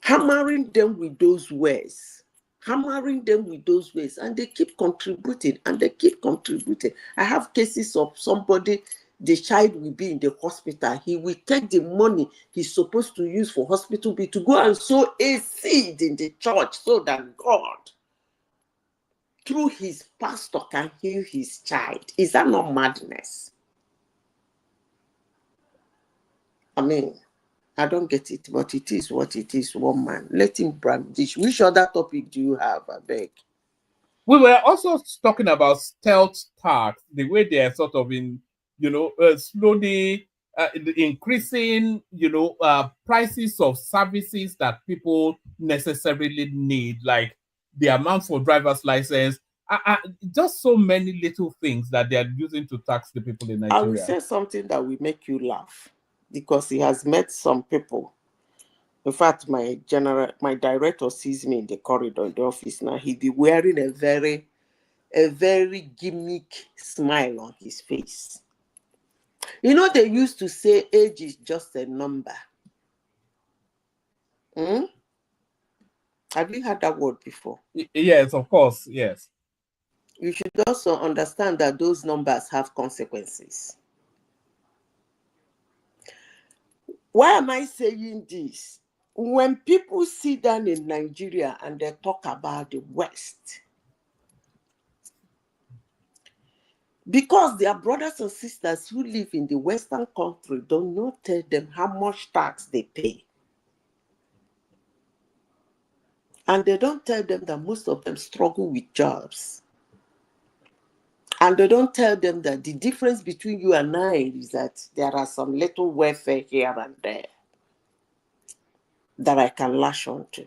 Hammering them with those words. Hammering them with those ways, and they keep contributing, and they keep contributing. I have cases of somebody, the child will be in the hospital. He will take the money he's supposed to use for hospital bill to go and sow a seed in the church so that God, through his pastor, can heal his child. Is that not madness? I mean, I don't get it, but it is what it is, one man. Let him brandish. Which other topic do you have, I beg? We were also talking about stealth tax, the way they are sort of slowly increasing, prices of services that people necessarily need, like the amount for driver's license, just so many little things that they are using to tax the people in Nigeria. I will say something that will make you laugh, because he has met some people. In fact, my director sees me in the corridor in the office now. He'll be wearing a very gimmick smile on his face. You know, they used to say age is just a number. Have you heard that word before? Yes, of course, yes. You should also understand that those numbers have consequences. Why am I saying this? When people sit down in Nigeria and they talk about the West, because their brothers and sisters who live in the Western country do not tell them how much tax they pay. And they don't tell them that most of them struggle with jobs. And they don't tell them that the difference between you and I is that there are some little welfare here and there that I can lash on to.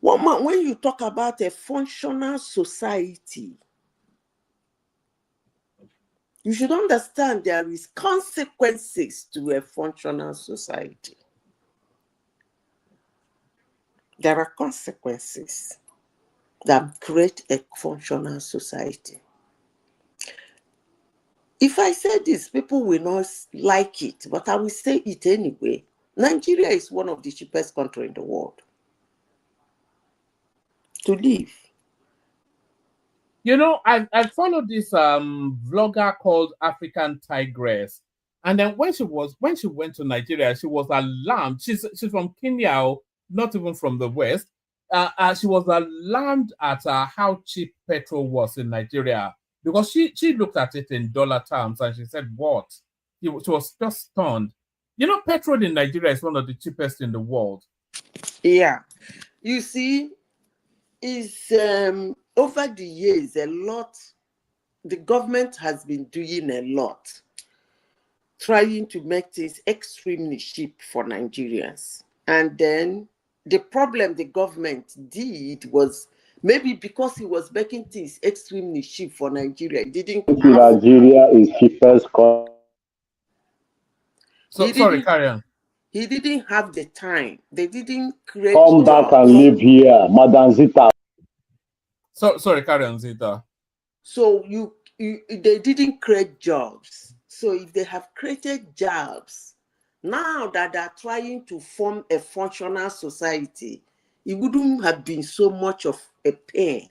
When you talk about a functional society, you should understand there is consequences to a functional society. There are consequences that create a functional society. If I say this, people will not like it, but I will say it anyway. Nigeria is one of the cheapest countries in the world to live. You know, I followed this vlogger called African Tigress, and then when she went to Nigeria, she was alarmed. She's from Kenya, not even from the West. She was alarmed at how cheap petrol was in Nigeria, because she looked at it in dollar terms and she said, "What?" She was just stunned. You know, petrol in Nigeria is one of the cheapest in the world. Yeah, you see, is over the years a lot. The government has been doing a lot, trying to make things extremely cheap for Nigerians. And then the problem the government did was Maybe because he was making things extremely cheap for Nigeria, he didn't have. Nigeria is cheapest. Sorry, carry on. He didn't have the time. They didn't create Come back and live here, Madam Zita. Sorry, carry on, Zita. So they didn't create jobs. So if they have created jobs, now that they're trying to form a functional society, it wouldn't have been so much of a pain.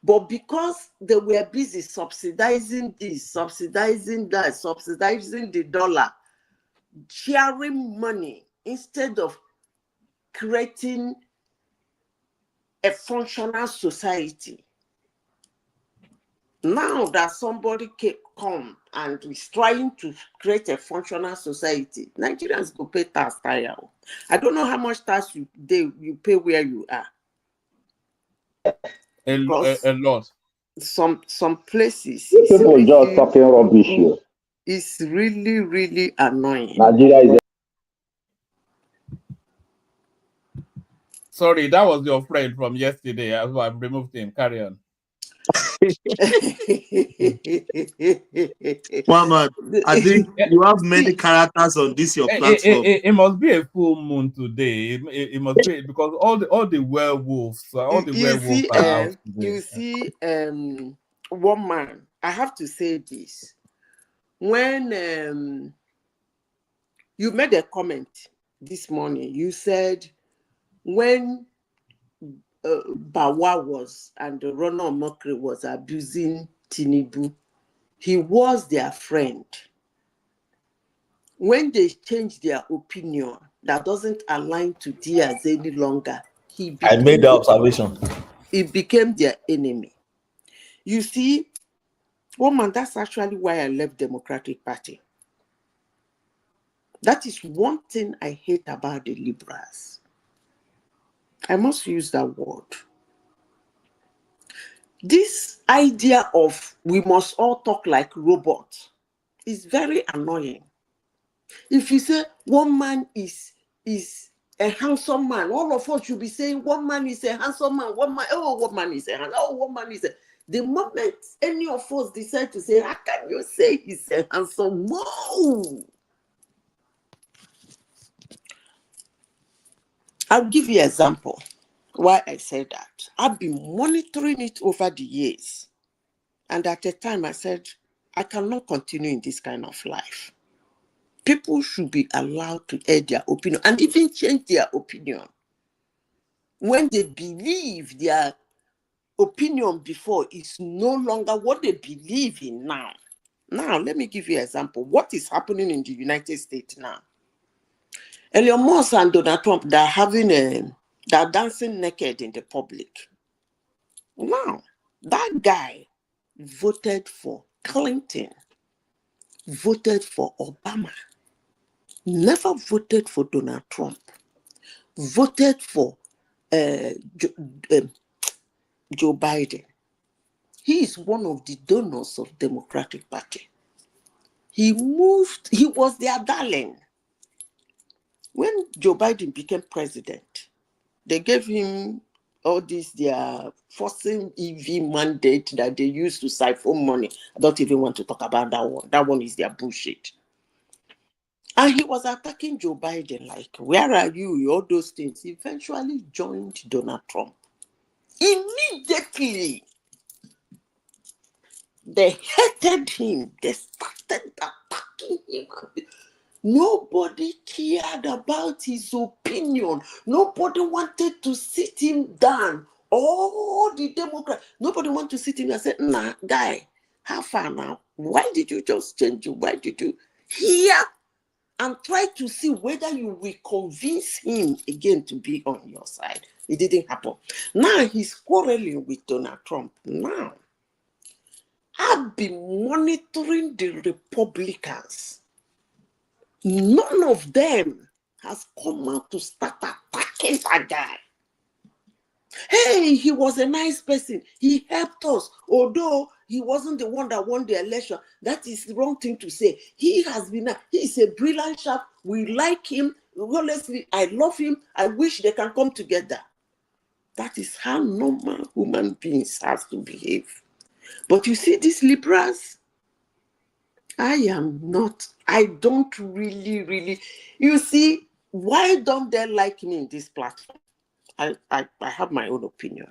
But because they were busy subsidizing this, subsidizing that, subsidizing the dollar, sharing money instead of creating a functional society. Now that somebody can come and is trying to create a functional society, Nigerians go pay tax. I don't know how much tax you pay where you are. A lot. Some places. People just talking rubbish here. It's really, really annoying. Nigeria is. Sorry, that was your friend from yesterday. I've removed him. Carry on. Muhammad, I think you have many characters on this your platform. It must be a full moon today. It must be because all the werewolves, are out today. You see, one man. I have to say this. When you made a comment this morning, you said when Bawa was and Ronald Mokri was abusing Tinubu, he was their friend. When they changed their opinion that doesn't align to Diaz any longer, I made the observation. He became their enemy. You see, woman, that's actually why I left Democratic Party. That is one thing I hate about the liberals. I must use that word. This idea of we must all talk like robots is very annoying. If you say one man is a handsome man, all of us should be saying one man is a handsome man, one man is a handsome, one man is a... The moment any of us decide to say, how can you say he's a handsome? No! I'll give you an example why I said that. I've been monitoring it over the years. And at the time I said, I cannot continue in this kind of life. People should be allowed to air their opinion and even change their opinion when they believe their opinion before is no longer what they believe in now. Now, let me give you an example. What is happening in the United States now? Elon Musk and Donald Trump, they're dancing naked in the public. Now, that guy voted for Clinton, voted for Obama, never voted for Donald Trump, voted for Joe Biden. He is one of the donors of Democratic Party. He was their darling. When Joe Biden became president, they gave him all their forcing EV mandate that they used to siphon money. I don't even want to talk about that one. That one is their bullshit. And he was attacking Joe Biden like, where are you? All those things. He eventually joined Donald Trump. Immediately, they hated him. They started attacking him. Nobody cared about his opinion. Nobody wanted to sit him down. All the Democrats, nobody wanted to sit him and say, nah, guy, how far now? Why did you just change it? Why did you hear and try to see whether you will convince him again to be on your side? It didn't happen. Now he's quarreling with Donald Trump. Now, I've been monitoring the Republicans. None of them has come out to start attacking that guy. Hey, he was a nice person. He helped us. Although he wasn't the one that won the election, that is the wrong thing to say. He's a brilliant chap. We like him. Honestly, I love him. I wish they can come together. That is how normal human beings have to behave. But you see, these liberals, I don't really, you see, why don't they like me in this platform? I have my own opinion.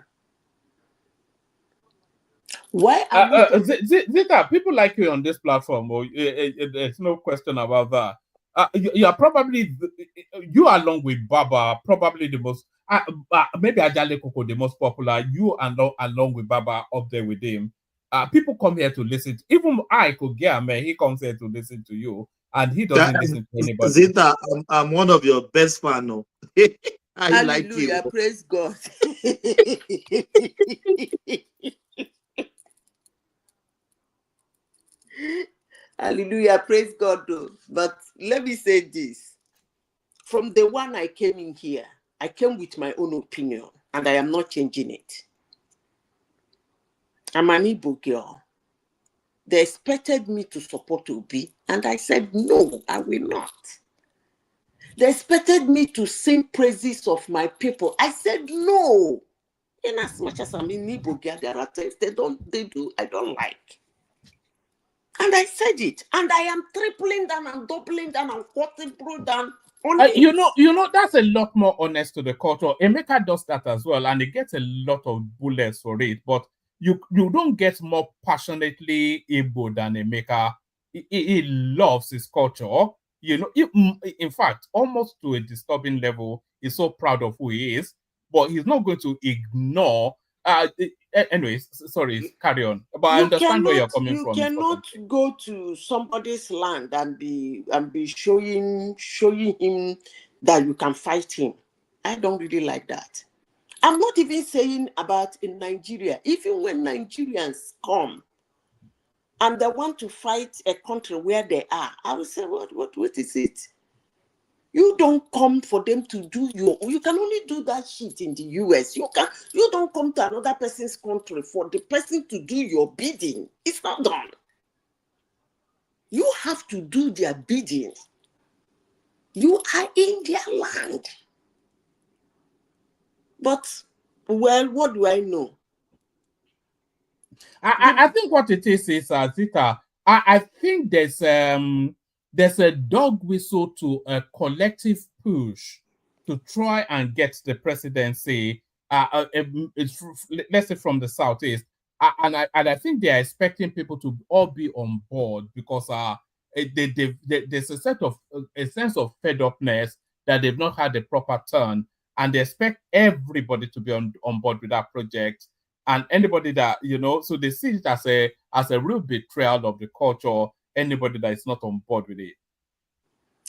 Why are Zita, people like you on this platform. There's no question about that. You are probably, you along with Baba, probably the most, maybe Ajale Koko, the most popular. You along with Baba up there with him. People come here to listen. Even I could get man, he comes here to listen to you, and he doesn't listen to anybody. Zita, I'm one of your best fans. No? I like you. Hallelujah, praise God. Hallelujah, praise God though. But let me say this. From the one I came in here, I came with my own opinion, and I am not changing it. I'm an Igbo girl. They expected me to support Obi, and I said, no, I will not. They expected me to sing praises of my people. I said, no. In as much as I'm in Igbo girl, there are things they do, I don't like. And I said it, and I am tripling down and doubling down and quadrupling down on it. You know, that's a lot more honest to the culture. Emeka does that as well, and he gets a lot of bullets for it. But you don't get more passionately Igbo than Emeka. He loves his culture. You know, in fact, almost to a disturbing level, he's so proud of who he is, but he's not going to ignore. Anyways, sorry, carry on. But I understand where you're coming from. You cannot go to somebody's land and be showing him that you can fight him. I don't really like that. I'm not even saying about in Nigeria. Even when Nigerians come and they want to fight a country where they are, I will say, what is it? You don't come for them to do you can only do that shit in the US. You don't come to another person's country for the person to do your bidding. It's not done. You have to do their bidding. You are in their land. But, well, what do I know? I think what it is Zita, I think there's a dog whistle to a collective push to try and get the presidency. Let's say from the southeast, and I think they are expecting people to all be on board because there's a sense of fed upness that they've not had a proper turn, and they expect everybody to be on board with that project. And anybody that, so they see it as a real betrayal of the culture, anybody that is not on board with it.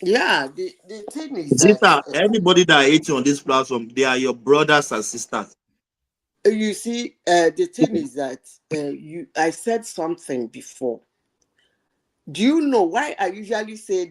Yeah, the thing is Zita, everybody that hates you on this platform, they are your brothers and sisters. You see, the thing is that I said something before. Do you know why I usually say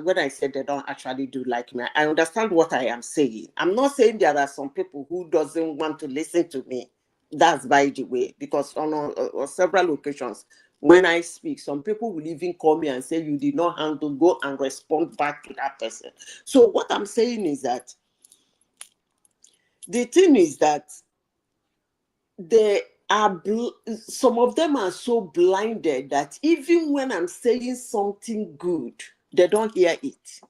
when I say they don't actually do like me? I understand what I am saying. I'm not saying there are some people who doesn't want to listen to me. That's by the way, because on several occasions, when I speak, some people will even call me and say, you did not handle, go and respond back to that person. So what I'm saying is that the thing is that some of them are so blinded that even when I'm saying something good, they don't hear it.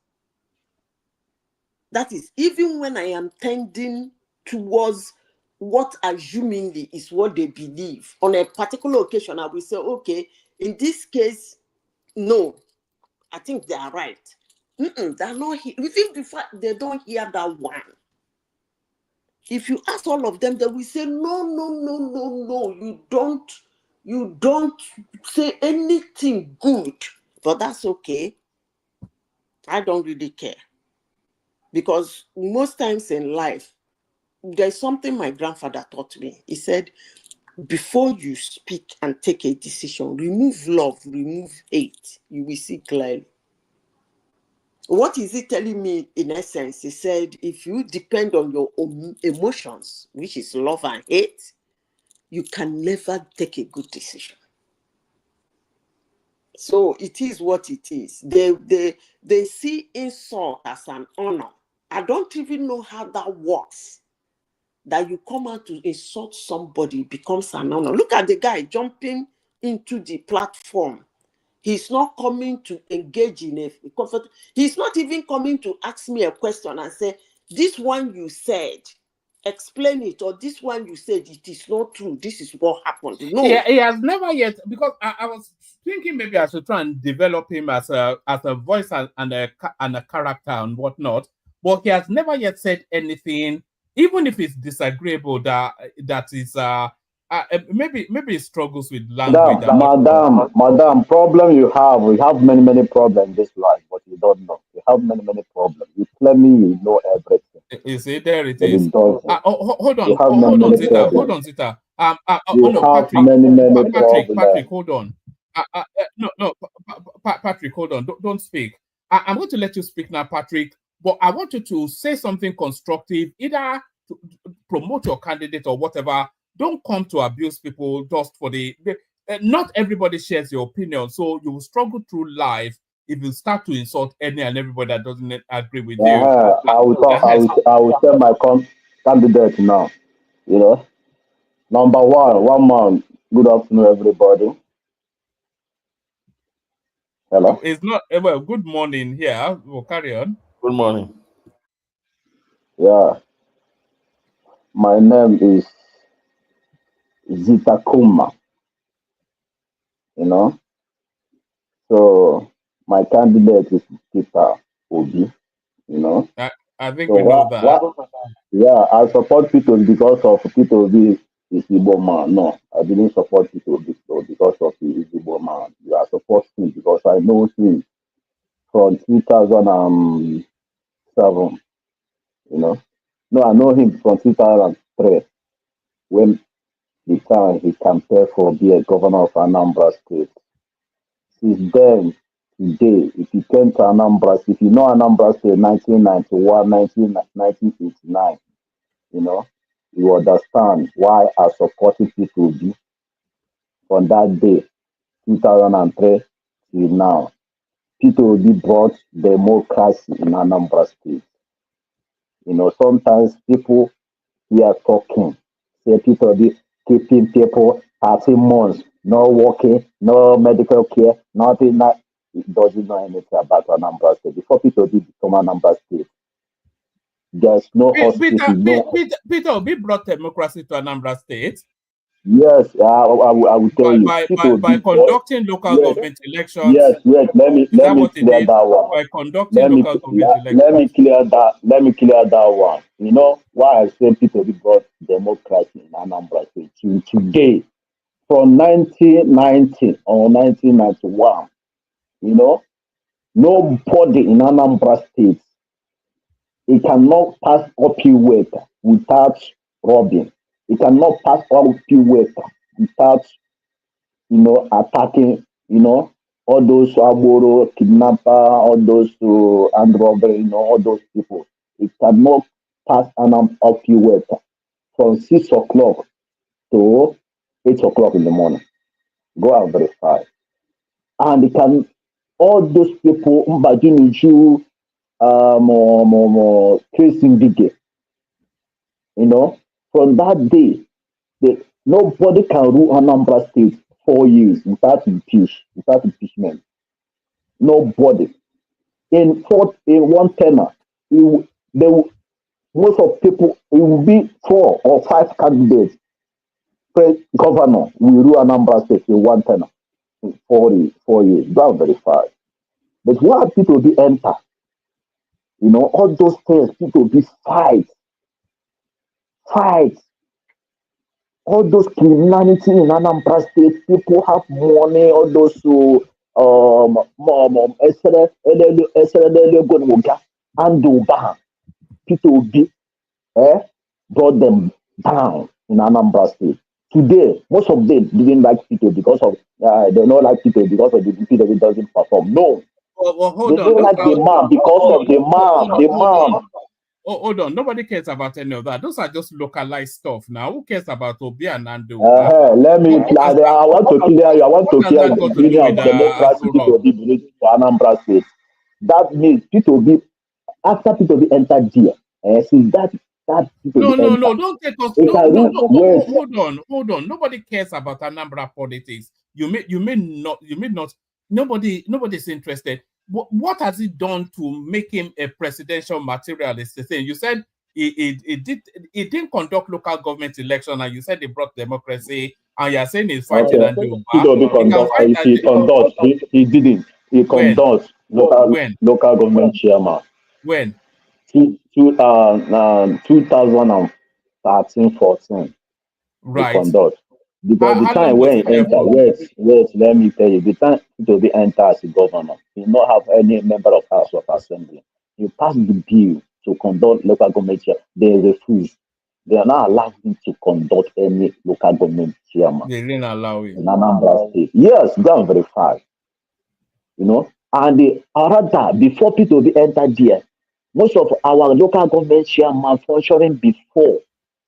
That is, even when I am tending towards what assumingly is what they believe, on a particular occasion, I will say, okay, in this case, no, I think they are right. They're not here. Even before they don't hear that one. If you ask all of them, they will say, no, you don't say anything good. But that's okay. I don't really care. Because most times in life, there's something my grandfather taught me. He said, before you speak and take a decision, remove love, remove hate. You will see clearly. What is he telling me in essence? He said, if you depend on your own emotions, which is love and hate, you can never take a good decision. So it is what it is. They see insult as an honor. I don't even know how that works. that you come out to insult somebody becomes an honor. Look at the guy jumping into the platform. He's not coming to engage in a comfort. He's not even coming to ask me a question and say, this one you said, explain it, or this one you said, it is not true. This is what happened. No. Yeah, he has never yet, because I was thinking maybe I should try and develop him as a voice and a character and whatnot. But he has never yet said anything, even if it's disagreeable, that is maybe he struggles with language. Madam, problem you have. We have many problems in this life, but you don't know. You have many problems. You claiming you know everything. You see, there it But is. you don't. Hold on, You have hold on, many Zita. problems. Hold on, Zita. You No, have Patrick. many Patrick, problems. hold on. No, Patrick, hold on. Don't speak. I'm going to let you speak now, Patrick. But I want you to say something constructive, either to promote your candidate or whatever. Don't come to abuse people just for not everybody shares your opinion, so you will struggle through life if you start to insult any and everybody that doesn't agree with you. I will tell my candidate now. You know, number one man. Good afternoon, everybody. Hello. It's not well. Good morning here. We'll carry on. Good morning. Yeah, my name is Zita Kuma. You know, so my candidate is Peter Obi. You know, I think so we know that. Yeah, I support Peter because of Peter Obi is Igbo man. No, I didn't support Peter Obi because of the Igbo man. I support him because I know him from 2007. You know, no, I know him from 2003 when the time he campaigned for be a governor of Anambra State. Since then, today, if you came to Anambra, if you know Anambra State 1991, 1989, you know, you understand why I supported people from that day, 2003 till now. People brought democracy in Anambra State. You know, sometimes people here talking, say people be keeping people 13 months, no working, no medical care, nothing. It doesn't know anything about Anambra State. Before people become Anambra State, there's no hospital. Peter Obi brought democracy to Anambra State. Yes, I will tell you. By conducting local government elections. Yes. Let me clear that one. By conducting local government elections. Let me clear that one. You know why I say people brought democracy in Anambra State to today, from 1990 or 1991. You know, nobody in Anambra State, it cannot pass uphill work without robbing. It cannot pass uphill work without, you know, attacking, you know, all those Aboro, kidnapper, all those armed robbery, you know, all those people. It cannot pass an uphill work from 6 o'clock to 8 o'clock in the morning. Go and verify. And it can, all those people, Mbajiniju, Tracing Bigge, you know, from that day, nobody can rule Anambra State 4 years without impeachment. Nobody. In one tenor, most of people, it will be 4 or 5 candidates. Governor will rule Anambra State in one tenor in 4 years. Go and verify. But why people be enter? You know, all those things, people be fight. All those criminality in Anambra State, people have money, all those who people be brought them down in Anambra State. Today, most of them didn't like people because of they don't like people because of the people that doesn't perform. No. They don't like the man because of the man. Hold on. Nobody cares about any of that. Those are just localized stuff now. Who cares about Obi and Nando? Let me. I want to clear you. I want to clear the meaning of democracy to be brought to Anambra State. That means people be after people be entered here. Since that That No, people enter. don't take us. It can reach west. Hold on. Nobody cares about Anambra politics. You may not. Nobody's interested. What has he done to make him a presidential materialist? You said he didn't conduct local government election, and you said he brought democracy, and you're saying he's fighting and the He didn't. He conducts local government chairman. When? 2013-14. Right. He conduct. Because the time when he entered, wait, let me tell you, the time to be entered as a governor, he did not have any member of House of Assembly. He passed the bill to conduct local government chair. They refused. They are not allowed him to conduct any local government chairman. They didn't allow him. In Anambra State. Yes, go and verify. And the rather before P2B entered there, most of our local government chairman functioning before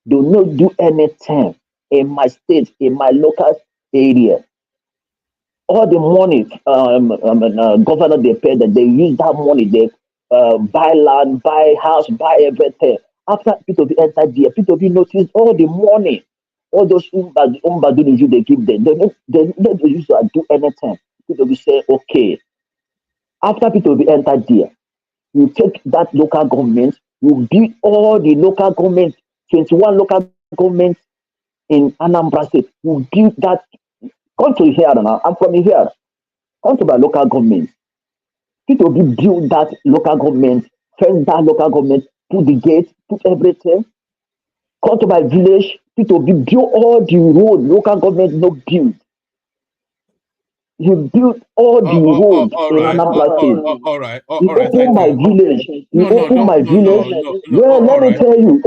do not do anything in my state, in my local area. All the money governor they pay that they use that money, they buy land, buy house, buy everything. After P2B entered there, P2B noticed all the money, all those umbaduniju they give them, they don't use to do anything. P2B say, okay. After P2B entered there, you take that local government, you build all the local government, 21 local governments in Anambra State. You build that. Come to here now. I'm from here. Come to my local government. P2B build that local government, fence that local government, put the gate, put everything. Come to my village. P2B build all the road local government no build. He built all the roads in Anambra State. He opened my village. He opened my village. Well, let me tell you.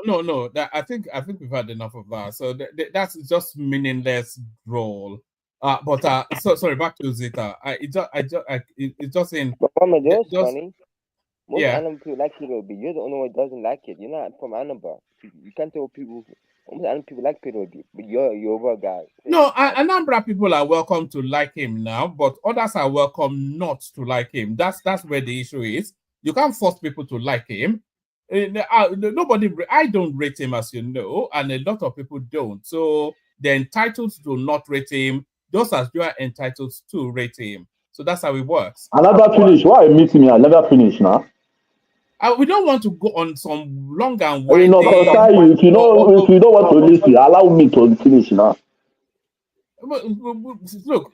No. I think we've had enough of that. So that's just meaningless role. Sorry. Back to Zita. It's just in. But Mama, that's funny. Most Yeah. Anambra people like P2B. You're the only one that doesn't like it. You're not from Anambra. You can't tell people. Most Anambra people like P2B, but you're over a guy. No, Anambra people are welcome to like him now, but others are welcome not to like him. That's where the issue is. You can't force people to like him. Nobody. I don't rate him, as you know, and a lot of people don't. So they're entitled to not rate him. Just as you are entitled to rate him. So that's how it works. I never finish. Why you meet me? I never finish now. We don't want to go on some long and If you don't want to listen, allow me to finish now. Look,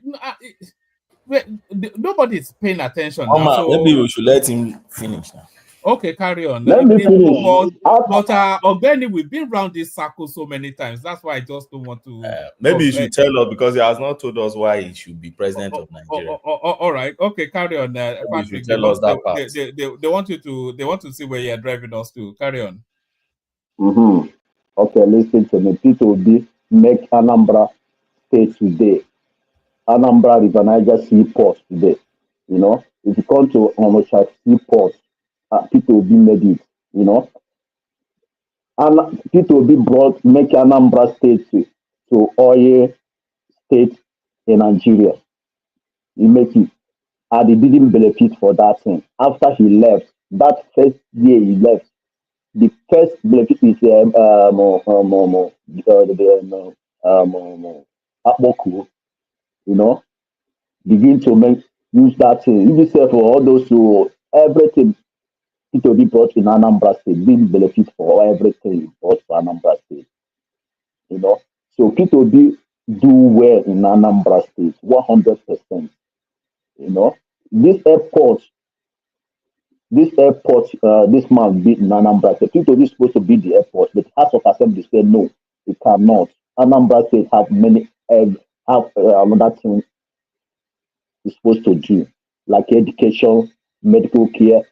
nobody's paying attention Mama, now. So maybe we should let him finish now. Okay, carry on. Let me finish. But Ogeni, we've been around this circle so many times. That's why I just don't want to. Maybe you should tell us, because he has not told us why he should be president of Nigeria. All right. Okay, carry on. Patrick, tell us that part. They want you to. They want to see where you're driving us to. Carry on. Okay, listen to me. P2B make Anambra State today. Anambra is an Niger seaport today. If you come to Onitsha seaport, P2B made it. And P2B make Anambra State to oil state in Nigeria. He make it. And he didn't benefit for that thing. After he left, that first year he left, the first benefit is Akboku, begin to use that thing. Use it for all those who everything P2B brought in Anambra State, didn't benefit for everything he brought for Anambra State. So P2B do well in Anambra State, 100%. This airport, this man built in Anambra State. P2B is supposed to build the airport, but House of Assembly said no, it cannot. Anambra State have another thing it's supposed to do, like education, medical care.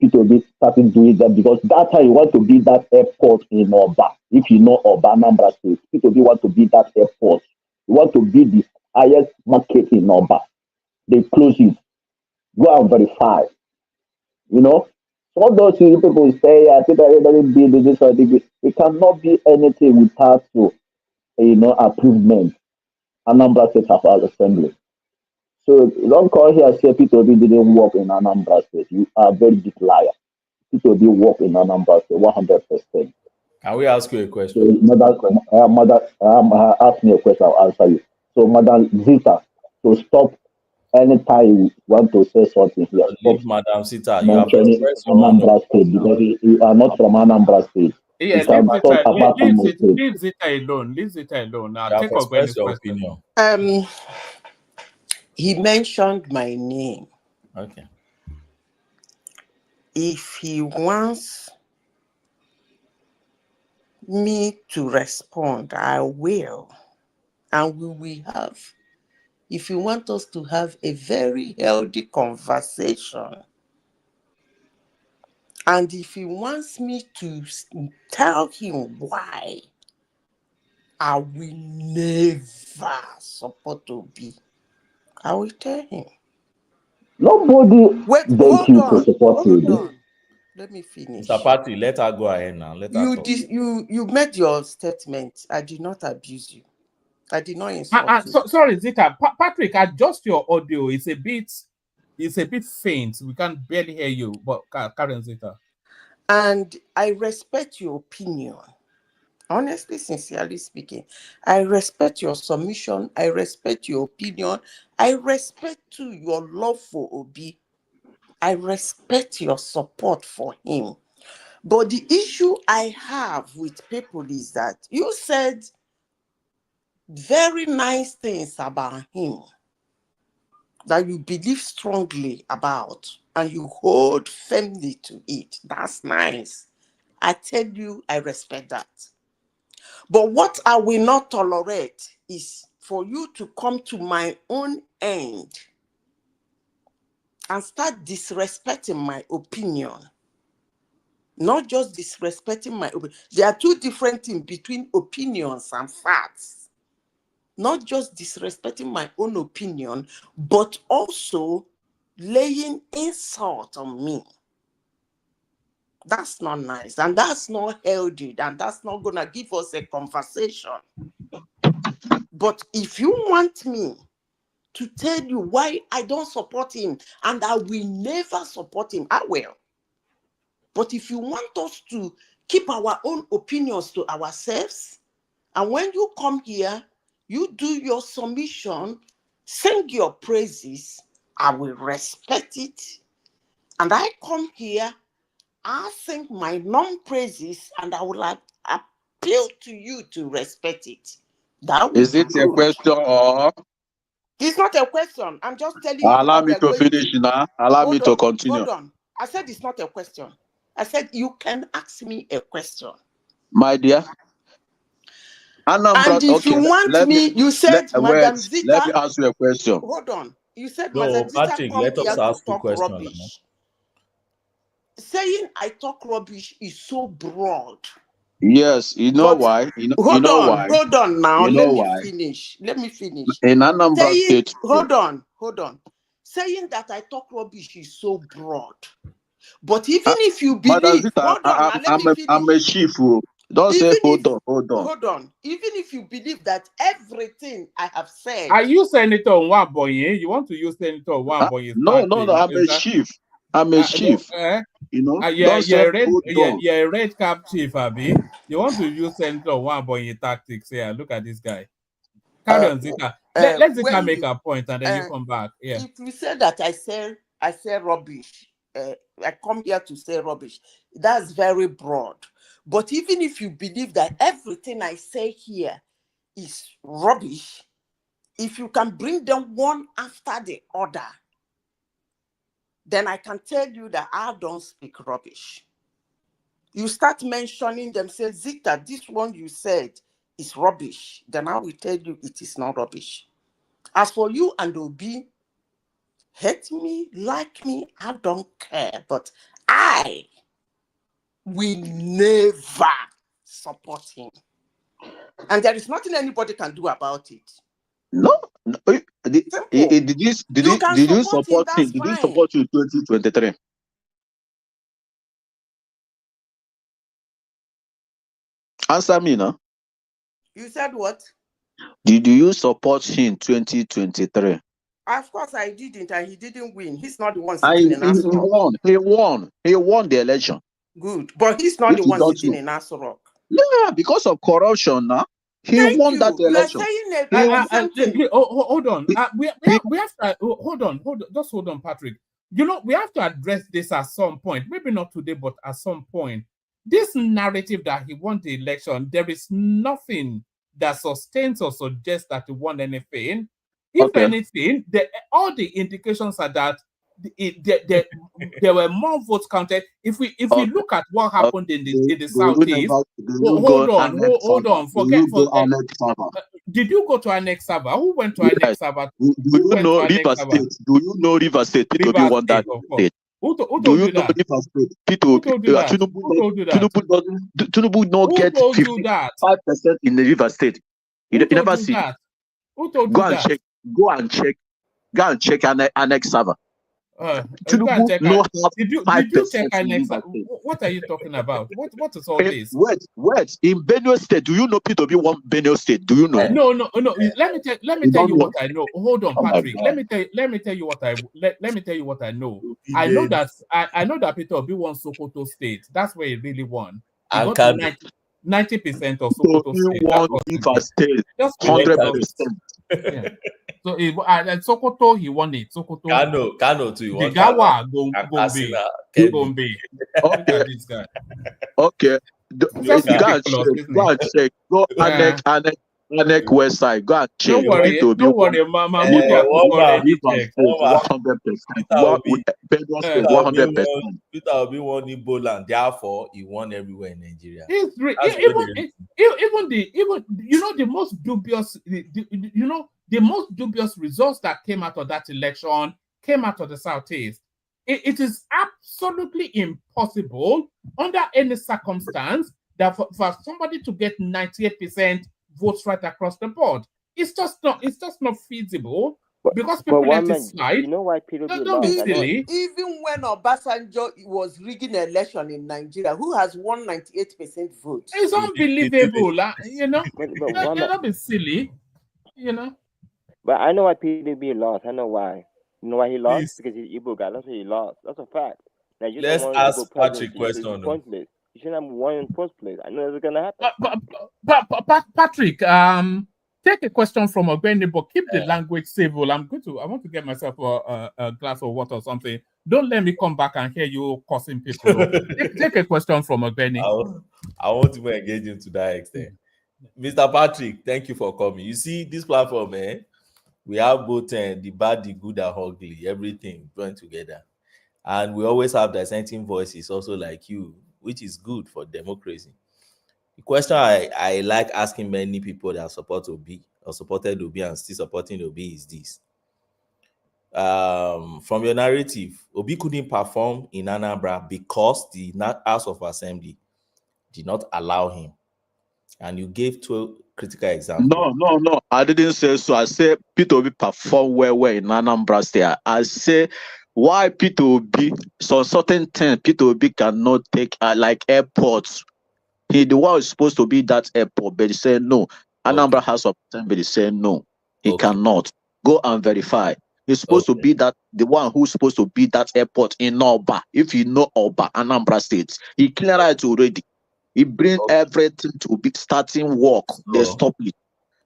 P2B started doing that because that time you want to build that airport in Oba. If you know Oba, Anambra State, P2B want to build that airport. You want to build the highest market in Oba. They close it. Go and verify. All those people say, P2B build this or this. It cannot be anything without approval. Anambra State House of Assembly. So don't call here say P2B didn't work in Anambra State. You are a very big liar. it will be work in Anambra State 100%. Can we ask you a So, question? ask me a question, I'll answer you. So, Madam Zita, so stop anytime you want to say something here. Stop Leave Madam Sita. You have mentioning expressed your own Anambra State because you are not from Anambra State. Yeah, You can talk about Imo State. leave it alone. Leave it alone. Now You have take Ogbene's expressed your question. opinion. He mentioned my name. Okay. If he wants me to respond, I will. And we will have. If you want us to have a very healthy conversation, and if he wants me to tell him why I will never support Obi, I will tell him. Nobody begged you to support Hold you. on. Let me finish. Mr. Patty, let her go ahead now. Let her talk. You made your statement. I did not abuse you. I did not insult you. Sorry, Zita. Patrick, adjust your audio. It's a bit faint. We can't barely hear you. But Karen Zita. And I respect your opinion. Honestly, sincerely speaking, I respect your submission. I respect your opinion. I respect too your love for Obi. I respect your support for him. But the issue I have with people is that you said very nice things about him that you believe strongly about and you hold firmly to it. That's nice. I tell you, I respect that. But what I will not tolerate is for you to come to my own end and start disrespecting my opinion. Not just disrespecting my opinion. There are two different things between opinions and facts. Not just disrespecting my own opinion, but also laying insult on me. That's not nice, and that's not healthy, and that's not going to give us a conversation. But if you want me to tell you why I don't support him, and I will never support him, I will. But if you want us to keep our own opinions to ourselves, and when you come here, you do your submission, sing your praises, I will respect it. And I come here, I sing my non-praises, and I will appeal to you to respect it. That Is it a question or? It's not a question. I'm just telling you Allow how me we're to going finish to. now. Allow me to continue. Hold on. I said it's not a question. I said you can ask me a question. My dear. And if you want me, you said, Madam Zita. Let me ask you a question. Hold on. You said, No, Madam Zita, Patrick, come let here us to ask you talk questions. rubbish. Saying I talk rubbish is so broad. Yes, you know why? Hold on now. You know Let me why? finish. In Anambra State. Hold on. Saying that I talk rubbish is so broad. But even if you believe, Zita, hold on now, let me finish. I'm a chief. Don't say hold on. Hold on. Even if you believe that everything I have said. Are you Senator Nwabonye? You want to use Senator Nwabonye? No, I'm a chief. I'm a chief. Don't say hold on. Yeah, red cap chief, Abi. You want to use Senator Nwabonye tactics here? Look at this guy. Carry on, Zita. Let Zita make a point, and then you come back. Yeah. If you say that I say rubbish, I come here to say rubbish. That's very broad. But even if you believe that everything I say here is rubbish, if you can bring them one after the other, then I can tell you that I don't speak rubbish. You start mentioning them, say, Zita, this one you said is rubbish. Then I will tell you it is not rubbish. As for you and Obi, hate me, like me, I don't care. But I will never support him. And there is nothing anybody can do about it. No. Did you support him? Did you support you in 2023? Answer me now. You said what? Did you support him in 2023? Of course, I didn't, and he didn't win. He's not the one sitting in He Aso Rock. He won the election. Good, but he's not If the you one don't sitting know. in Aso Rock. Yeah, because of corruption now. He Thank won that you. You are election. saying He won. something. Hold on. We have to hold on. Just hold on, Patrick. You know, we have to address this at some point. Maybe not today, but at some point. This narrative that he won the election, there is nothing that sustains or suggests that he won anything. If anything, all the indications are that there were more votes counted. If we look at what happened in the Southeast, hold on. Did you go to Annex Saba? Who went to Annex Saba? Do you know River State? Do you know River State? P2B won that state. Who told Do you you know that? River State? Who told you that? Who told you that? Tinubu not get 55% in the River State. You never see. Who told you Go and that? check. Go and check Annex Saba. Tinubu no did you check Annex? What are you talking about? What is all this? Wait. In Benue State, do you know P2B won Benue State? Do you know? No. Let me tell you what I know. Hold on, Patrick. Let me tell you what I know. I know that P2B won Sokoto State. That's where he really won. He got 90% of Sokoto State. Won River State. Just 100%. So at Sokoto, he won it. Sokoto. Kano too. Jigawa, Gombe. Look at this guy. Okay. Go and check. Go Annex West Side. Go and check. Don't worry, Mama. 100%. Benue State, 100%. Peter Obi won Ebola, and therefore he won everywhere in Nigeria. Even the most dubious, the most dubious results that came out of that election came out of the Southeast. It is absolutely impossible under any circumstance that for somebody to get 98% votes right across the board. It's just not feasible because people let it slide. You know why people don't be silly. Even when Obasanjo was rigging an election in Nigeria, who has won 98% votes? It's unbelievable, don't be silly, But I know why PDB lost. I know why. You know why he lost? Because he's Igbo guy. That's why he lost. That's a fact. Now, you let's ask Patrick question. Pointless. You shouldn't have won in first place. I know it's gonna happen. But Patrick, take a question from Ogbeni, but keep the language civil. I want to get myself a glass of water or something. Don't let me come back and hear you cursing people. Take a question from Ogbeni. I want to engage him to that extent. Mr. Patrick, thank you for coming. You see, this platform, we have both the bad, the good, and ugly, everything joined together. And we always have dissenting voices also like you, which is good for democracy. The question I like asking many people that support Obi or supported Obi and still supporting Obi is this. From your narrative, Obi couldn't perform in Anambra because the House of Assembly did not allow him. And you gave 2 critical examples. No. I didn't say so. I said P2B perform well in Anambra State. I say why P2B, so certain things P2B cannot take like airports. He the one who's supposed to be that airport, but he said no. Anambra House of Assembly said no. He cannot. Go and verify. He's supposed to be the one who's supposed to be that airport in Oba. If you know Oba, Anambra State, he cleared it already. He bring everything to be starting work. They stop it.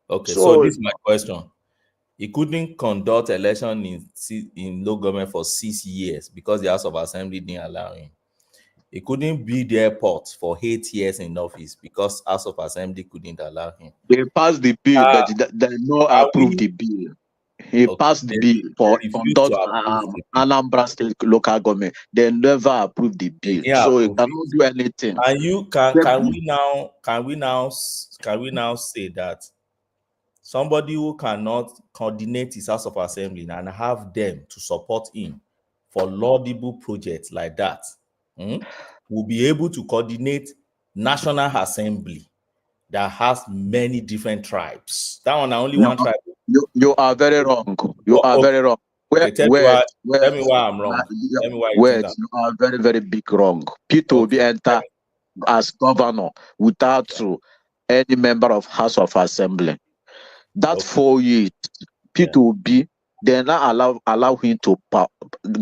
Okay, so this is my question. He couldn't conduct election in local government for 6 years because the House of Assembly didn't allow him. He couldn't be the airport for 8 years in office because House of Assembly couldn't allow him. They passed the bill, but they no approve the bill. He passed the bill for conduct Anambra State local government. They never approved the bill, so he cannot do anything. And you can we now say that somebody who cannot coordinate his House of Assembly and have them to support him for laudable projects like that will be able to coordinate National Assembly that has many different tribes? That one only one tribe. You are very wrong. You are very wrong. Tell me why I'm wrong. Tell me why you are very, very big wrong. P2B enter as governor without any member of House of Assembly. That 4 years, P2B They not allow him to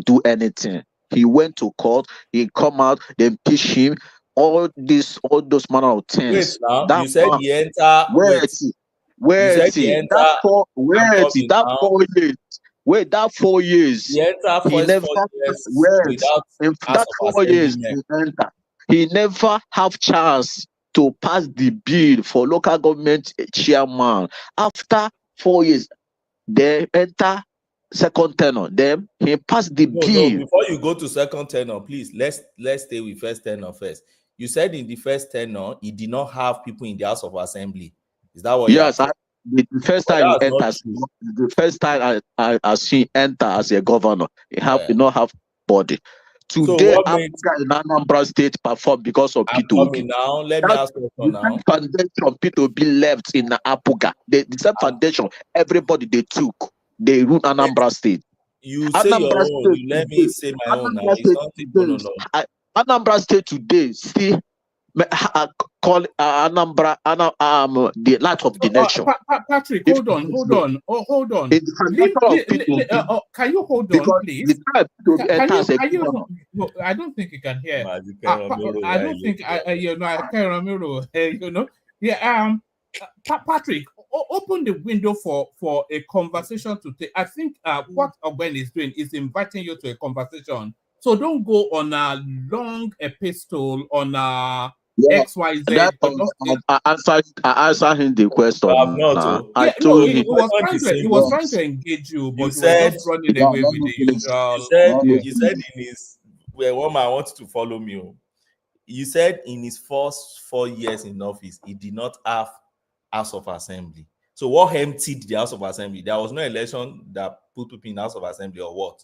do anything. He went to court. He come out. They impeach him. All those manner of Wait things. now, That you said man, he enter. where Wait, is he? you Where said is he he? enter. I'm coming That now. 4 years. Wait, that 4 years. He enter He first never 4 years wait. without In House that of 4 years, Assembly. he never have chance to pass the bill for local government chairman. After 4 years, they enter second tenure. Then he passed the No, bill. before you go to second tenure, please let's stay with first tenure first. You said in the first tenure he did not have people in the House of Assembly. Is that what Yes, you are? the first But time he that's not enters, true. the first time I see enter as a governor, he not have body. So Today, what made Africa in Anambra State perform because of I'm P2B. coming now? Let me That ask you the now. same foundation P2B left in Apuga. The same foundation everybody they took. They rule Anambra State. You say your Anambra own. State You let me today. say my own now. Anambra It's State not no. today. Anambra State today still call Anambra the light of the nation. Patrick, hold on. It's the foundation of P2B. Can you hold on, Because please? the time P2B enters a Can you? governor. No, I don't think you can hear. Ramiro, I don't think I can Ramiro. Yeah. Patrick, open the window for a conversation to take. I think what Ogwen is doing is inviting you to a conversation. So don't go on a long epistle on Yeah, XYZ. I answered him the question. I No, told him. he was trying to engage you, but You you were said just running away with the usual. you said in his one man wants to follow me. You said in his first 4 years in office, he did not have House of Assembly. So what emptied the House of Assembly? There was no election that put people in House of Assembly or what?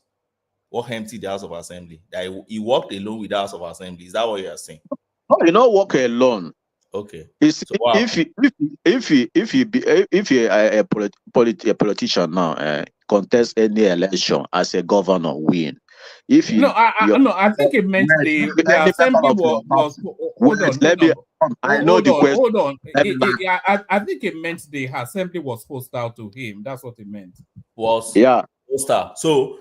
What emptied the House of Assembly? That he worked alone with the House of Assembly. Is that what you are saying? No, you not work alone. Okay. It's, So what happened? if you a politician now contest any election as a governor win. If you I think it meant the any member assembly of your was party, I know the question. hold on. I think it meant the assembly was hostile to him. That's what it meant. Was yeah. hostile. So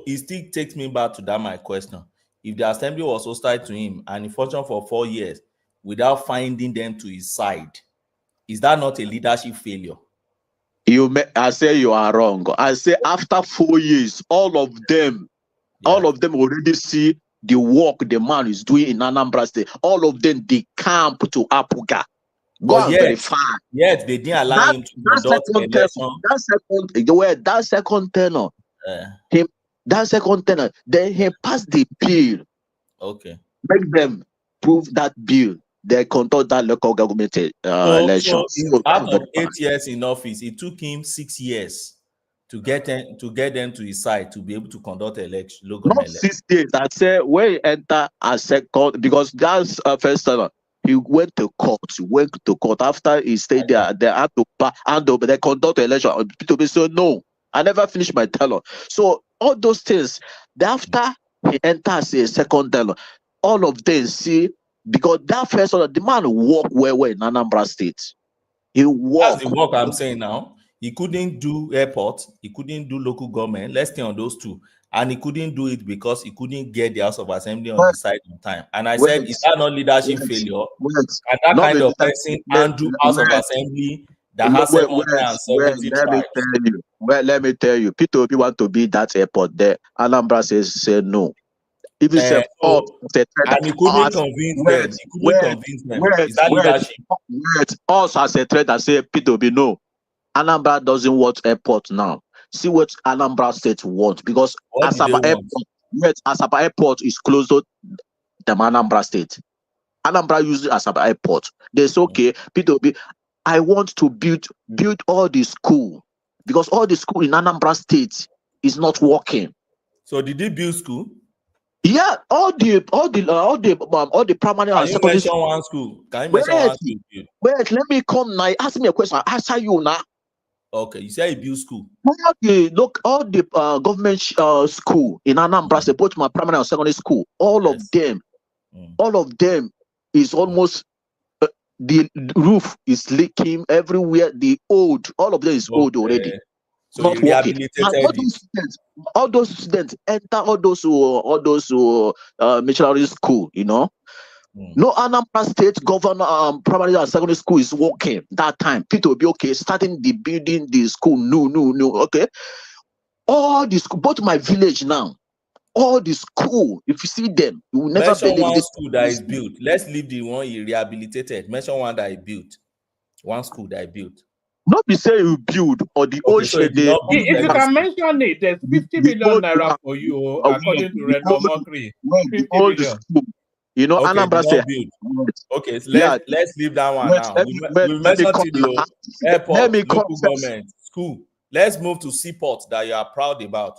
it still takes me back to that my question. If the assembly was hostile to him and he functioned for 4 years without finding them to his side, is that not a leadership failure? I say you are wrong. I say after 4 years, all of them already see the work the man is doing in Anambra State. All of them they camp to Apuga. Go and verify. Yet they didn't allow him to conduct election. That second tenor. That second tenor. Then he passed the bill. Okay. Make them prove that bill. They conduct that local government election. So out of 8 years in office, it took him 6 years to get them to his side to be able to conduct election. Not 6 years. I say when he enter a second, because that's first tenor. He went to court. After he stayed there. They had to hand over. They conduct election. People say no. I never finished my tenure. So all those things. After he enters a second tenure, all of them see, because that first one, the man work well in Anambra State. He worked. That's the work I'm saying now. He couldn't do airport. He couldn't do local government. Let's stay on those two. And he couldn't do it because he couldn't get the House of Assembly on the side on time. And I said, is that not leadership failure? And that kind of person handle House of Assembly that has 770 tribes. Let me tell you, P2B want to be that airport there. Anambra say no. If you say and he couldn't convince them. He couldn't convince them. Is that leadership? Us as a trader say P2B no. Anambra doesn't want airport now. See what Anambra State wants, because Asaba Airport is close to the Anambra State. Anambra uses Asaba Airport. They say, okay, P2B, I want to build all the school, because all the school in Anambra State is not working. So did they build school? Yeah, all the primary and secondary school. One school. Can you mention one school? Wait, let me come now. Ask me a question. I answer you now. Okay, you say you build school. All the government school in Anambra State, both my primary and secondary school, all of them is almost the roof is leaking everywhere. All of them is old already. So not he working. And rehabilitated it. all those students enter all those missionary school, you know. No Anambra State governor primary and secondary school is working that time. People will be okay, starting the building the school. No, okay. All the school, both my village now, all the school, if you see them, you will never Mention believe one this. school that is built. Let's leave the one he rehabilitated. Mention one that he built. One school that he built. Not be say you build or the Okay, old so he shade. did not build If you any can school. mention it, there's 50 million naira for you, according to Redmond Mockery. 50 old million. school, you know, Okay, Anambra did not State. build. Okay, so Yeah, let's leave that one wait, now. let We me mentioned come. Tilo, Let airport, me come local first. government, school. Let's move to seaport that you are proud about.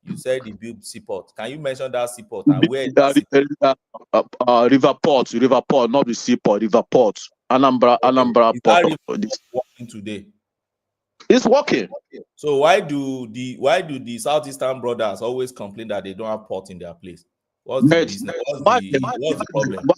You said you built seaport. Can you mention that seaport and where is that seaport? River Port, not the seaport, River Port. Anambra Is Port. that river working today? It's working. So why do the Southeastern brothers always complain that they don't have port in their place? What's the business? What's the problem? Why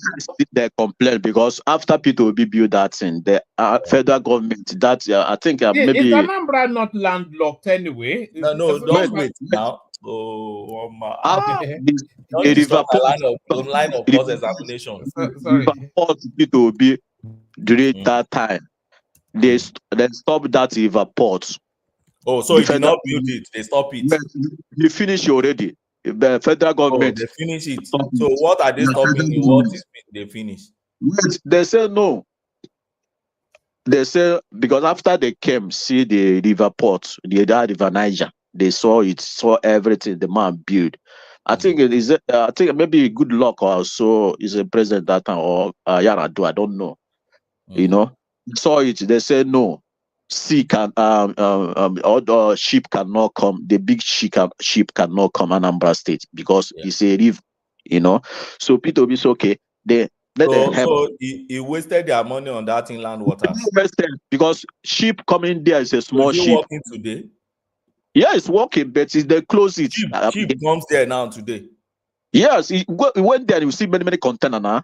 they complain? Because after P2B built that thing, the federal government, that I think maybe Is Anambra not landlocked anyway? No, don't wait now. Oh, the don't River disturb my line of cross examination. Sorry. River Port P2B during that time, they stopped that River Port. Oh, so The he did not build it. They stopped it. They finished already. The federal government. Oh, they finished it. So what are they stopping in? What is they finished? Wait, they say no. They say because after they came see the river port, the river Niger, they saw it, saw everything the man built. I think it is. I think maybe good luck or so is a president that time or Yaradu. I don't know. You know, saw it. They say no. Sea can all the ship cannot come. The big ship cannot come Anambra State because it's a river. You know, so P2B is okay. They let them help. So he wasted their money on that inland waters. Because ship coming there is a small ship. Working today? Yeah, it's working, but they close it. Ship comes there now today. Yes, he went there. You see many containers now.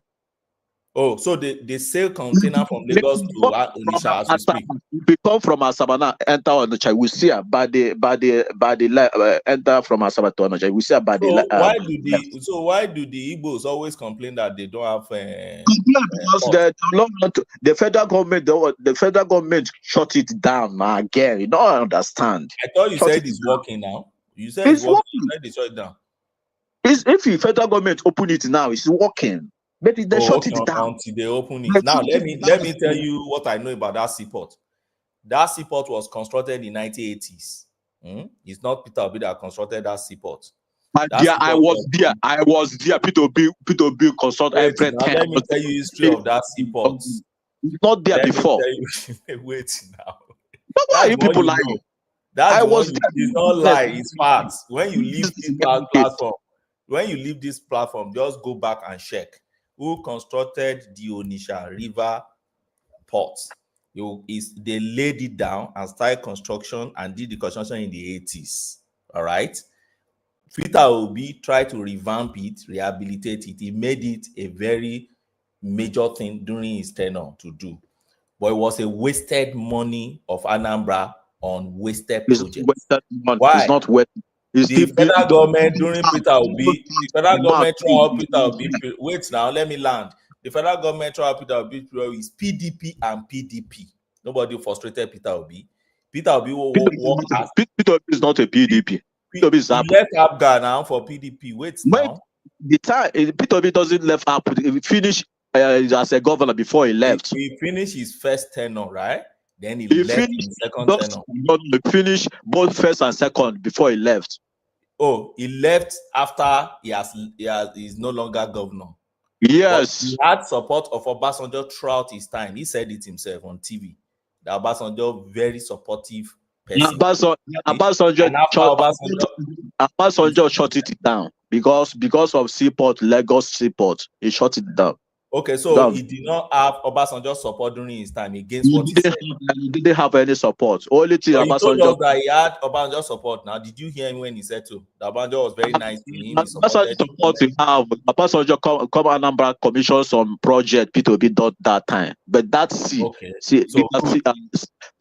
Oh, so they sail container from Lagos to Onitsha as we speak. We come from Asabana, enter Onitsha. We see by the enter from Asaba to Onitsha. We see by the. Why do the Igbos always complain that they don't have? Because the federal government shut it down again. You don't understand. I thought you said it's working now. You said it's working. You said they shut it down. If the federal government open it now, it's working. But they shut it down until they open it. Now let me tell you what I know about that seaport. That seaport was constructed in 1980s. It's not Peter Obi that constructed that seaport. I was there. Peter constructed everything. Let me tell you history of that seaport. It's not there before. Wait now. Why are people lying? That's it's not lie. It's facts. When you leave this platform, just go back and check who constructed the Onitsha River port. They laid it down and started construction and did the construction in the 80s. All right. Peter Obi tried to revamp it, rehabilitate it. He made it a very major thing during his tenure to do. But it was a wasted money of Anambra on wasted projects. Why? It's not wet. The federal government during Peter Obi, the federal government throughout Peter Obi. Wait now, let me land. The federal government throughout Peter Obi is PDP and PDP. Nobody frustrated Peter Obi. Peter Obi Peter Obi is not a PDP. Peter Obi is left Abga now for PDP. Wait now. The time Peter Obi doesn't left up. He finished as a governor before he left. He finished his first tenure, right? Then he left in second tenure. He finished both first and second before he left. Oh, he left after he's no longer governor. Yes. But he had support of Obasanjo throughout his time. He said it himself on TV. That Obasanjo very supportive person. Obasanjo shut it down because of Seaport, Lagos Seaport. He shut it down. Okay, so he did not have Obasanjo support during his time against what he said. He didn't have any support. Only thing Obasanjo told us that he had Obasanjo support. Now, did you hear him when he said so? That Obasanjo was very nice to him. Obasanjo come Anambra commission some project P2B done that time, but that's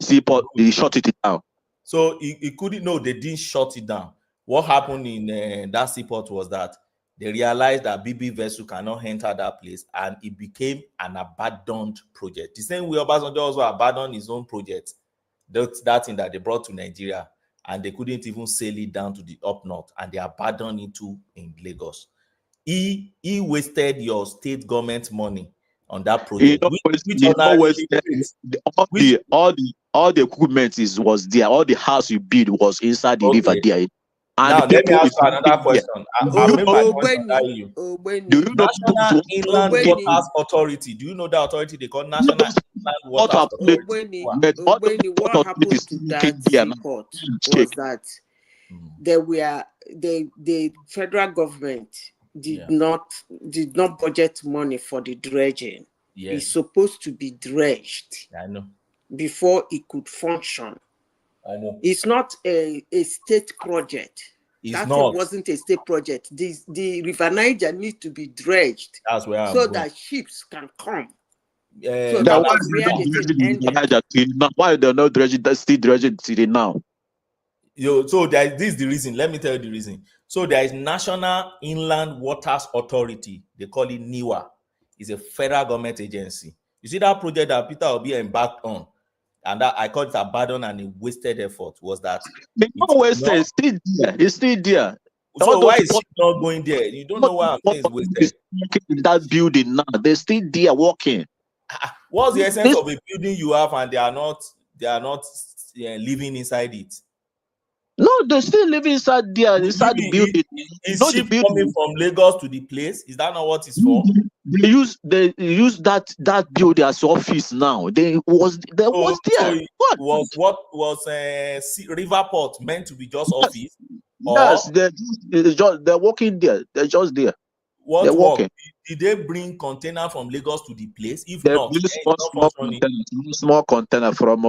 Seaport he shut it down. So he couldn't know they didn't shut it down. What happened in that seaport was that they realized that BB vessel cannot enter that place, and it became an abandoned project. The same way Obasanjo also abandoned his own project, that thing that they brought to Nigeria, and they couldn't even sail it down to the up north, and they abandoned it in Lagos. He wasted your state government money on that project. All the equipment was there. All the house you built was inside the river there. And now let me people ask is you another question. I'll make my point about you. Do you know National Inland Waters Authority? Do you know that authority they call National Inland Waters Authority? What happened to that seaport was that the federal government did not budget money for the dredging. Yes. It's supposed to be dredged I know. before it could function. I know. It's not a state project. That wasn't a state project. The River Niger needs to be dredged. That's where so that ships can come. So Now, that was where the thing ended. why they're not dredging? That's still dredging today now. So this is the reason. Let me tell you the reason. So there is National Inland Waters Authority. They call it NIWA. It's a federal government agency. You see that project that Peter Obi embarked on, and that I call it abandoned and a wasted effort, was that it's not wasted. It's still there. It's still there. So why is she not going there? You don't know why I'm saying it's wasted. In that building now, they're still there working. What's the essence of a building you have and they are not living inside it? No, they're still living inside there, inside the building. Is ship coming from Lagos to the place? Is that not what it's for? They use that building as office now. There was there. So what was River Port meant to be just office? Yes, they're working there. They're just there. What work? Did they bring container from Lagos to the place? If not, small container from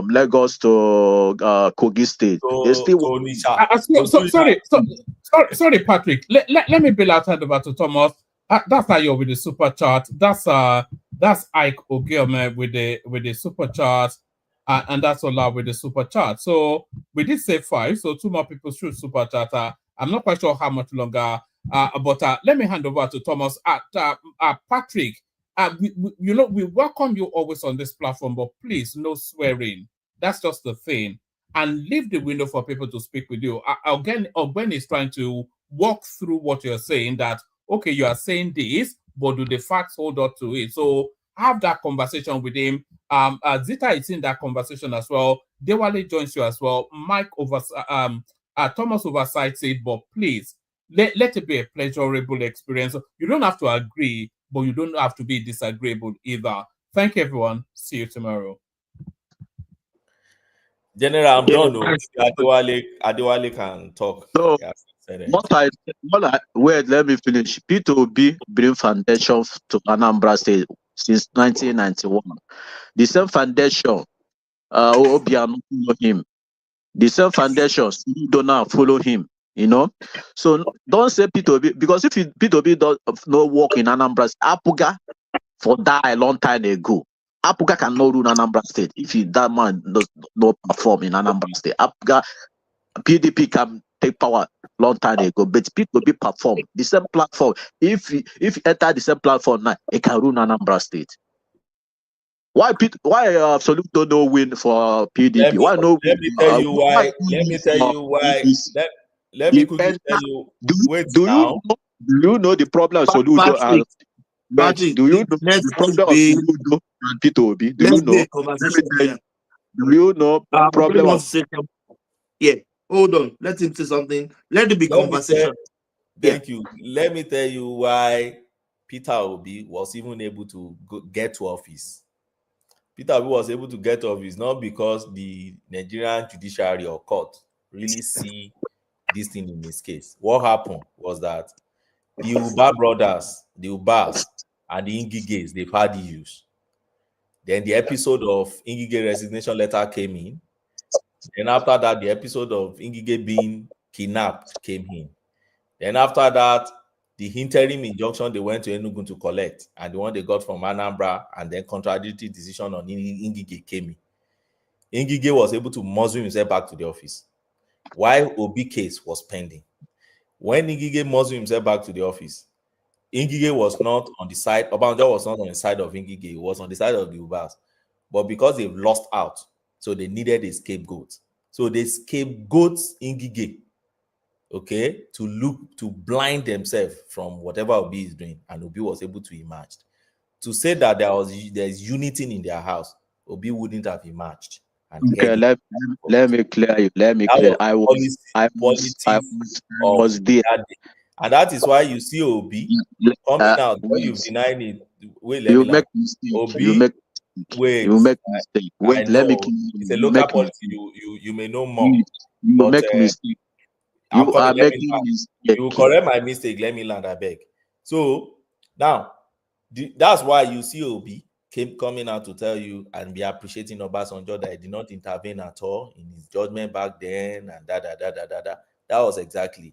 Lagos to Kogi State. They still sorry, Patrick. Let me bill out hand over to Thomas. That's how you're with the super chart. That's Ike Ogiome with the super chart. And that's Ola with the super chat. So we did say 5, so 2 more people should super chat. I'm not quite sure how much longer, but let me hand over to Thomas. Patrick, we welcome you always on this platform, but please, no swearing. That's just the thing. And leave the window for people to speak with you. Again, Ogben is trying to walk through what you're saying, that, okay, you are saying this, but do the facts hold up to it? So have that conversation with him. Zita is in that conversation as well. Dewale joins you as well. Thomas oversights it, but please let it be a pleasurable experience. You don't have to agree, but you don't have to be disagreeable either. Thank you, everyone. See you tomorrow. General, I'm done. Adewale can talk. So, wait, let me finish. P2B bring foundation to Anambra State since 1991. The same foundation, Obiano follow him. The same foundation, Donna follow him. You know, so don't say P2B, because if P2B does no work in Anambra State, Apuga for die a long time ago. Apuga cannot rule Anambra State if that man does not perform in Anambra State. Apuga, PDP can take power long time ago, but P2B perform the same platform. If enter the same platform now, it can rule Anambra State. Why Absolute don't know win for PDP? Let me tell you why. Let me quickly tell you. Do you know the problem Absolute has? Patrick, do you know the problem of Absolute and P2B? Do you know? Do you know the problem of? Yeah, hold on. Let him say something. Let it be conversation. Thank you. Let me tell you why Peter Obi was even able to get to office. Peter Obi was able to get to office not because the Nigerian judiciary or court really see this thing in his case. What happened was that the Uba brothers, the Ubas, and the Ingiges, they've had issues. Then the episode of Ingige resignation letter came in. Then after that, the episode of Ingige being kidnapped came in. Then after that, the interim injunction they went to Enugu to collect, and the one they got from Anambra, and then contradictory decision on Ngige came in. Ngige was able to muzzle himself back to the office, while Obi case was pending. When Ngige muzzled himself back to the office, Ngige was not on the side, Obanjo was not on the side of Ngige, he was on the side of the Ubas. But because they've lost out, so they needed a scapegoat. So they scapegoat Ngige, okay, to blind themselves from whatever Obi is doing, and Obi was able to emerge. To say that there's unity in their house, Obi wouldn't have emerged. And Okay, let me clear you. Let me clear. I was there. And that is why you see Obi coming out when you've denied it. Wait, let me make mistake. Obi, you make mistake. Wait, let me. It's a local policy. You may know more. You make mistake. I'm coming. Let me mistake. You correct my mistake. Let me land. I beg. So now, that's why you see Obi coming out to tell you and be appreciating Obasanjo that he did not intervene at all in his judgment back then, and That was exactly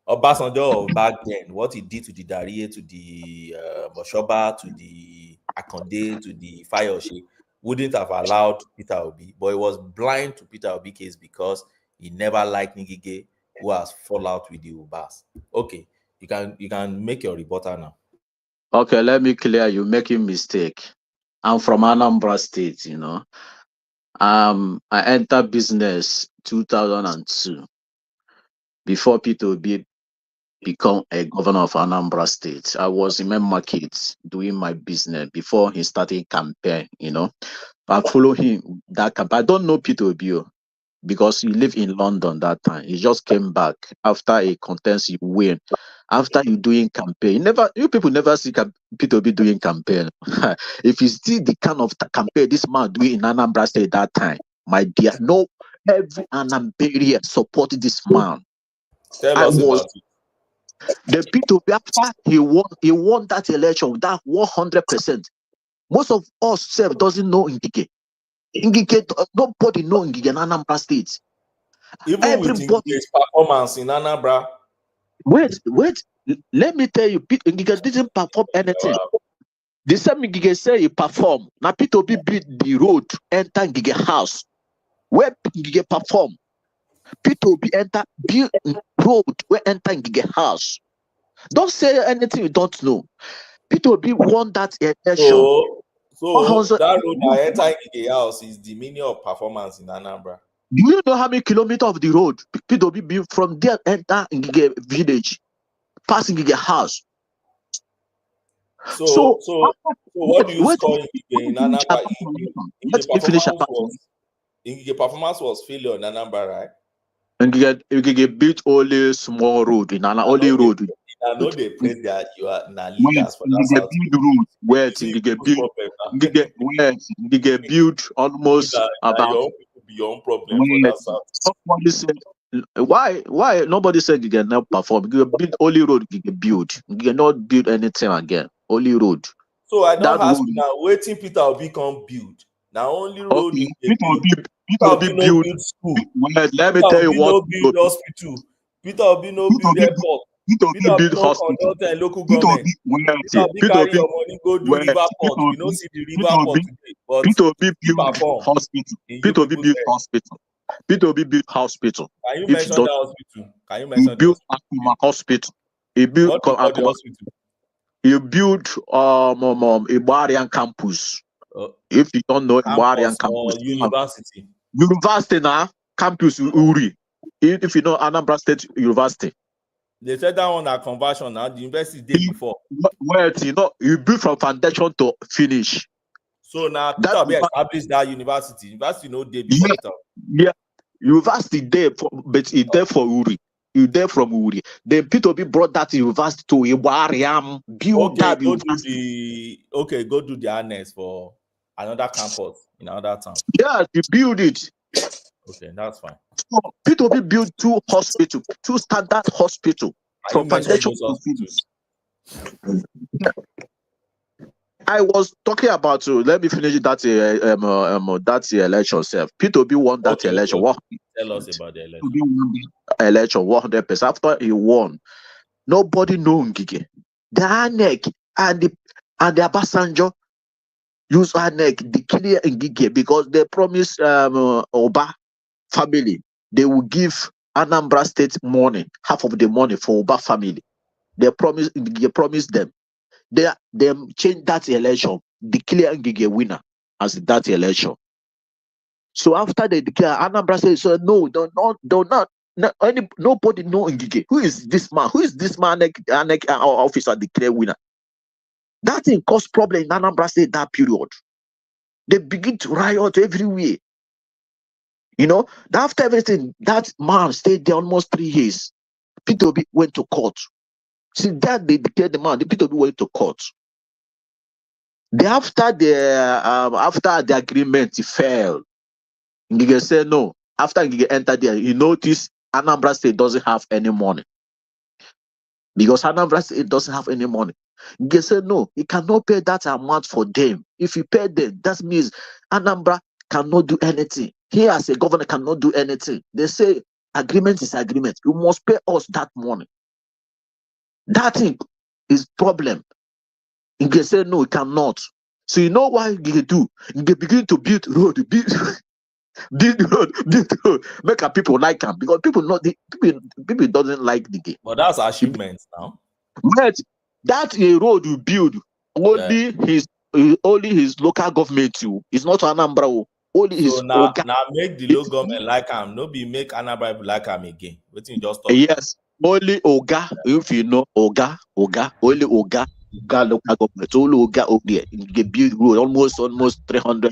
Obasanjo back then. What he did to the Darie, to the Moshoba, to the Akonde, to the Fayoshe wouldn't have allowed Peter Obi, but he was blind to Peter Obi case because he never liked Ngige, who has fallout with the Ubas. Okay, you can make your rebuttal now. Okay, let me clear you making mistake. I'm from Anambra State, I entered business 2002 before Peter Obi become a governor of Anambra State. I was in my market doing my business before he started campaign, I follow him that campaign. I don't know Peter Obi because he lived in London that time. He just came back after a contest he win. After you doing campaign, you people never see Peter Obi doing campaign. If you see the kind of campaign this man doing in Anambra State that time, my dear, no, every Anambra supported this man. Tell us about it. The Peter Obi, after he won that election with that 100%. Most of us self doesn't know Ngige. Nobody know Ngige in Anambra State. Even everybody with his performance in Anambra. Wait. Let me tell you, Ngige didn't perform anything. The same Ngige say he performed. Now Peter Obi built the road, enter Ngige house. Where Ngige perform? Peter Obi build road, where enter Ngige house. Don't say anything you don't know. Peter Obi won that election. So that road I enter Ngige house is the meaning of performance in Anambra. Do you know how many kilometers of the road Peter Obi built from there enter Ngige village, passing Ngige house? So what do you score in Anambra? Ngige performance was failure in Anambra, right? Ngige built only small road in Anambra, only road. I know they praise that you are leaders for that South. Ngige build almost about beyond problem for that South. Nobody said why nobody said Ngige not perform. Ngige build only road. Ngige build. Ngige not build anything again. Only road. So I don't ask you now. Waiting Peter Obi can build. Now only road. Okay. Peter Obi build school. Let me tell you what. Build hospital. Peter Obi no build airport. Peter Obi build hospital. Local government. Peter Obi carry your money go do river port. We don't see the river port today. But Peter Obi build hospital. Peter Obi build hospital. Peter Obi build hospital. Can you mention the hospital? Can you mention the hospital? He built hospital. He built Ibarian campus. If you don't know Ibarian campus, university now campus Uri. If you know Anambra State University. They said that one a conversion now. The university did before. Well, you build from foundation to finish. So now Peter Obi established that university. University no day before Peter. Yeah, university there, but it's there for Uri. You there from Uri. Then Peter Obi brought that university to Iwariam. Build that university. Go do the annex for another campus in another town. Yeah, you build it. Okay, that's fine. So Peter Obi built two hospitals, two standard hospitals from foundation to finish. I was talking about let me finish that election self. Peter Obi won that election. Tell us about the election. 100%. After he won, Nobody know Ngige. The ANEC and the Abasanjo use ANEC declare Ngige because they promise Oba family they will give Anambra State money, half of the money for Oba family. They promise them. They change that election, declare Ngige winner as that election. So after they declare, Anambra State said no, nobody know Ngige. Who is this man? Who is this man? ANEC officer declare winner. That thing caused problem in Anambra State that period. They begin to riot everywhere. After everything, that man stayed there almost 3 years. P2B went to court. Since that they declared the man, the P2B went to court. After the agreement fell, Ngige said no. After Ngige entered there, he noticed Anambra State doesn't have any money. Because Anambra State doesn't have any money. Ngige said no, he cannot pay that amount for them. If he paid them, that means Anambra cannot do anything. He as a governor cannot do anything. They say agreement is agreement. You must pay us that money. That thing is problem. Ngige said no, he cannot. So you know why Ngige do? Ngige begin to build road, build road, make our people like him because people doesn't like Ngige. But that's achievements now. But that a road you build only his local government too. It's not Anambra. Only his now make the local government like him. No be make Anambra people like him again. What you just talk. Yes, only Oga. If you know Oga, only Oga local government. Only Oga there. They build road almost 300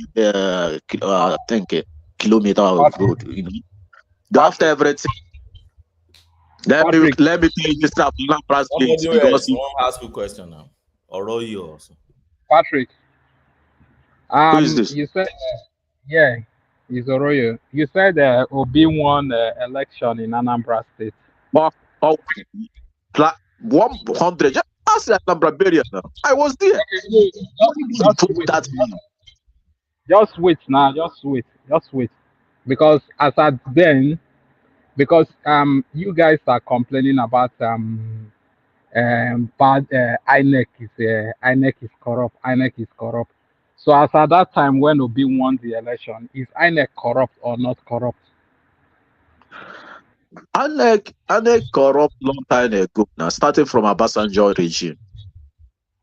kilometer of road. After everything. Let me tell you this stuff. Someone ask you a question now. Or you also. Patrick. Who is this? You said, it's Oroyo. You said Obi won election in Anambra State. 100. Ask Anambra Beria now. I was there. Just wait now. Just wait. Because as at then, you guys are complaining about bad INEC is corrupt. So as at that time when Obi won the election, is INEC corrupt or not corrupt? INEC corrupt long time ago now, starting from Obasanjo regime.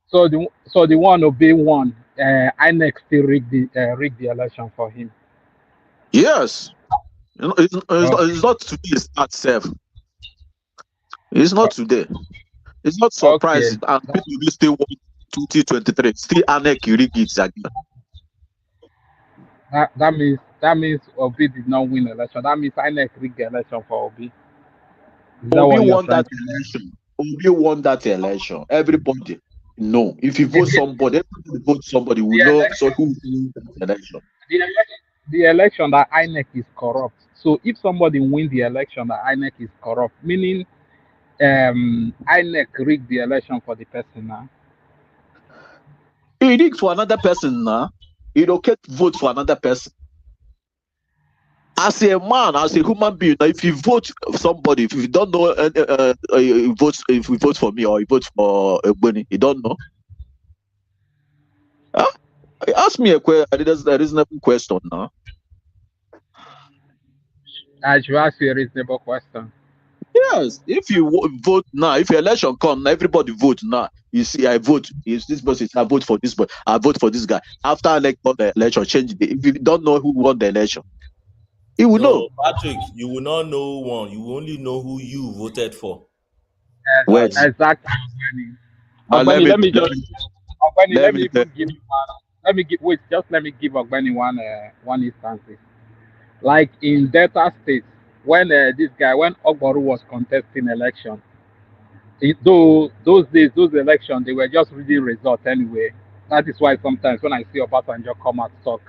So the one Obi won, INEC still rigged the election for him. Yes. It's not today. It's not safe. It's not today. It's not surprising. Okay. And people will still want 2023. Still INEC rig it again. That means Obi did not win election. That means INEC rigged the election for Obi. Obi won that election. Obi won that election. Everybody know. If you vote somebody, everybody vote somebody. We know so who wins the election. The election that INEC is corrupt. So if somebody wins the election that INEC is corrupt, meaning INEC rigged the election for the person now. He rigged for another person now. He don't get vote for another person. As a man, as a human being, if you vote somebody, if you don't know, if you vote for me or you vote for Ebony, you don't know. Huh? Ask me a reasonable question now. I should ask you a reasonable question. Yes, if you vote now, if election come, everybody vote now. You see, I vote. If this person, I vote for this, but I vote for this guy. After the election, change it. If you don't know who won the election, you will know. Patrick, you will not know one. You will only know who you voted for. Exactly. Let me give Ogbeni one instance. Like in Delta State, when Ogboru was contesting election, those elections, they were just reading results anyway. That is why sometimes when I see Obasanjo come out talk,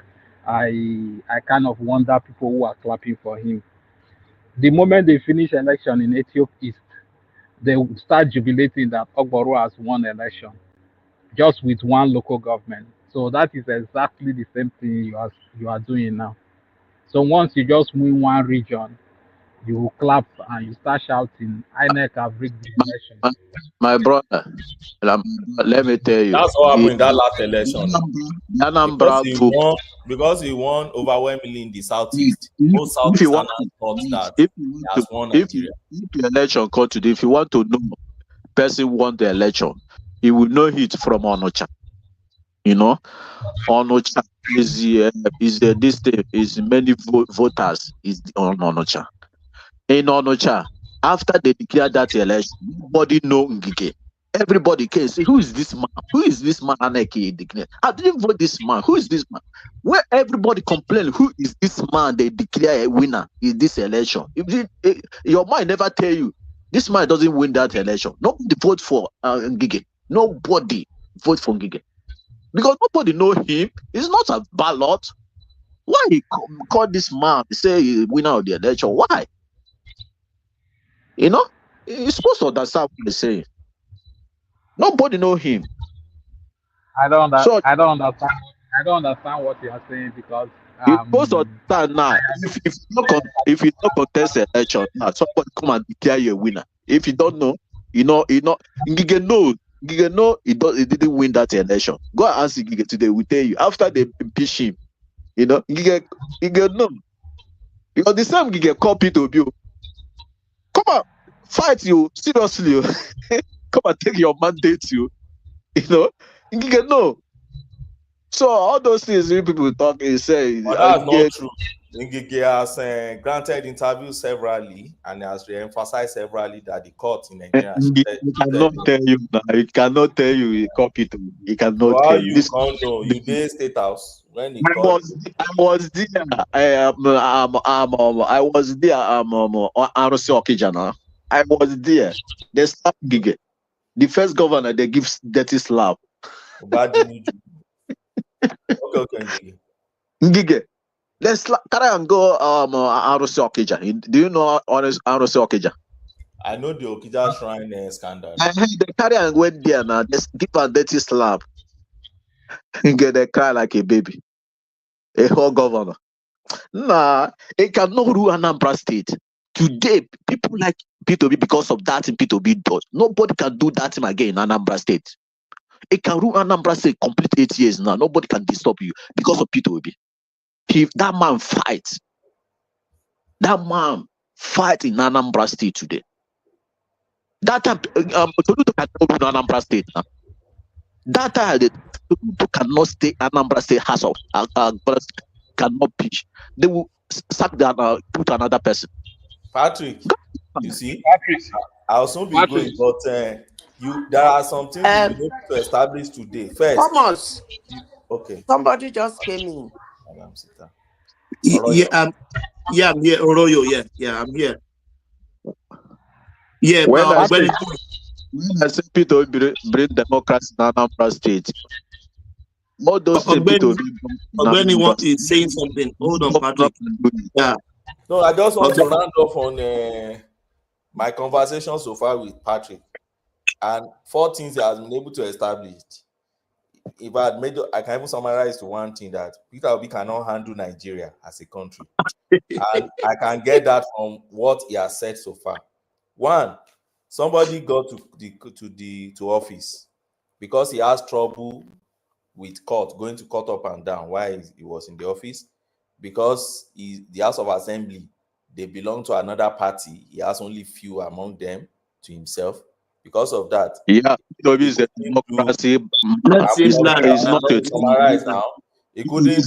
I kind of wonder people who are clapping for him. The moment they finish election in Ethiopia East, they start jubilating that Ogboru has won election, just with one local government. So that is exactly the same thing you are doing now. So once you just win one region, you will clap and you start shouting, INEC have rigged the election. My brother, let me tell you, That's what happened in that last the election. Anambra vote. Because he won overwhelmingly in the southeast. If Most if you want, southeasterners thought that if he you want has to, won if Nigeria. the election come today, if you want to know person won the election, you will know it from Onocha. You know, Onocha is this thing is many voters is on Onocha. In Onocha, after they declare that election, nobody know Ngige. Everybody can say, who is this man? Who is this man? Aneki declare. I didn't vote this man. Who is this man? Where everybody complain, who is this man? They declare a winner in this election. Your mind never tell you this man doesn't win that election. Nobody vote for Ngige. Nobody vote for Ngige because nobody know him. It's not a ballot. Why he call this man say he winner of the election? Why? You know, you're supposed to understand what he's saying. Nobody know him. I don't understand. I don't understand what you are saying because You're supposed to understand now. If you don't contest the election now, somebody come and declare you a winner. If you don't know, Ngige know he didn't win that election. Go and ask Ngige today. We tell you after they impeach him. Ngige know because the same Ngige call Peter Obi. Come on, fight you seriously. Come and take your mandate, you Ngige know. So all those things people talk is say. But that's not true. Ngige has granted interviews severally and has re-emphasized severally that the court in Nigeria. He cannot tell you now. He cannot tell you he copied. He cannot Well, tell you. you can't know. You did State House when he I called. was there. I was there. Arusi Okijana. I was there. They slap Ngige. The first governor they give dirty slap. Okay. Ngige. Let's carry and go. Arusi Okija. Do you know Arusi Okija? I know the Okija Shrine scandal. I heard they carry and went there now. They give a dirty slap. Ngige they cry like a baby. A whole governor. Nah, it cannot rule Anambra State. Today, people like P2B because of that in P2B does. Nobody can do that thing again in Anambra State. It can rule Anambra State complete 8 years now. Nobody can disturb you because of P2B. If that man fights, in Anambra State today. That time, Toludo cannot rule Anambra State now. That time, Toludo cannot stay Anambra State House of cannot pitch. They will sack that put another person. Patrick, you see, I'll soon be going, but there are some things we need to establish today. First, Thomas. Okay. Somebody just came in. Yeah, I'm here. Oroyo, yeah, I'm here. Yeah, when I say people bring democracy in Anambra State, all those people anyone is saying something. Hold on, Patrick. Yeah. No, I just want to round off on my conversation so far with Patrick, and 4 things he has been able to establish. If I had made, I can even summarize to one thing that Peter Obi cannot handle Nigeria as a country, and I can get that from what he has said so far. One, somebody got to office because he has trouble with court, going to court up and down while he was in the office, because the House of Assembly, they belong to another party. He has only few among them to himself. Because of that, is a democracy. It's not a summarize now. He couldn't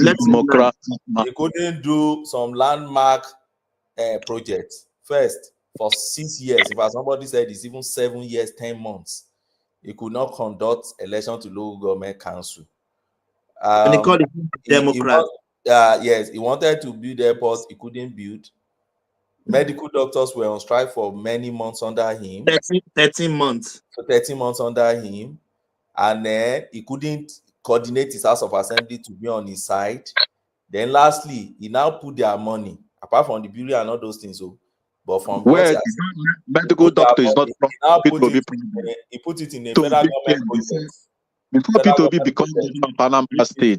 do some landmark projects. First, for 6 years, if as somebody said it's even 7 years, 10 months, he could not conduct election to local government council. And they called it Democrat. Yes, he wanted to build airport, he couldn't build. Medical doctors were on strike for many months under him. 13 months. So 13 months under him. And then he couldn't coordinate his House of Assembly to be on his side. Then lastly, he now put their money, apart from the burial and all those things. But from where medical doctor is not from he put it in a federal government project. Before P2B becomes Panama State.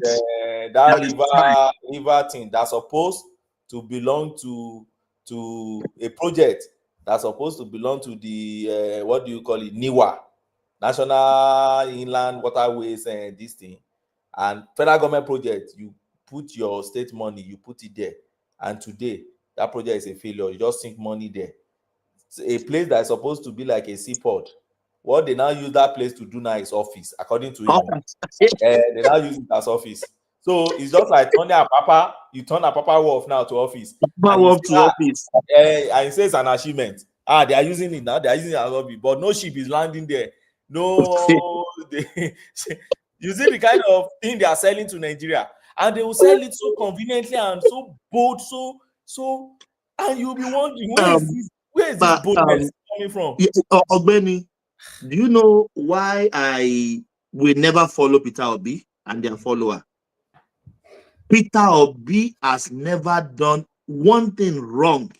That river thing that's supposed to belong to to a project that's supposed to belong to the what do you call it, NIWA, National Inland Waterways, and this thing, and federal government project, you put your state money, you put it there, and today that project is a failure. You just sink money there. It's a place that is supposed to be like a seaport. What they now use that place to do now is office, according to him. They now use it as office. So it's just like turning a papa, you turn a papa wharf now to office. And he says an achievement. They are using it now, they are using it as office, but no ship is landing there. No, you see the kind of thing they are selling to Nigeria, and they will sell it so conveniently and so bold, so, and you'll be wondering, where is this boldness coming from? Ogbeni, do you know why I will never follow Peter Obi and their follower? Peter Obi has never done one thing wrong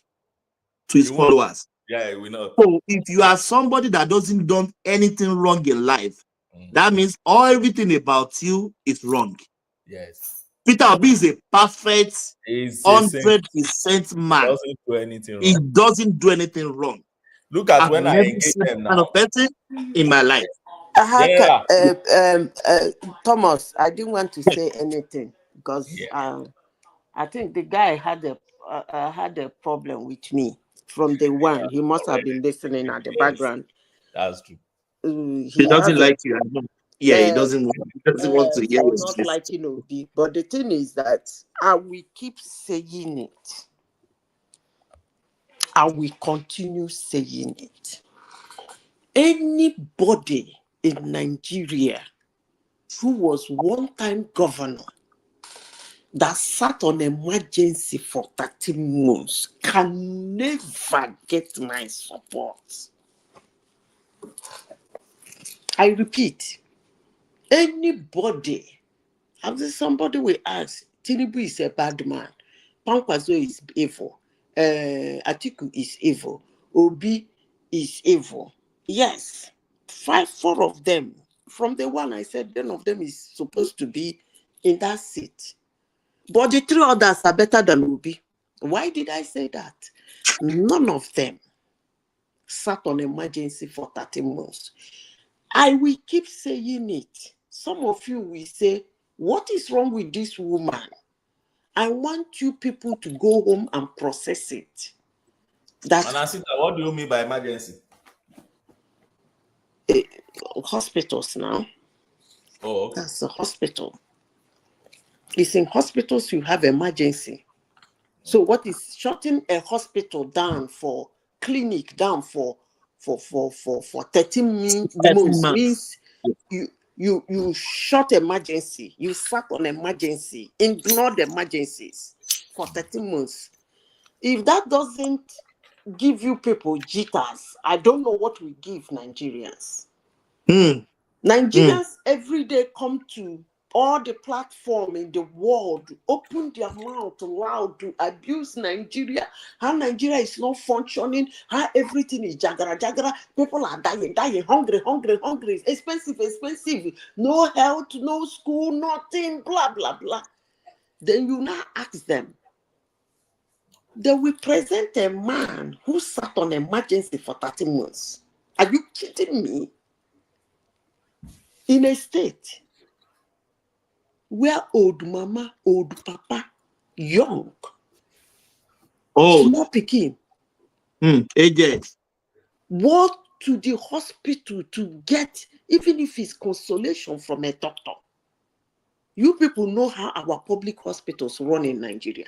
to his followers. Yeah, we know. So if you are somebody that doesn't do anything wrong in life, that means everything about you is wrong. Yes. Peter Obi is a perfect 100% man. Doesn't do anything wrong. He doesn't do anything wrong. Look at I've when I never engage seen them that kind now. of person in my life. Thomas, I didn't want to say anything because I think the guy had a problem with me from day one. He must have been listening at the background. That's true. He doesn't like you. Yeah, he doesn't want to hear for you. not liking Obi. But the thing is that I will keep saying it. I will continue saying it. Anybody in Nigeria who was one-time governor that sat on emergency for 13 months can never get my support. I repeat, anybody, after somebody will ask, Tinubu is a bad man, Pankwazo is evil, Atiku is evil, Obi is evil. Yes, 4 of them. From the one I said, none of them is supposed to be in that seat. But the 3 others are better than Obi. Why did I say that? None of them sat on emergency for 13 months. I will keep saying it. Some of you will say, what is wrong with this woman? I want you people to go home and process it. Manasita, what do you mean by emergency? Hospitals now. Oh, okay. That's a hospital. It's in hospitals you have emergency. So what is shutting a hospital down for clinic down for 13 months means you shut emergency, you sat on emergency, ignored emergencies for 13 months. If that doesn't give you people jitters, I don't know what we give Nigerians. Nigerians every day come to all the platform in the world, open their mouth loud to abuse Nigeria, how Nigeria is not functioning, how everything is jagara, people are dying, hungry, expensive, no health, no school, nothing, blah, blah, blah. Then you now ask them, they will present a man who sat on emergency for 13 months. Are you kidding me? In a state where old mama, old papa, young, small pikin, aged, walk to the hospital to get, even if it's consolation from a doctor. You people know how our public hospitals run in Nigeria.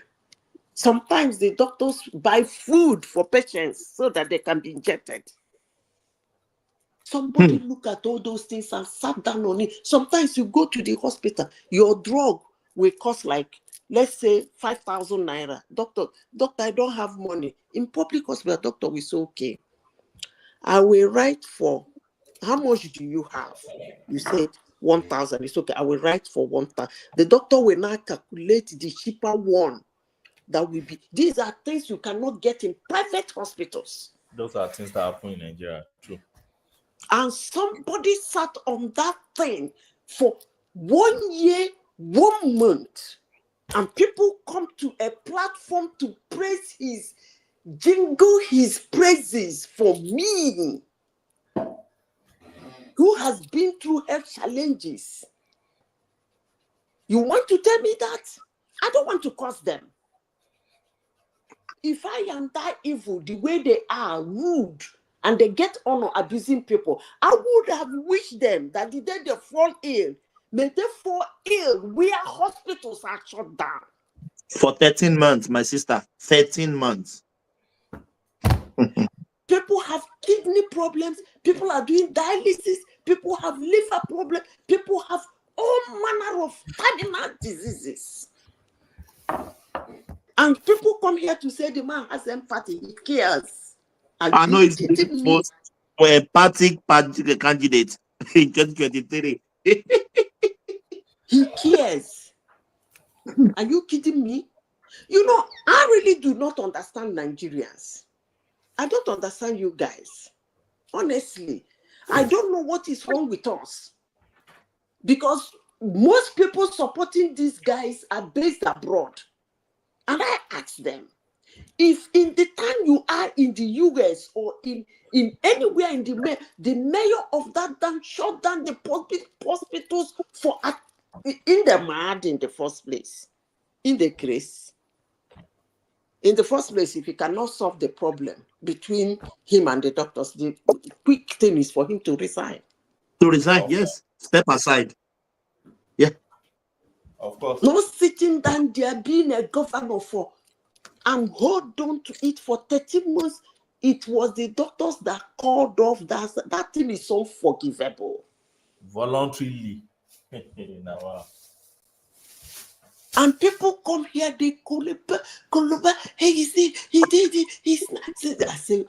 Sometimes the doctors buy food for patients so that they can be injected. Somebody look at all those things and sat down on it. Sometimes you go to the hospital, your drug will cost like, let's say, 5,000 naira. Doctor, I don't have money. In public hospital, doctor will say, okay, I will write for, how much do you have? You said 1,000. It's okay, I will write for 1,000. The doctor will now calculate the cheaper one that will be. These are things you cannot get in private hospitals. Those are things that happen in Nigeria, true. And somebody sat on that thing for 1 year, 1 month. And people come to a platform to praise his jingle his praises for me, who has been through health challenges. You want to tell me that? I don't want to curse them. If I am that evil, the way they are, rude, and they get on abusing people, I would have wished them that the day they fall ill, may they fall ill where hospitals are shut down. For 13 months, my sister. 13 months. People have kidney problems. People are doing dialysis. People have liver problems. People have all manner of terminal diseases. And people come here to say the man has empathy. He cares. I know he's the most empathic candidate in 2023. He cares. Are you kidding me? You know, I really do not understand Nigerians. I don't understand you guys. Honestly, I don't know what is wrong with us. Because most people supporting these guys are based abroad. And I ask them, if in the time you are in the US or in anywhere in the mayor of that town shut down the hospitals for in the mad in the first place, in the case. In the first place, if he cannot solve the problem between him and the doctors, the quick thing is for him to resign. To resign, yes. Step aside. Yeah. Of course. Not sitting down there being a governor for and hold on to it for 13 months. It was the doctors that called off that thing is unforgivable. Voluntarily. And people come here, they call it, hey, you see, he did it. I say,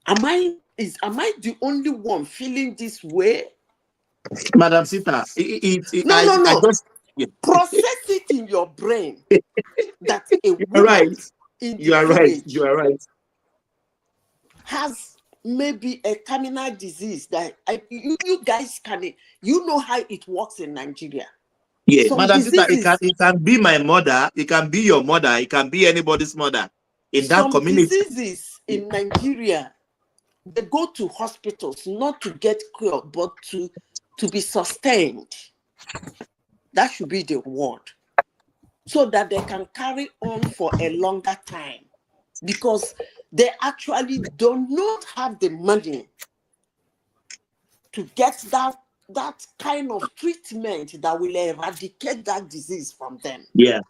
am I the only one feeling this way? Madam Sita, No. Process it in your brain that a woman in the village You are right. has maybe a terminal disease that you guys you know how it works in Nigeria. Yeah, Some Madam Sita, diseases, it can be my mother, it can be your mother, it can be anybody's mother in that community. Some diseases in Nigeria, they go to hospitals not to get cured, but to be sustained. That should be the word. So that they can carry on for a longer time. Because they actually do not have the money to get that kind of treatment that will eradicate that disease from them. Yeah.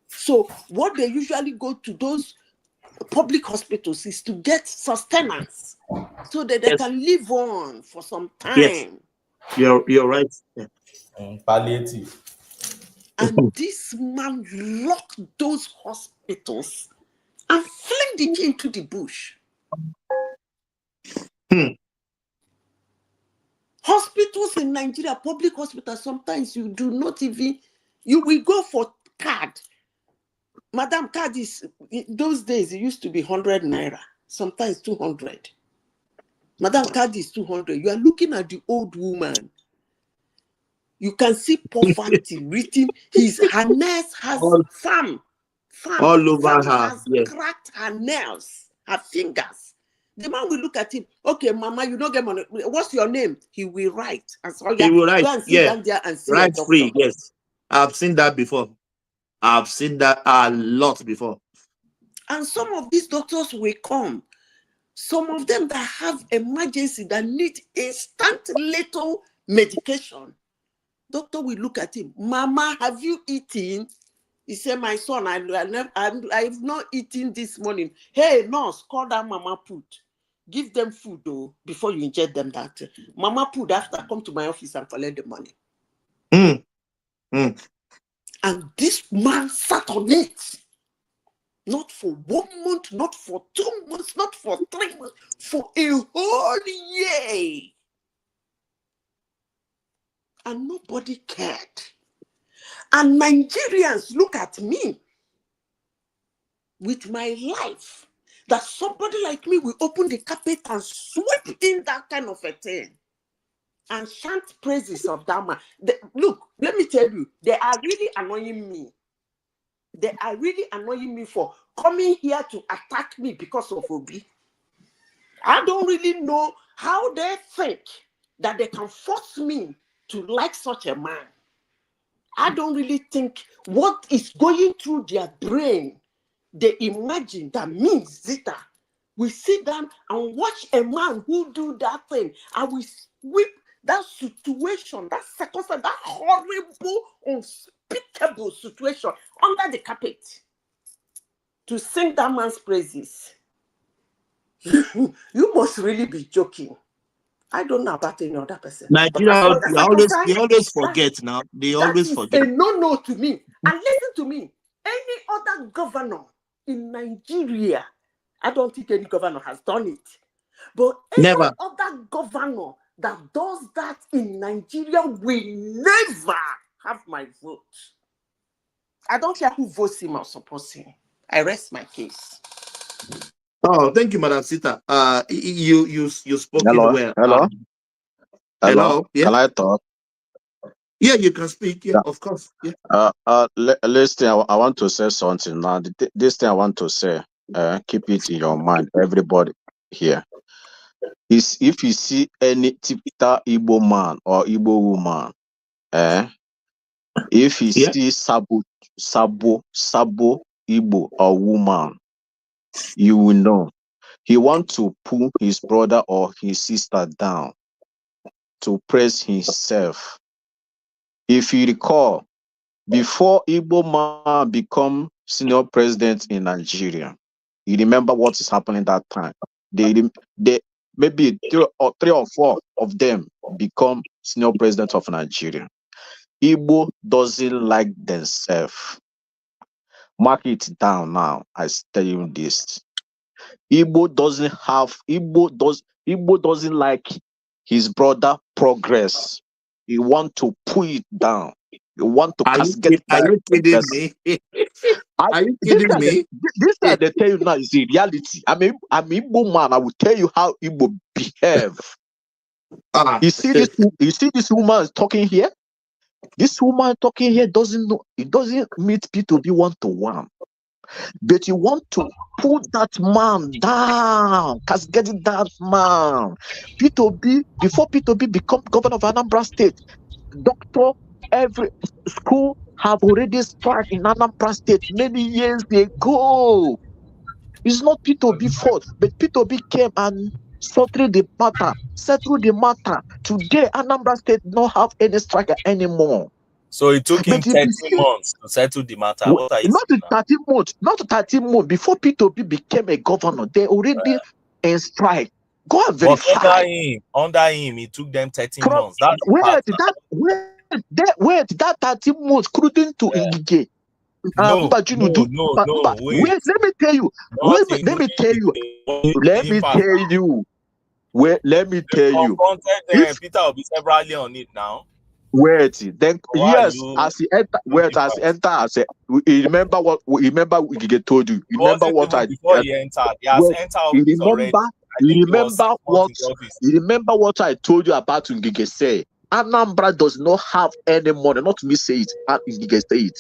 So what they usually go to those public hospitals is to get sustenance so that they can live on for some time. Yes. You're right. Yeah. Palliative. And this man locked those hospitals and flinged it into the bush. Hospitals in Nigeria, public hospitals, sometimes you do not even, you will go for card. Madam, card is, those days it used to be 100 naira, sometimes 200. Madam, card is 200. You are looking at the old woman. You can see poverty written. Her nails has farm all over farm her. has Yes. cracked her nails, her fingers. The man will look at him. Okay, Mama, you don't get money. What's your name? He will write. And so He will write. go and sit down there and see Right a doctor. free. Yes. I've seen that before. I've seen that a lot before. And some of these doctors will come. Some of them that have emergency that need instant little medication. Doctor will look at him. Mama, have you eaten? He said, my son, I've not eaten this morning. Hey, nurse, call that Mama Put. Give them food, though, before you inject them that. Mama Put, after, come to my office and collect the money. And this man sat on it. Not for 1 month, not for 2 months, not for 3 months, for a whole year. And nobody cared. And Nigerians look at me with my life, that somebody like me will open the carpet and sweep in that kind of a thing and chant praises of that man. Look, let me tell you, they are really annoying me. they are really annoying me for coming here to attack me because of Obi. I don't really know how they think that they can force me to like such a man. I don't really think what is going through their brain. They imagine that me, Zita, we sit down and watch a man who do that thing, and we sweep that situation, that circumstance, that horrible, unspeakable situation under the carpet to sing that man's praises. You must really be joking. I don't know about any other person. Nigeria, they always forget now. They That always is forget. a no-no to me. And listen to me. Any other governor in Nigeria, I don't think any governor has done it. But any Never. other governor that does that in Nigeria will never have my vote. I don't care who votes him or supports him. I rest my case. Oh, thank you, Madam Sita. You spoken Hello, well. hello, Hello. Yeah. Can I talk? Yeah, you can speak. Yeah, of course. Yeah. Listen, I want to say something now. This thing I want to say, keep it in your mind, everybody here. Is if you see any typical Igbo man or Igbo woman, if you see Sabo Igbo or woman, you will know he want to pull his brother or his sister down to praise himself. If you recall, before Igbo man become senior president in Nigeria, you remember what is happening that time. They maybe three or four of them become senior president of Nigeria. Igbo doesn't like themselves. Mark it down now. I tell you this. Igbo doesn't like his brother progress. He want to pull it down. He want to Are you kidding me? Are you kidding me? This that they tell you now is the reality. I'm Igbo man. I will tell you how Igbo behave. You see this woman talking here? This woman talking here doesn't know. It doesn't meet P2B 1-to-1. But you want to put that man down, cascading that man. P2B, before P2B become governor of Anambra State, doctor, every school have already started in Anambra State many years ago. It's not P2B fault, but P2B came and settled the matter. Today, Anambra State don't have any striker anymore. So it took him 30 months to settle the matter. What are you saying now? 30 months, not 30 months. Before P2B became a governor, they already in strike. Go and verify. But under him, it took them 13 months. That's that 30 months couldn't to engage. No, Wait, let me tell you. Let me tell you. Peter will be severally on it now. Wait, then yes, as he enter, I said, remember what Igige told you. Remember what I before he entered. He has entered office already. You remember what I told you about Ngige say? Anambra does not have any money. Not me say it. Ngige say it.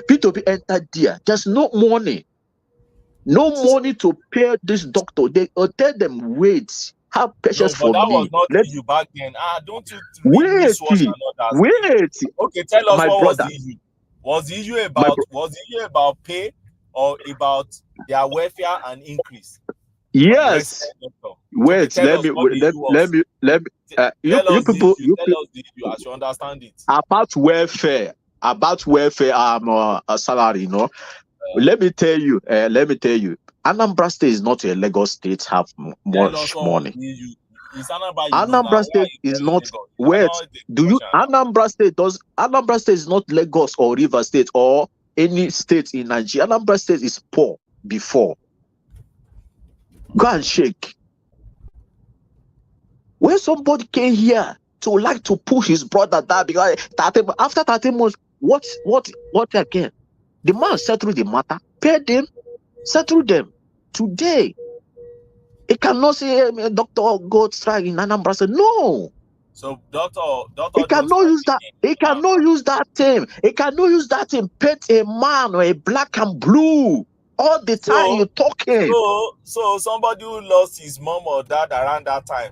P2B entered there. There's no money. No money to pay this doctor. They tell them wait. Have patience for me. That was not you back then. Don't you wait. Okay, tell us what was the issue. Was the issue about pay or about their welfare and increase? Yes. Wait, let me. You people, tell us the issue as you understand it. About welfare, a salary, you know. Let me tell you. Anambra State is not a Lagos state. Have much money. Anambra State is not. Wait, Anambra State is not Lagos or River State or any state in Nigeria. Anambra State is poor before. Go and shake. When somebody came here to like to push his brother down because after 30 months, what again? The man settled the matter, paid them, settled them. Today, he cannot say Dr. God strike in Anambra State. No. So doctor He just cannot use that. He cannot use that thing. He cannot use that thing. Paint a man or a black and blue all the time. You're talking. So somebody who lost his mom or dad around that time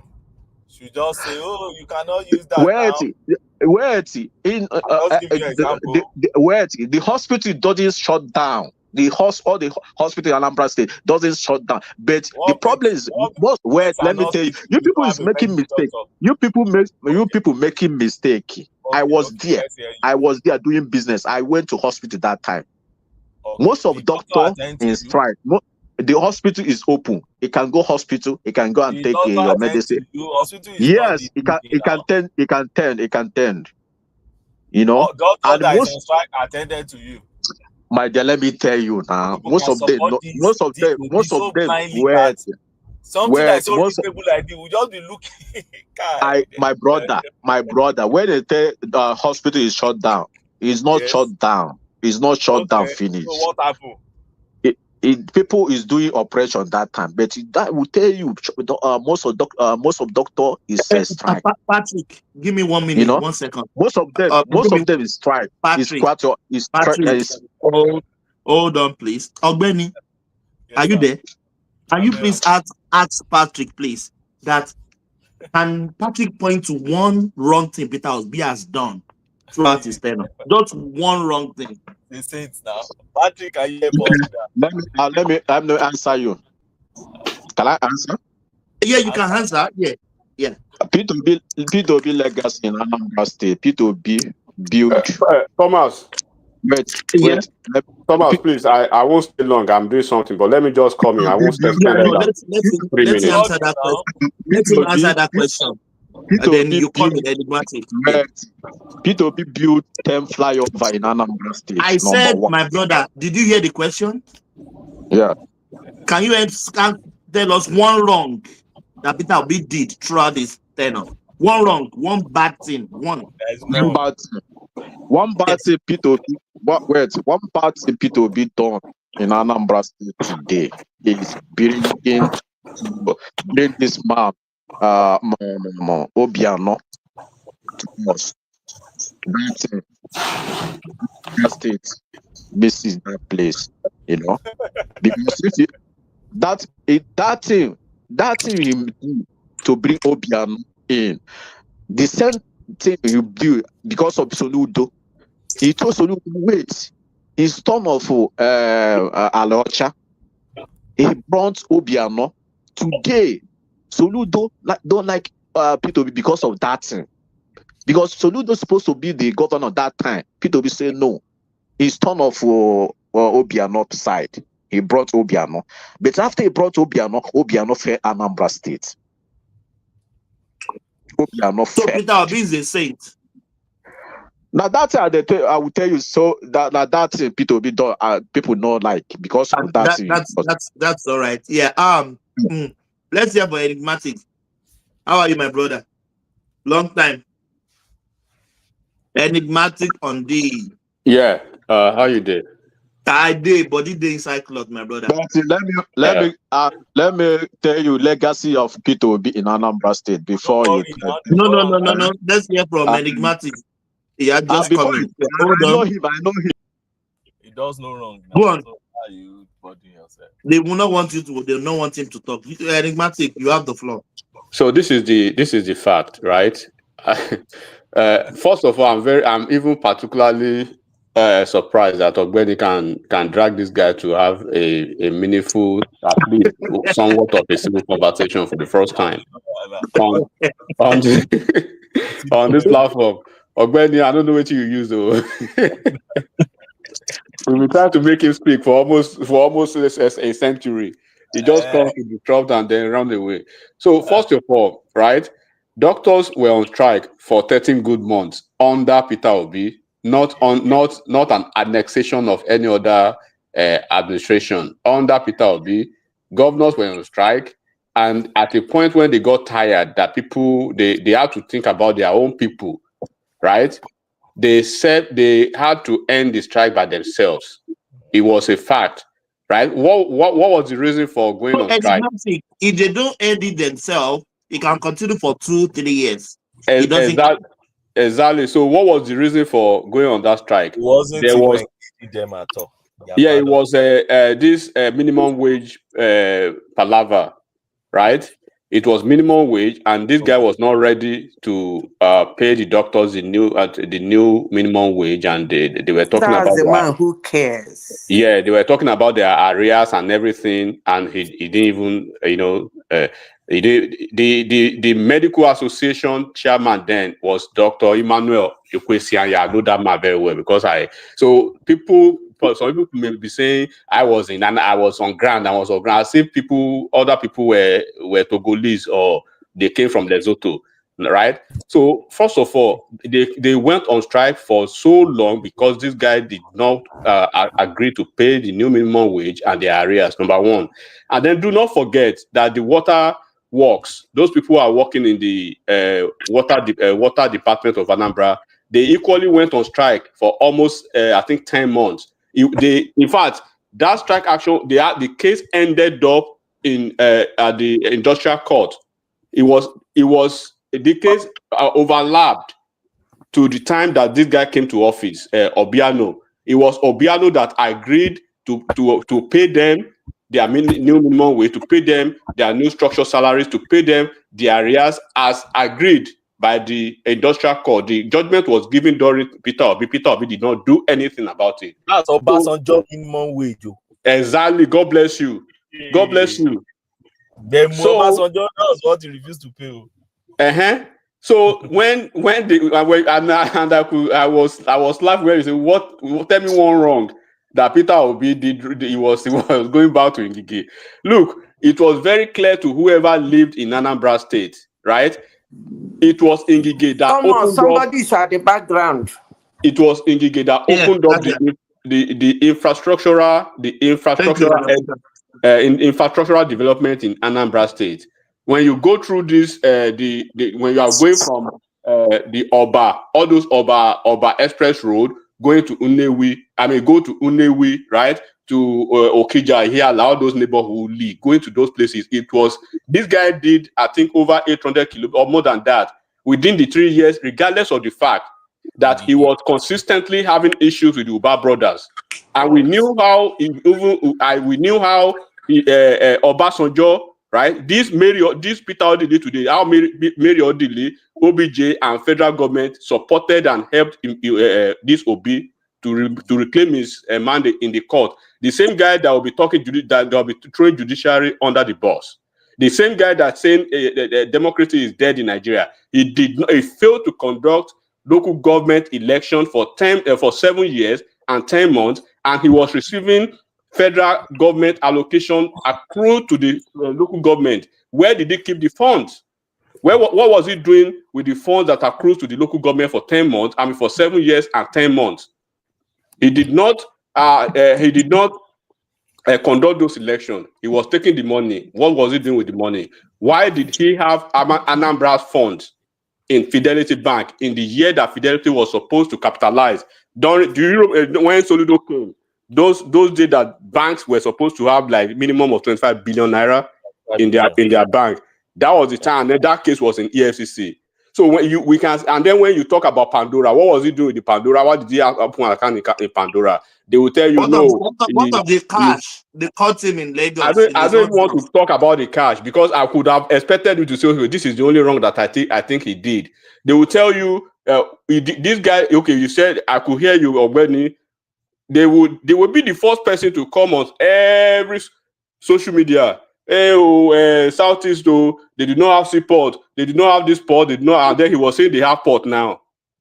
should just say, "Oh, you cannot use that now." Wait. In Just give you an example. the hospital doesn't shut down. All the hospital in Anambra State doesn't shut down. But the problem is, let me tell you, you people is making mistake. You people making mistake. I was there. I was there doing business. I went to hospital that time. Most of doctor in strike. The hospital is open. He can go hospital. He can go and take your medicine. Yes, he can tend. You know, Doctor and that is on strike attended to you. My dear, let me tell you now. Most of them were. Something that's so reasonable like this, we just be looking. My brother, when they tell the hospital is shut down, it's not shut down. It's not shut down. Finished. So what happened? People is doing operation that time, but that will tell you most of doctor is strike. Patrick, give me 1 minute, You know? 1 second. Most of them is strike. Patrick, hold on, please. Ogbeni, are you there? Can you please ask Patrick, please, that can Patrick point to one wrong thing Peter Osbi has done throughout his tenure? Just one wrong thing. The Saints now. Patrick, are you able to Let me answer you. Can I answer? Yeah, you can answer. Yeah. P2B legacy in Anambra State. P2B build. Thomas. Wait. Thomas, please. I won't stay long. I'm doing something, but let me just come in. I won't stay Let's answer that question. Let him answer that question. And then you call it enigmatic. P2B built 10 flyover in Anambra State. I said, my brother, did you hear the question? Yeah. Can you tell us one wrong that Peter Obi did throughout this tenure? One wrong, one bad thing, one. One bad thing P2B. One bad thing P2B done in Anambra State today is bring this man, Obiano, to us. That state, this is that place, you know. Because if that thing you do to bring Obiano in, the same thing you do because of Soludo. He told Soludo, wait, his turn of Alocha. He brought Obiano today. Soludo don't like P2B because of that thing. Because Soludo is supposed to be the governor that time. P2B said no. His turn of Obiano side. He brought Obiano. But after he brought Obiano fell Anambra State. Obiano so fell. Peter Obi is a saint. Now that's I will tell you. So that P2B don't people know like because of that. That's all right. Yeah. Let's hear for enigmatic. How are you, my brother? Long time. Enigmatic on the. Yeah. How you did? I did, but it did inside cloth, my brother. Let me tell you legacy of P2B in Anambra State before you. No. Let's hear from enigmatic. He had just come in. I know him. He does no wrong. Go on. So are you bothering yourself? They will not want you to. They will not want him to talk. Enigmatic, you have the floor. So this is the fact, right? First of all, I'm even particularly surprised that Ogbeni can drag this guy to have a meaningful, at least somewhat of a civil conversation for the first time on this platform. Ogbeni, I don't know what you use though. We've been trying to make him speak for almost a century. He just comes to disrupt and then run away. So first of all, right, doctors were on strike for 13 good months under Peter Obi, not an annexation of any other administration. Under Peter Obi, governors were on strike, and at a point when they got tired, that people they had to think about their own people, right? They said they had to end the strike by themselves. It was a fact, right? What was the reason for going on strike? If they don't end it themselves, it can continue for 2-3 years. He doesn't. Exactly. So, what was the reason for going on that strike? It wasn't There even was, engaging them at all. yeah, it was this minimum wage palaver, right? It was minimum wage, and this guy was not ready to pay the doctors the new minimum wage, and they were talking That's about the their, man who cares. yeah, they were talking about their arrears and everything, and he didn't even, he did, the medical association chairman then was Dr. Emmanuel Ekwesianya. I know that man very well because some people may be saying I was on ground, as if other people were Togolese or they came from Lesotho, right? So first of all, they went on strike for so long because this guy did not agree to pay the new minimum wage and the arrears, number one. And then do not forget that the water works, those people who are working in the water department of Anambra, they equally went on strike for almost I think 10 months. In fact, that strike action, the case ended up at the industrial court. It was the case overlapped to the time that this guy came to office, Obiano. It was Obiano that agreed to pay them their new minimum wage, to pay them their new structural salaries, to pay them their arrears as agreed by the industrial court. The judgment was given during Peter Obi. Peter Obi did not do anything about it. That's Obasanjo minimum wage. Exactly. God bless you. God bless you. So Obasanjo, that was what he refused to pay. So when I was laughing when you say, what, tell me one wrong that Peter Obi did. He was going back to Ngige. Look, it was very clear to whoever lived in Anambra State, right? It was Ngige that opened somebody's at the background. It was Ngige that opened up the infrastructural development in Anambra State. When you go through this, when you are going from the Oba, all those Oba Express Road, going to Unewi, go to Unewi, right, to Okija, here, allow those neighborhood league, going to those places. This guy did, I think, over 800 kilometers or more than that within the 3 years, regardless of the fact that he was consistently having issues with the Uba brothers. And we knew how, Obasanjo, right? This Peter Odili today, how Mary Odili, OBJ, and federal government supported and helped this Obi to reclaim his mandate in the court. The same guy that will be that will be throwing judiciary under the bus. The same guy that's saying democracy is dead in Nigeria. He failed to conduct local government election for 7 years and 10 months, and he was receiving federal government allocation accrued to the local government. Where did he keep the funds? What was he doing with the funds that accrued to the local government for 10 months? For 7 years and 10 months. He did not conduct those elections. He was taking the money. What was he doing with the money? Why did he have Anambra's funds in Fidelity Bank in the year that Fidelity was supposed to capitalize? When Soludo came, those days that banks were supposed to have like minimum of 25 billion naira in their bank. That was the time. And that case was in EFCC. So when you talk about Pandora, what was he doing with the Pandora? What did he open an account in Pandora? They will tell you what of the cash they caught him in Lagos. I don't want to talk about the cash because I could have expected you to say, okay, this is the only wrong that I think he did. They will tell you, this guy, okay, you said I could hear you already. They would be the first person to come on every social media. Southeast, though, they did not have seaport, they did not have this port, they did not, and then he was saying they have port now.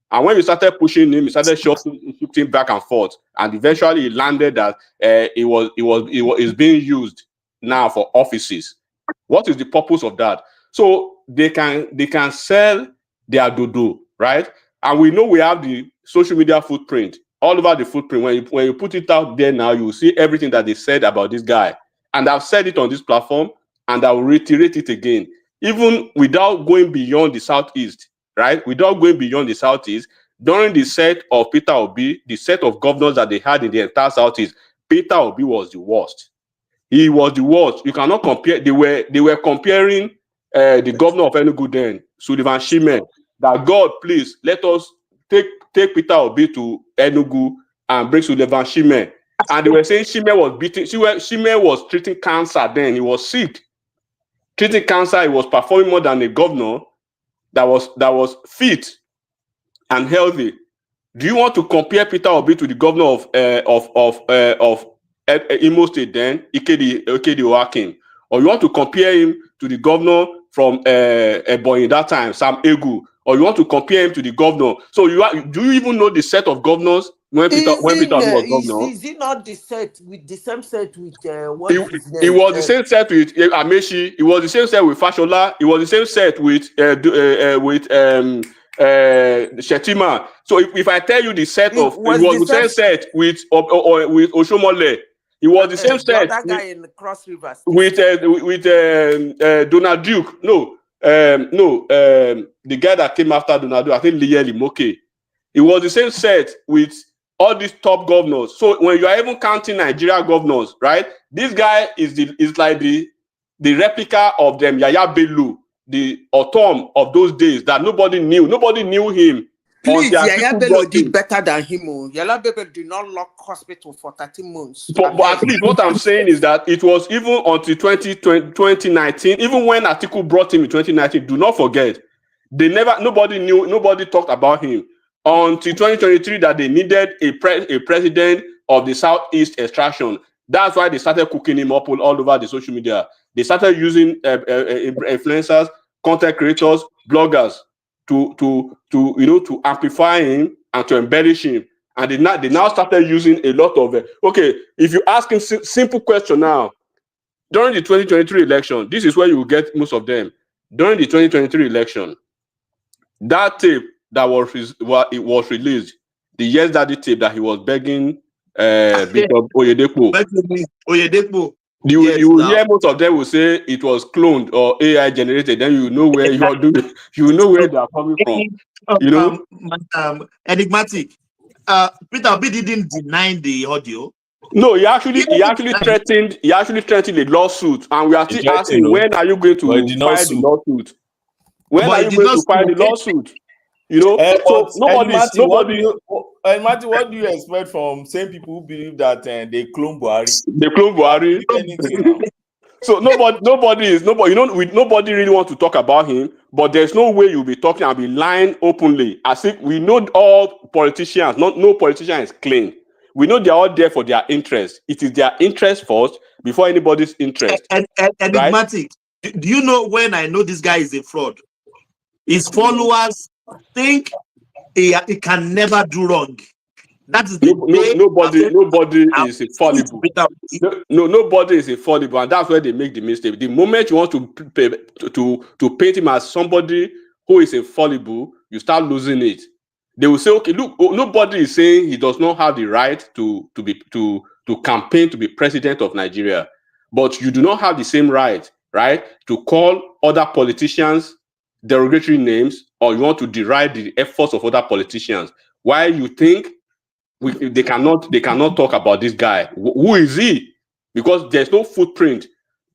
And when we started pushing him, he started shifting back and forth, and eventually he landed that it is being used now for offices. What is the purpose of that? So they can sell their dodo, right? And we know we have the social media footprint all over the footprint. When you put it out there now, you will see everything that they said about this guy. And I've said it on this platform, and I will reiterate it again. Even without going beyond the Southeast, right? Without going beyond the Southeast, during the set of Peter Obi, the set of governors that they had in the entire Southeast, Peter Obi was the worst. He was the worst. You cannot compare. They were comparing the governor of Enugu then, Sullivan Shime. that God, please let us take Peter Obi to Enugu and bring Sullivan Shime. And they were saying Shime was beating, Shime was treating cancer then. He was sick. Treating cancer, he was performing more than a governor that was fit and healthy. Do you want to compare Peter Obi to the governor of Imo State then, Ikedi Oakin? Or you want to compare him to the governor from Ebonyi that time, Sam Egu? Or you want to compare him to the governor? So do you even know the set of governors when Peter Obi was governor? Is he not the same set with what is his name? It was the same set with Amechi. It was the same set with Fashola. It was the same set with Shetima. So if I tell you the set it was the same set with Oshomole. It was the same set. The other guy in the Cross River with Donald Duke. The guy that came after Donald Duke, I think Lere Olayinka. It was the same set with all these top governors. So when you are even counting Nigeria governors, right? This guy is like the replica of them, Yaya Bello, the autumn of those days that nobody knew. Nobody knew him. Please, Yaya Bello did better than him. Yaya Bello did not lock hospital for 13 months. But at least what I'm saying is that it was even until 2019, even when Atiku brought him in 2019, do not forget, nobody knew, nobody talked about him until 2023 that they needed a president of the Southeast extraction. That's why they started cooking him up all over the social media. They started using influencers, content creators, bloggers to amplify him and to embellish him. And they now started using a lot of okay, if you ask him simple question now, during the 2023 election, this is where you will get most of them. During the 2023 election, that tape that was released, the Yes Daddy tape that he was begging Bishop Oyedepo. You will hear most of them will say it was cloned or AI generated. Then you know where you are doing. You know where they are coming from. Enigmatic. Peter Obi didn't deny the audio. No, he actually threatened. He actually threatened a lawsuit, and we are still asking, when are you going to file the lawsuit? When are you going to file the lawsuit? So nobody. Martin, what do you expect from same people who believe that they clone Buhari? They clone Buhari. So nobody really want to talk about him, but there's no way you'll be talking and be lying openly. I think we know all politicians, no politician is clean. We know they're all there for their interest. It is their interest first before anybody's interest. Enigmatic. Right? Do you know when I know this guy is a fraud? His followers think he can never do wrong. That is nobody is infallible. Nobody is infallible, and that's where they make the mistake. The moment you want to paint him as somebody who is infallible, you start losing it. They will say, okay, look, nobody is saying he does not have the right to campaign to be president of Nigeria, but you do not have the same right, to call other politicians derogatory names, or you want to deride the efforts of other politicians. Why you think they cannot talk about this guy? Who is he? Because there's no footprint.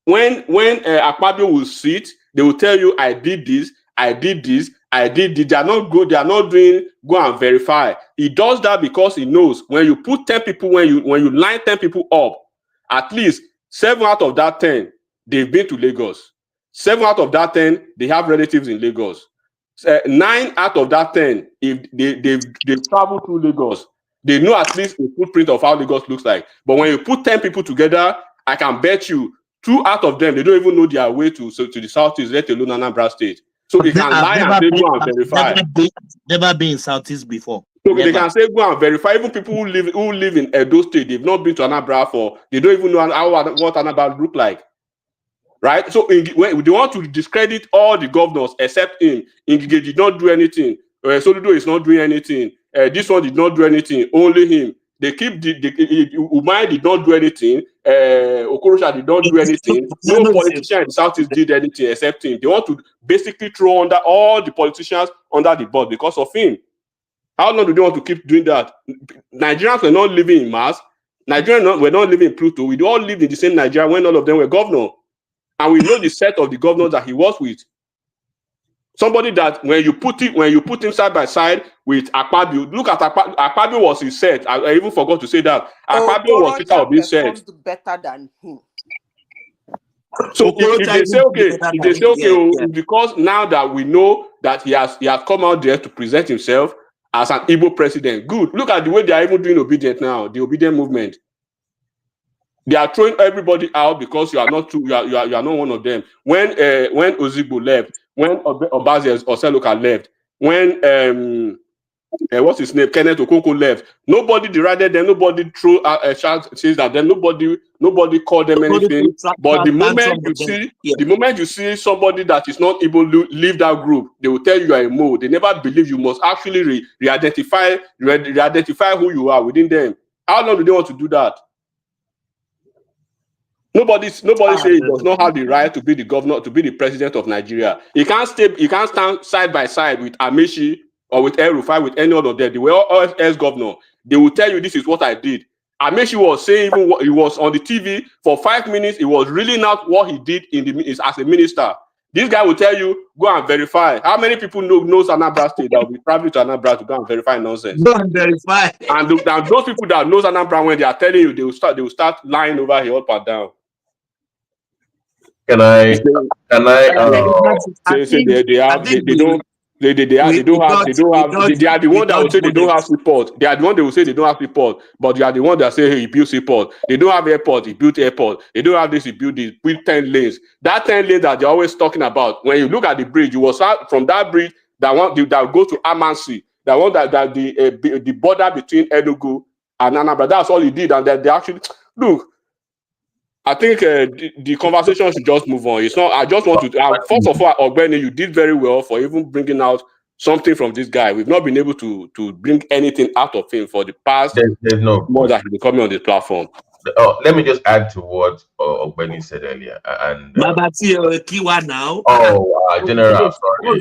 When Akpabio will sit, they will tell you, I did this. They are not good. They are not doing go and verify. He does that because he knows when you put 10 people, when you line 10 people up, at least 7 out of that 10 they've been to Lagos. 7 out of that 10 they have relatives in Lagos. 9 out of that 10, if they've traveled through Lagos, they know at least a footprint of how Lagos looks like. But when you put 10 people together, I can bet you 2 out of them they don't even know their way to the southeast, let alone Anambra State. So they can lie and say go and verify. Never been in Southeast before. So they can say go and verify. Even people who live in Edo State, they've not been to Anambra they don't even know what Anambra look like. Right? So when they want to discredit all the governors except him. Ngige did not do anything. Soludo is not doing anything. This one did not do anything. Only him. They keep Umai did not do anything. Okorosha did not do anything. No politician in the Southeast did anything except him. They want to basically throw under all the politicians under the board because of him. How long do they want to keep doing that? Nigerians were not living in mass. Nigerians were not living in Pluto. We all lived in the same Nigeria when all of them were governor. And we know the set of the governors that he was with. Somebody that when you put him side by side with Akpabio, look at Akpabio was his set. I even forgot to say that Akpabio was Peter Obi's set. Performed better than him. So if they say okay, because now that we know that he has come out there to present himself as an Igbo president, good. Look at the way they are even doing obedient now, the obedient movement. They are throwing everybody out because you are not not one of them. When Ozigbo left, when Obaze Oseloka left, when what's his name, Kenneth Okonkwo left, nobody derided them, nobody threw a shout says that then nobody called them anything. But the moment you see somebody that is not able to leave that group, they will tell you are a mole. They never believe you must actually re-identify who you are within them. How long do they want to do that? Nobody say he does not have the right to be the governor, to be the president of Nigeria. He can't stand side by side with Amechi or with El Rufai, with any other of them. They were all ex-governor. They will tell you this is what I did. Amechi was saying even what he was on the TV for 5 minutes. It was really not what he did as a minister. This guy will tell you, go and verify. How many people knows Anambra State that will be traveling to Anambra to go and verify nonsense? Go and verify. And those people that knows Anambra, when they are telling you, they will start lying over here up and down. Can I? They don't have. They are the one that will say they don't have support. They are the one that will say they don't have support. But they are the one that say, hey, he built support. They don't have airport. He built airport. They don't have this. He built this. Built 10 lanes. That 10 lanes that they're always talking about. When you look at the bridge, you was from that bridge that go to Amansi. That one that the border between Enugu and Anambra. That's all he did. And they actually look. I think the conversation should just move on. It's not. I just want to. First of all, Ogbeni, you did very well for even bringing out something from this guy. We've not been able to bring anything out of him for the past. There's no more that he's been coming on this platform. Let me just add to what Ogbeni said earlier. And Babati Kiwa now. General, sorry.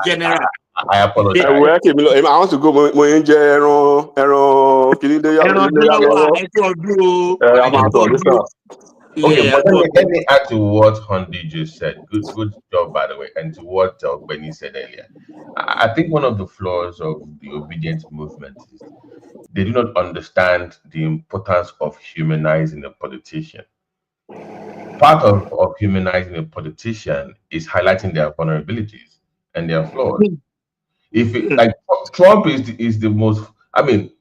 General. I apologize. I want to go. Okay, but let me add to what Hondi just said. Good job, by the way, and to what Benny said earlier. I think one of the flaws of the obedience movement is they do not understand the importance of humanizing a politician. Part of humanizing a politician is highlighting their vulnerabilities and their flaws. If like Trump is the most, I mean,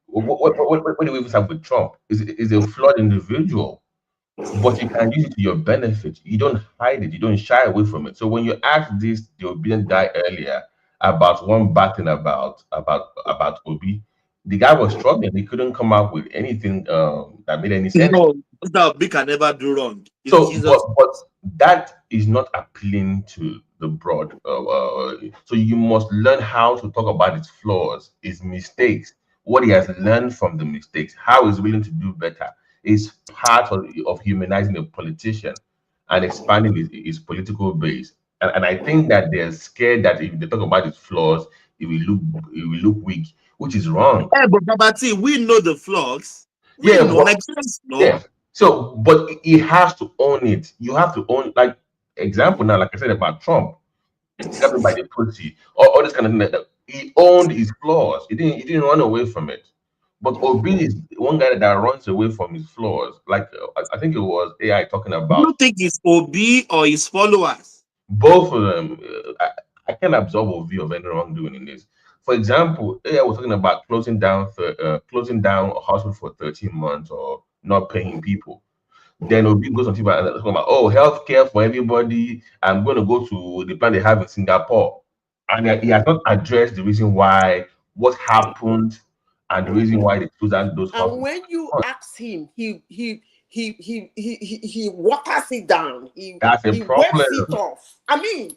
what do we even have with Trump? Is a flawed individual, but you can use it to your benefit. You don't hide it. You don't shy away from it. So when you asked the obedient guy earlier about one bad thing about Obi, the guy was struggling. He couldn't come up with anything that made any sense. No, Obi can never do wrong. So, but that is not appealing to the broad. So you must learn how to talk about its flaws, its mistakes, what he has learned from the mistakes, how he's willing to do better. Is part of humanizing a politician and expanding his political base. And I think that they're scared that if they talk about his flaws, it will look weak, which is wrong. Yeah, but Babati, we know the flaws. Yeah. So, but he has to own it. You have to own, like example now, like I said about Trump, everybody pussy, all this kind of thing. That he owned his flaws. He didn't run away from it. But Obi is one guy that runs away from his flaws. Like I think it was AI talking about. You don't think it's Obi or his followers? Both of them. I can't absorb a view of any wrongdoing in this. For example, AI was talking about closing down a hospital for 13 months or not paying people. Then Obi goes on TV and talking about healthcare for everybody. I'm going to go to the plan they have in Singapore, and he has not addressed the reason why, what happened, and the reason why they closed down those hospitals. And when you ask him, he waters it down. That's a problem. Works it off. I mean,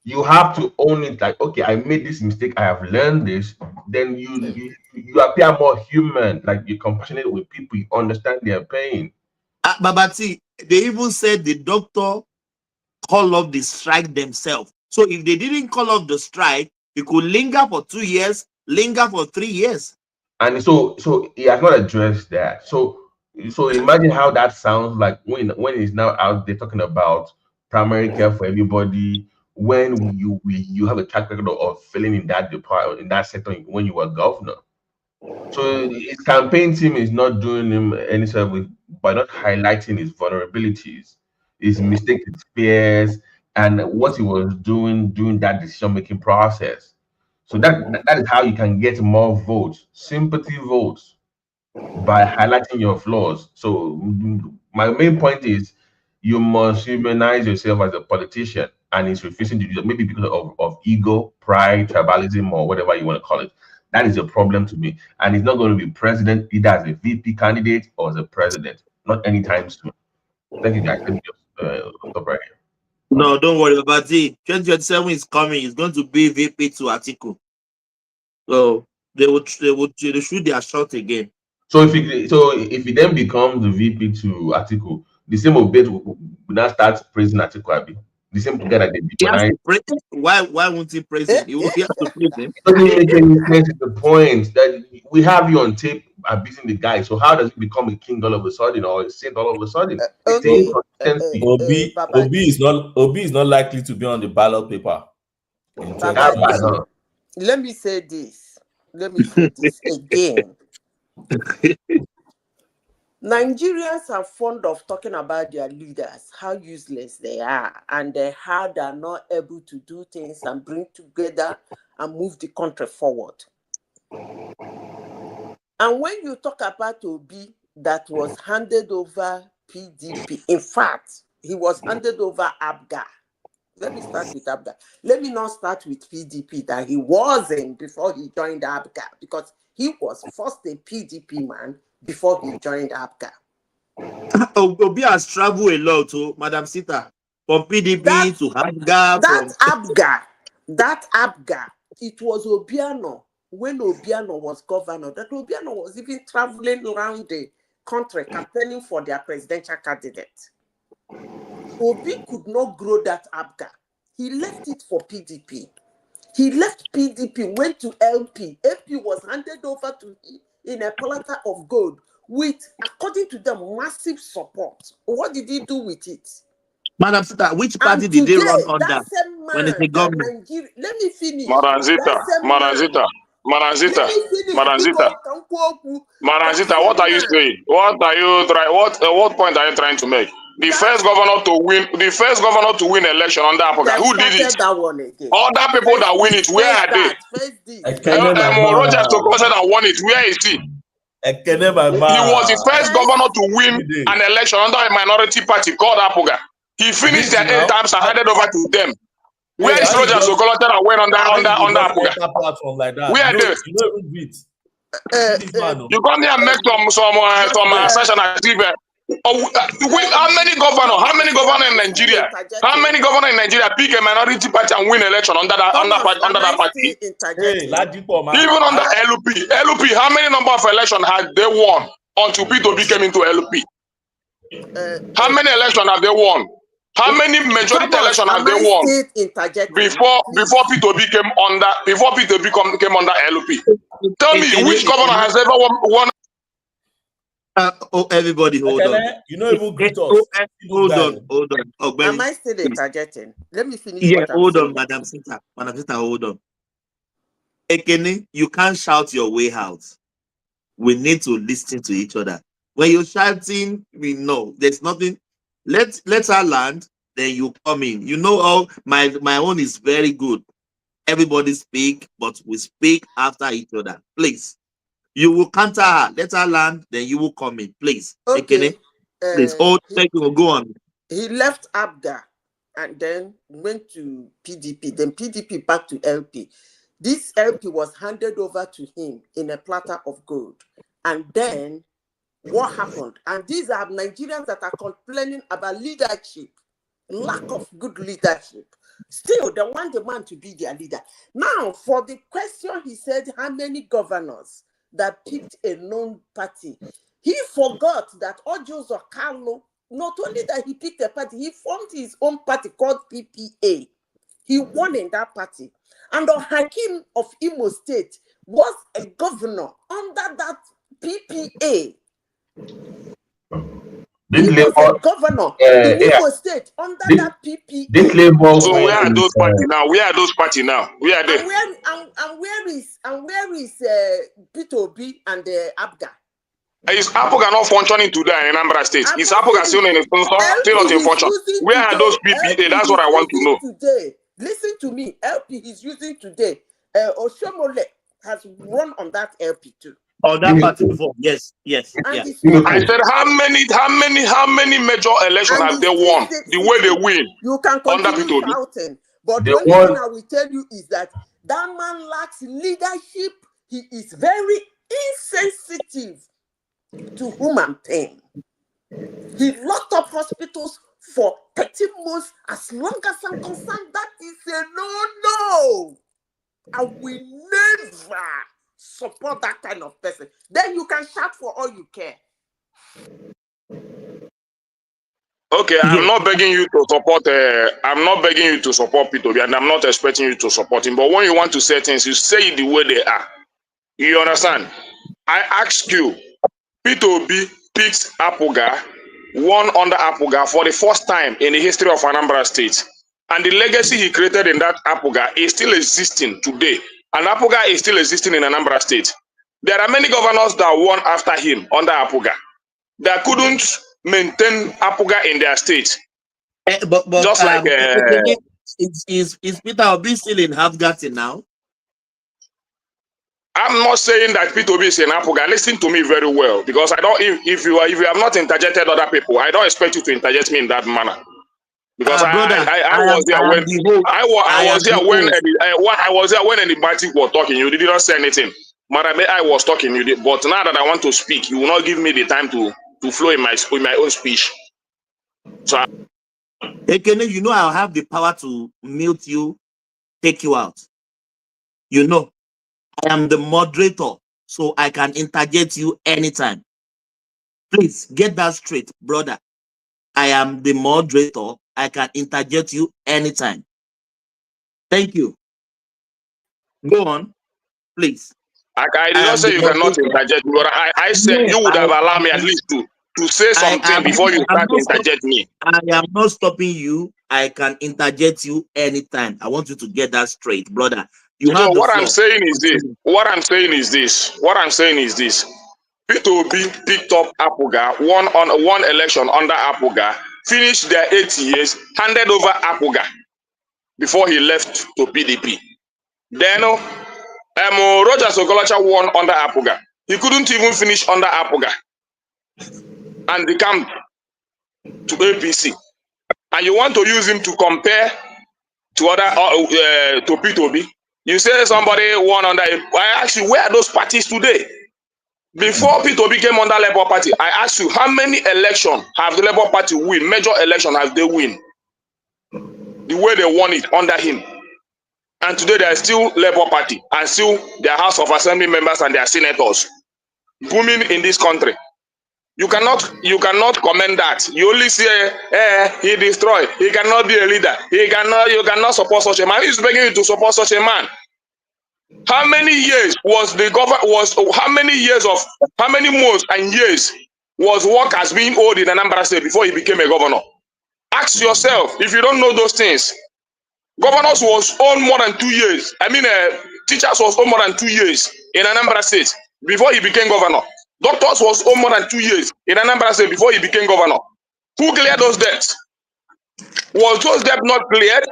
you have to own it. Like, okay, I made this mistake. I have learned this. Then you appear more human. Like you're compassionate with people. You understand their pain. Babati, they even said the doctor call off the strike themselves. So if they didn't call off the strike, it could linger for 2 years, linger for 3 years. And so he has not addressed that. So imagine how that sounds like when he's now out there talking about primary care for everybody, when you have a track record of failing in that department, in that sector when you were governor. So his campaign team is not doing him any service by not highlighting his vulnerabilities, his mistakes, his fears, and what he was doing during that decision-making process. So that is how you can get more votes, sympathy votes, by highlighting your flaws. So my main point is you must humanize yourself as a politician, and he's refusing to do that, maybe because of ego, pride, tribalism, or whatever you want to call it. That is a problem to me. And he's not going to be president either as a VP candidate or as a president. Not anytime soon. Thank you, guys. Let me just stop right here. No, don't worry about it. 2027 is coming. It's going to be VP to Atiku. So they shoot their shot again. So if he then becomes the VP to Atiku, the same Obed will now start praising Atiku Abi. The same together they demonize. Why won't he praise him? He has to praise him. It doesn't make any sense. The point that we have you on tape abusing the guy. So how does he become a king all of a sudden or a saint all of a sudden? Okay. Obi is not likely to be on the ballot paper. Let me say this. Let me say this again. Nigerians are fond of talking about their leaders, how useless they are, and how they are not able to do things and bring together and move the country forward. And when you talk about Obi that was handed over PDP, in fact, he was handed over ABGA. Let me start with ABGA. Let me not start with PDP that he wasn't before he joined ABGA, because he was first a PDP man before he joined ABGA. Obi has traveled a lot, to Madam Sita, from PDP to ABGA. That ABGA, it was Obiano, when Obiano was governor, that Obiano was even traveling around the country campaigning for their presidential candidate. Obi could not grow that ABGA. He left it for PDP. He left PDP, went to LP. LP was handed over to him in a platter of gold with, according to them, massive support. What did he do with it? Madam Sita, which party did they run under when it's the government? Let me finish. Maranzita, what are you saying? What are you trying? What point are you trying to make? The first governor to win election under Apoga. Who did it? That one again. Other people that win it, where are they? Roger Stokose that won it, where is he? He was the first governor to win an election under a minority party called Apoga. He finished their 8 times and handed over to them. Where is Roger Stokose that went under Apoga? Where are they? You come here and make some assertion as if how many governors in Nigeria? How many governors in Nigeria pick a minority party and win election under that party? Even under LP, how many number of elections had they won until P2B came into LP? How many elections have they won? How many majority elections have they won before P2B came under LP? Tell me, which governor has ever won? Everybody, hold on. You know, even greet us. Hold on. Am I still interjecting? Let me finish. Yeah, hold on, Madam Sita. Hold on. Ekene, you can't shout your way out. We need to listen to each other. When you're shouting, we know there's nothing. Let her land, then you come in. You know how my own is very good. Everybody speak, but we speak after each other. Please. You will counter her. Let her land, then you will come in. Please. Okay. Please. Go on. He left ABGA and then went to PDP. Then PDP back to LP. This LP was handed over to him in a platter of gold. And then what happened? And these are Nigerians that are complaining about leadership, lack of good leadership. Still, they want the man to be their leader. Now, for the question, he said, how many governors that picked a known party? He forgot that Ojo Zokalo, not only that he picked a party, he formed his own party called PPA. He won in that party. And the Hakim of Imo State was a governor under that PPA. Did He was a Labour, governor in yeah, Imo State under did that PPA. Labour So where are win those with, party now? Where are those party now? Where are they? And where is Peter Obi and Abga? Is Apoga not functioning today in Anambra State? Is Apoga still not in function? Where are those PPA? That's what I want to know. Today. Listen to me. LP he's using today. Oshomole has run on that LP too. On that party before. Yes. And Yeah. it's not I said how many major elections have they won? The way they win you can under continue P2B. shouting, but They the only won. thing I will tell you is that man lacks leadership. He is very insensitive to human pain. He locked up hospitals for 30 months. As long as I'm concerned, that is a no. I will never support that kind of person. Then you can shout for all you care. Okay, I'm not begging you to support. I'm not begging you to support P2B, and I'm not expecting you to support him. But when you want to say things, you say it the way they are. You understand? I ask you, P2B picks Apoga, won under Apoga for the first time in the history of Anambra State. And the legacy he created in that Apoga is still existing today. And Apoga is still existing in Anambra State. There are many governors that won after him under Apoga that couldn't maintain Apoga in their state. But Just like is Peter Obi still in Halfgati now? I'm not saying that P2B is an Apoga. Listen to me very well, because I don't. If you have not interjected other people, I don't expect you to interject me in that manner. Because I was there when I was there when I was there when anybody was talking. You did not say anything. Madam, I was talking. You did, but now that I want to speak, you will not give me the time to flow in my own speech. So, Ekene, you know I'll have the power to mute you, take you out. You know, I am the moderator, so I can interject you anytime. Please get that straight, brother. I am the moderator. I can interject you anytime. Thank you. Go on, please. I did not say you cannot interject me, but I said you would have allowed me at least to say something before you start to interject me. I am not stopping you. I can interject you anytime. I want you to get that straight, brother. You have the what floor. I'm saying is this. What I'm saying is this. P2B picked up Apoga, won election under Apoga, finished their 8 years, handed over Apoga before he left to PDP. Then Roger Sokolacha won under Apoga. He couldn't even finish under Apoga and decamped to APC. And you want to use him to compare to other to P2B? You say somebody won under him. I ask you, where are those parties today? Before P2B came under Labour Party, I ask you, how many elections have the Labour Party win? Major election have they win? The way they won it under him. And today there is still Labour Party and still their House of Assembly members and their senators booming in this country. You cannot comment that. You only say, he destroyed. He cannot be a leader. You cannot support such a man. Who is begging you to support such a man? How many years was how many months and years was workers being owed in Anambra State before he became a governor? Ask yourself if you don't know those things. Governors was owed more than 2 years. Teachers was owed more than 2 years in Anambra State before he became governor. Doctors was owed more than 2 years in Anambra State before he became governor. Who cleared those debts? Was those debts not cleared?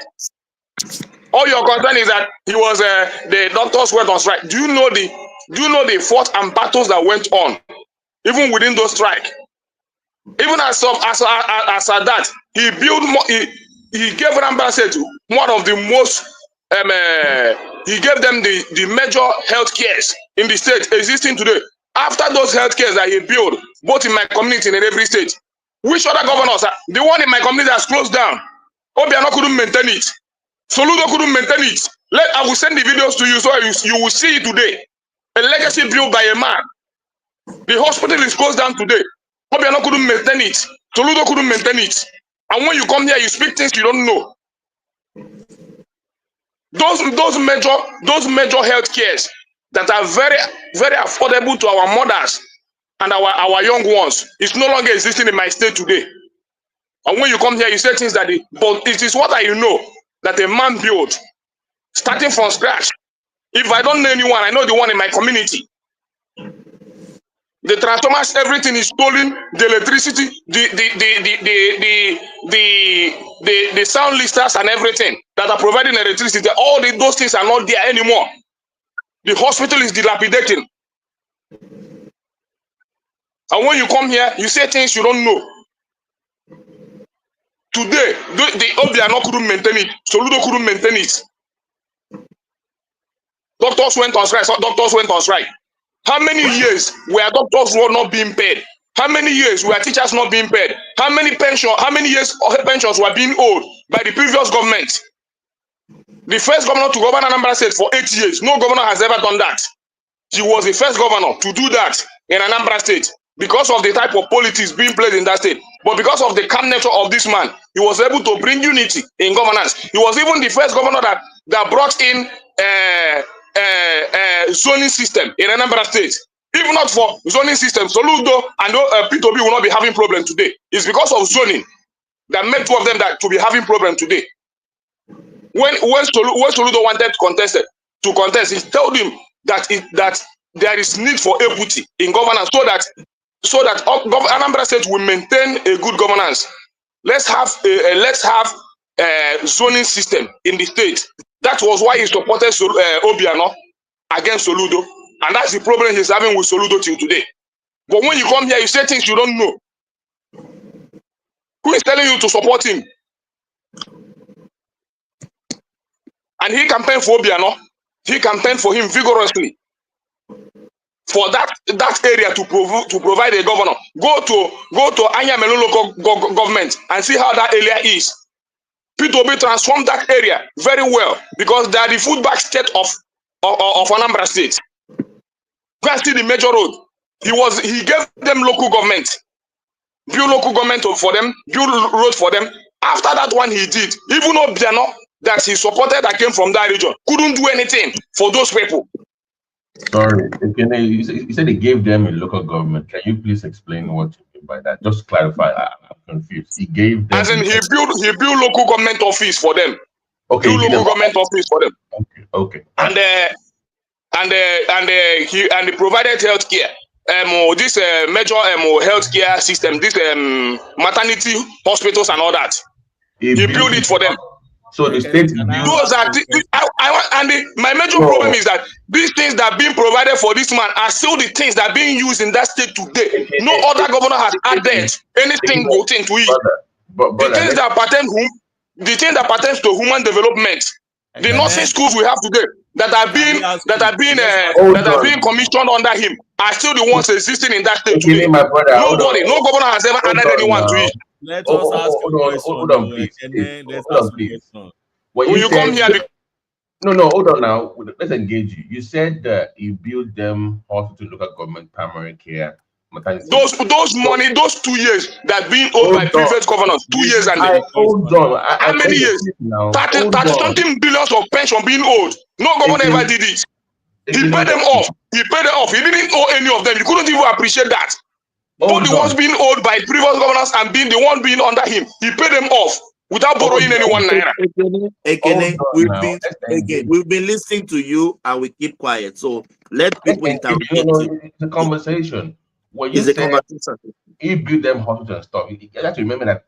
All your concern is that he was the doctors went on strike. Do you know the fought and battles that went on even within those strike? Even as that, he built more. He gave Anambra State one of the most. He gave them the major health cares in the state existing today. After those health cares that he built, both in my community and in every state, which other governors? The one in my community has closed down. Obiano couldn't maintain it. Soludo couldn't maintain it. I will send the videos to you so you will see it today. A legacy built by a man. The hospital is closed down today. Obiano couldn't maintain it. Soludo couldn't maintain it. And when you come here, you speak things you don't know. Those major health cares that are very, very affordable to our mothers and our young ones. It's no longer existing in my state today. And when you come here, you say things that but it is what I know that a man built, starting from scratch. If I don't know anyone, I know the one in my community. The transformers, everything is stolen. The electricity, the sound listers and everything that are providing electricity, all those things are not there anymore. The hospital is dilapidating. And when you come here, you say things you don't know. Today, the Obiano couldn't maintain it. Soludo couldn't maintain it. Doctors went on strike. Doctors went on strike. How many years were doctors not being paid? How many years were teachers not being paid? How many years pensions were being owed by the previous government? The first governor to govern Anambra State for 8 years. No governor has ever done that. He was the first governor to do that in Anambra State because of the type of politics being played in that state. But because of the calm nature of this man, he was able to bring unity in governance. He was even the first governor that brought in zoning system in Anambra State. If not for zoning system, Soludo and P2B will not be having problem today. It's because of zoning that made two of them that to be having problem today. When Soludo wanted to contest, he told him that there is need for equity in governance so that Anambra State will maintain a good governance. Let's have a zoning system in the state. That was why he supported Obiano against Soludo, and that's the problem he's having with Soludo till today. But when you come here, you say things you don't know. Who is telling you to support him? And he campaigned for Obiano. He campaigned for him vigorously. For that area to provide a governor. Go to Anyamelu local government and see how that area is. P2B transformed that area very well because they are the food bag state of Anambra State. Go and see the major road. He gave them local government, build local government for them, build road for them. After that one he did, even though Obiano that he supported that came from that region couldn't do anything for those people. Sorry, you said he gave them a local government. Can you please explain what you mean by that? Just clarify. I'm confused. He gave them. As in, he built local government office for them. Okay, build local government office for them. Okay. And he provided healthcare. This major healthcare system, this maternity hospitals and all that. He built it for them. So the state those are my major problem is that these things that are being provided for this man are still the things that are being used in that state today. No other governor has added anything go into it. The things that pertain to human development, the nursing schools we have today that are being commissioned under him are still the ones existing in that state today. No governor has ever added anyone to it. Let us ask a question. Hold on, please. When you come here, no, hold on now. Let's engage you. You said that you built them hospital, local government, primary care, maternity. Those money, those 2 years that being owed by previous governors, 2 years and hold on. How many years? 30 billions of pension being owed. No governor ever did it. He paid them off. He didn't owe any of them. You couldn't even appreciate that. Both the ones being owed by previous governors and being the one being under him, he paid them off without borrowing any 1 naira. We've been listening to you and we keep quiet. So let people interrupt. It's a conversation. When you say he built them hospitals and stuff, you have to remember that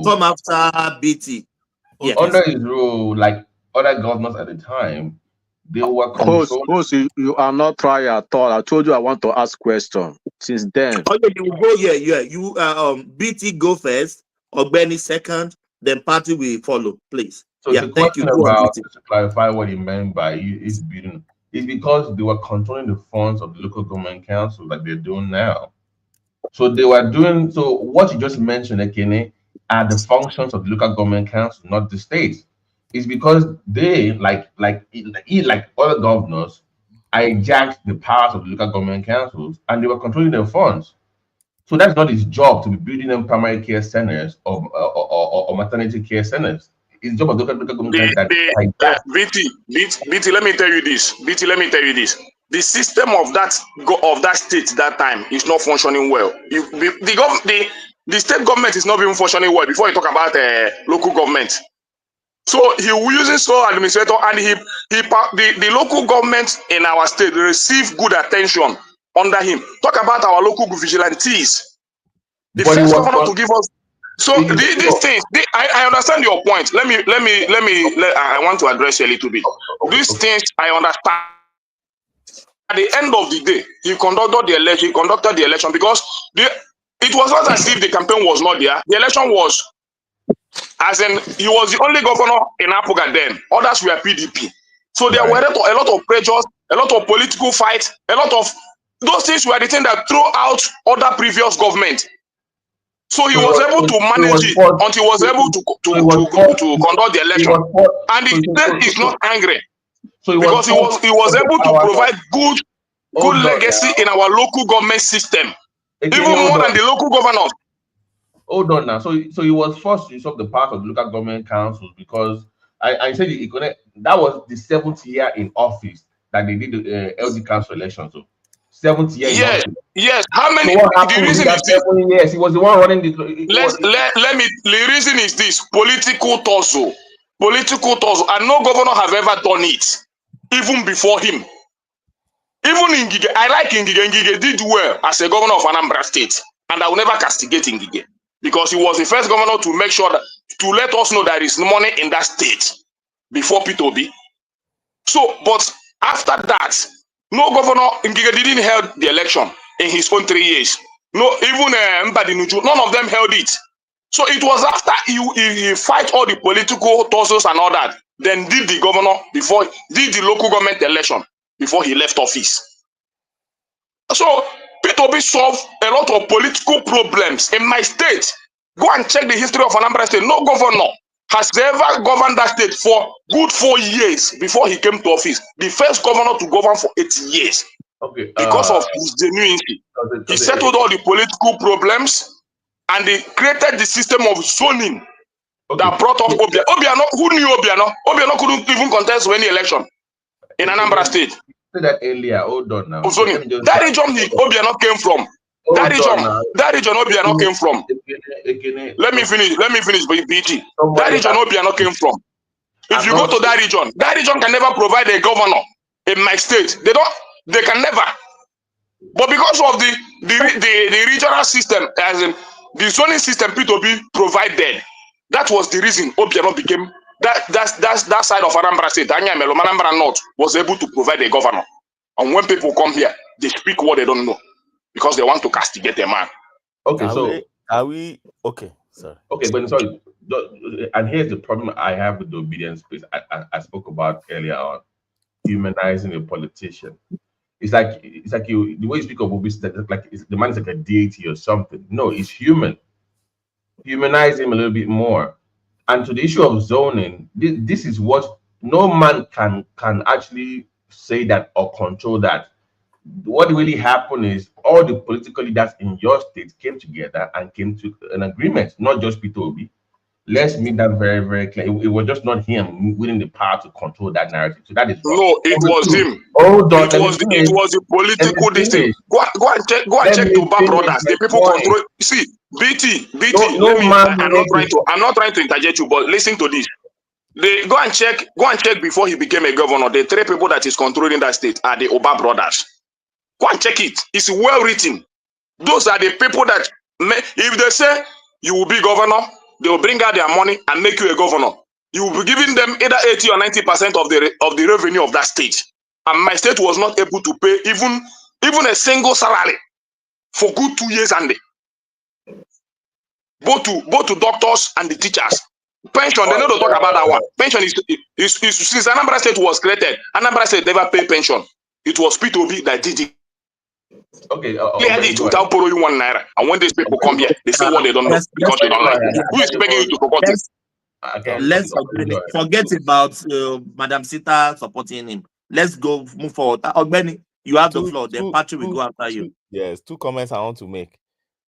come after BT. Under his rule, like other governors at the time, they were Host, you are not trying at all. I told you I want to ask question. Since then. Okay, you go here. You BT go first, Ogbeni second, then party will follow, please. So the question about to clarify what he meant by his building is because they were controlling the funds of the local government council like they're doing now. So they were doing what you just mentioned, Ekene, are the functions of the local government council, not the state. It's because they, like other governors, hijacked the powers of the local government councils and they were controlling their funds. So that's not his job to be building them primary care centers or maternity care centers. It's the job of the local government councils. BT, let me tell you this. the system of that state that time is not functioning well. The state government is not even functioning well before you talk about local government. So he uses sole administrator, and the local government in our state receive good attention under him. Talk about our local vigilantes. The But he first was governor to not. give us. So these things, I understand your point. I want to address you a little bit. These things I understand. At the end of the day, he conducted the election because it was not as if the campaign was not there. The election was, as in, he was the only governor in Apuga then. Others were PDP. So there were a lot of pressures, a lot of political fights, a lot of those things were the things that threw out other previous government. So he was able to manage it until he was able to conduct the election. And the state is not angry because he was able to provide good legacy in our local government system, even more than the local governors. Hold on now. So he was forced to usurp the part of the local government councils because I said that was the 7th year in office that they did the LD council election. So 7th year in office. Yes. How many? So what happened the reason is this. 7 years, he was the one running the. The reason is this: political tussle, and no governor have ever done it, even before him. Even Ngige, I like Ngige. Ngige did well as a governor of Anambra State, and I will never castigate Ngige because he was the first governor to make sure to let us know there is money in that state before P2B. So, but after that, no governor Ngige didn't held the election in his own 3 years. No, even Mbadinuju, none of them held it. So it was after he fight all the political tussles and all that, then did the local government election before he left office. So P2B solved a lot of political problems in my state. Go and check the history of Anambra State. No governor has ever governed that state for good 4 years before he came to office. The first governor to govern for 8 years. Okay. Because of his genuinity. He settled all the political problems and they created the system of zoning that brought up Obiano. Obiano, who knew Obiano? Obiano couldn't even contest for any election in Anambra State. Say that earlier. Hold on now. Zoning. That region Obiano came from. That region Obiano came from. Let me finish, BT. That region Obiano came from. If you go to that region can never provide a governor in my state. They can never. But because of the regional system, as in the zoning system P2B provided, that was the reason Obiano became that side of Anambra State, Anambra North, was able to provide a governor. And when people come here, they speak what they don't know because they want to castigate a man. Okay, okay? Sorry. Okay, but sorry. And here's the problem I have with the obedience space I spoke about earlier on, humanizing a politician. It's like the way you speak of Obi, like the man is like a deity or something. No, he's human. Humanize him a little bit more. And to the issue of zoning, this is what no man can actually say that or control that. What really happened is all the political leaders in your state came together and came to an agreement, not just P2B. Let's make that very, very clear. It was just not him winning the power to control that narrative. So that is wrong. No, it was him. Hold on, it was the political distance. Go and check the Uba brothers. The people control. See, BT. I'm not trying to interject you, but listen to this. Go and check before he became a governor. The 3 people that is controlling that state are the Uba brothers. Go and check it. It's well written. Those are the people that if they say you will be governor, they will bring out their money and make you a governor. You will be giving them either 80 or 90% of the revenue of that state. And my state was not able to pay even a single salary for good 2 years and both to doctors and the teachers. Pension, they know to talk about that one. Pension is since Anambra State was created, Anambra State never paid pension. It was P2B that did it. Okay, cleared it without borrowing 1 naira. And when these people come here, they say what they don't know because they don't like it. Who is begging you to support it? Let's forget about Madam Sita supporting him. Let's move forward. Ogbeni, you have the floor. Then Patrick will go after you. Yes, 2 comments I want to make.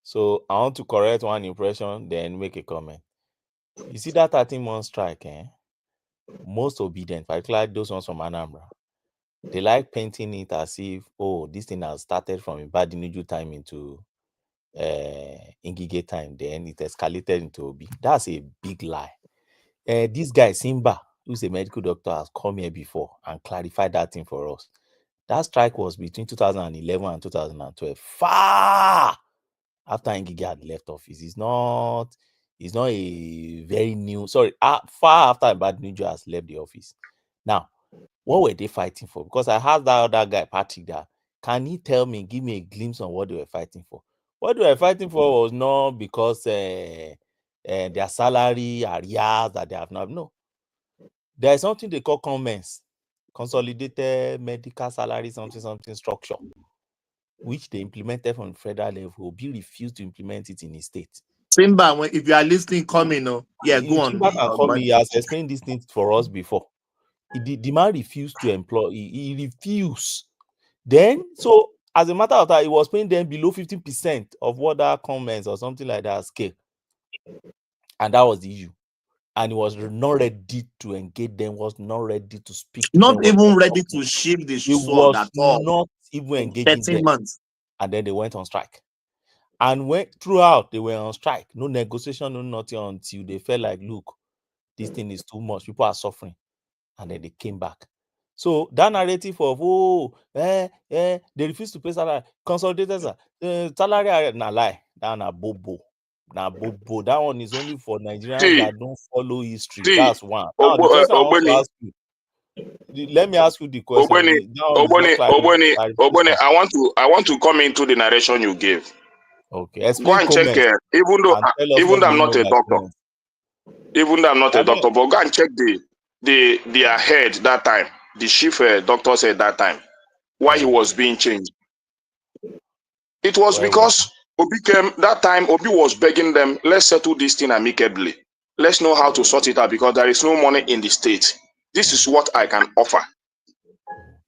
So I want to correct one impression, then make a comment. You see that 13-month strike, most obedient, particularly those ones from Anambra, They like painting it as if, oh, this thing has started from Ibadinuju time into Ingige time, then it escalated into Obi. That's a big lie. This guy, Simba, who's a medical doctor, has come here before and clarified that thing for us. That strike was between 2011 and 2012, far after Ngige had left office. It's not a very new, sorry, far after Ibadinuju has left the office. Now, what were they fighting for? Because I asked that other guy, Patrick, that can he tell me, give me a glimpse on what they were fighting for? What they were fighting for was not because their salary, arrears that they have now. No. There is something they call comments, consolidated medical salary, something structure, which they implemented from the federal level. Obi refused to implement it in his state. Simba, if you are listening, come in. Yeah, go on. Simba can come in. He has explained these things for us before. The man refused to employ. He refused. Then, so as a matter of fact, he was paying them below 50% of what that comments or something like that scale. And that was the issue. And he was not ready to engage them, was not ready to speak to not them. Even ready to shift the sword at all. Not even engaging 13 them. months. And then they went on strike. And throughout they were on strike, no negotiation, no nothing, until they felt like, look, this thing is too much. People are suffering. And then they came back. So that narrative of they refuse to pay salary, consolidated salary, na lie, that na bobo. Now, bobo, that one is only for Nigerians that don't follow history. That's one. Now, the question I want to ask you, let me ask you the question. Obone, I want to come into the narration you gave. Okay, go explain and check. Even though I'm not a doctor, but go and check their head that time, the chief doctor said that time, why he was being changed. It was because Obi came that time. Obi was begging them, let's settle this thing amicably. Let's know how to sort it out because there is no money in the state. This is what I can offer.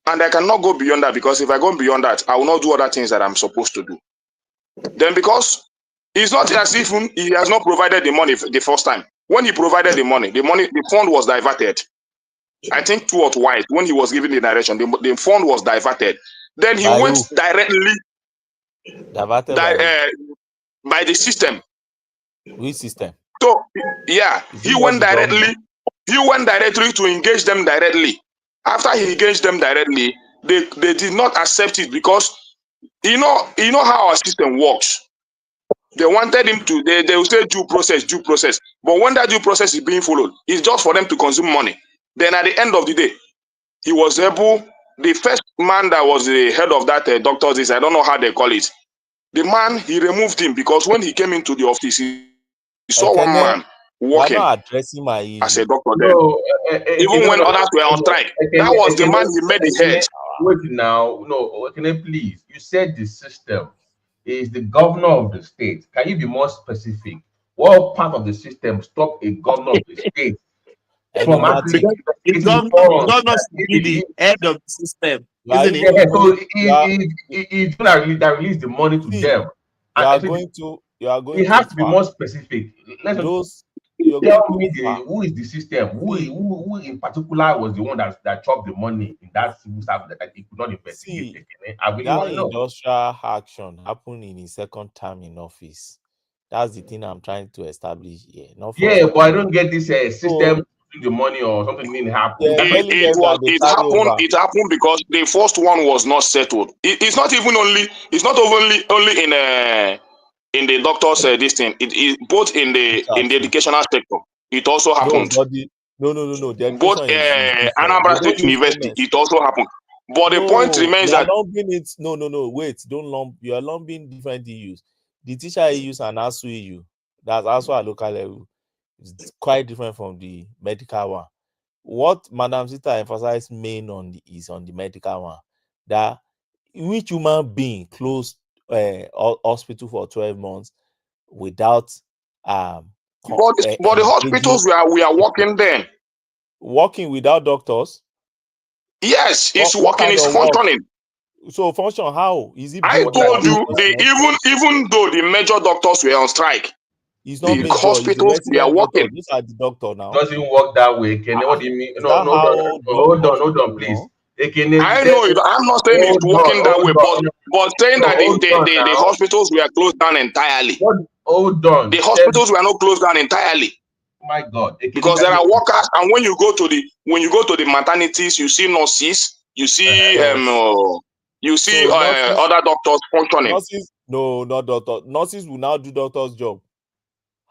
And I cannot go beyond that, because if I go beyond that, I will not do other things that I'm supposed to do. Then because it's not as if he has not provided the money the first time. When he provided the money, the fund was diverted. I think two or twice when he was giving the direction, the fund was diverted. Then he went directly diverted by the system. Which system? So yeah, he went directly to engage them directly. After he engaged them directly, they did not accept it, because you know how our system works. They wanted him to, they will say due process. But when that due process is being followed, it's just for them to consume money. Then at the end of the day, he was able, the first man that was the head of that doctor's, I don't know how they call it. The man, he removed him, because when he came into the office, he saw one man working as a doctor there. Even when others were on strike, that was the man he made the head. Wait now, no, please. You said the system is the governor of the state. Can you be more specific? What part of the system stop a governor of the state from actually the governor should be the head of the system, isn't it? Yeah, so it's that release the money to them. You are going it has to be more specific. Tell me who is the system? Who in particular was the one that chopped the money in that civil service that he could not investigate? I really want to know. Industrial action happened in his second term in office. That's the thing I'm trying to establish here. But I don't get this system the money or something didn't happen. It happened because the first one was not settled. It's not only in the doctor's this thing. It is both in the educational sector. It also happened. No. Both Anambra State University, it also happened. But the point remains that wait, don't lump. You are lumping different EUs. The teacher EUs and ASU EU. That's also at local level. It's quite different from the medical one. What Madam Sita emphasized is on the medical one. That which human being closed hospital for 12 months without but the hospitals we are working then. Working without doctors? Yes, it's working, it's functioning. So function how? Is it? I told you, even though the major doctors were on strike, it's not the hospitals we are working. These are the doctor now. Doesn't work that way. What do you mean? No, hold on, please. I know it. I'm not saying it's working that way, but saying that the hospitals were closed down entirely. Hold on. The hospitals were not closed down entirely. My God. Because there are workers, and when you go to the maternities, you see nurses, you see other doctors functioning. Nurses, no, not doctors. Nurses will now do doctors' job.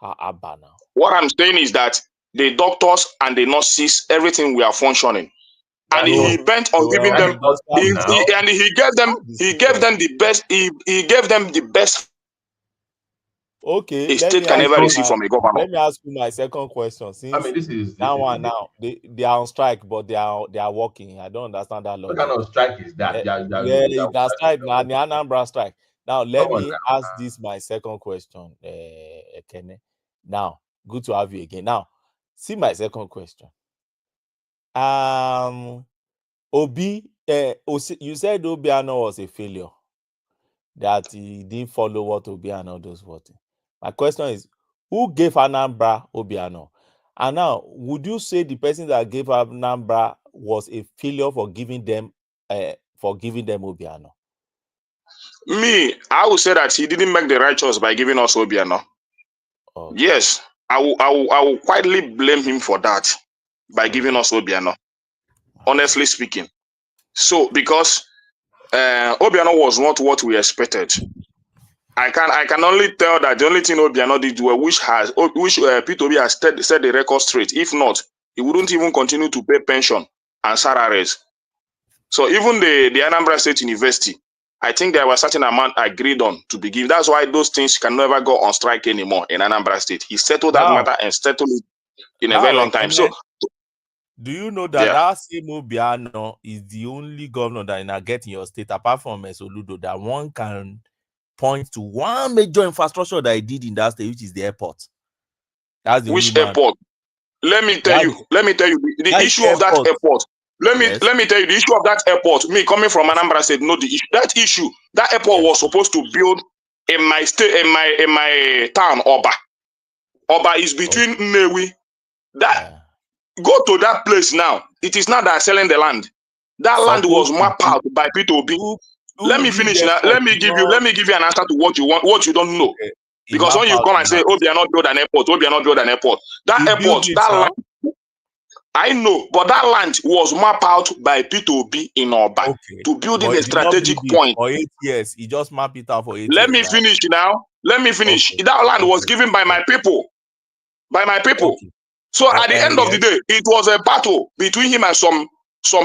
Now. What I'm saying is that the doctors and the nurses, everything we are functioning. And he bent on giving them, he gave them the best. He gave them the best. Okay, a state can never receive from a governor. Let me ask you my second question. Since this is they are on strike, but they are working. I don't understand that logic. What kind of strike is that? That's strike now. The Anambra strike. Now let me ask this my second question, Kene. Now, good to have you again. Now, see my second question. Obi, you said Obiano was a failure. That he didn't follow what Obiano does. My question is, who gave Anambra Obiano? And now, would you say the person that gave Anambra was a failure for giving them Obiano? Me, I would say that he didn't make the right choice by giving us Obiano. Okay. Yes, I will quietly blame him for that by giving us Obiano. Honestly speaking, so because Obiano was not what we expected. I can only tell that the only thing Obiano did well, which P2B has set the record straight. If not, he wouldn't even continue to pay pension and salaries. So even the Anambra State University, I think there was a certain amount agreed on to be given. That's why those things can never go on strike anymore in Anambra State. He settled that matter and settled it in a very long time. So, do you know that that same Obiano is the only governor that you get in your state, apart from Mesoludo, that one can point to one major infrastructure that he did in that state, which is the airport? That's the which only airport? Let me tell you the issue of that airport. Let me tell you the issue of that airport. Me coming from Anambra State, know the issue. That airport was supposed to build in my state, in my town, Oba. Oba is between Nnewi. Go to that place now. It is not that selling the land. That land was mapped out by P2B. Let me finish now. Let me give you an answer to what you want, what you don't know. Because when you come and say, Obiano build an airport, Obiano build an airport. That airport, that land, I know, but that land was mapped out by P2B in Oba to build in a strategic point. For 8 years, he just mapped it out for 8 years. Let me finish now. Let me finish. That land was given by my people. By my people. So at the end of the day, it was a battle between him and some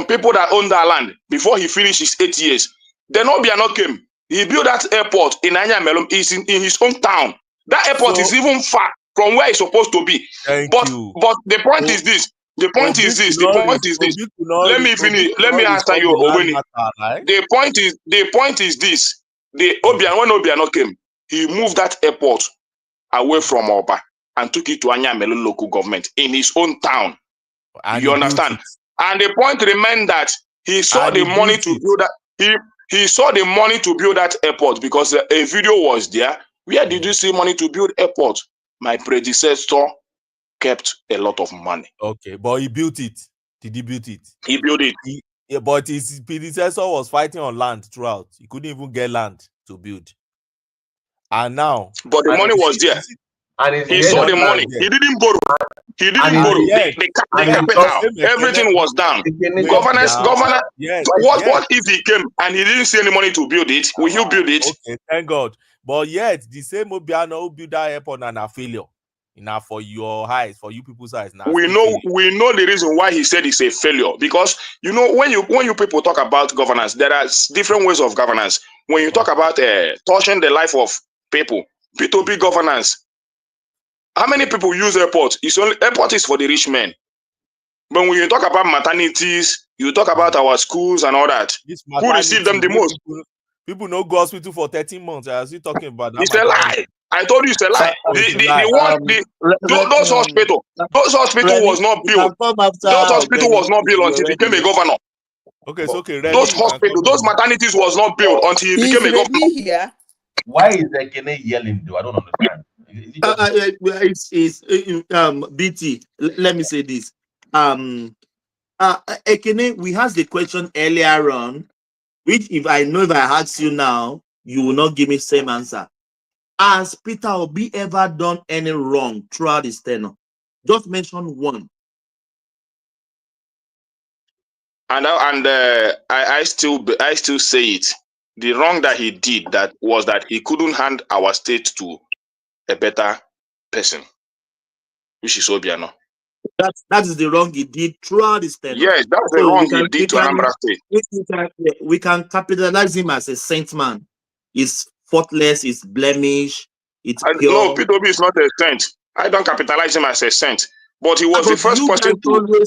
people that own that land before he finished his 8 years. Then Obiano came. He built that airport in Anyamelum. It's in his own town. That airport is even far from where it's supposed to be. But the point is this. The point is this. Let me finish. Let me answer you, Obeni. The point is this. When Obiano came, he moved that airport away from Oba and took it to Anyamelum local government in his own town. You understand? And the point remained that he saw the money to build that. He saw the money to build that airport because a video was there. Where did you see money to build airport? My predecessor kept a lot of money. Okay, but he built it. Did he build it? He built it. But his predecessor was fighting on land throughout. He couldn't even get land to build. And now, but the money was there. And he saw the money. He didn't borrow. He didn't borrow. The capital, everything was down. Governor. What if he came and he didn't see any money to build it? Will you build it? Okay, thank God. But yet, the same Obiano who built that airport and a failure. Now, for your eyes, for you people's eyes. Now, we know the reason why he said it's a failure, because you know when you people talk about governance, there are different ways of governance. When you talk about touching the life of people, P2P governance. How many people use airport? Airport is for the rich men. But when you talk about maternities, you talk about our schools and all that. Who receive them the most? People no go hospital for 13 months. I was talking about that. It's a lie. I told you it's a lie. Those hospitals was not built. Those hospital was not built until he became a governor. Okay, it's okay. Those hospitals, those maternities was not built until he became a governor. Here. Why is Ekene yelling though? I don't understand. It's BT. Let me say this. Ekene, we asked the question earlier on, which if I ask you now, you will not give me same answer. Has Peter Obi ever done any wrong throughout his tenure? Just mention one. And I still say it. The wrong that he did was that he couldn't hand our state to a better person, which is Obiano. That is the wrong he did throughout his tenure. Yes, that's the wrong he did to Anambra State. We can capitalize him as a saint man. He's faultless, he's blemish, it's pure. No, P2B is not a saint. I don't capitalize him as a saint. But he was the first person to.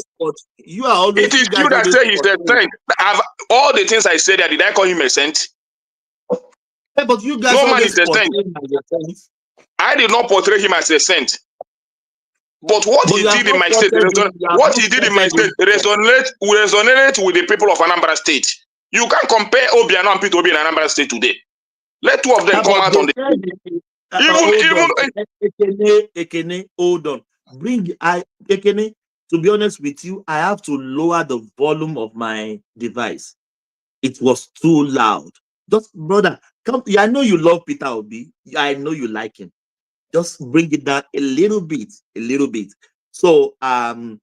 You are always. It is you that say he's a saint. All the things I said there, did I call him a saint? Yeah, but you guys no man is a saint. I did not portray him as a saint. But what he did in my state, resonates with the people of Anambra State. You can't compare Obiano and P2B in Anambra State today. Let two of them come out on the Ekene, hold on. Ekene, to be honest with you, I have to lower the volume of my device. It was too loud. Just, brother, come. I know you love Peter Obi. I know you like him. Just bring it down a little bit. So, to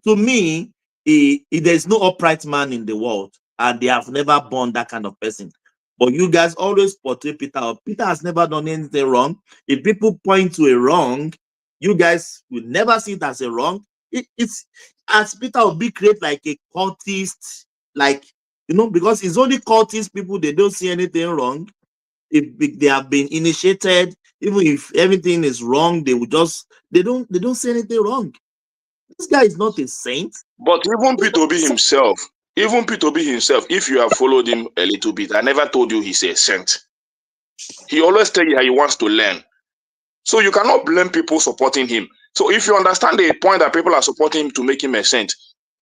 me, there's no upright man in the world, and they have never born that kind of person. But you guys always portray Peter. Peter has never done anything wrong. If people point to a wrong, you guys will never see it as a wrong. It's as Peter will be create like a cultist, like, because it's only cultist people, they don't see anything wrong. If they have been initiated, even if everything is wrong, they don't see anything wrong. This guy is not a saint. But even P2B himself, if you have followed him a little bit, I never told you he's a saint. He always tell you how he wants to learn. So you cannot blame people supporting him. So if you understand the point that people are supporting him to make him a saint,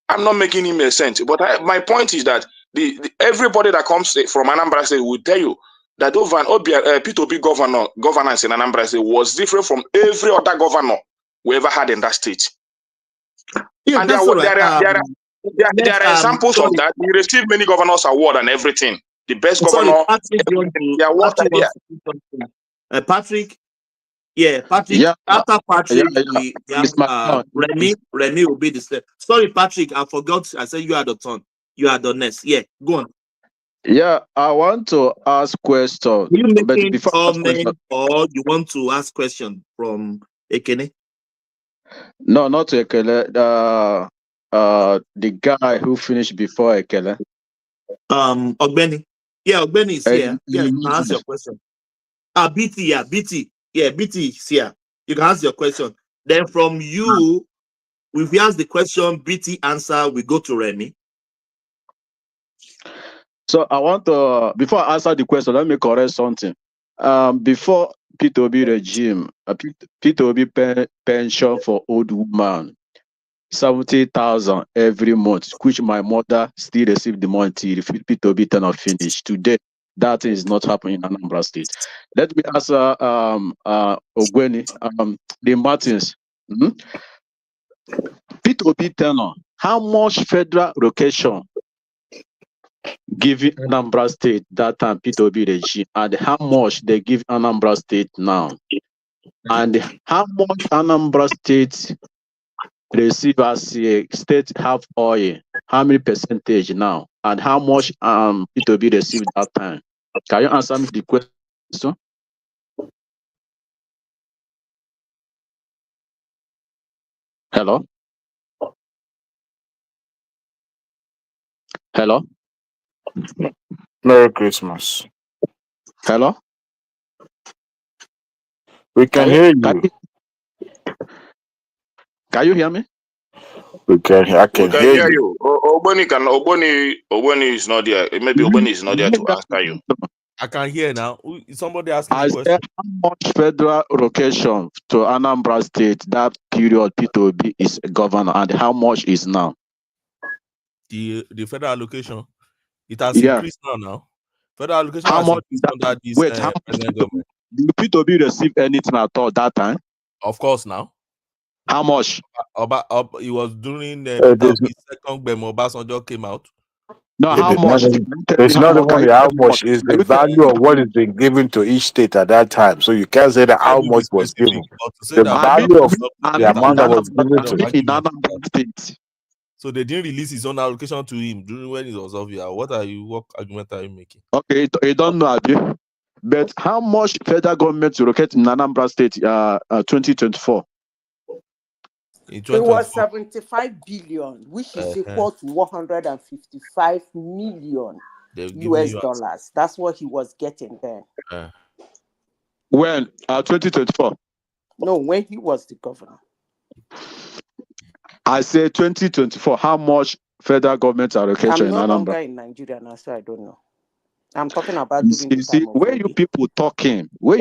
I'm not making him a saint. But my point is that everybody that comes from Anambra State will tell you that P2B governance in Anambra State was different from every other governor we ever had in that state. Yeah, and there are examples of that. He received many governors award and everything. The best governor. Patrick. Yeah, Patrick. Yeah. After Patrick, we have Remy will be the same. Sorry, Patrick, I forgot. I said you are the turn. You are the next. Yeah, go on. Yeah, I want to ask question. You making comment or you want to ask question from Ekene? No, not to Ekele. The guy who finished before Ekele. Ogbeni. Yeah, Ogbeni is here. Yeah, you can ask your question. BT, yeah, BT. Yeah, BT is here. You can ask your question. Then from you, if we ask the question, BT answer, we go to Remy. So I want to, before I answer the question, let me correct something. Before P2B regime, P2B pension for old woman, 70,000 every month, which my mother still receive the money till P2B turn of finish. Today, that is not happening in Anambra State. Let me answer Ogweni, the Martins. P2B tenor, how much federal location giving Anambra State that time P2B regime, and how much they give Anambra State now, and how much Anambra State receive as a state have oil, how many percentage now, and how much P2B received that time? Can you answer me the question? Hello? Hello? Merry Christmas. Hello? We can hear you. Can you hear me? I can hear you. Ogboni is not there. Maybe Ogboni is not there to answer you. I can hear now. Somebody asking a I question. said how much federal location to Anambra State that period P2B is governor, and how much is now? The federal allocation, it has increased now. Federal allocation how has much increased under this present government. Did P2B receive anything at all that time? Of course now. How much? It was during There's, his second Gbemo Obasanjo came out. No, it how is not much? even, it's not even how much is the value of what is being given to each state at that time. So you can't say that how Let me be much was specific, given. but to say The that value of the that amount that was was given kind to of argument. State. So they didn't release his own allocation to him during when it was obvious. What argument are you making? Okay, you don't know, Abi. But how much federal government to locate in Anambra State 2024? It was 75 billion, which is equal to 155 million US dollars. That's what he was getting then. When? 2024? No, when he was the governor. I say 2024. How much federal government allocation I'm in no longer Anambra? in Nigeria now, so I don't know. I'm talking about during You the see, time of where you people talking? I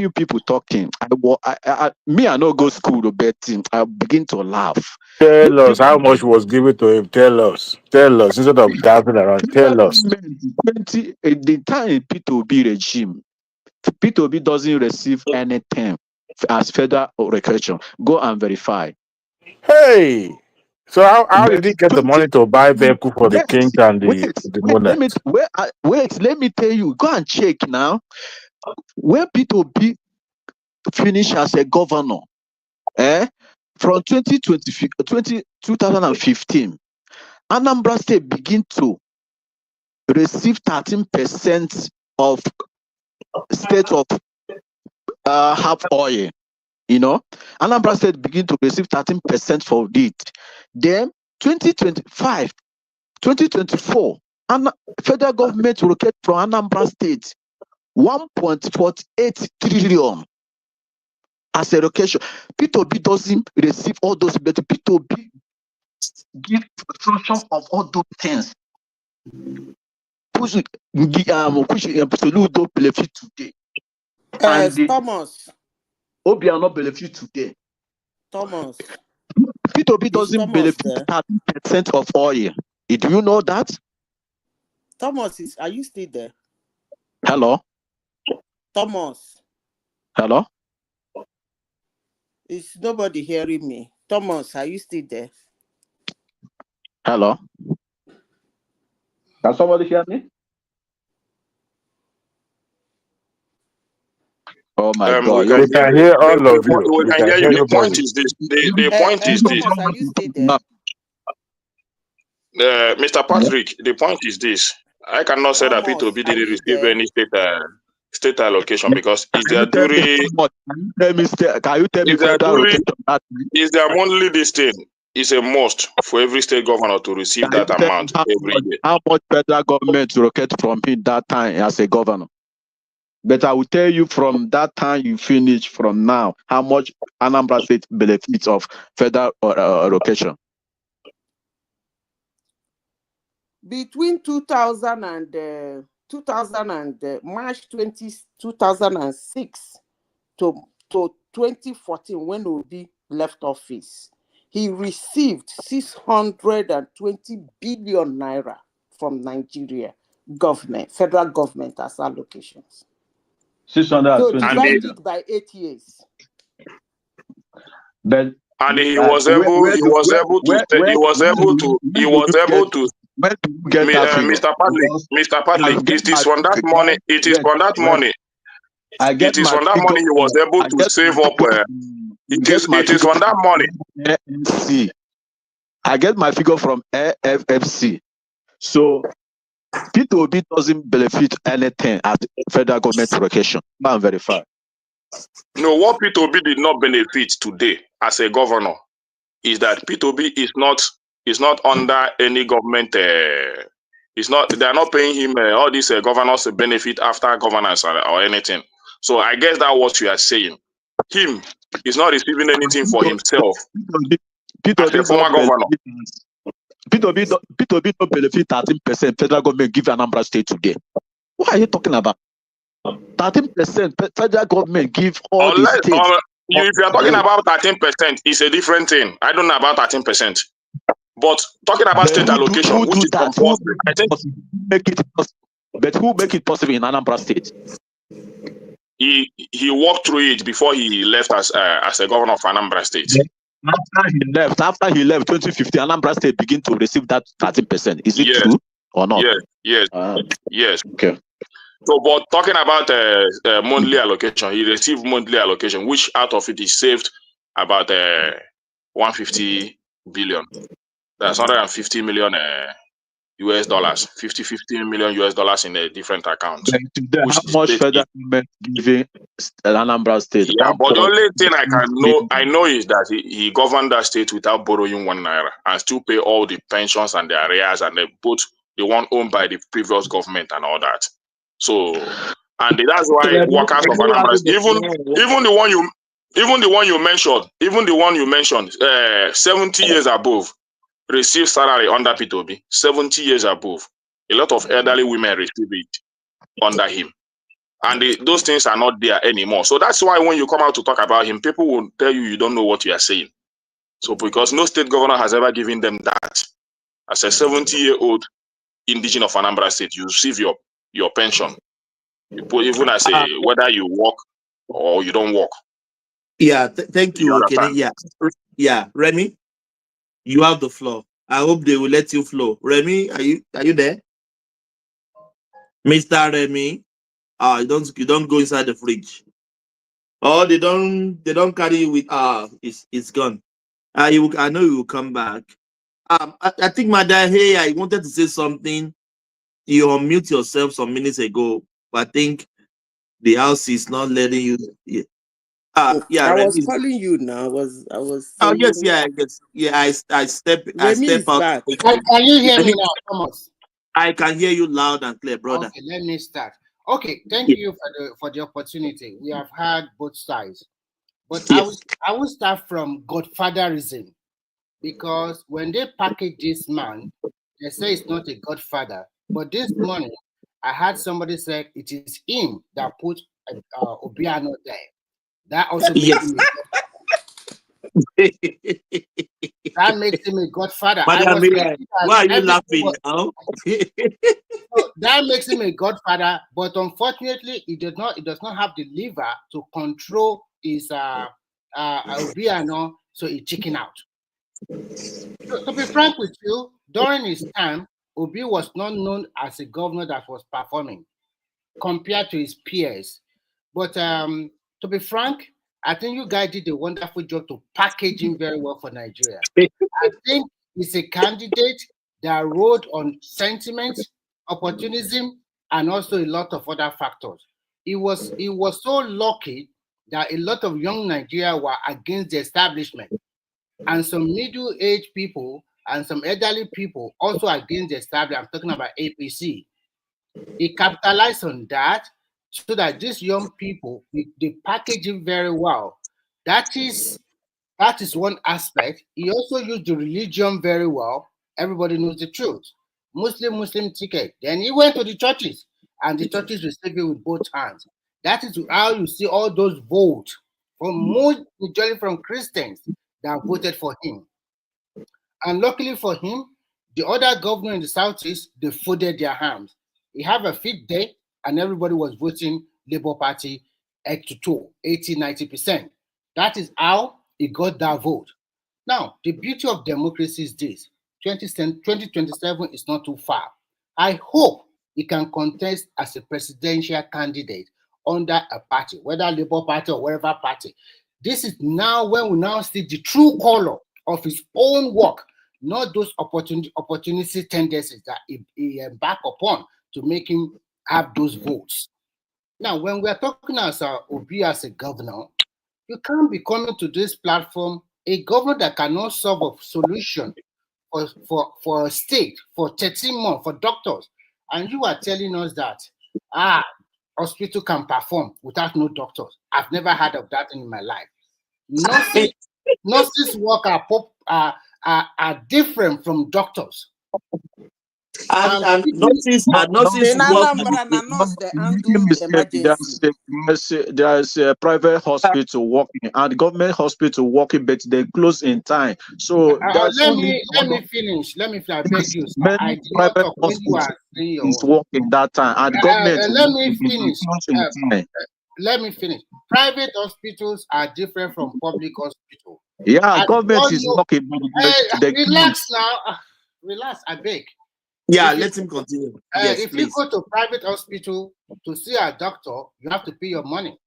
no go school, but I begin to laugh. Tell us how much was given to him. Tell us instead of dancing around. Tell us. The time P2B regime, P2B doesn't receive anything as federal recreation. Go and verify. Hey, so how did he get the money to buy vehicle for the king and the monarch? Let me tell you. Go and check now. When P2B finish as a governor, from 2015, Anambra State begin to receive 13% of state of half oil. You know, Anambra State begin to receive 13% for it. Then 2025, 2024, federal government will get from Anambra State 1.48 trillion as a location. P2B doesn't receive all those, but P2B give instruction of all those things. Which Soludo benefit today. And Thomas. Obiano benefit today. Thomas. P2B doesn't benefit 13% of oil. Do you know that? Thomas, are you still there? Hello? Thomas. Hello? Is nobody hearing me? Thomas, are you still there? Hello? Can somebody hear me? Oh my God. We can hear all of you. We can hear you. The point is this. The point is this. Thomas, are you still there? Mr. Patrick, the point is this. I cannot say that P2B didn't receive any state allocation because it's their duty. Can you tell me federal allocation? Is their monthly this thing. It's a must for every state governor to receive that amount every year. How much federal government locate from him that time as a governor? But I will tell you from that time you finish from now, how much Anambra State benefits of federal allocation. Between 2000 and March 2006 to 2014, when Obi left office, he received 620 billion naira from Nigeria government, federal government as allocations. 620 so divide it by 8 years. But he was able to Mr. Padley, it is from that money. It is from that money. It is from that money he was able to save up. It is from that money. I get my figure from AFFC. So P2B doesn't benefit anything at federal government allocation. I'm verified. No, what P2B did not benefit today as a governor is that P2B is not under any government. It's not. They are not paying him all these governors benefit after governance or anything. So I guess that's what you are saying. Him is not receiving anything for himself. As a former governor. P2B don't benefit 13% federal government give Anambra State today. What are you talking about? 13% federal government give all the states. If you are talking about 13%, it's a different thing. I don't know about 13%. But talking about state allocation, which is compulsory, I think but who make it possible in Anambra State? He walked through it before he left as a governor of Anambra State. After he left 2015, Anambra State begin to receive that 30%. Is it Yes, true or not? yes, yes. Okay. So, but talking about monthly allocation, he received monthly allocation, which out of it is saved about 150 billion. That's 150 million US dollars, 50 million US dollars in a different account. How much federal government giving Anambra State? Yeah, but the only thing I I know is that he governed that state without borrowing 1 naira and still pay all the pensions and the arrears and both the one owned by the previous government and all that. So, and that's why workers of Anambra, even the one you mentioned, 70 years above, receive salary under P2B, 70 years above. A lot of elderly women receive it under him. And those things are not there anymore. So that's why when you come out to talk about him, people will tell you don't know what you are saying. So because no state governor has ever given them that. As a 70-year-old indigenous of Anambra State, you receive your pension. Even as whether you work or you don't work. Yeah, thank you, Okene. Yeah, Remy, you have the floor. I hope they will let you flow. Remy, are you there? Mr. Remy, you don't go inside the fridge. Oh, they don't carry you with it's gone. I know you will come back. I think Madam, hey, I wanted to say something. You unmute yourself some minutes ago, but I think the house is not letting you. Yeah. I was calling you now. I was. Oh yes, I step out. Back. Can you hear me now, Thomas? I can hear you loud and clear, brother. Okay, let me start. Okay, thank you for the opportunity. We have had both sides, but I will start from godfatherism, because when they package this man, they say it's not a godfather. But this morning, I had somebody say it is him that put Obiano there. That also makes him that makes him a godfather. Why are you laughing now? So that makes him a godfather, but unfortunately, he does not have the liver to control his Obiano, so he chicken out. So, to be frank with you, during his time, Obi was not known as a governor that was performing compared to his peers. But to be frank, I think you guys did a wonderful job to package him very well for Nigeria. I think he's a candidate that rode on sentiment, opportunism, and also a lot of other factors. He was so lucky that a lot of young Nigeria were against the establishment, and some middle-aged people and some elderly people also against the establishment. I'm talking about APC. He capitalized on that so that these young people, they package him very well. That is one aspect. He also used the religion very well. Everybody knows the truth. Muslim ticket. Then he went to the churches, and the churches received it with both hands. That is how you see all those votes majority from Christians that voted for him. And luckily for him, the other governor in the Southeast, they folded their hands. He had a fit day, and everybody was voting Labour Party head to toe, 80-90%. That is how he got that vote. Now, the beauty of democracy is this: 2027 is not too far. I hope he can contest as a presidential candidate under a party, whether Labour Party or whatever party. This is now when we now see the true color of his own work, not those opportunity tendencies that he embarked upon to make him have those votes. Now, when we are talking as Obi as a governor, you can't be coming to this platform a governor that cannot solve a solution for a state for 13 months for doctors, and you are telling us that hospital can perform without no doctors. I've never heard of that in my life. Nurses work are different from doctors. And nurses there's a private hospital working and government hospital working, but they close in time. So let me finish. I beg you. Many private hospitals is working that time, and government. Let me finish. Private hospitals are different from public hospitals. Yeah, And government all is you, working, but the relax now. Relax, I beg. Yeah, If you let him continue. Yes, if you please. go to private hospital to see a doctor, you have to pay your money.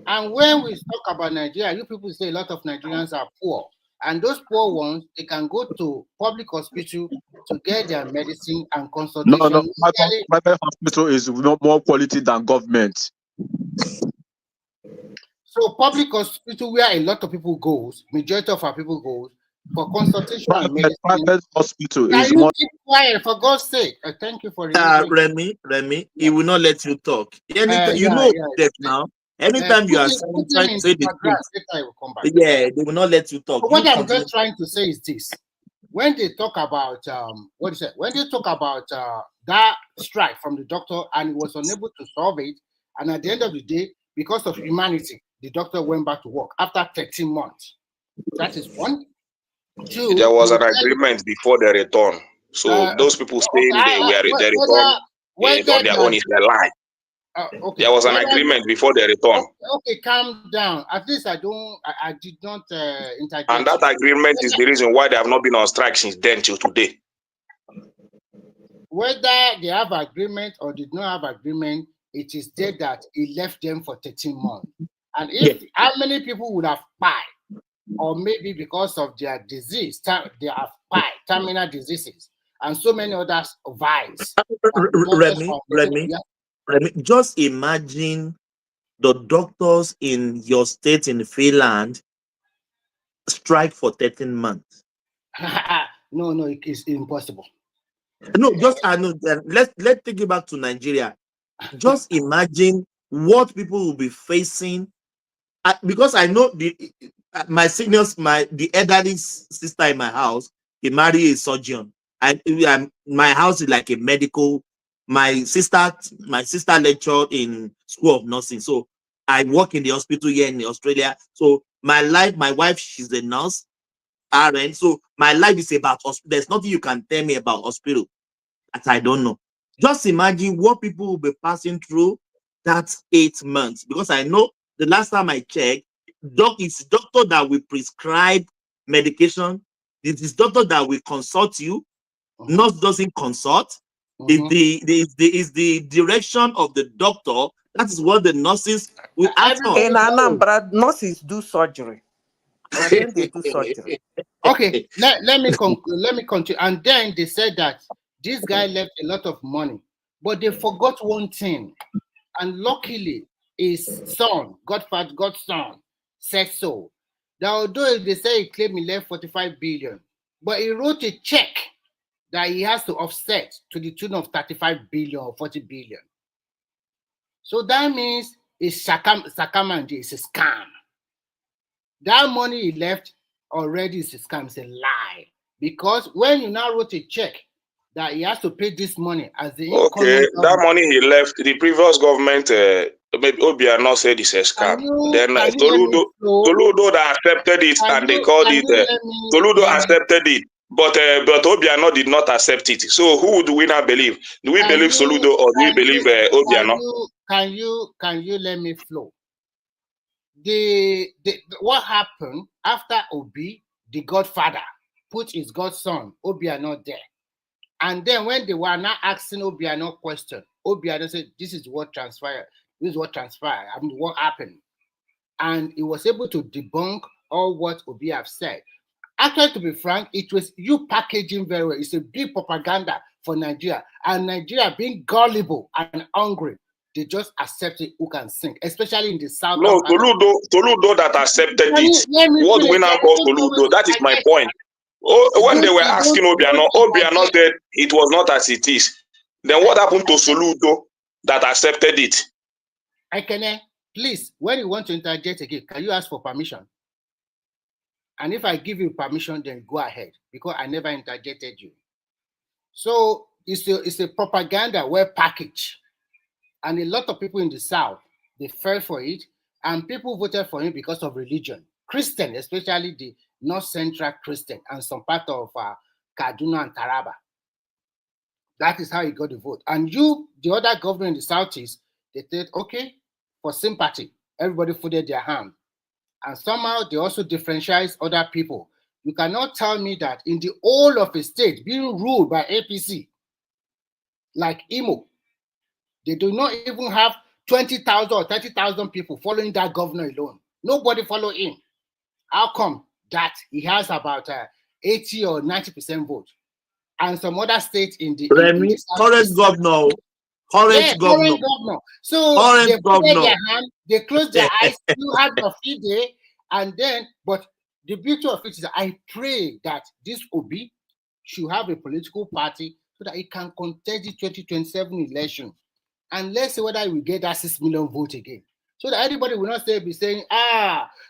And when we talk about Nigeria, you people say a lot of Nigerians are poor. And those poor ones, they can go to public hospital to get their medicine and no, consultation. private hospital is more quality than government. So public hospital where a lot of people goes, majority of our people goes for consultation and medicine. Private hospital Can is you more. keep quiet for God's sake? Thank you for removing. Remy, he will not let you talk. Anytime you Yeah, know yeah. that now. Anytime you are Put trying him to in say the the truth, grass, later I will come back. yeah, they will not let you talk. So what You I'm continue. just trying to say is this: when they talk about what is it? When they talk about that strike from the doctor and he was unable to solve it, and at the end of the day, because of humanity, the doctor went back to work after 13 months. That is one. Two. There was they an said, agreement before the return. So those people saying they were they return on their own is a lie. Okay. There was an agreement before the return. Okay, calm down. At least I did not interject. And that agreement is the reason why they have not been on strike since then till today. Whether they have agreement or did not have agreement, it is there that he left them for 13 months. And if how many people would have died, or maybe because of their disease, they have died, terminal diseases, and so many others vials. Remy, just imagine the doctors in your state in Finland strike for 13 months. No, it's impossible. No, let's take it back to Nigeria. Just imagine what people will be facing. Because I know my seniors, the elderly sister in my house, he married a surgeon. My house is like a medical. My sister lectured in School of Nursing, so I work in the hospital here in Australia. So my wife, she's a nurse, RN. So my life is about hospital. There's nothing you can tell me about hospital that I don't know. Just imagine what people will be passing through that 8 months. Because I know the last time I checked, it's doctor that will prescribe medication. It is doctor that will consult you. Nurse doesn't consult. It's the direction of the doctor. That is what the nurses will ask on. In Anambra, nurses do surgery. They do surgery. Okay, let me continue. And then they said that this guy left a lot of money, but they forgot one thing. And luckily, his son, Godson, said so. That although they say he claimed he left 45 billion, but he wrote a check that he has to offset to the tune of 35 billion or 40 billion. So that means it's Sakamandi, it's a scam. That money he left already is a scam, it's a lie. Because when you now wrote a check that he has to pay this money as the Okay, that money he left, the previous government, maybe Obiano said it's a scam. Then Toludo that accepted it and they called it, Toludo accepted it, but Obiano did not accept it. So who do we now believe? Do we believe Soludo or do we believe Obiano? Can you let me flow? What happened after Obi, the godfather, put his godson, Obiano there. And then when they were now asking Obiano question, Obiano said, this is what transpired. This is what transpired. I mean, what happened? And he was able to debunk all what Obi have said. Actually, to be frank, it was you packaging very well. It's a big propaganda for Nigeria. And Nigeria being gullible and hungry, they just accepted who can sing, especially in the south. No, Toludo that accepted it. What we now call Toludo, that is my point. When they were asking Obiano said it was not as it is. Then what happened to Soludo that accepted it? Please, when you want to interject again, can you ask for permission? And if I give you permission, then go ahead, because I never interjected you. So it's a propaganda well packaged. And a lot of people in the South, they fell for it, and people voted for him because of religion. Christian, especially the North Central Christian and some part of Kaduna and Taraba. That is how he got the vote. And the other government in the Southeast, they said, okay, for sympathy, everybody folded their hand. And somehow they also differentiate other people. You cannot tell me that in the whole of a state being ruled by APC, like Imo, they do not even have 20,000 or 30,000 people following that governor alone. Nobody follow him. How come that he has about 80 or 90% vote? And some other states in the Remy, current governor. Current governor. So current they governor. their hand, they close their eyes, you have your feet there, and then, but the beauty of it is that I pray that this Obi should have a political party so that it can contest the 2027 election. And let's see whether we get that 6 million vote again. So that everybody will not be saying,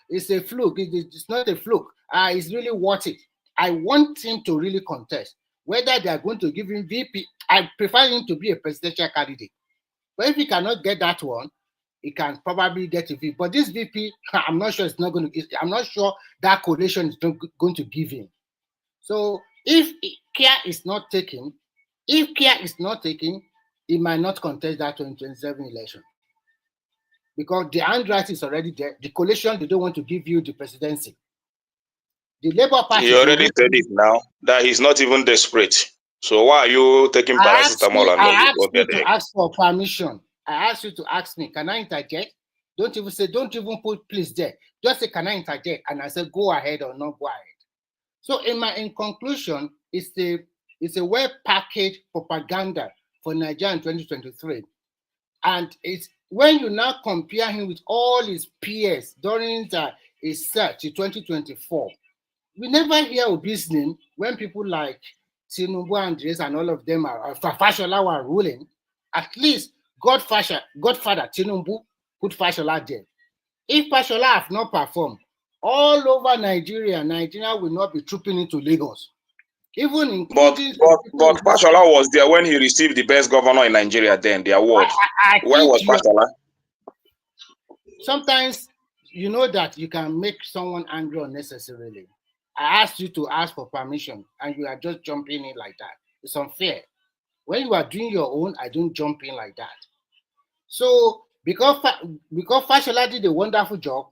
it's a fluke. It's not a fluke. It's really worth it. I want him to really contest. Whether they are going to give him VP, I prefer him to be a presidential candidate. But if he cannot get that one, he can probably get a VP. But this VP, I'm not sure it's not going to. I'm not sure that coalition is going to give him. So if care is not taken, he might not contest that 2027 election. Because the handwriting is already there. The coalition, they don't want to give you the presidency. The Labour Party. He already said it now that he's not even desperate. So why are you taking paracetamol I asked you to ask for permission. I asked you to ask me, can I interject? Don't even put please there. Just say, can I interject? And I said, go ahead or not go ahead. So in conclusion, it's a well-packaged propaganda for Nigeria in 2023. And it's when you now compare him with all his peers during his search in 2024, we never hear of his name when people like Tinubu, Andres, and all of them are Fashola were ruling. At least Godfather Tinubu put Fashola there. If Fashola have not performed, all over Nigeria will not be trooping into Lagos. Even including but Fashola was there when he received the best governor in Nigeria then, the award. Where was Fashola? Sometimes you know that you can make someone angry unnecessarily. I asked you to ask for permission and you are just jumping in like that. It's unfair. When you are doing your own, I don't jump in like that. So because Fashola did a wonderful job,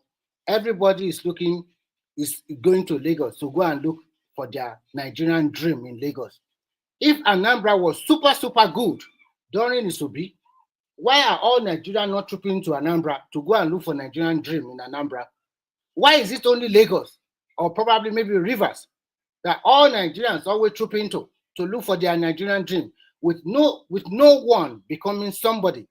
everybody is going to Lagos to go and look for their Nigerian dream in Lagos. If Anambra was super good during Isobi, why are all Nigerians not trooping to Anambra to go and look for Nigerian dream in Anambra? Why is it only Lagos or probably maybe Rivers that all Nigerians always trooping to look for their Nigerian dream with no one becoming somebody?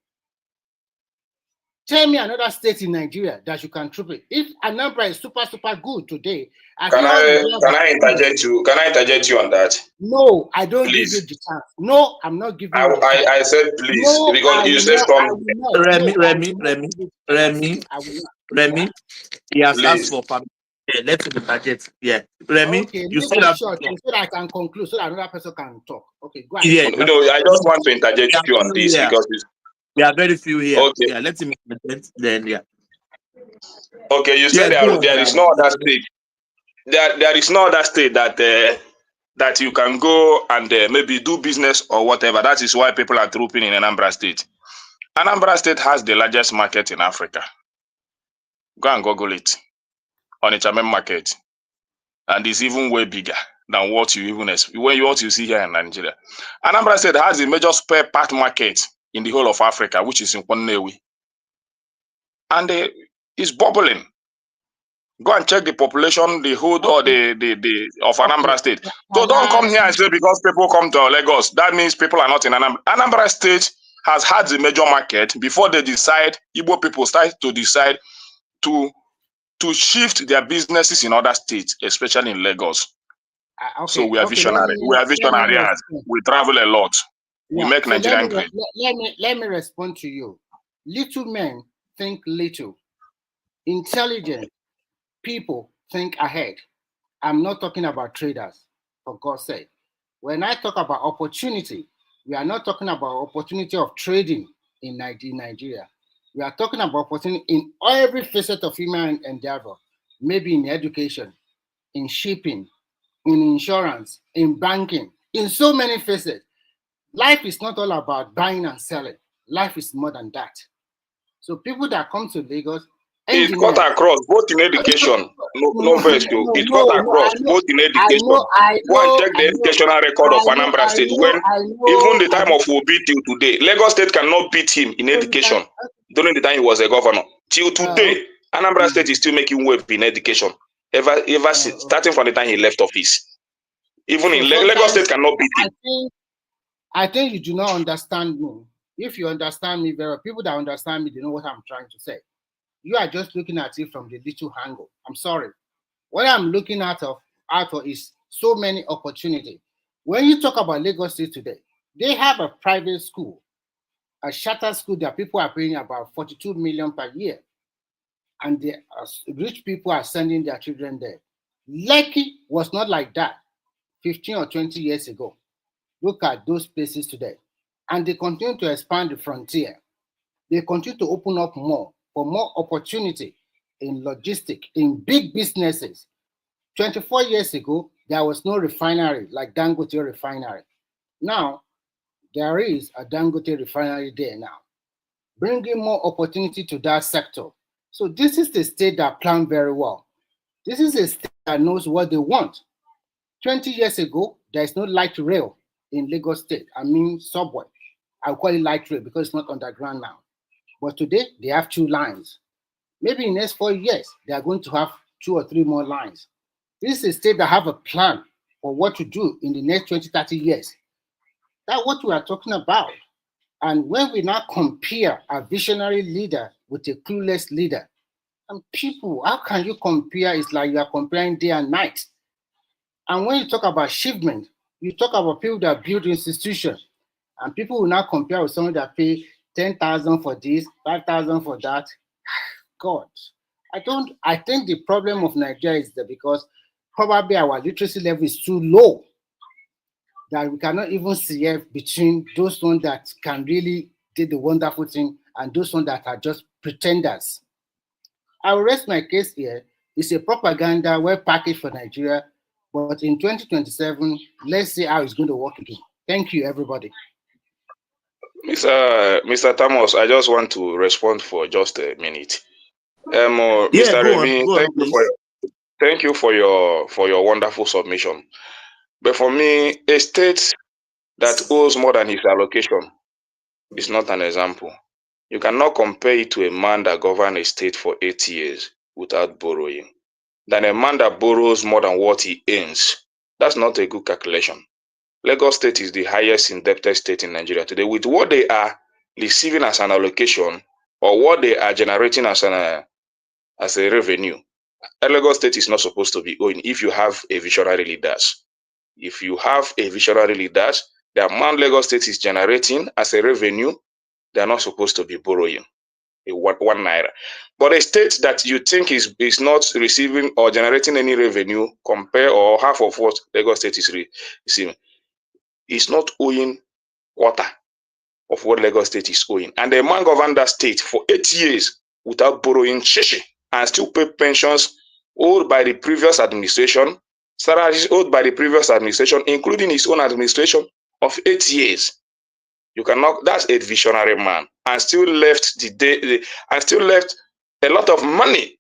Tell me another state in Nigeria that you can troop it. If Anambra is super good today, can I interject you? Can I interject you on that? No, I don't give you the chance. No, I'm not giving you the chance. I said please, no, because you said something. Remy, he has asked for permission. Yeah, let him interject. Yeah, Remy, okay, you said that so that I can conclude, so that another person can talk. Okay, go ahead. Yeah, no, I just want to interject you on this because there are very few here. Okay. Yeah, let him interject. Then Okay, you said there is no other state. There is no other state that you can go and maybe do business or whatever. That is why people are trooping in Anambra State. Anambra State has the largest market in Africa. Go and Google it on its main market, and it's even way bigger than what you see here in Nigeria. Anambra State has the major spare part market in the whole of Africa, which is in Kwanewi, and it's bubbling. Go and check the population, the hood or the of Anambra State. So don't come here and say because people come to Lagos, that means people are not in Anambra. Anambra State has had the major market before they decide, Igbo people start to decide to shift their businesses in other states, especially in Lagos. So we are visionary. We are visionaries. We travel a lot. We make Nigerian great. Let me respond to you. Little men think little. Intelligent people think ahead. I'm not talking about traders, for God's sake. When I talk about opportunity, we are not talking about opportunity of trading in Nigeria. We are talking about opportunity in every facet of human endeavor, maybe in education, in shipping, in insurance, in banking, in so many facets. Life is not all about buying and selling. Life is more than that. So people that come to Lagos, It cut across both in education. No verse you. It cut across both in education. Go and check the educational record of Anambra State. When even the time of Obi till today, Lagos State cannot beat him in education. During the time he was a governor, till today, Anambra State is still making wave in education. Ever since, starting from the time he left office. Even in Lagos State cannot beat him. I think you do not understand me. If you understand me very well, people that understand me, they know what I'm trying to say. You are just looking at it from the little angle. I'm sorry. What I'm looking out of is so many opportunities. When you talk about Lagos State today, they have a private school, a charter school that people are paying about 42 million per year. And the rich people are sending their children there. Lekki was not like that 15 or 20 years ago. Look at those places today. And they continue to expand the frontier. They continue to open up more for more opportunity in logistics, in big businesses. 24 years ago, there was no refinery like Dangote refinery. Now, there is a Dangote refinery there now, bringing more opportunity to that sector. So this is the state that planned very well. This is a state that knows what they want. 20 years ago, there is no light rail in Lagos State. I mean subway. I'll call it light rail because it's not underground now. But today, they have 2 lines. Maybe in the next 4 years, they are going to have 2 or 3 more lines. This is a state that have a plan for what to do in the next 20, 30 years. That's what we are talking about. And when we now compare a visionary leader with a clueless leader, and people, how can you compare? It's like you are comparing day and night. And when you talk about achievement, you talk about people that build institutions, and people will now compare with someone that pay 10,000 for this, 5,000 for that. God, I think the problem of Nigeria is that because probably our literacy level is too low, that we cannot even see between those ones that can really do the wonderful thing and those ones that are just pretenders. I will rest my case here. It's a propaganda well packaged for Nigeria, but in 2027, let's see how it's going to work again. Thank you, everybody. Mr. Thomas, I just want to respond for just a minute. Mr. Remy, thank you for your wonderful submission. But for me, a state that owes more than its allocation is not an example. You cannot compare it to a man that governed a state for 8 years without borrowing. Than a man that borrows more than what he earns. That's not a good calculation. Lagos State is the highest indebted state in Nigeria today. With what they are receiving as an allocation or what they are generating as a revenue, Lagos State is not supposed to be owing if you have a visionary leaders. If you have a visionary leaders, the amount Lagos State is generating as a revenue, they are not supposed to be borrowing. 1 naira. But a state that you think is not receiving or generating any revenue, compare or half of what Lagos State is receiving, is not owing quarter of what Lagos State is owing. And the man governed that state for 8 years without borrowing shishi and still pay pensions owed by the previous administration, salaries owed by the previous administration, including his own administration of 8 years. You cannot, that's a visionary man, and still left and still left a lot of money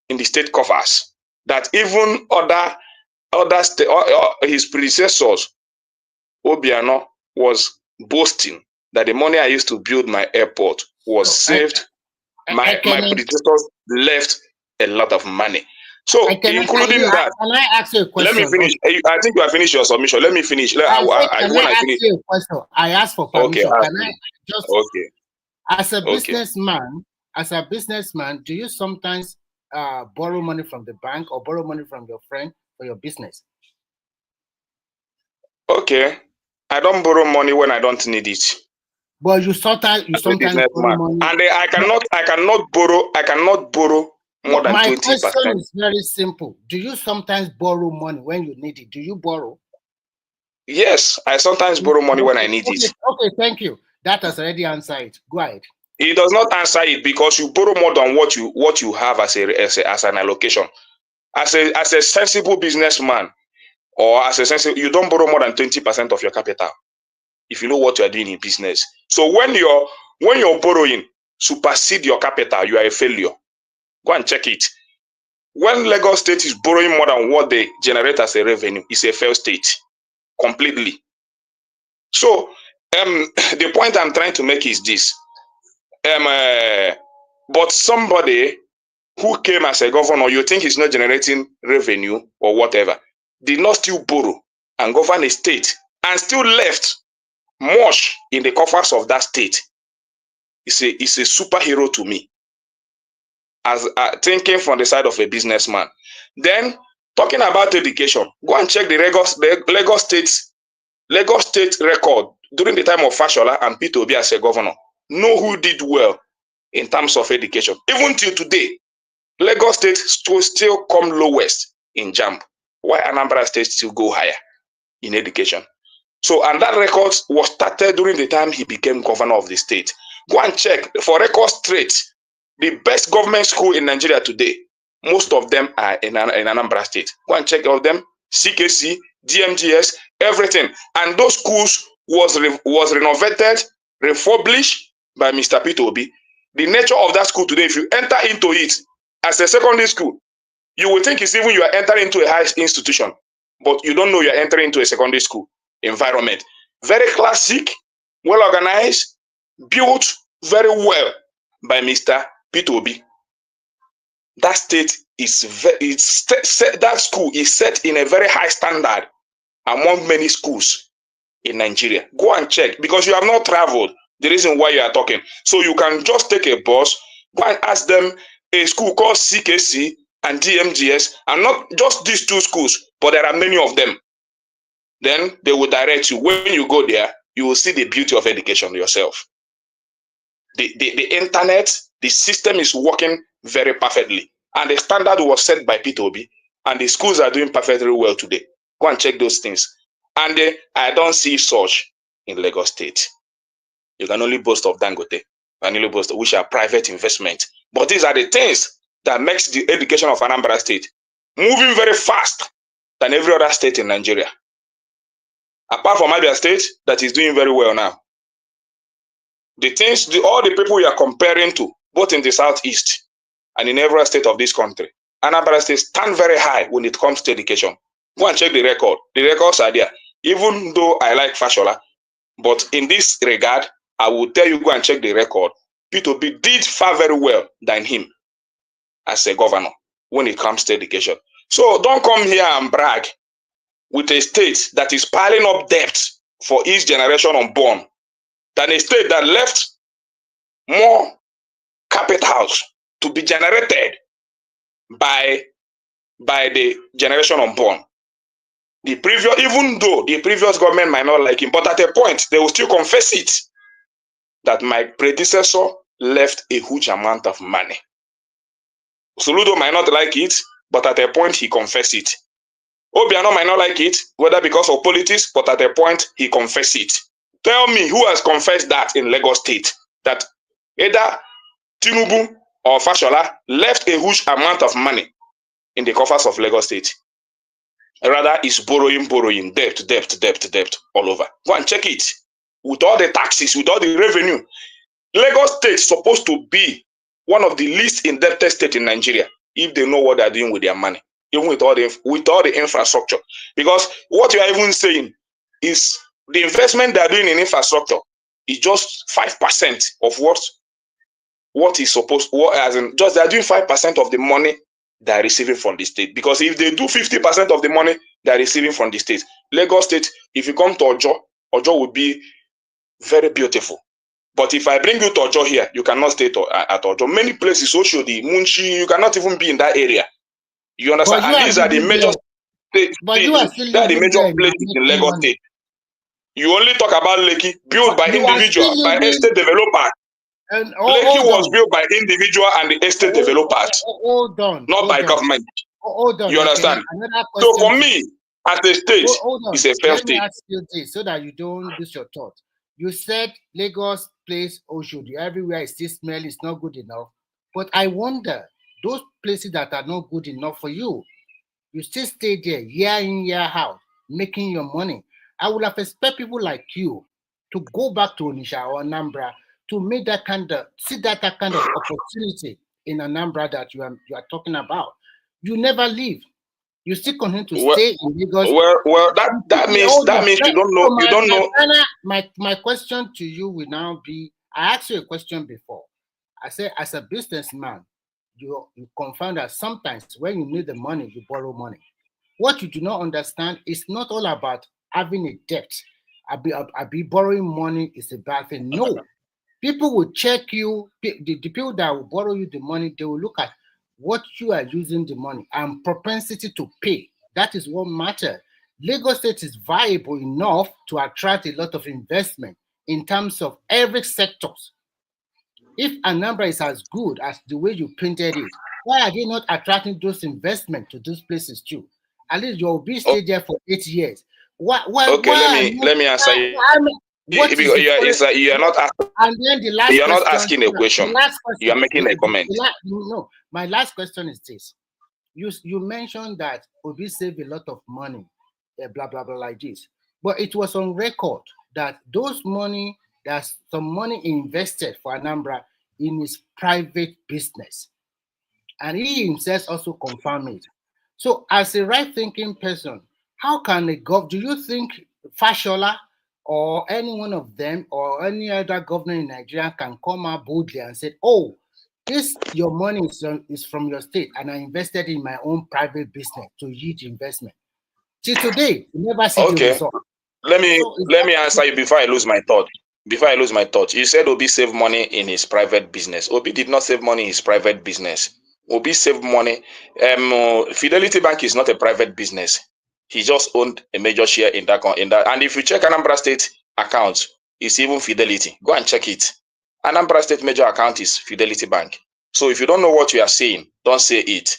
in the state coffers that even his predecessors, Obiano, was boasting that the money I used to build my airport was saved. My predecessors left a lot of money. So, including that, can I ask you a question? Let me finish. I think you have finished your submission. Let me finish. I asked for permission. Okay, can I just as a businessman, do you sometimes borrow money from the bank or borrow money from your friend for your business? Okay. I don't borrow money when I don't need it. But you sometimes borrow money. And I cannot borrow more than 20%. My question is very simple. Do you sometimes borrow money when you need it? Do you borrow? Yes, I sometimes borrow money when I need it. Okay, thank you. That has already answered it. Go ahead. It does not answer it because you borrow more than what you have as an allocation. As a sensible businessman, or you don't borrow more than 20% of your capital if you know what you are doing in business. So when you're borrowing supersede your capital, you are a failure. Go and check it. When Lagos State is borrowing more than what they generate as a revenue, it's a failed state completely. So the point I'm trying to make is this. But somebody who came as a governor, you think he's not generating revenue or whatever, did not still borrow and govern a state and still left much in the coffers of that state. It's a superhero to me, as thinking from the side of a businessman. Then talking about education, go and check the Lagos State record during the time of Fashola and Peter Obi as a governor. Know who did well in terms of education. Even till today, Lagos State still come lowest in JAMB. Why Anambra State still go higher in education? So, and that record was started during the time he became governor of the state. Go and check for record straight. The best government school in Nigeria today, most of them are in Anambra State. Go and check all of them. CKC, DMGS, everything. And those schools was renovated, refurbished by Mr. Peter Obi. The nature of that school today, if you enter into it as a secondary school, you will think it's even you are entering into a high institution, but you don't know you are entering into a secondary school environment. Very classic, well organized, built very well by Mr. Peter Obi. That state is that school is set in a very high standard among many schools in Nigeria. Go and check because you have not traveled. The reason why you are talking, so you can just take a bus, go and ask them a school called CKC and DMGS, and not just these two schools, but there are many of them. Then they will direct you. When you go there, you will see the beauty of education yourself. The internet, the system is working very perfectly. And the standard was set by Peter Obi. And the schools are doing perfectly well today. Go and check those things. And I don't see such in Lagos State. You can only boast of Dangote. You can only boast of which are private investment. But these are the things that makes the education of Anambra State moving very fast than every other state in Nigeria. Apart from Abia State, that is doing very well now. The things, all the people you are comparing to, both in the southeast and in every state of this country, Anambra State stand very high when it comes to education. Go and check the record. The records are there. Even though I like Fashola, but in this regard, I will tell you, go and check the record. Peter Obi did far very well than him as a governor when it comes to education. So don't come here and brag with a state that is piling up debt for each generation unborn than a state that left more capitals to be generated by the generation unborn. The previous, even though the previous government might not like him, but at a point they will still confess it that my predecessor left a huge amount of money. Soludo might not like it, but at a point he confessed it. Obiano might not like it, whether because of politics, but at a point he confessed it. Tell me who has confessed that in Lagos State, that either Tinubu or Fashola left a huge amount of money in the coffers of Lagos State. Rather, is borrowing, debt all over. Go and check it. With all the taxes, with all the revenue, Lagos State is supposed to be one of the least indebted states in Nigeria if they know what they are doing with their money, even with all the infrastructure. Because what you are even saying is the investment they are doing in infrastructure is just 5% of what is supposed, as in just they are doing 5% of the money they are receiving from the state. Because if they do 50% of the money they are receiving from the state, Lagos State, if you come to Ojo would be very beautiful. But if I bring you to Ojo here, you cannot stay at Ojo. Many places, Oshodi, Munchi, you cannot even be in that area. You understand? And these are the major states. That are the major places in Lagos State. You only talk about Lekki, built by individual, by estate developers. Lekki was built by individual and the estate developers, not by government. You understand? So for me, as a state, it's a fair state. Let me ask you this so that you don't lose your thought. You said Lagos place Oshodi, everywhere is still smell, it's not good enough. But I wonder, those places that are not good enough for you, you still stay there year in, year out, making your money. I would have expected people like you to go back to Onitsha or Anambra to make that kind of, see that kind of opportunity in Anambra that you are talking about. You never leave. You still continue to Well, stay in Lagos. well, that means you don't know. You don't know. My question to you will now be: I asked you a question before. I said, as a businessman, you confirm that sometimes when you need the money, you borrow money. What you do not understand is not all about having a debt. I be borrowing money is a bad thing. No, people will check you. The people that will borrow you the money, they will look at what you are using the money and propensity to pay. That is what matters. Lagos State is viable enough to attract a lot of investment in terms of every sector. If Anambra is as good as the way you painted it, why are they not attracting those investment to those places too? At least you'll be stay there for 8 years. Why Let me answer you. What is the You are not asking. And then the last You are question, not asking a question. You are making a comment. No, my last question is this. You mentioned that Obi saved a lot of money, blah, blah, blah, like this. But it was on record that there's some money invested for Anambra in his private business. And he himself also confirmed it. So as a right-thinking person, how can do you think Fashola or any one of them or any other governor in Nigeria can come out boldly and say, oh, your money is from your state and I invested in my own private business to yield investment. Till today, you never see the result. Let me answer you before I lose my thought. You said Obi saved money in his private business. Obi did not save money in his private business. Obi saved money. Fidelity Bank is not a private business. He just owned a major share in that. And if you check Anambra State account, it's even Fidelity. Go and check it. Anambra State major account is Fidelity Bank. So if you don't know what you are saying, don't say it.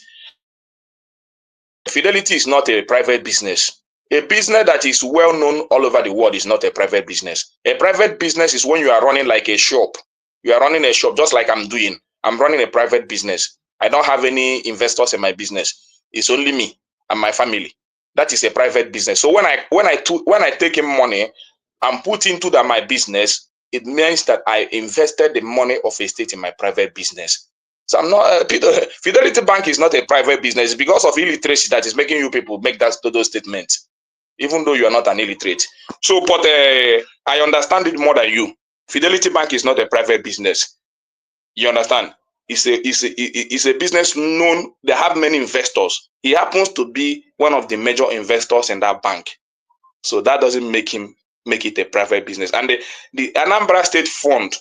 Fidelity is not a private business. A business that is well known all over the world is not a private business. A private business is when you are running like a shop. You are running a shop just like I'm doing. I'm running a private business. I don't have any investors in my business. It's only me and my family. That is a private business. So when I take in money and put into my business, it means that I invested the money of a state in my private business. So I'm not Fidelity Bank is not a private business. It's because of illiteracy that is making you people make those statements, even though you are not an illiterate. So, but I understand it more than you. Fidelity Bank is not a private business. You understand? It's a business known. They have many investors. He happens to be one of the major investors in that bank. So that doesn't make it a private business. And the Anambra State Fund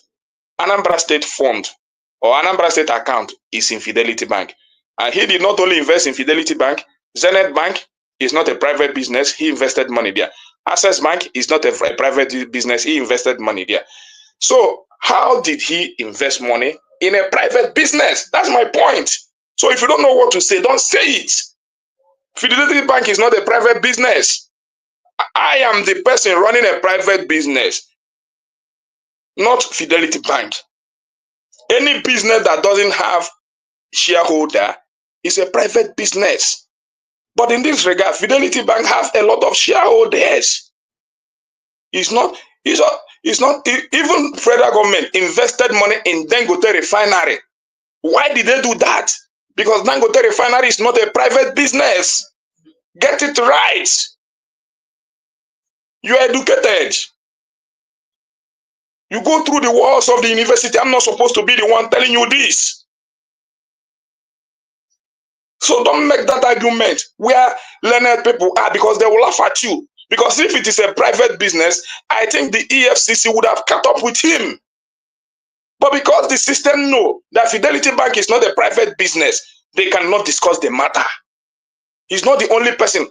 or Anambra State account is in Fidelity Bank. And he did not only invest in Fidelity Bank, Zenith Bank is not a private business. He invested money there. Access Bank is not a private business. He invested money there. So how did he invest money in a private business? That's my point. So if you don't know what to say, don't say it. Fidelity Bank is not a private business. I am the person running a private business, not Fidelity Bank. Any business that doesn't have shareholder is a private business. But in this regard, Fidelity Bank has a lot of shareholders. It's not even federal government invested money in Dangote refinery. Why did they do that? Because Dangote refinery is not a private business. Get it right. You are educated. You go through the walls of the university. I'm not supposed to be the one telling you this. So don't make that argument where learned people are, because they will laugh at you. Because if it is a private business, I think the EFCC would have caught up with him. But because the system know that Fidelity Bank is not a private business, they cannot discuss the matter. He's not the only person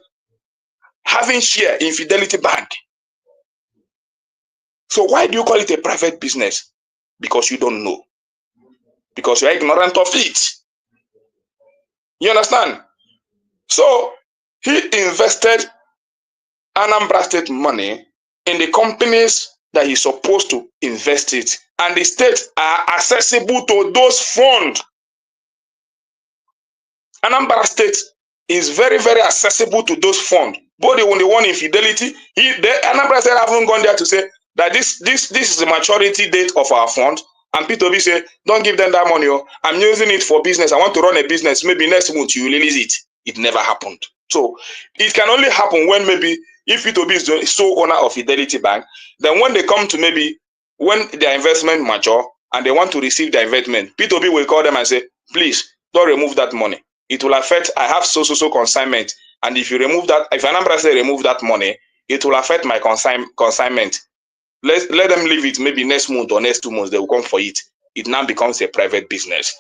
having share in Fidelity Bank. So why do you call it a private business? Because you don't know. Because you're ignorant of it. You understand? So he invested Anambra State money in the companies that he's supposed to invest it. And the states are accessible to those funds. Anambra State is very, very accessible to those funds. Both the one in Fidelity, Anambra State haven't gone there to say that this is the maturity date of our fund. and P2B say, don't give them that money. Oh, I'm using it for business. I want to run a business. Maybe next month you release it. It never happened. So it can only happen when maybe if P2B is the sole owner of Fidelity Bank, then when they come to maybe when their investment mature and they want to receive their investment, P2B will call them and say, please don't remove that money. It will affect, I have so consignment. And if you remove that, if Anambra say remove that money, it will affect my consignment. Let them leave it maybe next month or next 2 months, they will come for it. It now becomes a private business.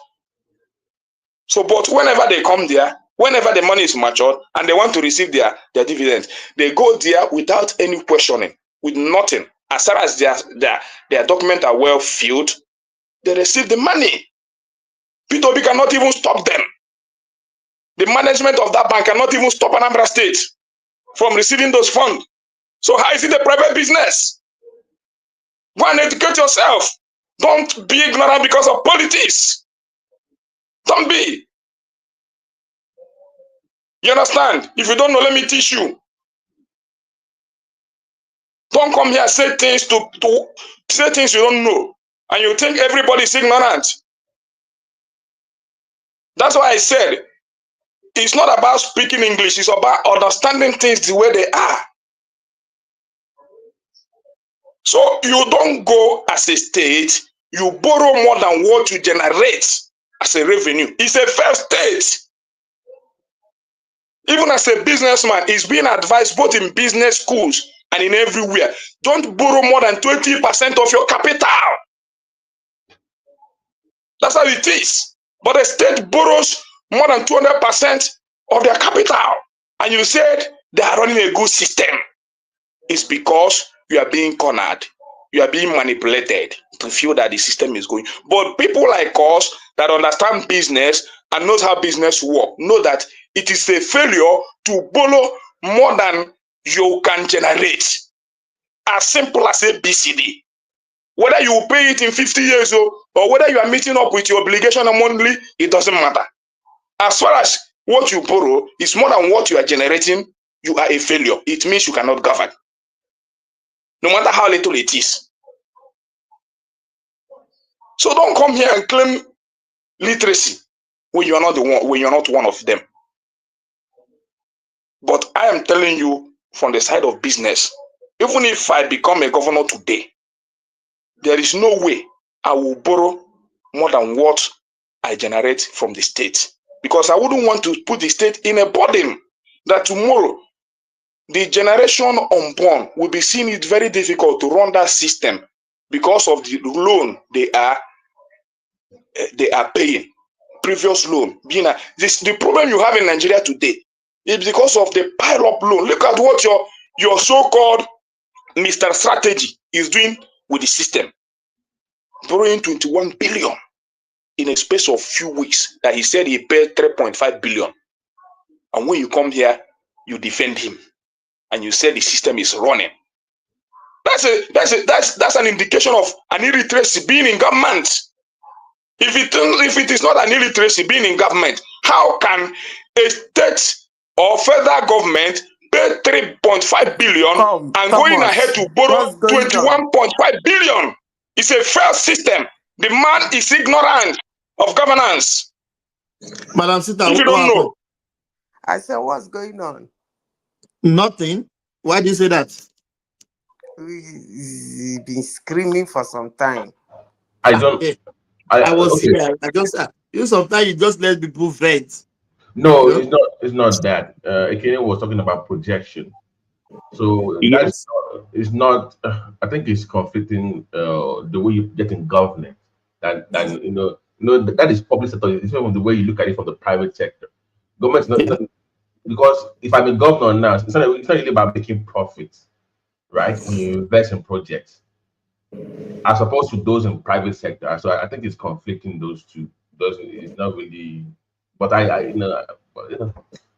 So, but whenever they come there, whenever the money is matured and they want to receive their dividends, they go there without any questioning, with nothing. As far as their documents are well filled, they receive the money. P2B cannot even stop them. The management of that bank cannot even stop Anambra State from receiving those funds. So how is it a private business? Go and educate yourself. Don't be ignorant because of politics. Don't be. You understand? If you don't know, let me teach you. Don't come here and say things to say things you don't know, and you think everybody is ignorant. That's why I said it's not about speaking English, it's about understanding things the way they are. So you don't go as a state, you borrow more than what you generate as a revenue. It's a fair state. Even as a businessman, it's being advised both in business schools and in everywhere. Don't borrow more than 20% of your capital. That's how it is. But the state borrows more than 200% of their capital. And you said they are running a good system. It's because you are being cornered. You are being manipulated to feel that the system is going. But people like us that understand business and knows how business works know that it is a failure to borrow more than you can generate. As simple as ABCD. Whether you pay it in 50 years or whether you are meeting up with your obligation monthly, it doesn't matter. As far as what you borrow is more than what you are generating, you are a failure. It means you cannot govern. No matter how little it is. So don't come here and claim literacy when you are not the one, when you are not one of them. But I am telling you from the side of business, even if I become a governor today, there is no way I will borrow more than what I generate from the state. Because I wouldn't want to put the state in a burden that tomorrow the generation unborn will be seeing it very difficult to run that system because of the loan they are paying. Previous loan. The problem you have in Nigeria today is because of the pile-up loan. Look at what your so-called Mr. Strategy is doing with the system. Borrowing 21 billion in a space of few weeks that he said he paid 3.5 billion. And when you come here, you defend him and you say the system is running. That's an indication of an illiteracy being in government. If it is not an illiteracy being in government, how can a state or federal government pay 3.5 billion and going ahead to borrow 21.5 billion? It's a fair system. The man is ignorant of governance. Madam Sita, if you don't know. I said, what's going on? Nothing. Why do you say that? We've been screaming for some time. I don't. I was okay. here. I just sometimes you just let people vent. No, You know? it's not that. Ekene was talking about projection. So Yes. it's not. I think it's conflicting the way you get in government than that is public sector. It's from the way you look at it from the private sector. Government is not because if I'm a governor now, it's not really about making profits, right? When you invest in projects, as opposed to those in private sector. So I think it's conflicting those two. Those it's not really. But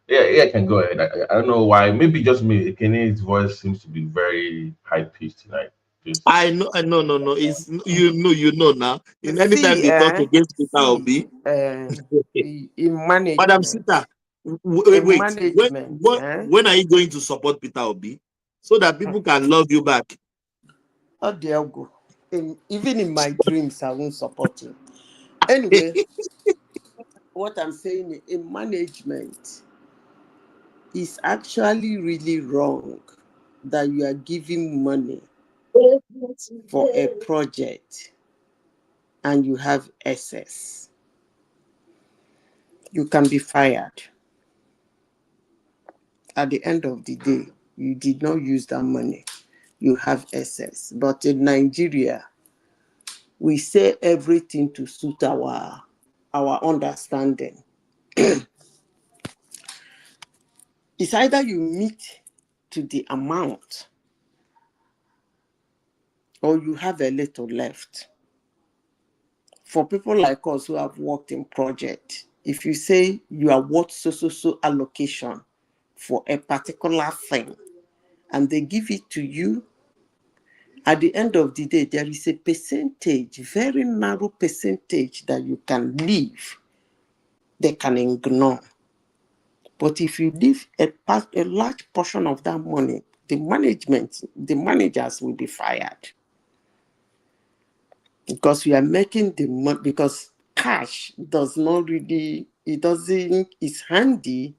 yeah, I can go ahead. I don't know why. Maybe just me. Kene's voice seems to be very high pitched tonight. I know. No. It's you know now. In any time they talk against Peter Obi, in management, Madam Sita, wait. When are you going to support Peter Obi so that people can love you back? Oh, dear go. Even in my dreams, I won't support you. Anyway, what I'm saying in management is actually really wrong that you are giving money for a project and you have excess. You can be fired. At the end of the day, you did not use that money. You have excess. But in Nigeria, we say everything to suit our understanding. It's either you meet to the amount or you have a little left. For people like us who have worked in project, if you say you are worth so allocation for a particular thing and they give it to you, at the end of the day, there is a percentage, very narrow percentage that you can leave. They can ignore. But if you leave a large portion of that money, the managers will be fired. Because you are making the money, because cash does not really, it's handy,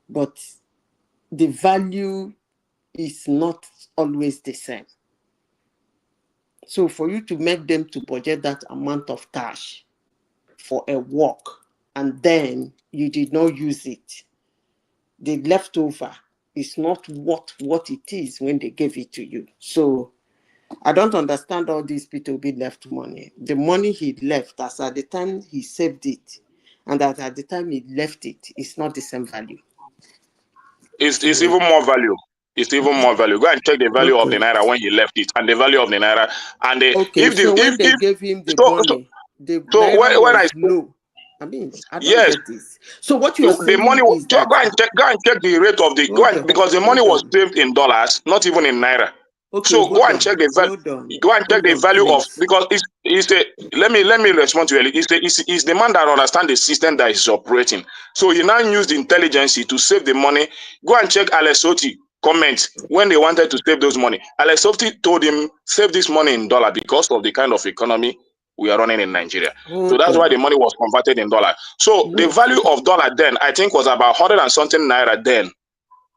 but the value is not always the same. So for you to make them to budget that amount of cash for a work, and then you did not use it, the leftover is not what it is when they gave it to you. So I don't understand all these P2B left money. The money he left, as at the time he saved it, and that at the time he left it, it's not the same value. It's even more value. It's even more value. Go and check the value of the naira when you left it, and the value of the naira. And when they gave him the money, the naira was low. I mean, I don't get this. So what you are saying is that go and check the rate of the because the money was saved in dollars, not even in naira. So go and check the value. Go and check the value of, because let me respond to you. It's the man that understands the system that is operating. So he now used the intelligence to save the money. Go and check Alex Oti comments when they wanted to save those money. Alex Oti told him save this money in dollar because of the kind of economy we are running in Nigeria. So that's why the money was converted in dollar. So the value of dollar then, I think, was about 100 and something naira then.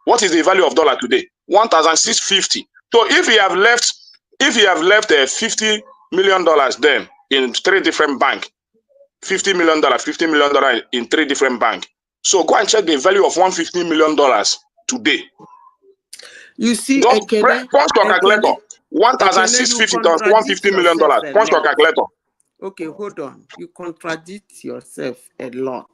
What is the value of dollar today? 1,650. So if you have left $50 million then in 3 different banks, $50 million in 3 different banks. So go and check the value of $150 million today. You see, just punch your calculator. 1,650 times $150 million. Punch your calculator. Okay, hold on. You contradict yourself a lot.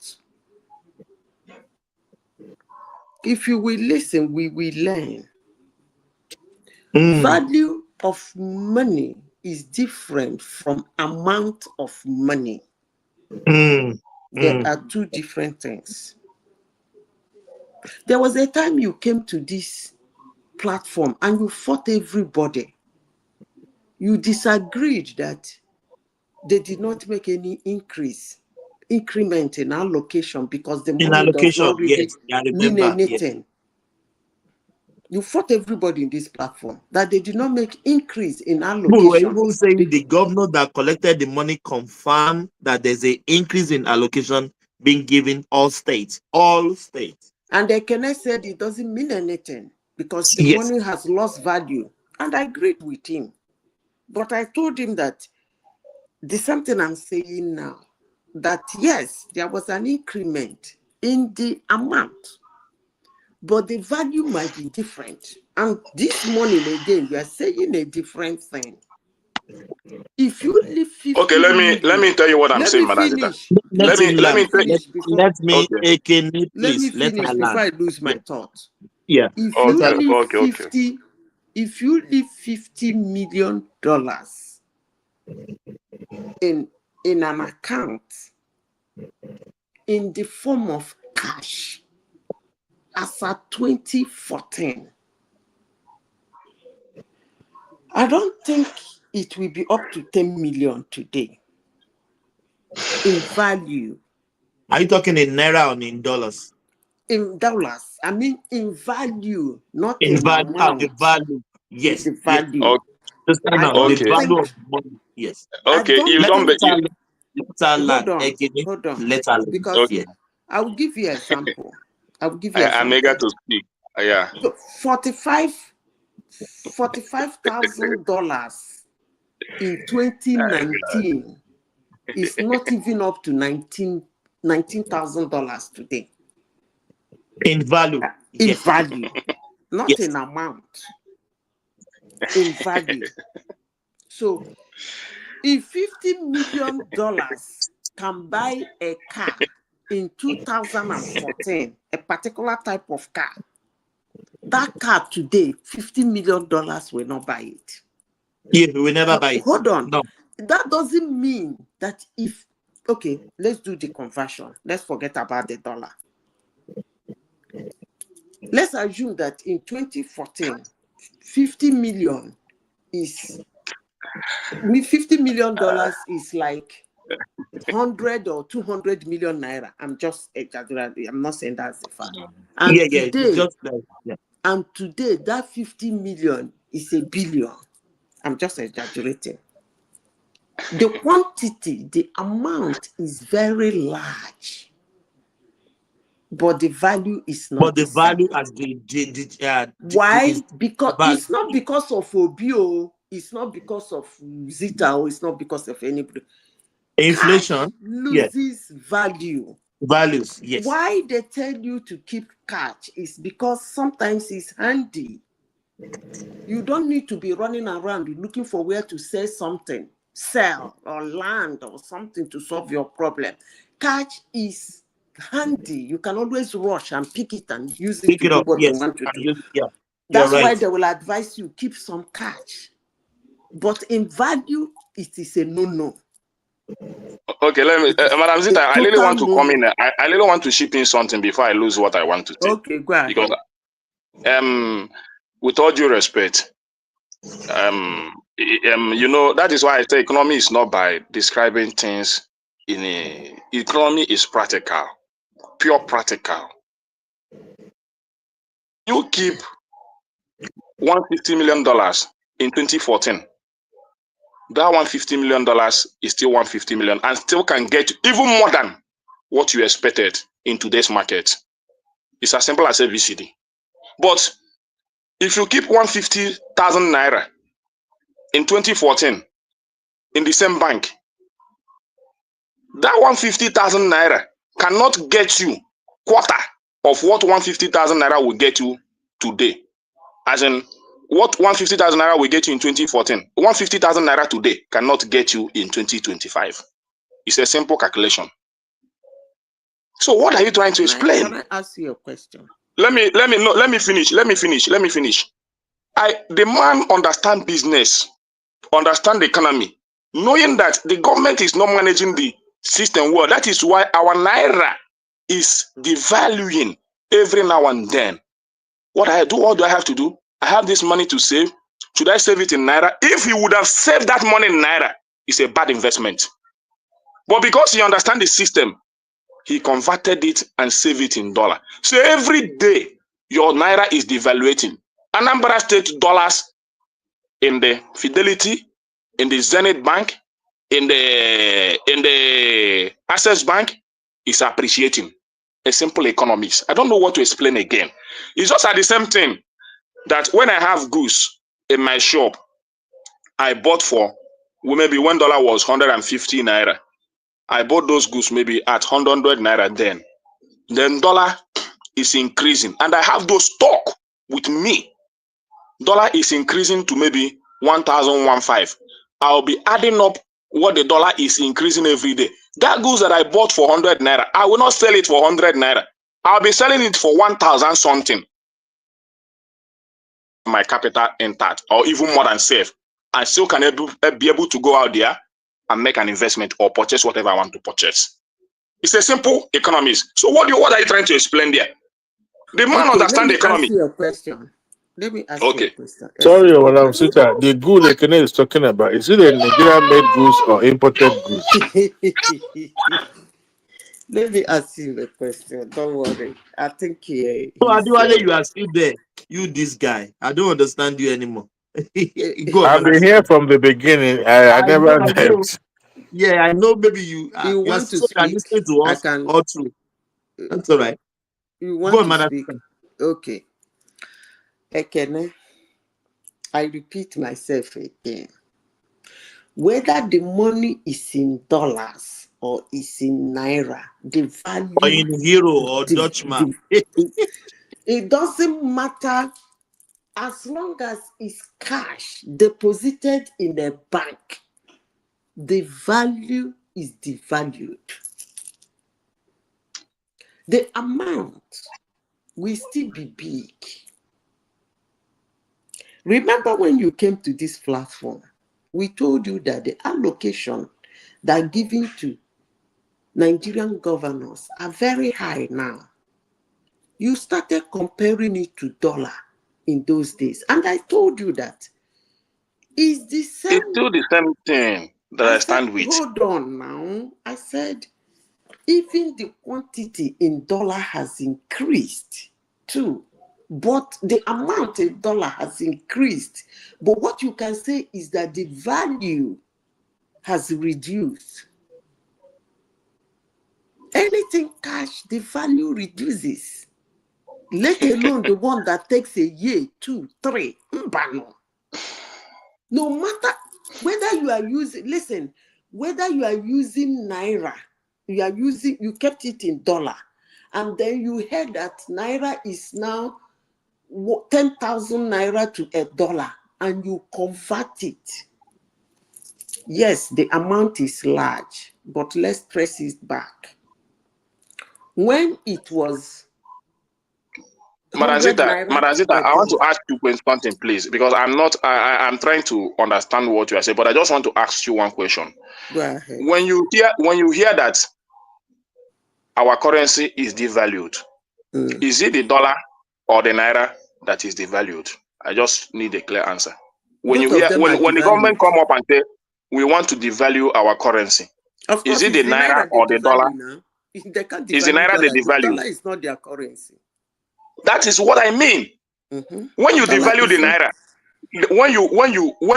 If you will listen, we will learn. Value of money is different from amount of money. There are 2 different things. There was a time you came to this platform and you fought everybody. You disagreed that they did not make any increment in allocation because the money does not really mean anything. Yes. You fought everybody in this platform that they did not make increase in allocation. We were even saying the governor that collected the money confirmed that there's an increase in allocation being given all states. And the Kenneth said it doesn't mean anything because the money has lost value. And I agreed with him. But I told him that the something I'm saying now, that yes, there was an increment in the amount, but the value might be different. And this morning again, you are saying a different thing. If you leave 50 okay, let me tell you what I'm saying, Madam. Let me finish before I lose my thought. Yeah. If you leave $50 million in an account in the form of cash as at 2014, I don't think it will be up to 10 million today in value. Are you talking in naira or in dollars? In dollars. I mean in value, not in value. The value. Yes. The value. Understand I now don't the Okay. value of think. money. Yes. I Okay. don't You don't. think. Let's Hold on, because Okay. I will give you an example. I will give you an I'm eager example. to speak. Yeah. So $45,000 in 2019 is not even up to $19,000 today. In value. In Yes. value, not Yes. in amount. In value. So if $50 million can buy a car in 2014, a particular type of car, that car today, $50 million will not buy it. Yeah, we will never buy it. Hold on. No. That doesn't mean that if, okay, let's do the conversion. Let's forget about the dollar. Let's assume that in 2014, 50 million is, $50 million is like 100 or 200 million naira. I'm just exaggerating. I'm not saying that's the fact. And today, just like, yeah. And today, that 50 million is a billion. I'm just exaggerating. The quantity, the amount is very large, but the value is not. But the value as Why? Because it's not because of Obio, it's not because of Zita, or it's not because of anybody. Inflation Cash loses value. Values, yes. Why they tell you to keep cash is because sometimes it's handy. You don't need to be running around looking for where to sell something, sell or land or something to solve your problem. Cash is handy. You can always rush and pick it and use it to do what you want to do. That's why they will advise you keep some cash. But in value, it is a no-no. Okay, let me, Madam Zita, I really want to come in. I really want to chip in something before I lose what I want to say. Okay, go ahead. Because, with all due respect, you know, that is why I say economy is not by describing things in a. Economy is practical, pure practical. You keep $150 million in 2014. That $150 million is still $150 million and still can get even more than what you expected in today's market. It's as simple as ABCD. But if you keep 150,000 naira in 2014 in the same bank, that 150,000 naira cannot get you quarter of what 150,000 naira will get you today. As in, what 150,000 naira will get you in 2014, 150,000 naira today cannot get you in 2025. It's a simple calculation. So what are you trying to explain? Can I ask you a question? Let me finish. The man understand business, understand the economy, knowing that the government is not managing the system well. That is why our naira is devaluing every now and then. What do I have to do? I have this money to save. Should I save it in naira? If he would have saved that money in naira, it's a bad investment. But because he understands the system, he converted it and saved it in dollar. So every day, your naira is devaluating. Anambra State dollars in the Fidelity, in the Zenith Bank, in the Access Bank is appreciating. A simple economics. I don't know what to explain again. It's just at the same thing that when I have goods in my shop, I bought for maybe $1 was 150 naira. I bought those goods maybe at 100 naira then. Then dollar is increasing and I have those stock with me. Dollar is increasing to maybe 1,015. I'll be adding up what the dollar is increasing every day. That goods that I bought for 100 naira, I will not sell it for 100 naira. I'll be selling it for 1,000 something. My capital intact or even more than safe. I still can be able to go out there and make an investment or purchase whatever I want to purchase. It's a simple economics. So what are you trying to explain there? The man understand the economy. Let me ask you a question. Let me ask you a question. Sorry, Madam Sita, the good Ekene is talking about, is it a Nigerian made goods or imported goods? Let me ask you a question. Don't worry. I think So Adiwale, you are still there. You, this guy. I don't understand you anymore. Go on, I've been Manasseh. here from the beginning. I never I know. left. Yeah, I know. Maybe you You you're want to so you're speak? listening to I us can. all through. That's all right. You Go want on, to Manasseh. speak? Okay. Ekene, I repeat myself again. Whether the money is in dollars or is in naira, the value Or in Euro or Dutchman. it doesn't matter as long as it's cash deposited in a bank. The value is devalued. The amount will still be big. Remember when you came to this platform, we told you that the allocation that are given to Nigerian governors are very high now. You started comparing it to dollar in those days. And I told you that it's the same. It's still the same thing that I stand with. Hold on now. I said, even the quantity in dollar has increased too. But the amount in dollar has increased. But what you can say is that the value has reduced. Anything cash, the value reduces. Let alone the one that takes a year, 2, 3. No matter whether you are using, listen, whether you are using naira, you kept it in dollar, and then you heard that naira is now 10,000 naira to $1, and you convert it. Yes, the amount is large, but let's trace it back. When it was Madam Zita, I want to ask you something, please, because I'm trying to understand what you are saying, but I just want to ask you one question. Go ahead. When you hear that our currency is devalued, is it the dollar or the naira that is devalued? I just need a clear answer. When Both you hear of them are when the government devalued. come up and say we want to devalue our currency, Of course, is it the it's the naira naira they or the dollar? devalue now. They can't Is the devalue naira the dollar. The devalue? dollar is not their currency. That is what I mean. When you Dollar devalue is the not. naira, when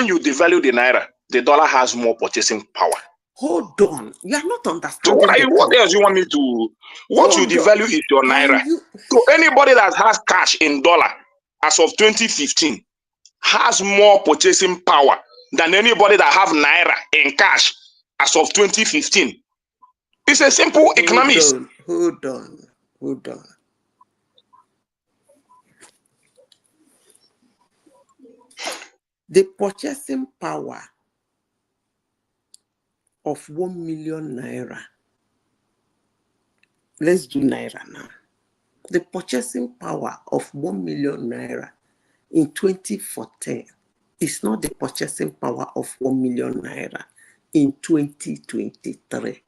you devalue the naira, the dollar has more purchasing power. Hold on, you are not So understanding the what point. else you want me to? What you Hold on. devalue is your naira. Can you? So anybody that has cash in dollar as of 2015 has more purchasing power than anybody that have naira in cash as of 2015. It's a simple economics. Hold on. The purchasing power of 1 million naira. Let's do naira now. The purchasing power of 1 million naira in 2014 is not the purchasing power of 1 million naira in 2023.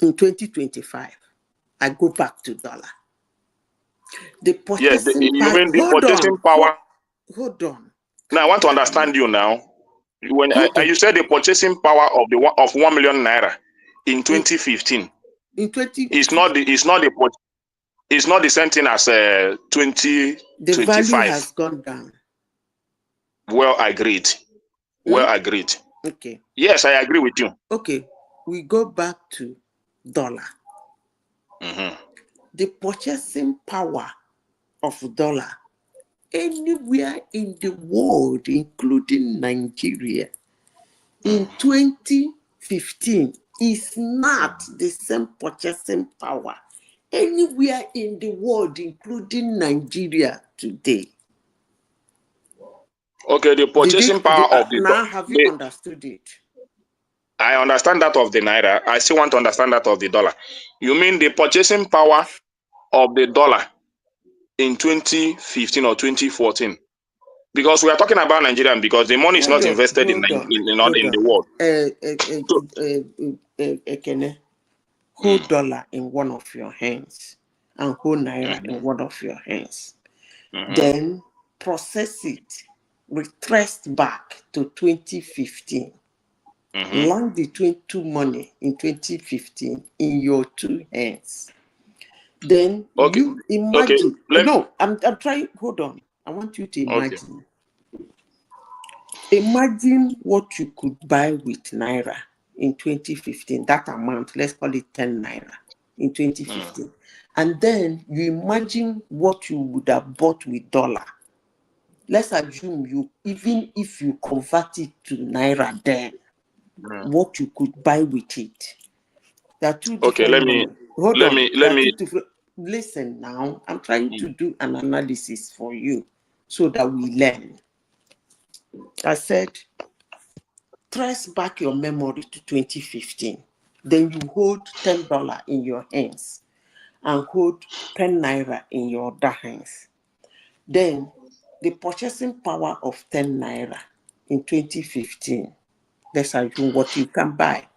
In 2025, I go back to dollar. The purchasing you power. mean the purchasing power? Hold on. Now I want to understand you now. When you said the purchasing power of 1 million naira in 2015, it's not the same thing as 2025. The value has gone down. Well agreed. Well agreed. Okay. Yes, I agree with you. Okay, we go back to dollar. The purchasing power of dollar anywhere in the world, including Nigeria, in 2015 is not the same purchasing power anywhere in the world, including Nigeria today. Okay, the purchasing power of the now have you understood it? I understand that of the naira. I still want to understand that of the dollar. You mean the purchasing power of the dollar in 2015 or 2014? Because we are talking about Nigerian, because the money is not invested in the world. Hold dollar in one of your hands and hold naira in one of your hands. Then process it, retraced back to 2015. Land between two money in 2015 in your two hands. Then you imagine. No, I'm trying. Hold on. I want you to imagine. Imagine what you could buy with Naira in 2015, that amount, let's call it 10 Naira in 2015. And then you imagine what you would have bought with dollar. Let's assume you, even if you convert it to Naira then, what you could buy with it. There are two different money. Hold on. There are two different. Listen now, I'm trying to do an analysis for you so that we learn. I said, trace back your memory to 2015. Then you hold $10 in your hands and hold 10 Naira in your other hands. Then the purchasing power of 10 Naira in 2015, let's assume what you can buy.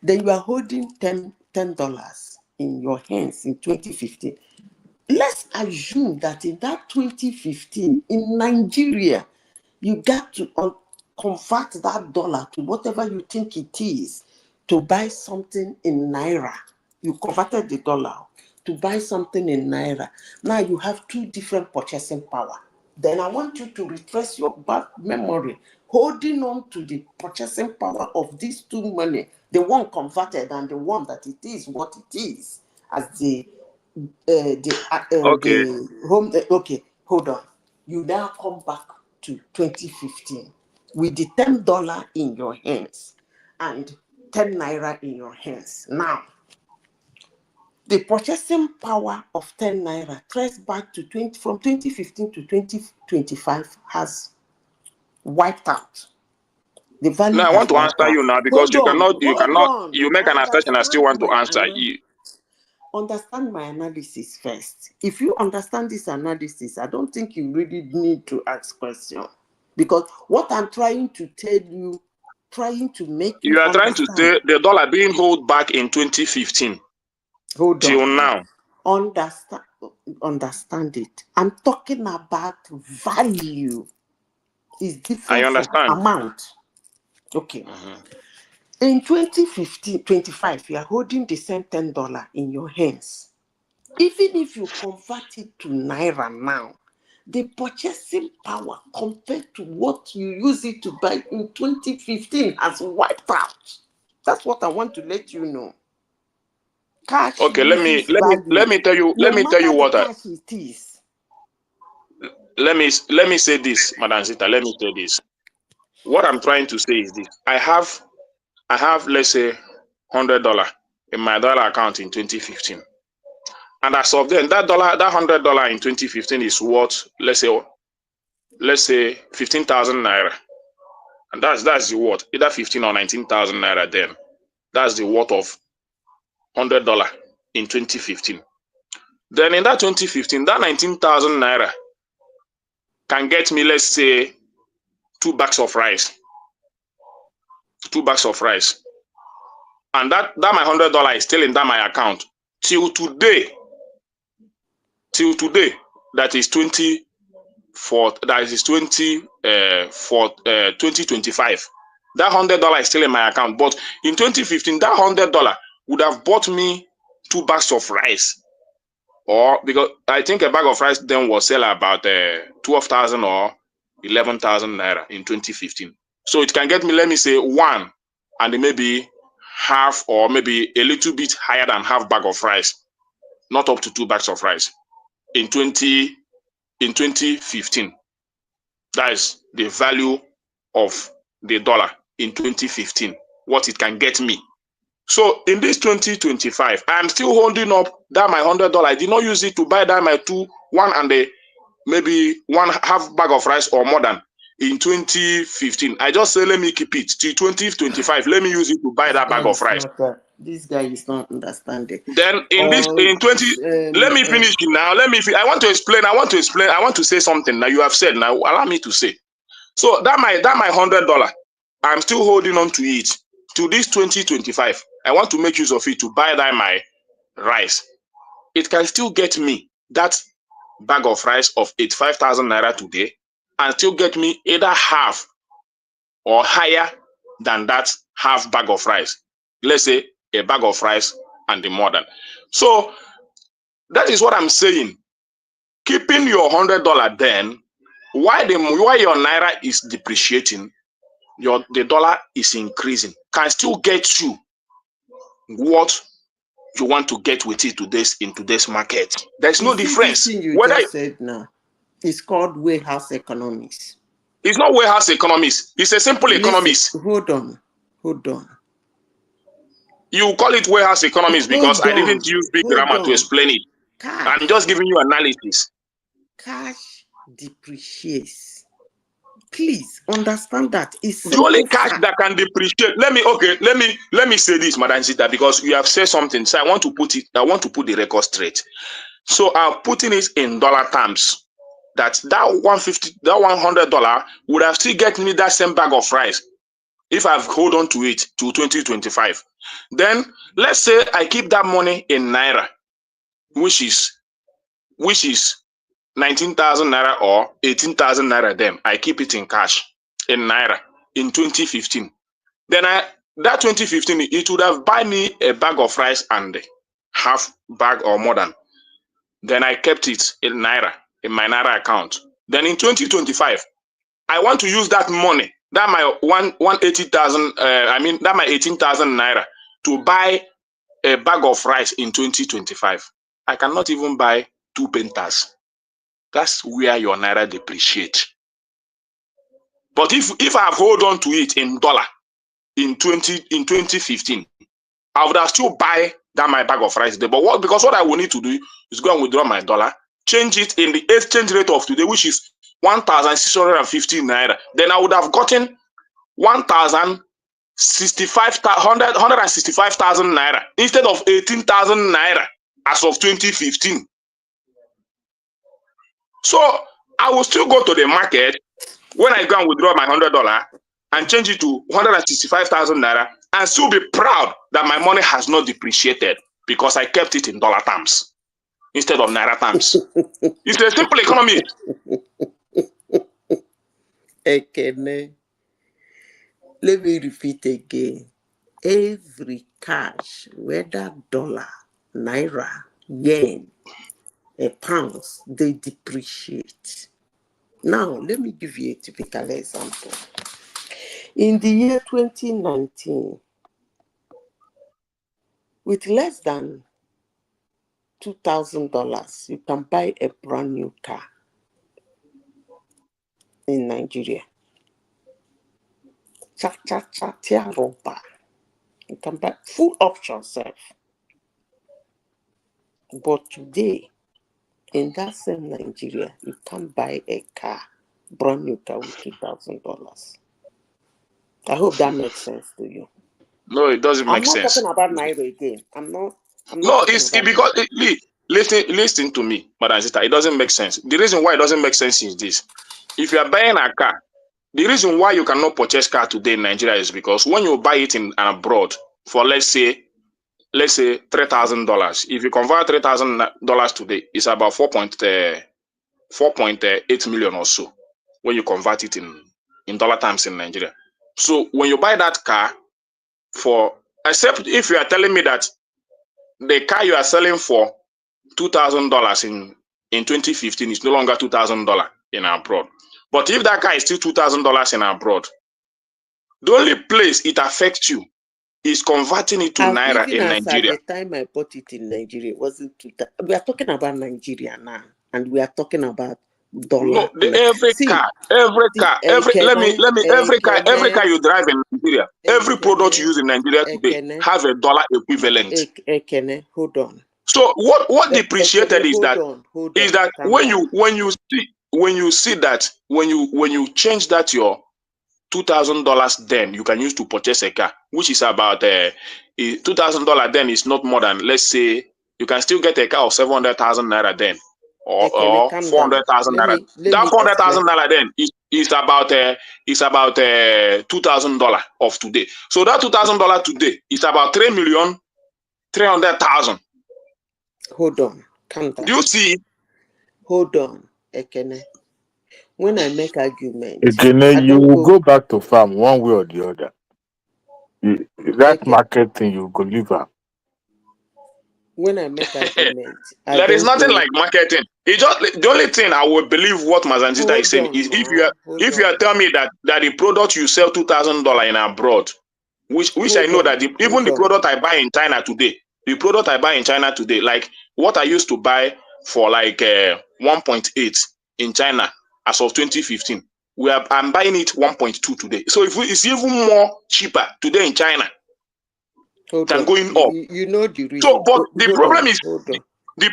Then you are holding $10 in your hands in 2015. Let's assume that in that 2015, in Nigeria, you got to convert that dollar to whatever you think it is to buy something in Naira. You converted the dollar to buy something in Naira. Now you have two different purchasing power. Then I want you to retrace your back memory, holding on to the purchasing power of these two money, the one converted and the one that it is what it is, as the home. Okay, hold on. You now come back to 2015 with the $10 in your hands and 10 Naira in your hands. Now, the purchasing power of 10 Naira traced back to from 2015 to 2025 has wiped out. The value. Now I want to answer you now because you make an assertion. I still want to answer you. Understand my analysis first. If you understand this analysis, I don't think you really need to ask questions, because what I'm trying to tell you, trying to make you are understand. Trying to say the dollar being held back in 2015 till now. Understand it. I'm talking about value. Is different. I understand. From amount. Okay. In 2015, 25, you are holding the same $10 in your hands. Even if you convert it to Naira now, the purchasing power compared to what you use it to buy in 2015 has wiped out. That's what I want to let you know. Cash. Okay, let me tell you. Let me tell you what. Cash it is. Let me say this, Madam Zita. Let me say this. What I'm trying to say is this: I have let's say $100 in my dollar account in 2015, and as of then, that $100 in 2015 is worth let's say 15,000 naira, and that's the worth, either 15 or 19,000 naira. Then that's the worth of $100 in 2015. Then in that 2015, that 19,000 naira can get me, let's say, 2 bags of rice. 2 bags of rice. And that my $100 is still in that my account till today. That is 2025. That $100 is still in my account. But in 2015, that $100 would have bought me 2 bags of rice. Or because I think a bag of rice then was sell about 12,000 or 11,000 naira in 2015. So it can get me, let me say, 1 and maybe half or maybe a little bit higher than half bag of rice, not up to 2 bags of rice in 2015. That is the value of the dollar in 2015, what it can get me. So in this 2025, I'm still holding up that my $100. I did not use it to buy that my 1 and maybe 1 half bag of rice or more than in 2015. I just say let me keep it till 2025. Let me use it to buy that bag of rice. This guy is not understanding. Then in 20, let me finish it now. I want to explain. I want to say something. Now you have said. Now allow me to say. So that my $100, I'm still holding on to it to this 2025. I want to make use of it to buy that my rice. It can still get me that bag of rice of 85,000 naira today, and still get me either half or higher than that half bag of rice. Let's say a bag of rice and the more than. So that is what I'm saying. Keeping your $100 then, why your naira is depreciating, the dollar is increasing, can still get you what you want to get with it in today's market. There's You no see, this difference. thing you Whether just said now, it's called warehouse economics. it's not warehouse economics, it's a simple Listen, economics. hold on. You call it warehouse economics because I didn't use big grammar to explain it. I'm just giving you analysis. Cash depreciates. Please understand that. It's The only simple cash fact. that can depreciate. Let me say this, Madam Zita, because you have said something. So I want to put the record straight. So I'm putting it in dollar terms. That $150, that $100 would have still get me that same bag of rice if I've hold on to it to 2025. Then let's say I keep that money in naira, which is 19,000 naira or 18,000 naira. Then I keep it in cash in naira in 2015. Then that 2015 it would have buy me a bag of rice and half bag or more than. Then I kept it in naira in my naira account. Then in 2025, I want to use that money, that my 180,000, that my 18,000 naira to buy a bag of rice in 2025. I cannot even buy 2 pentas. That's where your naira depreciate. But if I hold on to it in dollar in 2015, I would have still buy that my bag of rice there. But because what I will need to do is go and withdraw my dollar, change it in the exchange rate of today, which is 1,650 naira. Then I would have gotten 165,000 naira instead of 18,000 naira as of 2015. So I will still go to the market when I go and withdraw my $100 and change it to 165,000 naira and still be proud that my money has not depreciated because I kept it in dollar terms instead of naira terms. It's a simple economy. Ekene. Let me repeat again. Every cash, whether dollar, naira, yen, pounds, they depreciate. Now, let me give you a typical example. In the year 2019, with less than $2,000, you can buy a brand new car in Nigeria. You can buy full option self. But today, in that same Nigeria, you can't buy a car, brand new car with $2,000. I hope that makes sense to you. No, it doesn't make sense. I'm not talking about Naira again. I'm not No, it's because listen to me, Madam Zita, it doesn't make sense. The reason why it doesn't make sense is this. If you are buying a car, the reason why you cannot purchase car today in Nigeria is because when you buy it in abroad for let's say $3,000, if you convert $3,000 today, it's about 4.8 million or so when you convert it in dollar terms in Nigeria. So when you buy that car except if you are telling me that the car you are selling for $2,000 in 2015 is no longer $2,000 in abroad. But if that car is still $2,000 in abroad, the only place it affects you is converting it to naira in Nigeria. At the time I bought it in Nigeria, it wasn't we are talking about Nigeria now, and we are talking about dollar. No, every car you drive in Nigeria, every product you use in Nigeria today have a dollar equivalent. Hold on. So what depreciated is that when you see that when you change that your $2,000 then you can use to purchase a car, which is about $2,000 then is not more than, let's say you can still get a car of 700,000 naira then or 400,000 naira. That 400,000 naira then is about $2,000 of today. So that $2,000 today is about 3,300,000. Hold on, calm down. Do you see? Hold on, Ekene. When I make argument, Ekene, you will go back to farm one way or the other. That market thing, you go leave her. when I make argument, I There is don't nothing go. like marketing. It just the only thing I will believe what Mazanzita is saying is if you are telling me that the product you sell $2,000 in abroad, which I know that even the product I buy in China today, like what I used to buy for like 1.8 in China as of 2015, I'm buying it 1.2 today. So it's even more cheaper today in China than going up. You know the reason. So, but the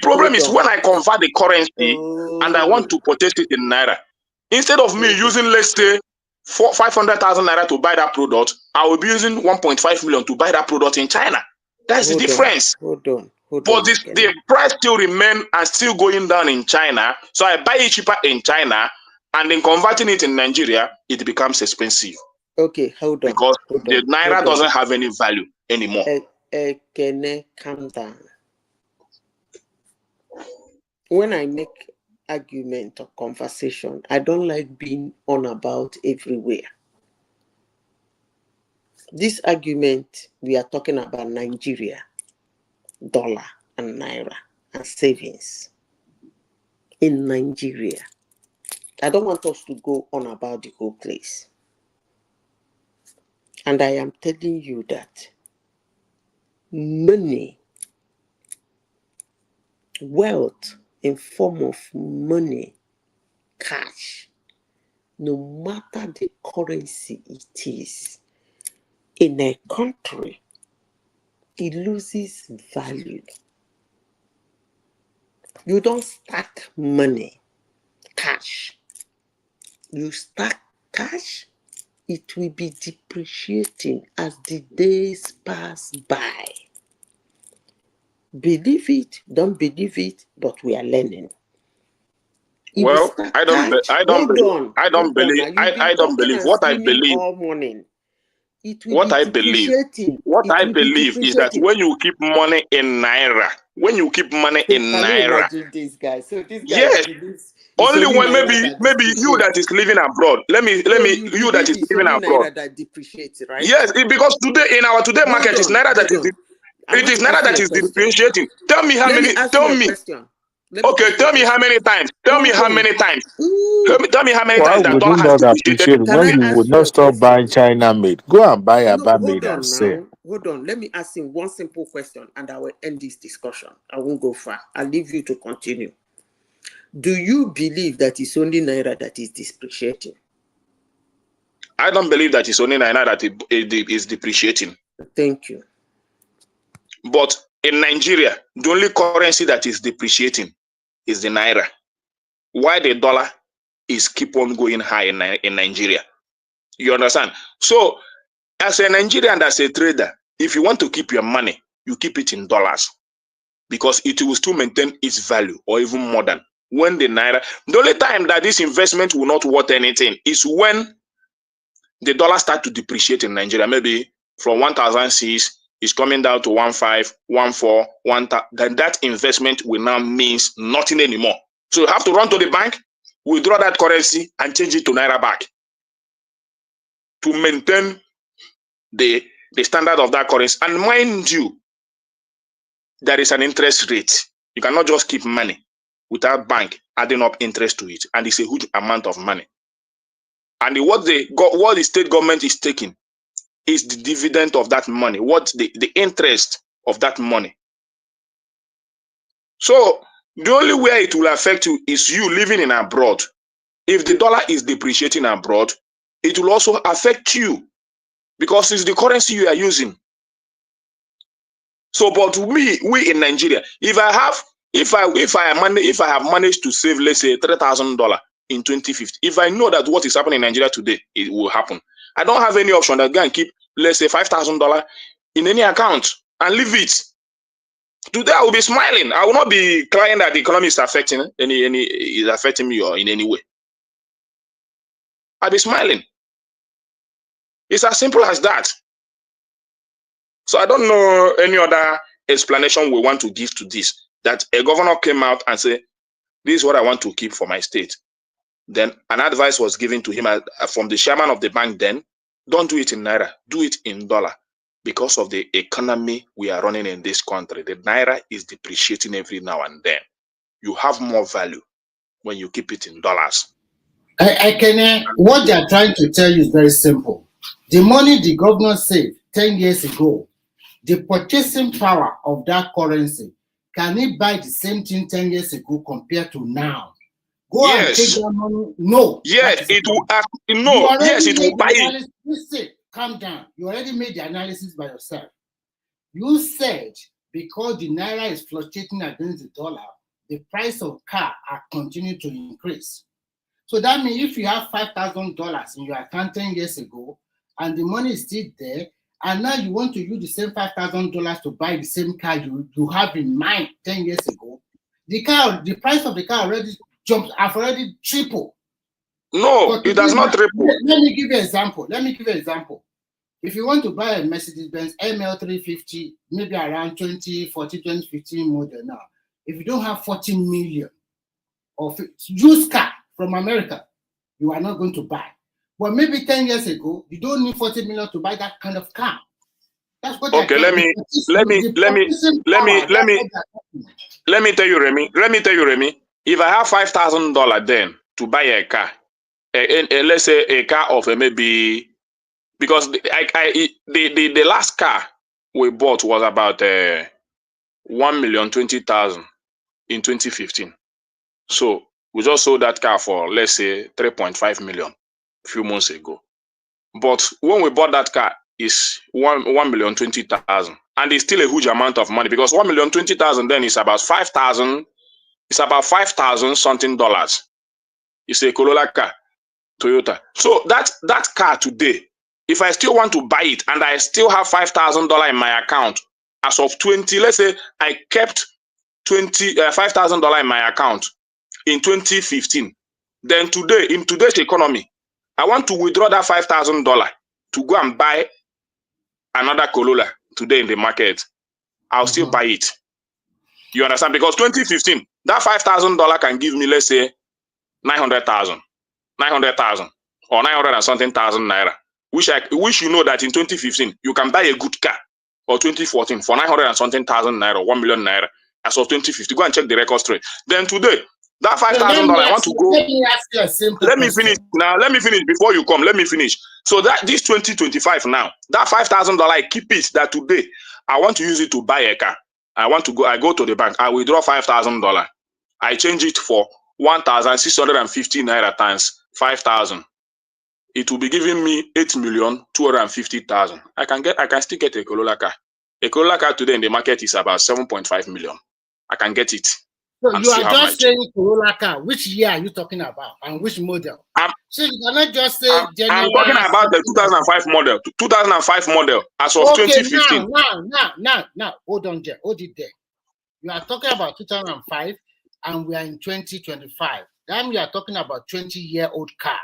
problem is when I convert the currency and I want to purchase it in naira, instead of me using, let's say, 500,000 naira to buy that product, I will be using 1.5 million to buy that product in China. That's the difference. Hold on. But the price still remain and still going down in China. So I buy it cheaper in China, and then converting it in Nigeria, it becomes expensive. Okay, hold on. Because the naira doesn't have any value anymore. Can calm down. When I make argument or conversation, I don't like being on about everywhere. This argument, we are talking about Nigeria, dollar and naira and savings in Nigeria. I don't want us to go on about the whole place. And I am telling you that money, wealth in form of money, cash, no matter the currency it is, in a country, it loses value. You don't stack money, cash. You stack cash, it will be depreciating as the days pass by. Believe it, don't believe it, but we are learning. Well, I don't believe what I believe. All morning. What I believe is that when you keep money in naira, can you imagine this guy? So this guy yes, only when maybe you that is living abroad. Let me you that is living abroad that depreciates, right? Yes, because today in our today market is naira that is naira that is depreciating. Tell me how many. Tell me. Okay, tell me how many times. Tell me how many times. Tell me how many Why times that would dollar you has not depreciated. appreciate when you would not stop buying China made? Go and buy Aba made and sell. Hold on. Let me ask him one simple question and I will end this discussion. I won't go far. I'll leave you to continue. Do you believe that it's only naira that is depreciating? I don't believe that it's only naira that is depreciating. Thank you. But in Nigeria, the only currency that is depreciating is the naira. Why the dollar is keep on going high in Nigeria? You understand? So, as a Nigerian, as a trader, if you want to keep your money, you keep it in dollars because it will still maintain its value or even more than when the naira. The only time that this investment will not worth anything is when the dollar start to depreciate in Nigeria. Maybe from 1,006 is coming down to 1,500, 1,400, 1,000. Then that investment will now means nothing anymore. So you have to run to the bank, withdraw that currency, and change it to naira back to maintain the standard of that currency. And mind you, there is an interest rate. You cannot just keep money without bank adding up interest to it, and it's a huge amount of money. And what the state government is taking is the dividend of that money, what the interest of that money. So the only way it will affect you is you living in abroad. If the dollar is depreciating abroad, it will also affect you because it's the currency you are using. So, but we in Nigeria, if I have managed to save, let's say $3,000 in 2050, if I know that what is happening in Nigeria today, it will happen. I don't have any option that go and keep, let's say, $5,000 in any account and leave it. Today I will be smiling. I will not be crying that the economy is affecting me or in any way. I'll be smiling. It's as simple as that. So I don't know any other explanation we want to give to this. That a governor came out and said, "This is what I want to keep for my state." Then an advice was given to him from the chairman of the bank. Then don't do it in naira, do it in dollar. because of the economy we are running in this country. The naira is depreciating every now and then. You have more value when you keep it in dollars. I can. What they are trying to tell you is very simple. The money the governor saved 10 years ago, the purchasing power of that currency, can it buy the same thing 10 years ago compared to now? Go and take Yes. that money. No. Yes, it will. You No. already Yes, it will made the buy it. analysis. Listen, calm down. You already made the analysis by yourself. You said because the naira is fluctuating against the dollar, the price of car are continuing to increase. So that means if you have $5,000 in your account 10 years ago, and the money is still there, and now you want to use the same $5,000 to buy the same car you have in mind 10 years ago, the price of the car already jumped, have already tripled. No, it does not triple. Let me give you an example. If you want to buy a Mercedes-Benz ML350, maybe around 2014, 2015 model now, if you don't have 14 million of used car from America, you are not going to buy. But maybe 10 years ago, you don't need 40 million to buy that kind of car. That's what. Okay, let me tell you, Remy. Let me tell you, Remy. If I have $5,000 then to buy a car, let's say a car of maybe, because the last car we bought was about 1,020,000 in 2015. So we just sold that car for, let's say, 3.5 million a few months ago. But when we bought that car, is 1,020,000, and it's still a huge amount of money, because 1,020,000 then is about 5,000. It's about 5,000 something dollars. It's a Corolla car, Toyota. So that car today, if I still want to buy it and I still have $5,000 in my account as of 20, let's say I kept $5,000 in my account in 2015, then today, in today's economy, I want to withdraw that $5,000 to go and buy another Corolla today in the market. I'll still buy it. You understand? Because 2015, that $5,000 can give me, let's say, 900,000 or 900 and something thousand naira. Which you know that in 2015 you can buy a good car, or 2014 for 900 and something thousand naira, 1 million naira as of 2050. Go and check the record straight. Then today, that $5,000 I want to go. Let me ask you a simple Let me question. finish now. Let me finish before you come. Let me finish. So that this 2025 now, that $5,000 I keep it. That today I want to use it to buy a car. I go to the bank. I withdraw $5,000. I change it for 1,650 naira times 5,000. It will be giving me 8,250,000. I can still get a Corolla car. A Corolla car today in the market is about 7.5 million. I can get it. So you are just saying Corolla car. Which year are you talking about, and which model? So you cannot just say. I'm talking about the 2005 model. 2005 model as of 2015. Now, hold on there. Hold it there. You are talking about 2005, and we are in 2025. Then we are talking about 20-year-old car.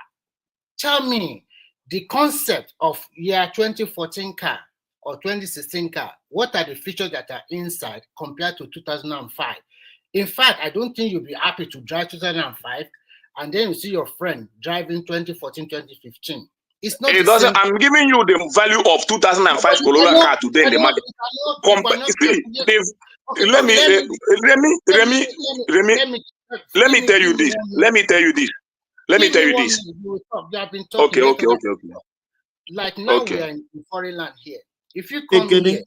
Tell me the concept of year 2014 car or 2016 car. What are the features that are inside compared to 2005? In fact, I don't think you'll be happy to drive 2005 and then you see your friend driving 2014, 2015. It's not. It doesn't. I'm giving you the value of 2005 Corolla car today in the market. Let me tell you this. Okay. Like now we are in foreign land here. If you come here.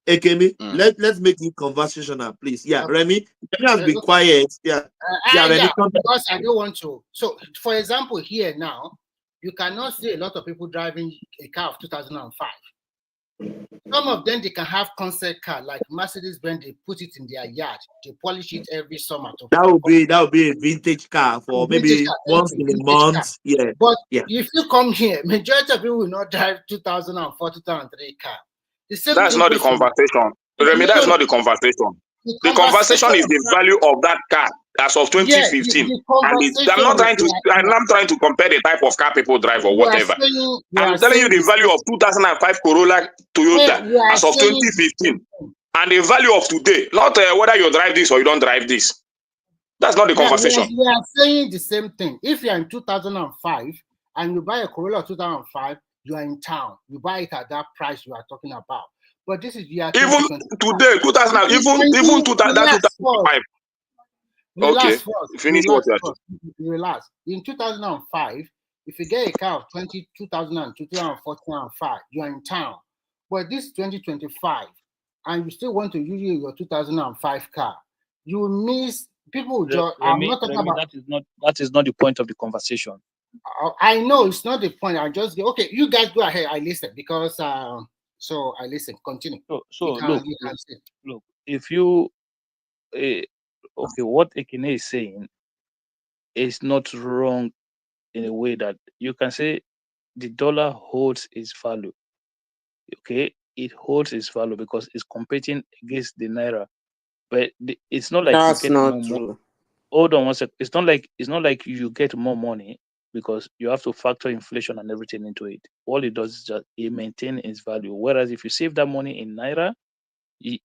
Ekemi, let's make it conversational, please. Yeah, Remy, you have to be quiet. Yeah, because I don't want to. So, for example, here now, you cannot see a lot of people driving a car of 2005. Some of them, they can have concept car like Mercedes-Benz. They put it in their yard. They polish it every summer. That would be a vintage car for maybe once in a month. Yeah, but if you come here, majority of people will not drive 2004, 2003 car. That's not the conversation. Remy, that's not the conversation. The conversation is the value of that car as of 2015. I'm not trying to compare the type of car people drive or whatever. I'm telling you the value of 2005 Corolla Toyota as of 2015 and the value of today. Not whether you drive this or you don't drive this. That's not the conversation. We are saying the same thing. If you're in 2005 and you buy a Corolla 2005, you are in town. You buy it at that price you are talking about. But this is year Even 2025. today, 2000, even to that Relax first. 2005. Relax Okay, first. finish what you are saying. Relax. In 2005, if you get a car of 2000, 2005, you are in town. But this 2025, and you still want to use your 2005 car, you miss people. I'm not talking about. That is not the point of the conversation. I know it's not the point. I just go, okay, you guys go ahead. I listen because so I listen. Continue. So look, if you okay, what Ekene is saying is not wrong in a way that you can say the dollar holds its value. Okay, it holds its value because it's competing against the naira. But it's not like That's you get not more true. money. Hold on one sec. It's not like you get more money because you have to factor inflation and everything into it. All it does is just it maintain its value. Whereas if you save that money in naira, you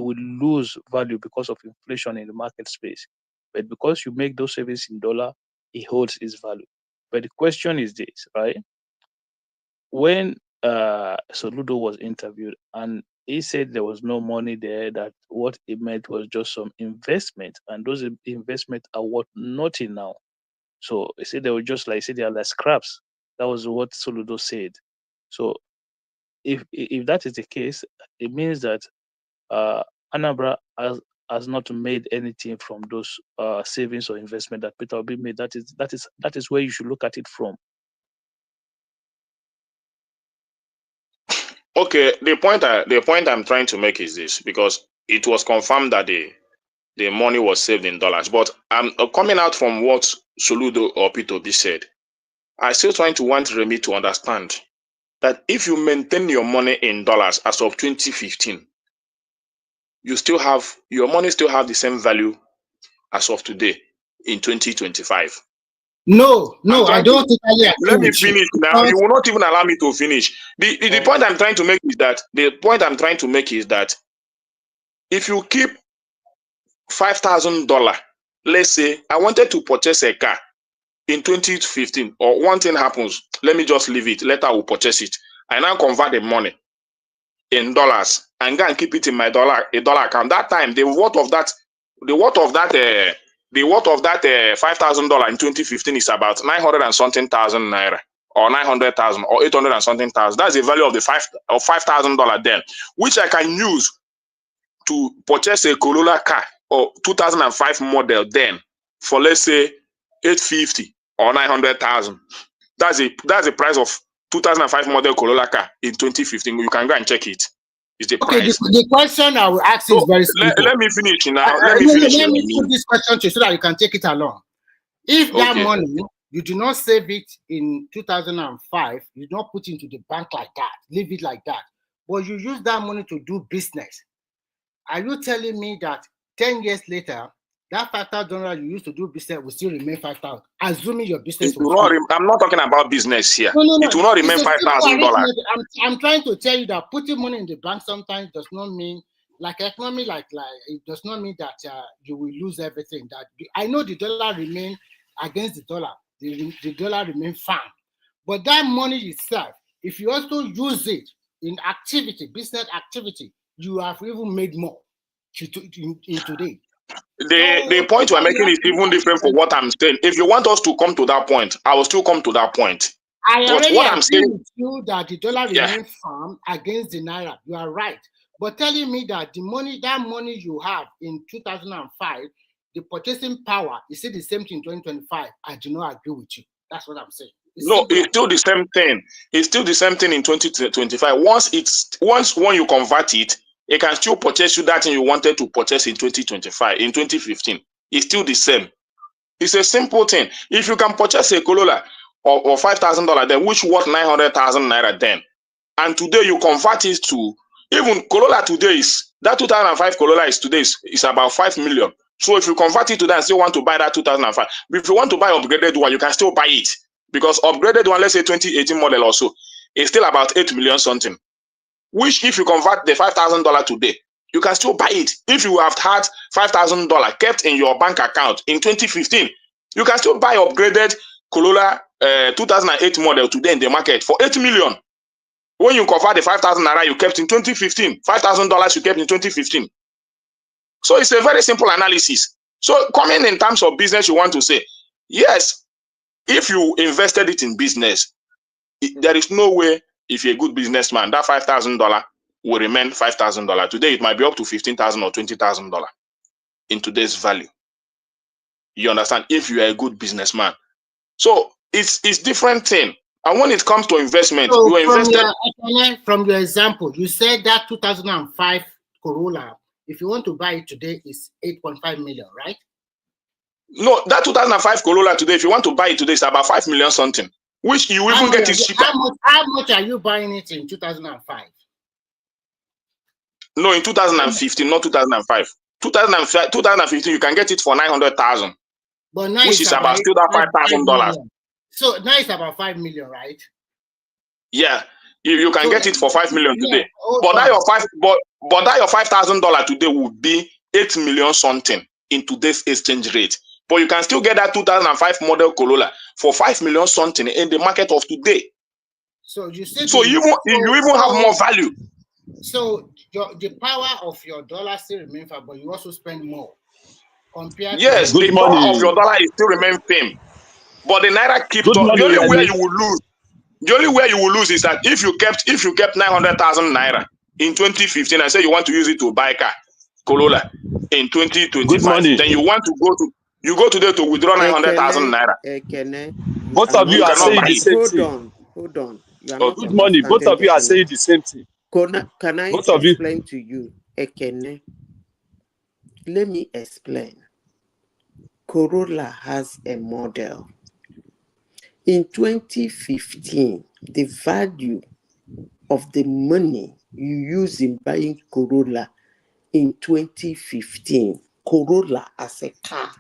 will lose value because of inflation in the market space. But because you make those savings in dollar, it holds its value. But the question is this, right? When Soludo was interviewed and he said there was no money there, that what it meant was just some investment, and those investments are worth nothing now. So he said they were just like, they are like scraps. That was what Soludo said. So if that is the case, it means that Anambra has not made anything from those savings or investment that Peter Obi made. That is where you should look at it from. Okay, the point I'm trying to make is this, because it was confirmed that the money was saved in dollars. But I'm coming out from what Soludo or Peter Obi said. I still trying to want Remy to understand that if you maintain your money in dollars as of 2015, your money still have the same value as of today in 2025. No, I don't totally agree Let me with you. finish now. You will not even allow me to finish. The point I'm trying to make is that if you keep $5,000, let's say I wanted to purchase a car in 2015, or one thing happens, let me just leave it. Later I will purchase it. I now convert the money in dollars and go and keep it in my dollar account. That time, the worth of that $5,000 in 2015 is about 900 and something thousand naira, or 900,000, or 800 and something thousand. That's the value of the $5,000 then, which I can use to purchase a Corolla car or 2005 model then for, let's say, 850 or 900,000. That's the price of 2005 model Corolla car in 2015. You can go and check it. It's the Okay, price. the question I will ask is very simple. Let me finish now. Let Let me me put this question to you so that you can take it along. If that money, you do not save it in 2005, you do not put it into the bank like that, leave it like that, but you use that money to do business, are you telling me that 10 years later, that $5,000 you used to do business will still remain 5,000, assuming your business was good? I'm not talking about business here. No. It will not remain $5,000. I'm trying to tell you that putting money in the bank sometimes does not mean, like economy, like it does not mean that you will lose everything. That I know the dollar remain against the dollar, the dollar remain firm, but that money itself, if you also use it in activity, business activity, you have even made more in today. The point you are making is even different from what I'm saying. If you want us to come to that point, I will still come to that point. I But already what I'm agree saying, with you that the dollar remains firm against the naira. You are right. But telling me that that money you have in 2005, the purchasing power, is it the same thing in 2025? I do not agree with you. That's what I'm saying. it's still the same thing. It's still the same thing in 2025. Once when you convert it, it can still purchase you that thing you wanted to purchase in 2025, in 2015. It's still the same. It's a simple thing. If you can purchase a Corolla or $5,000 then, which worth 900,000 naira then, and today you convert it to, even Corolla today is, that 2005 Corolla is today is about 5 million. So if you convert it to that and still want to buy that 2005, if you want to buy upgraded one, you can still buy it, because upgraded one, let's say 2018 model or so, is still about 8 million something. Which if you convert the $5,000 today, you can still buy it. If you have had $5,000 kept in your bank account in 2015, you can still buy upgraded Corolla 2008 model today in the market for 8 million. When you convert the 5,000 naira you kept in 2015, $5,000 you kept in 2015. So it's a very simple analysis. So coming in terms of business, you want to say, yes, if you invested it in business, there is no way if you're a good businessman, that $5,000 will remain $5,000. Today, it might be up to $15,000 or $20,000 in today's value. You understand? If you are a good businessman. So it's different thing. And when it comes to investment, so you invested. From your example, you said that 2005 Corolla, if you want to buy it today, is 8.5 million, right? No, that 2005 Corolla today, if you want to buy it today, it's about 5 million something, which you even get it cheaper. How much are you buying it in 2005? No, in 2015, not 2005. 2015, you can get it for 900,000. But now which is about still that $5,000. So now it's about 5 million, right? Yeah, you can get it for 5 million today. Yeah, but that your $5,000 today would be 8 million something in today's exchange rate. But you can still get that 2005 model Corolla for 5 million something in the market of today. So you said you even have more value. So the power of your dollar still remains, but you also spend more. Yes, the power of your dollar is still remain same. But the naira keeps the only way you will lose. The only way you will lose is that if you kept 900,000 naira in 2015 and say you want to use it to buy car Corolla in 2025, then you want to go today to withdraw 900,000 naira. Both of you are saying the same thing. Hold on. You are Oh, not good morning. Both of you are saying the same thing. Can I Both of you explain to you, Ekene? Let me explain. Corolla has a model. In 2015, the value of the money you use in buying Corolla in 2015, Corolla as a car,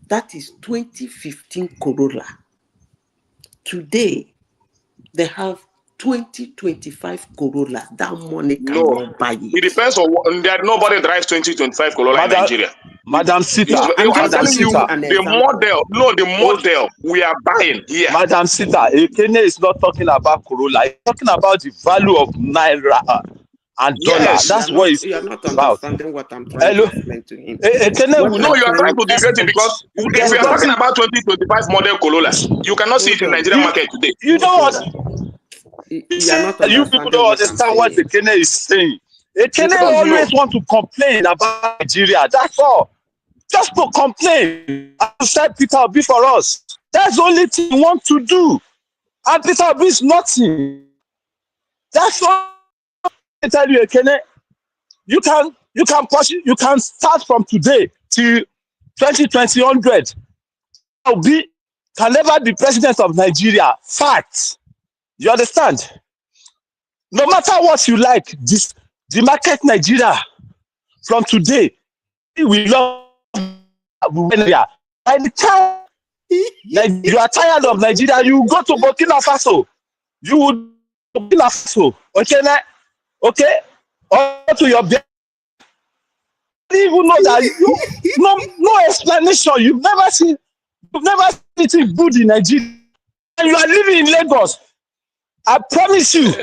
that is 2015 Corolla. Today, they have 2025 Corolla. That money cannot buy it. It depends on nobody drives 2025 Corolla in Nigeria. Madam Sita, I'm telling you, the model we are buying here. Madam Sita, Ekene is not talking about Corolla. He's talking about the value of naira and dollar. Yes. That's what it's You are not about. understanding what I'm trying to explain to him. Ekene will No, you are trying to debate it because if we are talking about 2025 model Corolla, you cannot see it in Nigerian market today. You know what? You people don't understand what Ekene is saying. Ekene always want to complain about Nigeria. That's all. Just to complain. I said Peter Obi for us. That's the only thing we want to do. And Peter Obi is nothing. That's all I tell you, Ekene. You can start from today till 2020. Obi can never be president of Nigeria. Fact. You understand? No matter what you like, the market Nigeria from today, we love Nigeria. By the time you are tired of Nigeria, you go to Burkina Faso. You would Burkina Faso. Okay? Or to your bed. You even know that no explanation. You've never seen anything good in Nigeria. And you are living in Lagos. I promise you.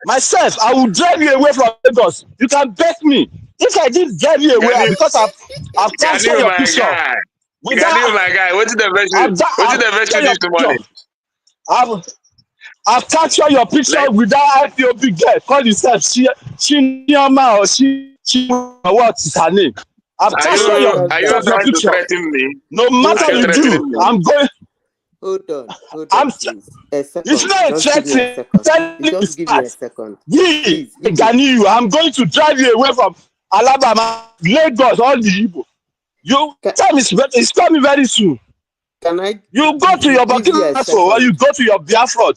Myself, I will drive you away from Lagos. You can bet me. If I didn't drive you away, because I've captured your picture. My guy. What did the version use tomorrow? I've captured your picture without IPOB girl. Call yourself Chinyama or what is her name? I've captured your trying picture. To threaten me? No matter you do, I'm going. Hold on, please. A second. It's not a threat. Just give me a second. Ganiyu, I'm going to drive you away from Alabama, Lagos, all the Igbo. Time is coming very soon. Can I? You go to your Burkina Faso or you go to your Biafra.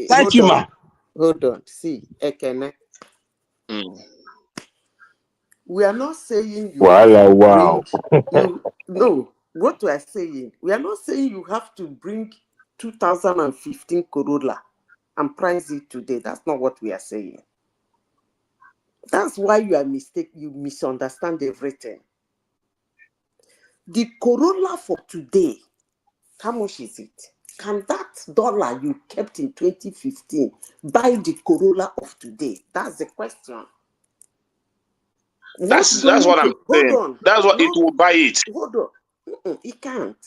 Thank you, ma. Hold on. See, Ekene. We are not saying you wow. No, what we are saying, we are not saying you have to bring 2015 Corolla and price it today. That's not what we are saying. That's why you are mistaken. You misunderstand everything. The Corolla for today, how much is it? Can that dollar you kept in 2015 buy the Corolla of today? That's the question. That's what I'm saying. Hold on. That's what it will buy it. Hold on. It can't.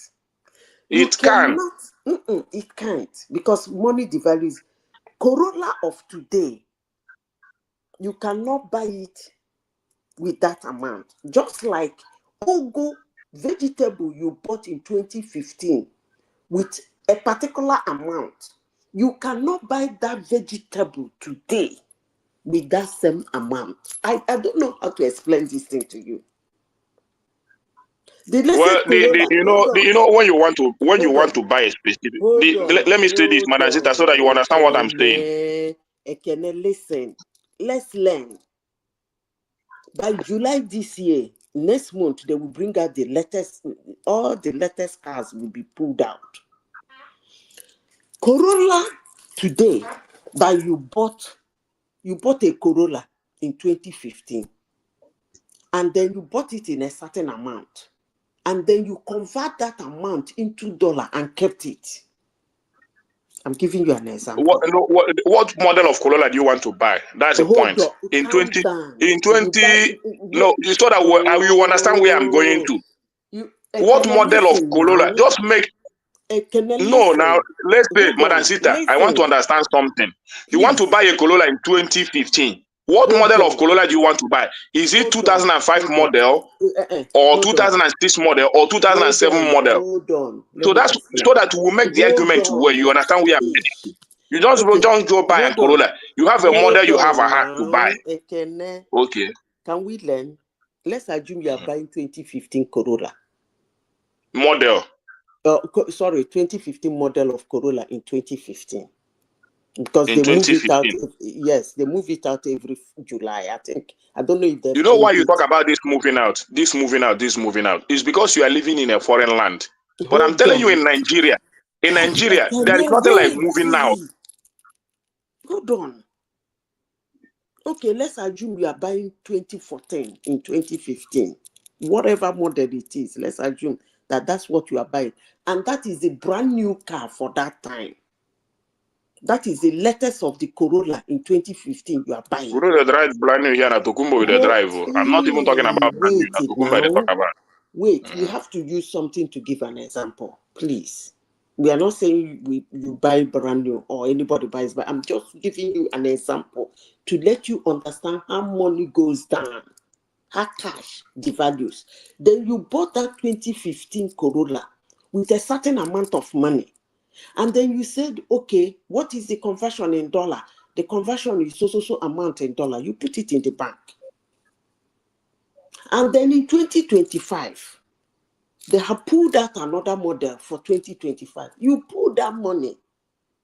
It can. It can't, because money devalues. Corolla of today, you cannot buy it with that amount. Just like Ogo vegetable you bought in 2015 with a particular amount, you cannot buy that vegetable today with that same amount. I don't know how to explain this thing to you. Well, you know when you want to buy a specific. Let me say this, Madam Zita, so that you understand what I'm saying. Listen, let's learn. By July this year, next month, they will bring out the latest. All the latest cars will be pulled out. Corolla today, that you bought a Corolla in 2015, and then you bought it in a certain amount, and then you convert that amount into dollar and kept it. I'm giving you an example. What model of Corolla do you want to buy? That's the point. In 20, no, so that you understand where I'm going to. What model of Corolla? Just make. No, now let's say, Madam Zita, I want to understand something. You want to buy a Corolla in 2015. What model of Corolla do you want to buy? Is it 2005 model, or 2006 model, or 2007 model? Hold on. So that's so that we will make the argument where you understand where I'm heading. You don't go buy a Corolla. You have a model you have a heart to buy. Okay. Can we learn? Let's assume you are buying 2015 Corolla. Model. Sorry, 2015 model of Corolla in 2015. Because they move it out. Yes, they move it out every July, I think. I don't know if they. You know why you talk about this moving out? This moving out. It's because you are living in a foreign land. But I'm telling you, in Nigeria, there is nothing like moving out. Hold on. Okay, let's assume you are buying 2014 in 2015. Whatever model it is, let's assume that that's what you are buying. And that is a brand new car for that time. That is the latest of the Corolla in 2015 you are buying. Corolla drive brand new here na Tokumbo with the drive. I'm not even talking about brand new. Tokumbo they talk about. Wait, we have to use something to give an example, please. We are not saying you buy brand new or anybody buys, but I'm just giving you an example to let you understand how money goes down, how cash devalues. Then you bought that 2015 Corolla with a certain amount of money. And then you said, okay, what is the conversion in dollar? The conversion is so amount in dollar. You put it in the bank. And then in 2025, they have pulled out another model for 2025. You pull that money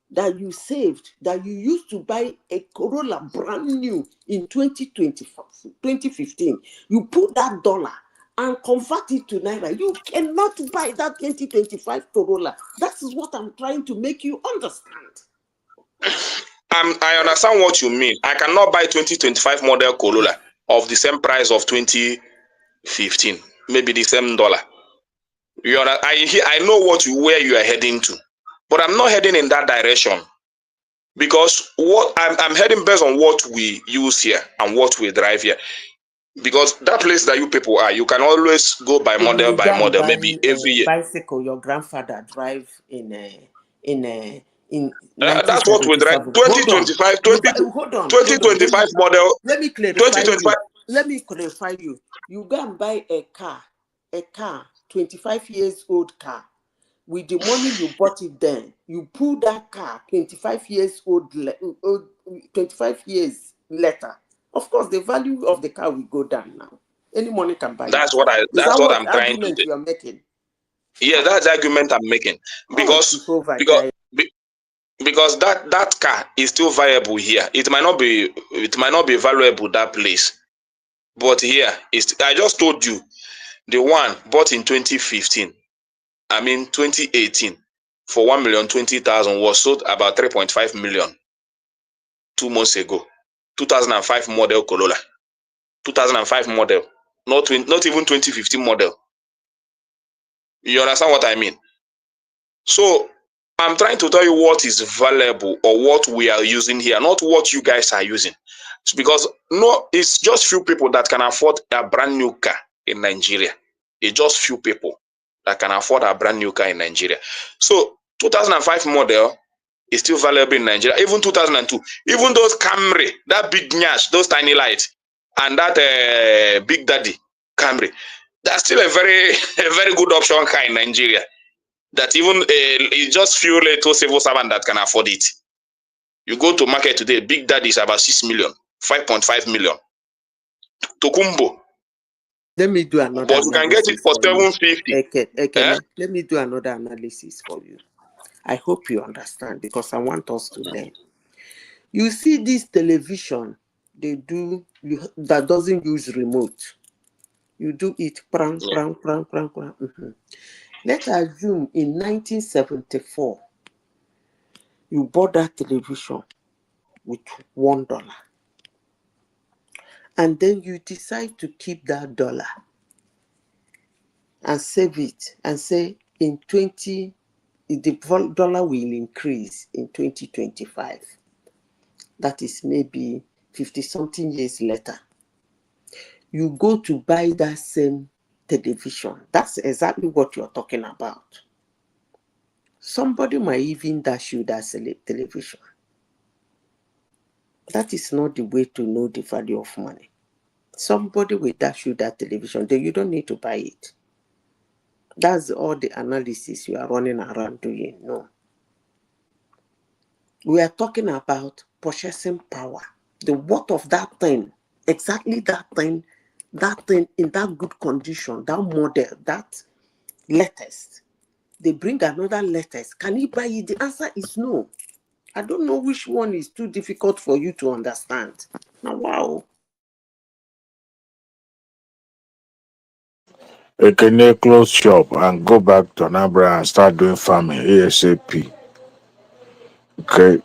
that you saved, that you used to buy a Corolla brand new in 2015. You put that dollar and convert it to Naira. You cannot buy that 2025 Corolla. That is what I'm trying to make you understand. I understand what you mean. I cannot buy 2025 model Corolla of the same price of 2015, maybe the same dollar. I know where you are heading to, but I'm not heading in that direction, because what I'm heading based on what we use here and what we drive here. Because that place that you people are, you can always go by model by model, maybe every year. Bicycle your grandfather drive in that's what we drive. 2025 model. Let me clarify you. Let me clarify you. You go and buy a car, 25 years old car. With the money you bought it then, you pull that car 25 years old, 25 years later. Of course, the value of the car will go down now. Any money can buy That's it. what I'm trying to do. You are making. Yeah, that's the argument I'm making. Because that car is still viable here. It might not be valuable that place. But here, I just told you, the one bought in 2018 for 1,020,000 was sold about 3.5 million 2 months ago. 2005 model Corolla. 2005 model. Not even 2015 model. You understand what I mean? So I'm trying to tell you what is valuable or what we are using here, not what you guys are using. It's because it's just few people that can afford a brand new car in Nigeria. It's just few people that can afford a brand new car in Nigeria. So 2005 model is still valuable in Nigeria. Even 2002, even those Camry, that big nyash, those tiny lights, and that Big Daddy Camry, that's still a very a very good option car in Nigeria. That even it's just few little civil servant that can afford it. You go to market today, Big Daddy is about 6 million, 5.5 million. Tokumbo, Let me do another but you can get it analysis for for you. 750. Let me do another analysis for you. I hope you understand because I want us to learn. You see this television they do that doesn't use remote. You do it prang, prang, prang, prang, prang. Let's assume in 1974, you bought that television with $1. And then you decide to keep that dollar and save it and say the dollar will increase in 2025. That is maybe 50 something years later. You go to buy that same television. That's exactly what you're talking about. Somebody might even dash you that television. That is not the way to know the value of money. Somebody will dash you that television, then you don't need to buy it. That's all the analysis you are running around doing. No. We are talking about purchasing power. The worth of that thing, exactly that thing in that good condition, that model, that latest. They bring another latest. Can you buy it? The answer is no. I don't know which one is too difficult for you to understand. Now, wow. Can close shop and go back to Anambra and start doing farming ASAP. Okay,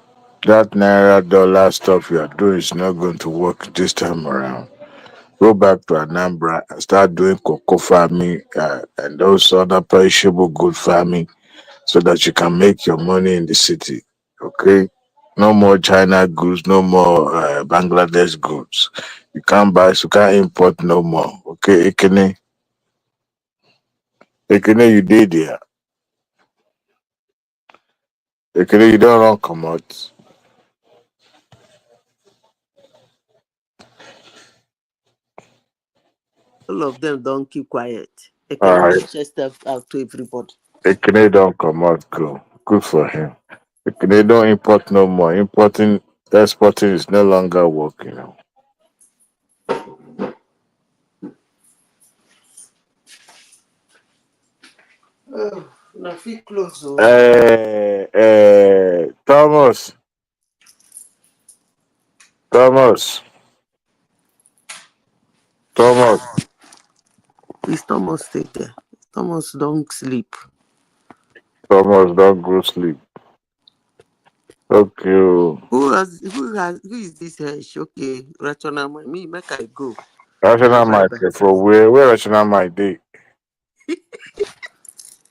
that naira dollar stuff you are doing is not going to work this time around. Go back to Anambra and start doing cocoa farming and those other perishable good farming so that you can make your money in the city. Okay, no more China goods, no more Bangladesh goods. You can't import no more. Okay, Ekene, you did there. Ekene, you don't run come out. All of them don't keep quiet. I All can right, make chest out to everybody. Ekene don't come out. Go, good for him. Ekene don't import no more. Exporting is no longer working. Oh, na fit close. Oh. Thomas, Thomas, Thomas, Is Thomas stay there? Thomas don't sleep. Thomas, don't go sleep. Okay, oh. Who is this Hesh? Okay, rational mind. Me, make I go. Rational Bye mind bye. for where rational mind dey?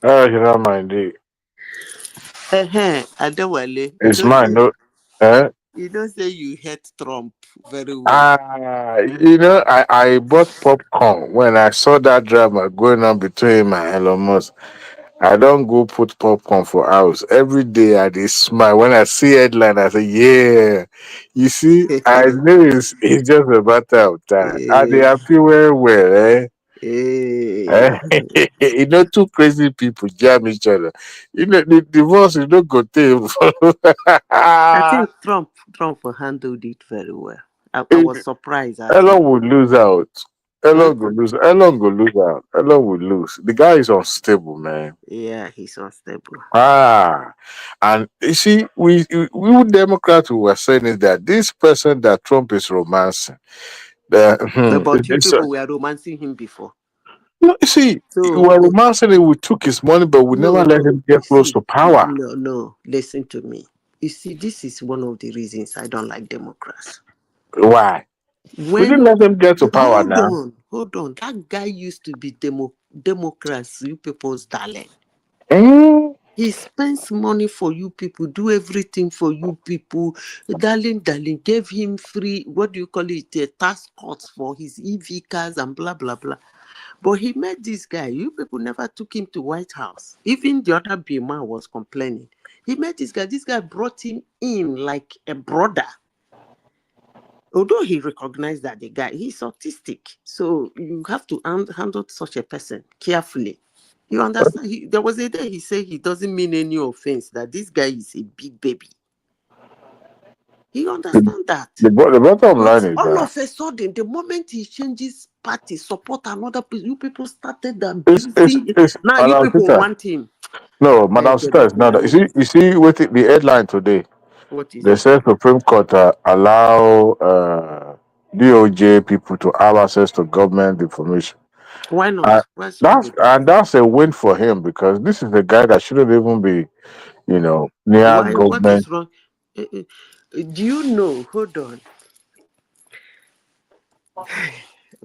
Rational mind dey. Adewale, It's mine, no. Eh? you don't say you hate Trump very well. I bought popcorn when I saw that drama going on between him and Elon Musk. I don't go put popcorn for house. Every day I dey smile. When I see headline, I say, yeah. You see, I know it's just a matter of time. And they happy well, eh? Eh? Two crazy people jam each other. The divorce is not good thing. I think Trump handled it very well. I was surprised actually. Elon will lose out. Huh? Elon will lose. Elon will lose out. Elon will lose. The guy is unstable, man. Yeah, he's unstable. And you see, we Democrats who were saying is that this person that Trump is romancing, But you people were romancing him before. no, you see, we So were romancing it. We took his money, but we never let no, him get close to power. no. Listen to me. You see, this is one of the reasons I don't like Democrats. Why? We didn't let him get to power now. Hold on. That guy used to be Democrats, you people's darling. He spends money for you people, do everything for you people. Darling, gave him free, what do you call it, tax cuts for his EV cars and blah, blah, blah. But he met this guy. You people never took him to White House. Even the other Bima was complaining. He met this guy. This guy brought him in like a brother. Although he recognized that the guy, he's autistic. So you have to handle such a person carefully. You understand? There was a day he said he doesn't mean any offense, that this guy is a big baby. He understands that. The bottom line is all that of a sudden, the moment he changes party, support another person, you people started abusing. Now you Madam people Sita. want him. No, Madam Sita is not. You see, with the headline today, what is they it? said Supreme Court allow DOJ people to have access to government information. Why not? That's a win for him, because this is a guy that shouldn't even be, near government. What is wrong? Do you know? Hold on.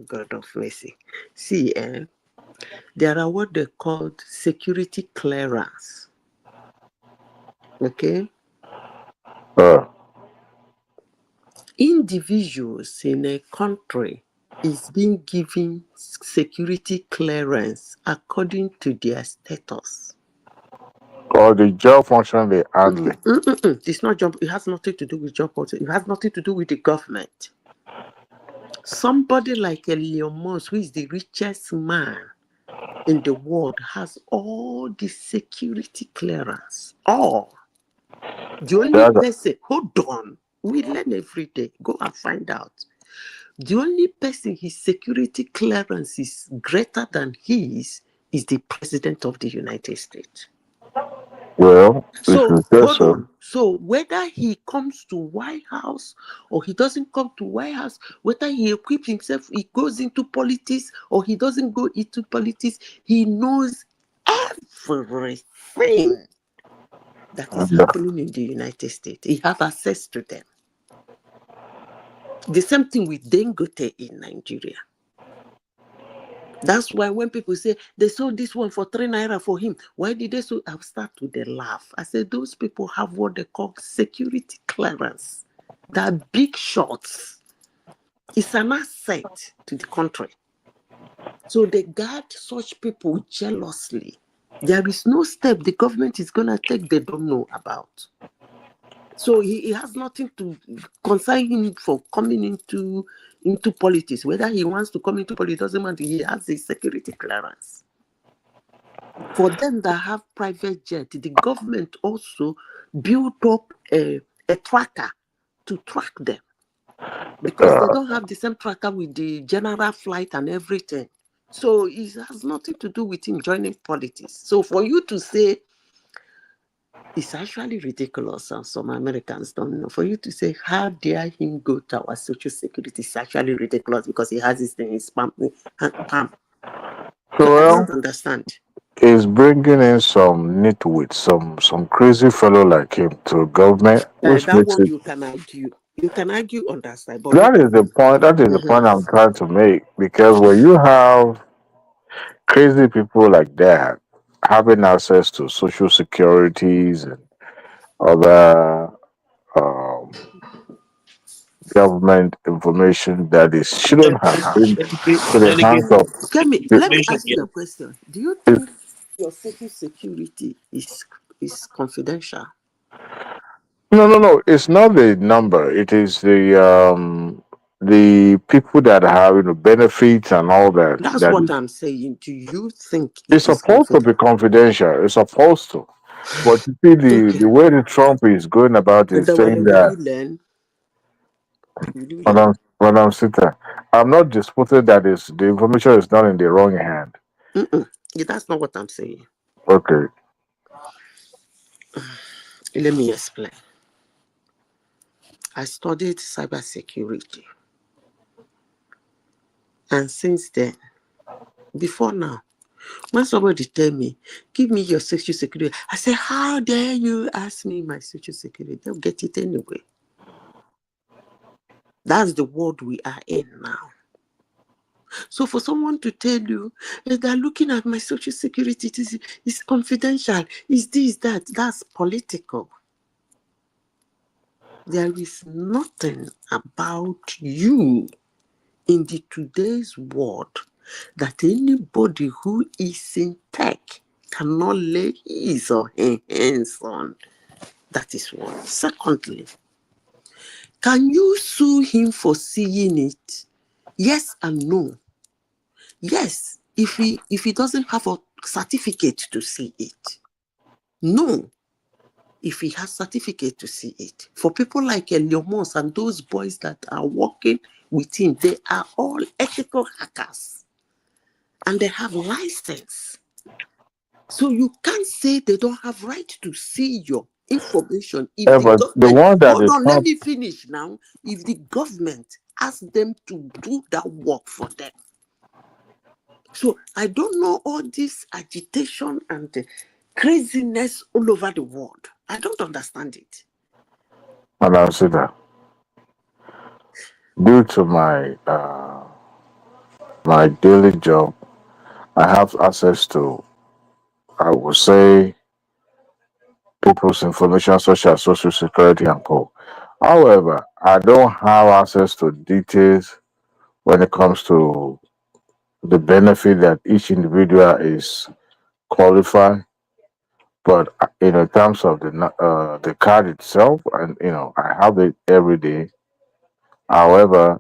God of mercy. See, there are what they called security clearance. Okay? Individuals in a country is being given security clearance according to their status. Or the job function they handle. It's not job. It has nothing to do with job. It has nothing to do with the government. Somebody like Elon Musk, who is the richest man in the world, has all the security clearance. All. The only person, hold on, we learn every day. Go and find out. The only person his security clearance is greater than his is the President of the United States. Well, so hold on. So whether he comes to White House or he doesn't come to White House, whether he equips himself, he goes into politics or he doesn't go into politics, he knows everything that is happening in the United States. He has access to them. The same thing with Dangote in Nigeria. That's why when people say they sold this one for 3 naira for him, why did they so? I'll start with a laugh. I said those people have what they call security clearance. They're big shots. It's an asset to the country. So they guard such people jealously. There is no step the government is going to take they don't know about. So he has nothing to concern him for coming into politics. Whether he wants to come into politics doesn't matter. He has a security clearance. For them that have private jet, the government also built up a tracker to track them, because they don't have the same tracker with the general flight and everything. So it has nothing to do with him joining politics. So for you to say, it's actually ridiculous, and some Americans don't know. For you to say, how dare him go to our social security, is actually ridiculous, because he has his thing in his palm. So I don't understand. Is bringing in some nitwit, some crazy fellow like him to government, which That makes one it. you can argue. You can argue on that side. But That is the point. That is the point I'm trying to make. Because when you have crazy people like that having access to social securities and other government information that it shouldn't have been to the hands of. Let me ask you a question. Do you think your social security is confidential? No. It's not the number. It is the people that have benefits and all that. That's That what I'm saying. Do you think it's supposed to be confidential. It's supposed to. But you see the way the Trump is going about is saying Will that. you learn? Will you learn? Madam Sita, I'm not disputing that the information is not in the wrong hand. That's not what I'm saying. Okay. Let me explain. I studied cybersecurity. And since then, before now, when somebody tell me, give me your social security, I say, how dare you ask me my social security? They'll get it anyway. That's the world we are in now. So for someone to tell you they're looking at my social security, it's confidential, is this, that's political. There is nothing about you in the today's world that anybody who is in tech cannot lay his or her hands on. That is one. Secondly, can you sue him for seeing it? Yes and no. Yes, if he doesn't have a certificate to see it. No, if he has certificate to see it. For people like Eliomos and those boys that are working with him, they are all ethical hackers and they have license. So you can't say they don't have right to see your information. If the but the government, one that hold is on, let not me finish now. If the government asks them to do that work for them. So I don't know all this agitation and craziness all over the world. I don't understand it. Madam Sida, due to my daily job, I have access to, I would say, people's information such as social security and co. However, I don't have access to details when it comes to the benefit that each individual is qualified. But in terms of the card itself, and I have it every day. However,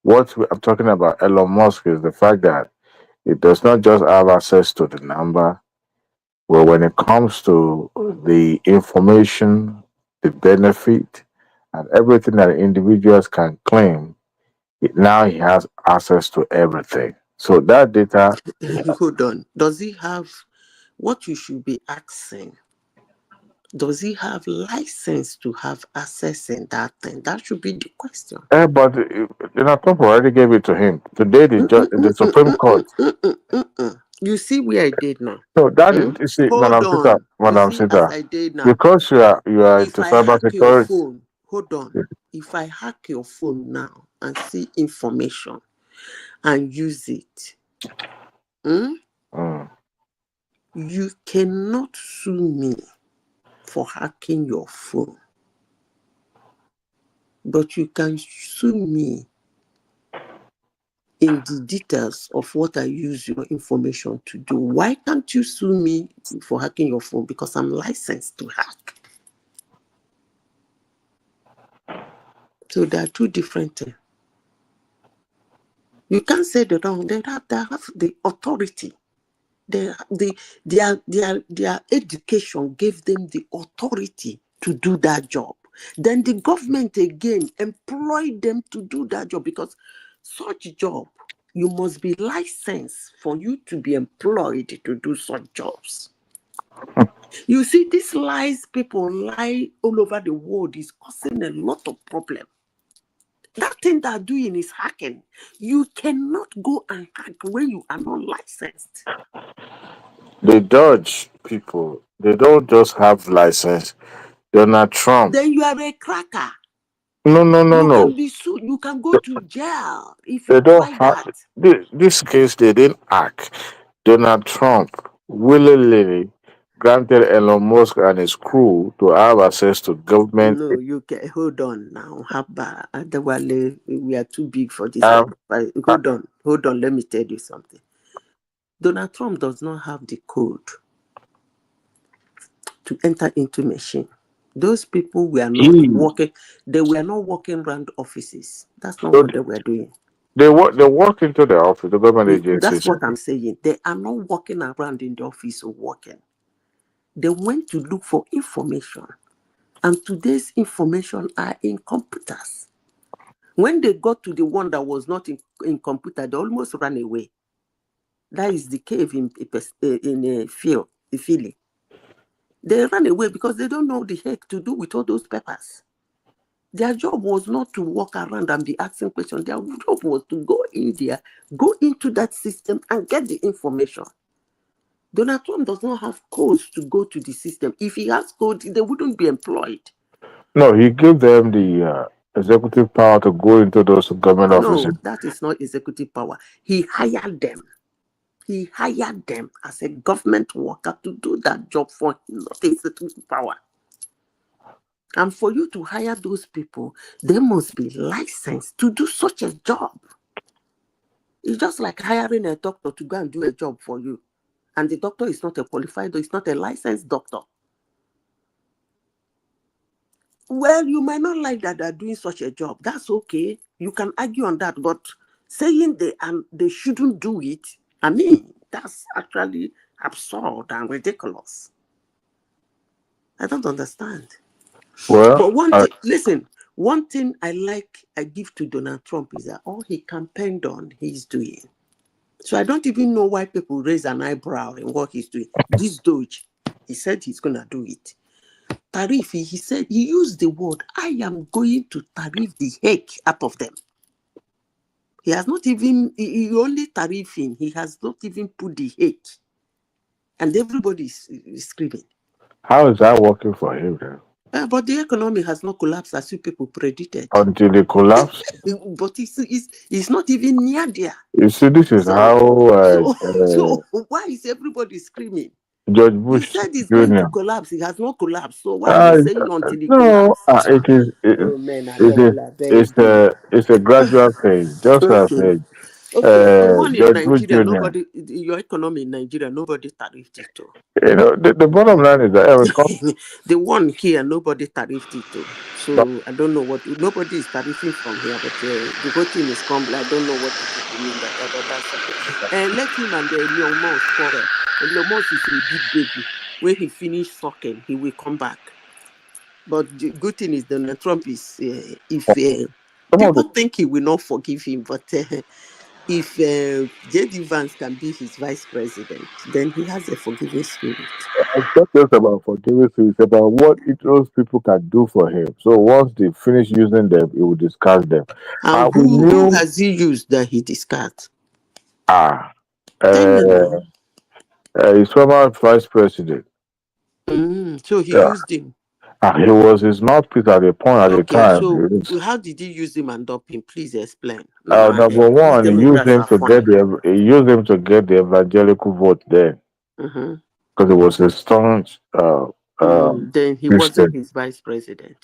I'm talking about Elon Musk is the fact that it does not just have access to the number. Well, when it comes to the information, the benefit, and everything that individuals can claim, now he has access to everything. So that data, Hold on. Does he have what you should be asking? Does he have license to have access in that thing? That should be the question. but Trump already gave it to him. Today, the Supreme Court. You see where I did now. So that is, you see, Hold on. You Madam see, as Sita, I did now. because you are If into I hack your cybersecurity. phone, hold on. If I hack your phone now and see information and use it, you cannot sue me for hacking your phone. But you can sue me in the details of what I use your information to do. Why can't you sue me for hacking your phone? Because I'm licensed to hack. So there are two different things. You can't say they don't. They have the authority. Their education gave them the authority to do that job. Then the government again employed them to do that job, because such job, you must be licensed for you to be employed to do such jobs. You see, these lies people lie all over the world is causing a lot of problem. That thing they're doing is hacking. You cannot go and hack when you are not licensed. They dodge people. They don't just have license. Donald Trump. Then you are a cracker. No. You can be sued. You can go to jail if They you don't try have that. this case. They didn't act. Donald Trump willingly granted Elon Musk and his crew to have access to government. No, you can hold on now. Haba, Adewale, we are too big for this. Hold on. Let me tell you something. Donald Trump does not have the code to enter into machine. Those people were not working. They were not working around offices. That's not what they were doing. They walk into the office, the government agencies. That's what I'm saying. They are not walking around in the office or working. They went to look for information. And today's information are in computers. When they got to the one that was not in computer, they almost ran away. That is the cave in Philly. They ran away because they don't know the heck to do with all those papers. Their job was not to walk around and be asking questions. Their job was to go in there, go into that system and get the information. Donald Trump does not have codes to go to the system. If he has codes, they wouldn't be employed. No, he gave them the executive power to go into those government offices? No, that is not executive power. He hired them. He hired them as a government worker to do that job for him, not executive power. And for you to hire those people, they must be licensed to do such a job. It's just like hiring a doctor to go and do a job for you. And the doctor is not a qualified, it's not a licensed doctor. Well, you might not like that they're doing such a job. That's okay. You can argue on that. But saying they shouldn't do it, I mean, that's actually absurd and ridiculous. I don't understand. Well, But listen, one thing I give to Donald Trump is that all he campaigned on, he's doing. So I don't even know why people raise an eyebrow in what he's doing. This Doge, he said he's going to do it. Tariff, he said, he used the word, I am going to tariff the heck out of them. He has not even, he only tariffing, he has not even put the heck. And everybody is screaming. how is that working for him then? But the economy has not collapsed as you people predicted. Until they collapse? But it's not even near there. You see, this is how So why is everybody screaming? George Bush He said it's Jr. going to collapse. It has not collapsed. So why are you saying until it collapses? Oh man, it's a gradual thing. Just as okay. The one in George Bush Nigeria, Jr. your economy in Nigeria, nobody tariffed it to. You know, the bottom line is that the one here, nobody tariffed it to. So I don't know what, nobody is tariffing from here, but the whole thing is crumbling. I don't know what the people mean by that, but that's separate. And let him and Leon Musk quarrel. Leon Musk is a big baby. When he finish sucking, he will come back. But the good thing is Donald Trump is, people think he will not forgive him, but if J.D. Vance can be his vice president, then he has a forgiving spirit. it's not just about forgiving, it's about what those people can do for him. So once they finish using them, he will discard them. And who has he used that he discards? His former vice president. So he used him. He was his mouthpiece at the point at the time. So how did he use him and dump him? Please explain. Number one, he used him to get the evangelical vote there. Because it was a staunch then he wasn't his vice president.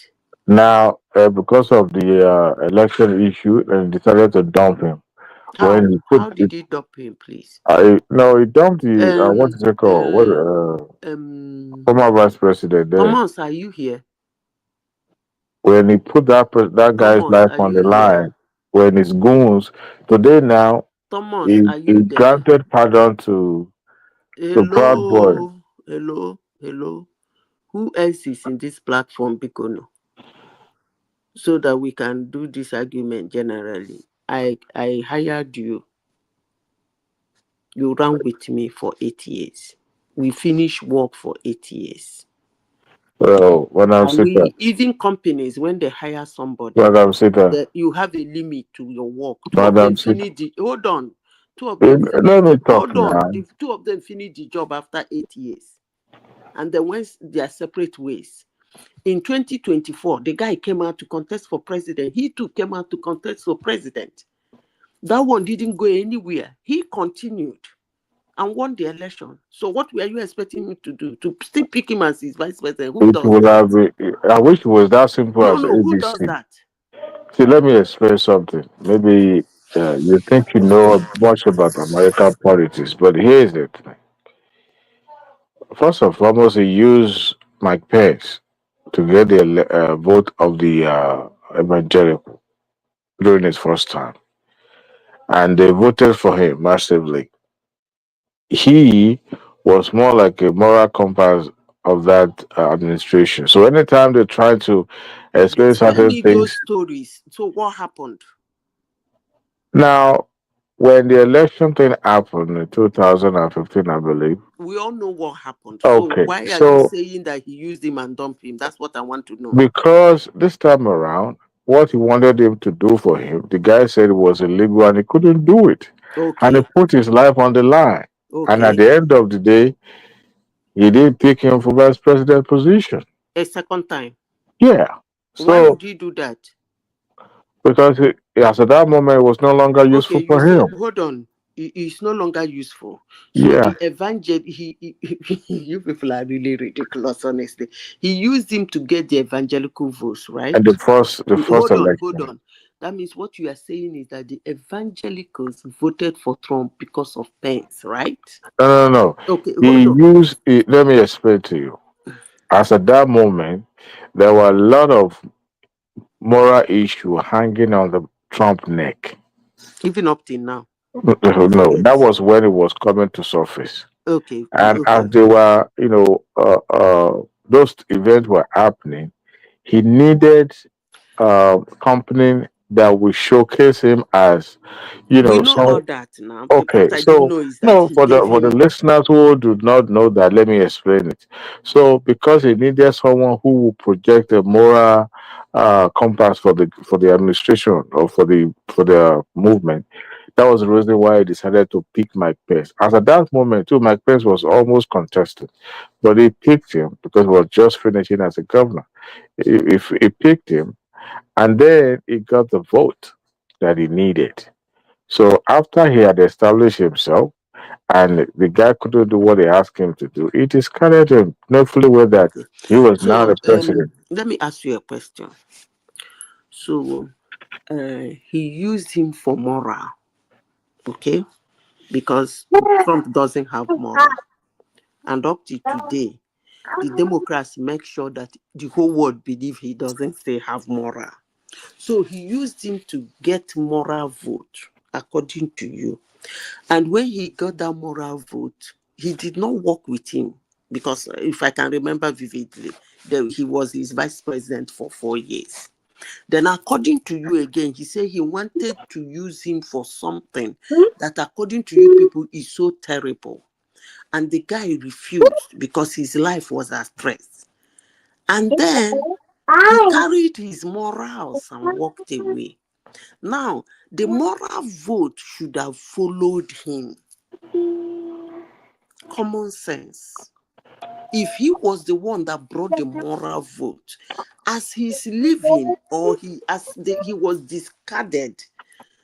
Now, because of the election issue, and decided to dump him. How did he dump him, please? No, he dumped the what is it called? Former vice president. Thomas, are you here? When he put that guy's life on the line, when his goons today now, Thomas, are you he granted pardon to Proud Boy. Hello. Who else is in this platform, Bikono? So that we can do this argument generally. I hired you. You ran with me for 8 years. We finished work for 8 years. Well, when I'm sitting, even companies, when they hire somebody, that you have a limit to your work. Hold on. Two of them the two of them finish the job after 8 years. And then once they are separate ways. In 2024, the guy came out to contest for president. He too came out to contest for president. That one didn't go anywhere. He continued and won the election. So what were you expecting me to do? To still pick him as his vice president? Who does that? I wish it was that simple as ABC. Who does that? See, let me explain something. Maybe you think you know much about American politics, but here's the thing. First and foremost, he used Mike Pence to get the vote of the evangelical during his first time. And they voted for him massively. He was more like a moral compass of that administration. So anytime they try to explain certain things, those stories. So what happened? Now, when the election thing happened in 2015, I believe. We all know what happened. Okay, so why are you saying that he used him and dumped him? That's what I want to know. Because this time around, what he wanted him to do for him, the guy said it was illegal and he couldn't do it. Okay. And he put his life on the line. Okay. And at the end of the day, he did pick him for vice president position. A second time? Yeah. Why would he do that? because as at that moment it was no longer useful Okay, you for see, him. hold on. It's no longer useful. So Yeah, the evangel, you people are really ridiculous, honestly. He used him to get the evangelical votes, right? and the first Hold election. on. That means what you are saying is that the evangelicals voted for Trump because of Pence, right? No. Okay, He hold on. used. Let me explain to you. As at that moment, there were a lot of moral issue hanging on the Trump neck. Even up till now, you No, forget. that was when it was coming to surface. Okay, And as okay. they were, those events were happening, he needed company that will showcase him as, We know some. all that now. Okay, What I didn't so know is that no, he for the gave him. listeners who do not know that, let me explain it. So, because he needed someone who will project a moral compass for the administration or for the movement, that was the reason why he decided to pick Mike Pence. As at that moment, too, Mike Pence was almost contested, but he picked him because he was just finishing as a governor. If he picked him, and then he got the vote that he needed. So after he had established himself and the guy couldn't do what they asked him to do, it discarded him, not fully aware that Okay. he was now So the president. let me ask you a question. So he used him for moral, okay? Because Trump doesn't have moral. And up to today, the Democrats make sure that the whole world believe he doesn't still have moral. So he used him to get moral vote, according to you. And when he got that moral vote, he did not work with him because if I can remember vividly, he was his vice president for 4 years. Then, according to you again, he said he wanted to use him for something that, according to you people, is so terrible. And the guy refused because his life was at risk. And then he carried his morals and walked away. Now, the moral vote should have followed him. Common sense. If he was the one that brought the moral vote, as he's living or he was discarded,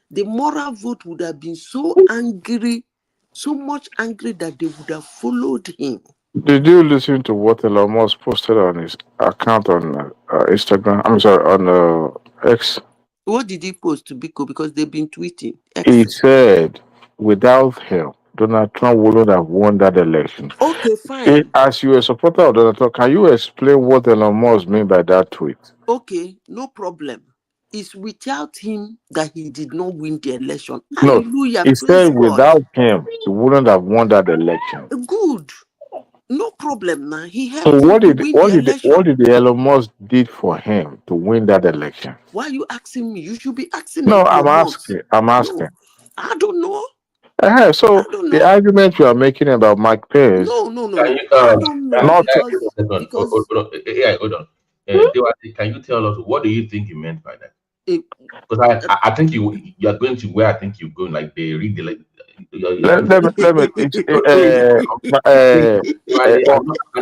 the moral vote would have been so angry, so much angry that they would have followed him. Did you listen to what Elon Musk posted on his account on Instagram? I'm sorry, on X. What did he post to Biko? Because they've been tweeting. He X. said, without him, Donald Trump wouldn't have won that election. Okay, fine. As you a supporter of Donald Trump, can you explain what Elon Musk mean by that tweet? Okay, no problem. It's without him that he did not win the election. No, Hallelujah. he Praise said God. without him, he wouldn't have won that election. Good. No problem now. He So helped him what to did win what the did election. what did the Elon Musk did for him to win that election? Why are you asking me? You should be asking No, Elon Musk. I'm No, asking. I don't know. So I don't the know. argument you are making about Mike Pence, No. Can you, I don't know not hold because on. Yeah, hold on. Can you tell us what do you think you meant by that? Because I think you are going to where I think you're going. Like they read the like. let me it's, I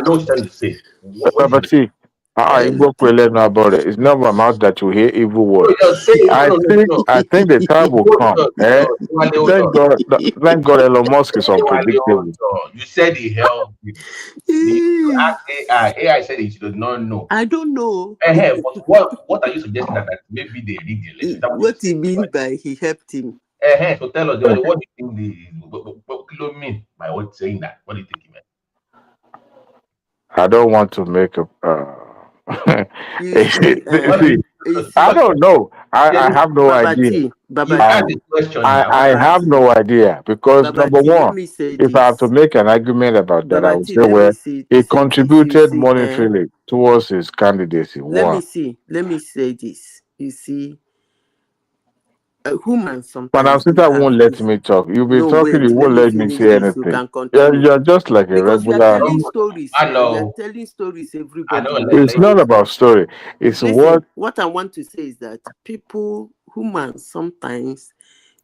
know what you're trying to say. What but is see, Igbo Kwele no about it. It's not my mouth that you hear evil no, words. you're saying I think the time will Hold come. on, hold on. Thank God Elon Musk is unpredictable. You said he held you asked AI. AI said he does not know. I don't know. But what are you suggesting that maybe they read the election? Is that what What he mean by he helped him? So tell us what do you think what kilo mean by what saying that? What do you think he meant? I don't want to make a. You see, I don't know. I have no idea. Babati, You asked the question now. I have no idea because number Babati, let one, me say if I have to this. make an argument about that, I would Babati, say let me where say he this. You contributed see, monetarily towards his candidacy. let One. me say this. You see, humans Madam sometimes do Sita have won't let this. me talk. You'll be No, talking, wait, you let won't me let me finish say this. You anything. can continue. You're just like a Because you are regular. telling stories I now. You are know. telling stories, I everybody know. knows. It's not about story. It's Listen, what I want to say is that humans sometimes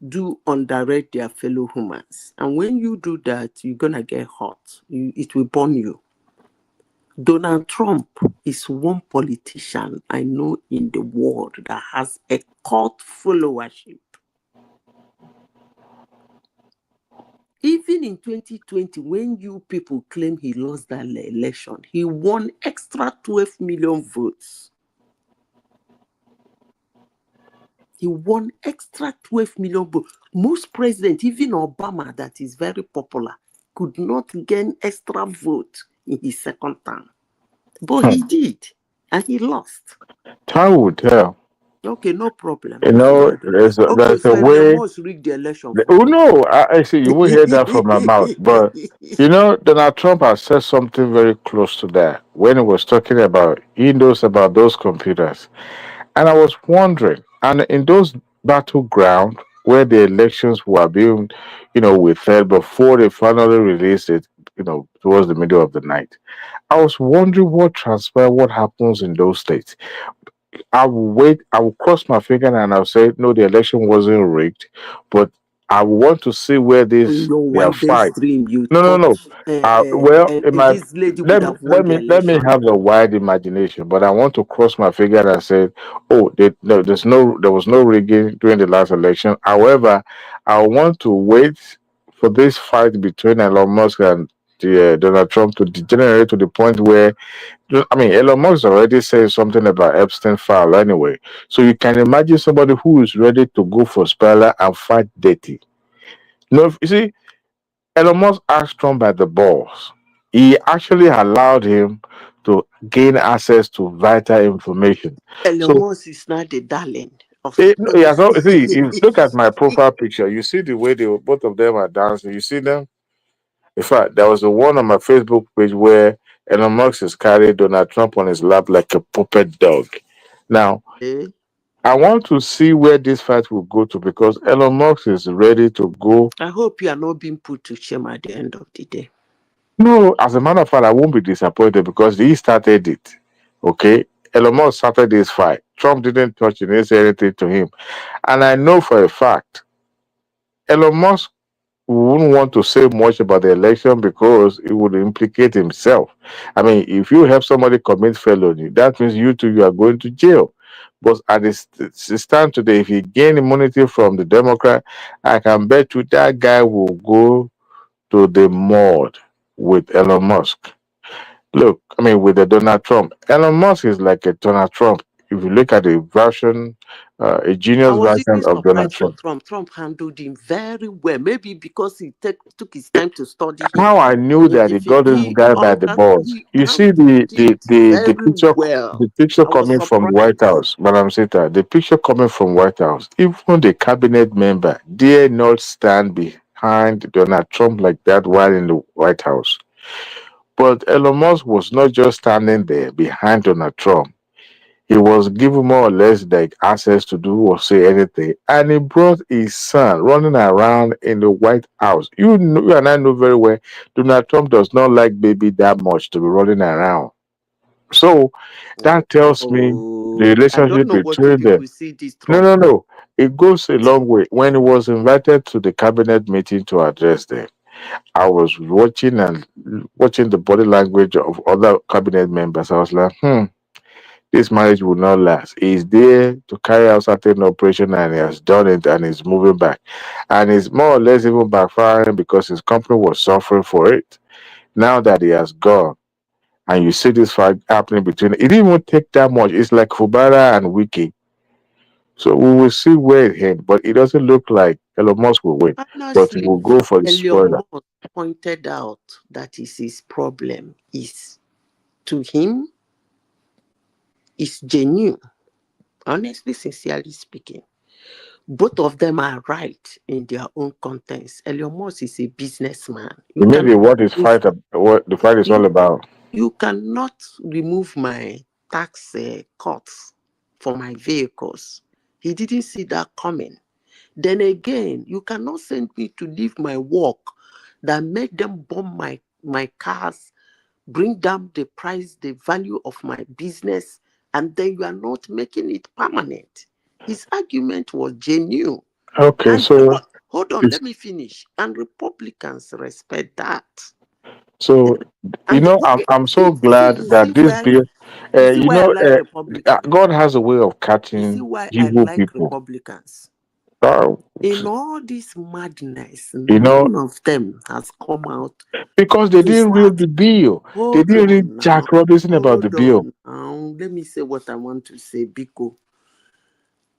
do underrate their fellow humans. And when you do that, you're going to get hurt. It will burn you. Donald Trump is one politician I know in the world that has a cult followership. Even in 2020, when you people claim he lost that election, he won extra 12 million votes. He won extra 12 million votes. Most presidents, even Obama, that is very popular, could not gain extra votes in his second term. But he did, and he lost. Time will tell. Okay, no problem. You know, there's a way. Must rig the election. Oh no, I see. You will hear that from my mouth. But you know, Donald Trump has said something very close to that when he was talking about he knows about those computers, and I was wondering, and in those battleground where the elections were being, withheld before they finally released it, towards the middle of the night, I was wondering what transpired, what happens in those states. I will wait. I will cross my finger and I'll say, no, the election wasn't rigged, but I want to see where this their fight. No. Well, it might, this lady would have won the let me election. have a wide imagination, but I want to cross my finger and say, oh, there was no rigging during the last election. However, I want to wait for this fight between Elon Musk and Donald Trump to degenerate to the point where, I mean, Elon Musk already said something about Epstein file anyway. So you can imagine somebody who is ready to go for Spella and fight dirty. No, you see, Elon Musk asked Trump by the balls. He actually allowed him to gain access to vital information. Elon Musk is not the darling of See, look at my profile picture. You see the way both of them are dancing. You see them? In fact, there was a one on my Facebook page where Elon Musk is carrying Donald Trump on his lap like a puppet dog. Now, I want to see where this fight will go to because Elon Musk is ready to go. I hope you are not being put to shame at the end of the day. No, as a matter of fact, I won't be disappointed because he started it. Okay? Elon Musk started this fight. Trump didn't touch it, didn't say anything to him. And I know for a fact, Elon Musk wouldn't want to say much about the election because it would implicate himself. I mean, if you help somebody commit felony, that means you are going to jail. But at this stand today, if he gain immunity from the Democrat, I can bet you that guy will go to the mud with Elon Musk. Look, I mean, with the Donald Trump, Elon Musk is like a Donald Trump. If you look at the version, a genius version of Donald Trump. Trump handled him very well. Maybe because he took his time to study him. How I knew that he got this guy by the balls. You see the picture, the picture coming from White House, Madam Sita, the picture coming from White House. Even the cabinet member dare not stand behind Donald Trump like that while in the White House. But Elon Musk was not just standing there behind Donald Trump. He was given more or less like access to do or say anything, and he brought his son running around in the White House. You and I know very well, Donald Trump does not like baby that much to be running around. So that tells me the relationship between them. No. It goes a long way. When he was invited to the cabinet meeting to address them, I was watching the body language of other cabinet members. I was like, this marriage will not last. He's there to carry out certain operation and he has done it and he's moving back. And it's more or less even backfiring because his company was suffering for it. Now that he has gone and you see this fight happening between, it didn't even take that much. It's like Fubara and Wiki. So we will see where it ends, but it doesn't look like Elon Musk will win. But he will go for the spoiler. Elon Musk pointed out that is his problem is to him is genuine. Honestly, sincerely speaking, both of them are right in their own contents. Elon Musk is a businessman. Maybe what the fight is all about. You cannot remove my tax cuts for my vehicles. He didn't see that coming. Then again, you cannot send me to leave my work that made them bomb my cars, bring down the price, the value of my business, and then you are not making it permanent. His argument was genuine. Okay, so hold on, let me finish. And Republicans respect that. So I'm so glad that this bill, You see why I like Republicans? God has a way of You see catching why I evil like people. Republicans? Uh, In all this madness, you know, none of them has come out because they to didn't read start. the bill. They Hold didn't read on now. Jack Robinson about the Hold bill. on now. Let me say what I want to say, Biko.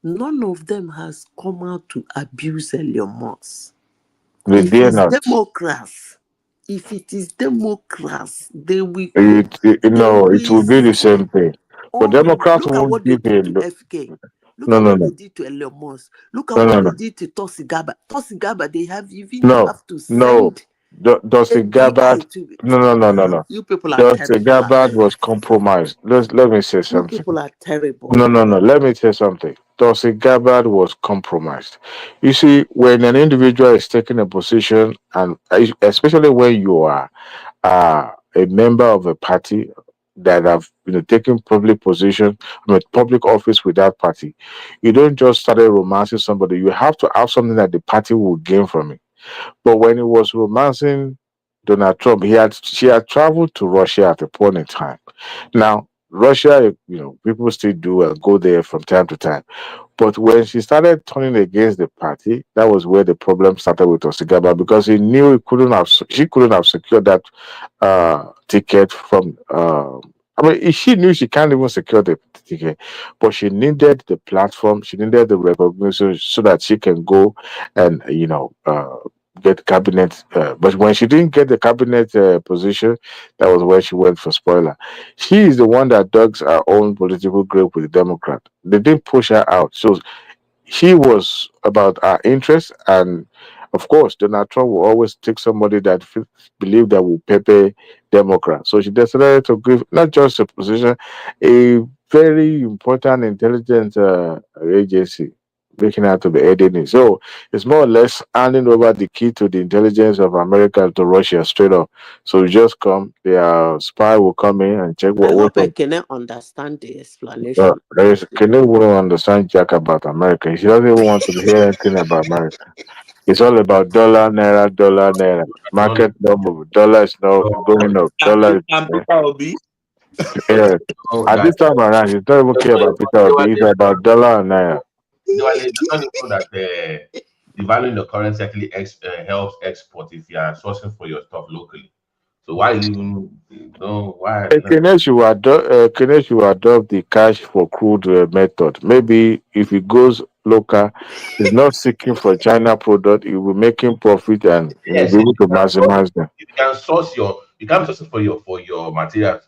None of them has come out to abuse Elon Musk. They If dare it's not. Democrats, if it is Democrats, they will No, it will be the same thing. But Democrats look at won't what they give did a to look. FK. Look No, at no, what no, they did to Elon Musk. Look at no, no, what no, they did to Tosi Gaba. Tosi Gaba, they have even no, have to no. send Dusty AI Gabbard. to it. No, no, no, no, no. You people are Dusty terrible. Gabbard was compromised. Let me say You something. people are terrible. No, no, no. Let me say something. Dusty Gabbard was compromised. You see, when an individual is taking a position, and especially when you are a member of a party that have taken public position, public office with that party, you don't just start romancing somebody. You have to have something that the party will gain from it. But when he was romancing Donald Trump, she had traveled to Russia at a point in time. Now, Russia, people still do go there from time to time. But when she started turning against the party, that was where the problem started with Osigaba, because she couldn't have secured that ticket from. She knew she can't even secure the ticket, but she needed the platform, she needed the recognition so that she can go and get cabinet. But when she didn't get the cabinet position, that was where she went for spoiler. She is the one that dug her own political grave with the Democrat. They didn't push her out, so she was about our interests. And of course, Donald Trump will always take somebody that believe that will pay Democrat. So she decided to give not just a position, a very important intelligence agency, making out to be heading it. So it's more or less handing over the key to the intelligence of America to Russia straight up. So you just come, their spy will come in and check I what. hope I can understand the explanation. Can you wouldn't understand Jack about America? She doesn't even want to hear anything about America. It's all about dollar, naira. Market no move. Dollar is not going up. Dollar is And Peter Obi. yeah. Oh, At this time around, she don't even care about Peter Obi. It's about dollar and naira. They don't know that the value in the currency actually helps export if you are sourcing for your stuff locally. So why even why not? Kenneth should adopt the cash for crude method. Maybe if it goes local, he's not seeking for China product. He will be making profit and Yes, be able to maximize them. you can source you can source it for your materials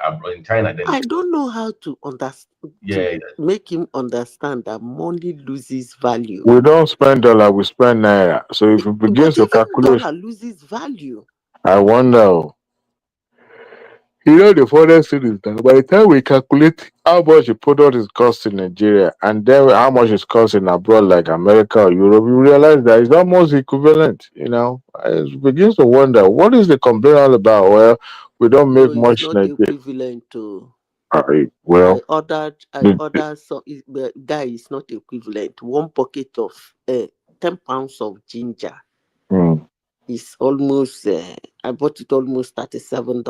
abroad in China. Then I don't know how to understand yeah, to make him understand that money loses value. We don't spend dollar, we spend naira. So if it begins But to even calculate, dollar loses value. I wonder. The funniest thing is that by the time we calculate how much the product is costing Nigeria and then how much it's costing abroad like America or Europe, you realize that it's almost equivalent. I begins to wonder what is the complaint all about? Well, we don't No, make it's much not Nigeria. equivalent to. Well, I ordered so the guy is not equivalent. One pocket of 10 pounds of ginger hmm. is almost I bought it almost $37.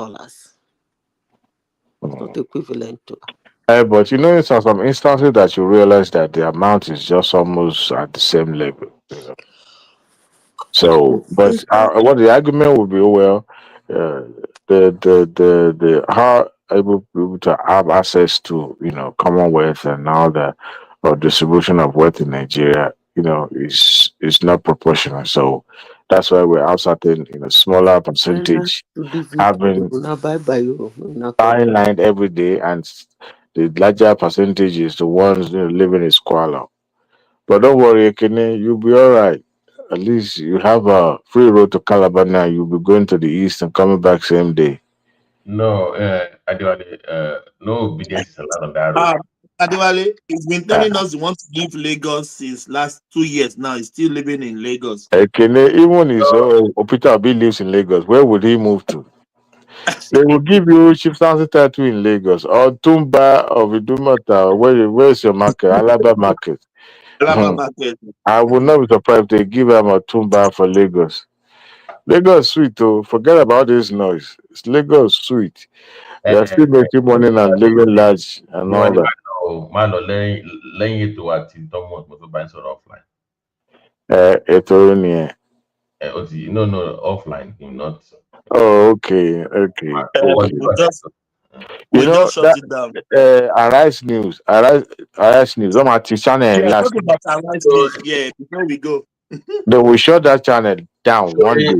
It's not equivalent to. But in some instances that you realize that the amount is just almost at the same level. So, but what the argument would be, well, the how able people to have access to Commonwealth and all the distribution of wealth in Nigeria, is not proportional. So that's why we're certain smaller percentage having Now bye bye. Now come. buying land every day, and the larger percentage is the ones living in squalor. But don't worry, Ekene, you'll be all right. At least you have a free road to Calabar now. You'll be going to the east and coming back same day. no, no obedience is allowed on that road. Adewale, he's been Uh, telling us he wants to leave Lagos since last 2 years now. He's still living in Lagos. Ekene, even his Peter Obi lives in Lagos. Where would he move to? They will give you chieftaincy title in Lagos or Tumba or Vidumata. Where's your market? Alaba market. Alaba Market. I would not be surprised if they give him a Tumba for Lagos. Lagos sweet though. Forget about this noise. It's Lagos sweet. We are still making money and living large and all that. Man, lẹ́yìn ètò àti Thomas mo tó bá ń sọ̀rọ̀ offline. Ètò ni ẹ. No, offline, not. Oh, okay. We You know just shut that it down. Arise News. I'm at the channel Yeah, last. talking about Arise News. Yeah, before we go. They will shut that channel down one day.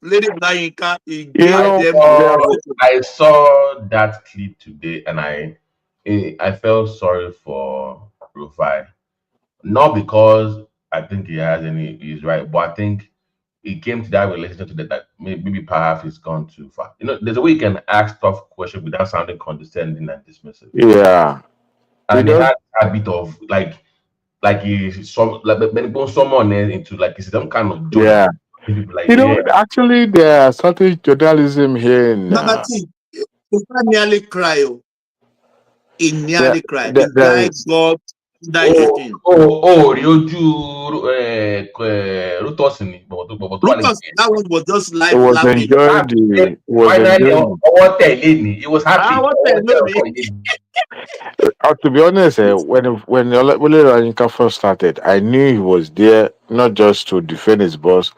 Lere Olayinka, he You gave know, them I saw that clip today and I felt sorry for Rufai. Not because I think he's right, but I think it came to that relationship that maybe perhaps he's gone too far. You know, there's a way you can ask tough questions without sounding condescending and dismissive. Yeah. And he had a bit of like someone into like it's some kind of journal. Yeah. People like, You know, actually, there are certain journalism here in. Babati, he nearly cry. He nearly cried. there The guy is- got that thing. Lucas, that one was just live It was laughing. enjoying the. It was happy. To be honest, when Lere Olayinka first started, I knew he was there not just to defend his boss,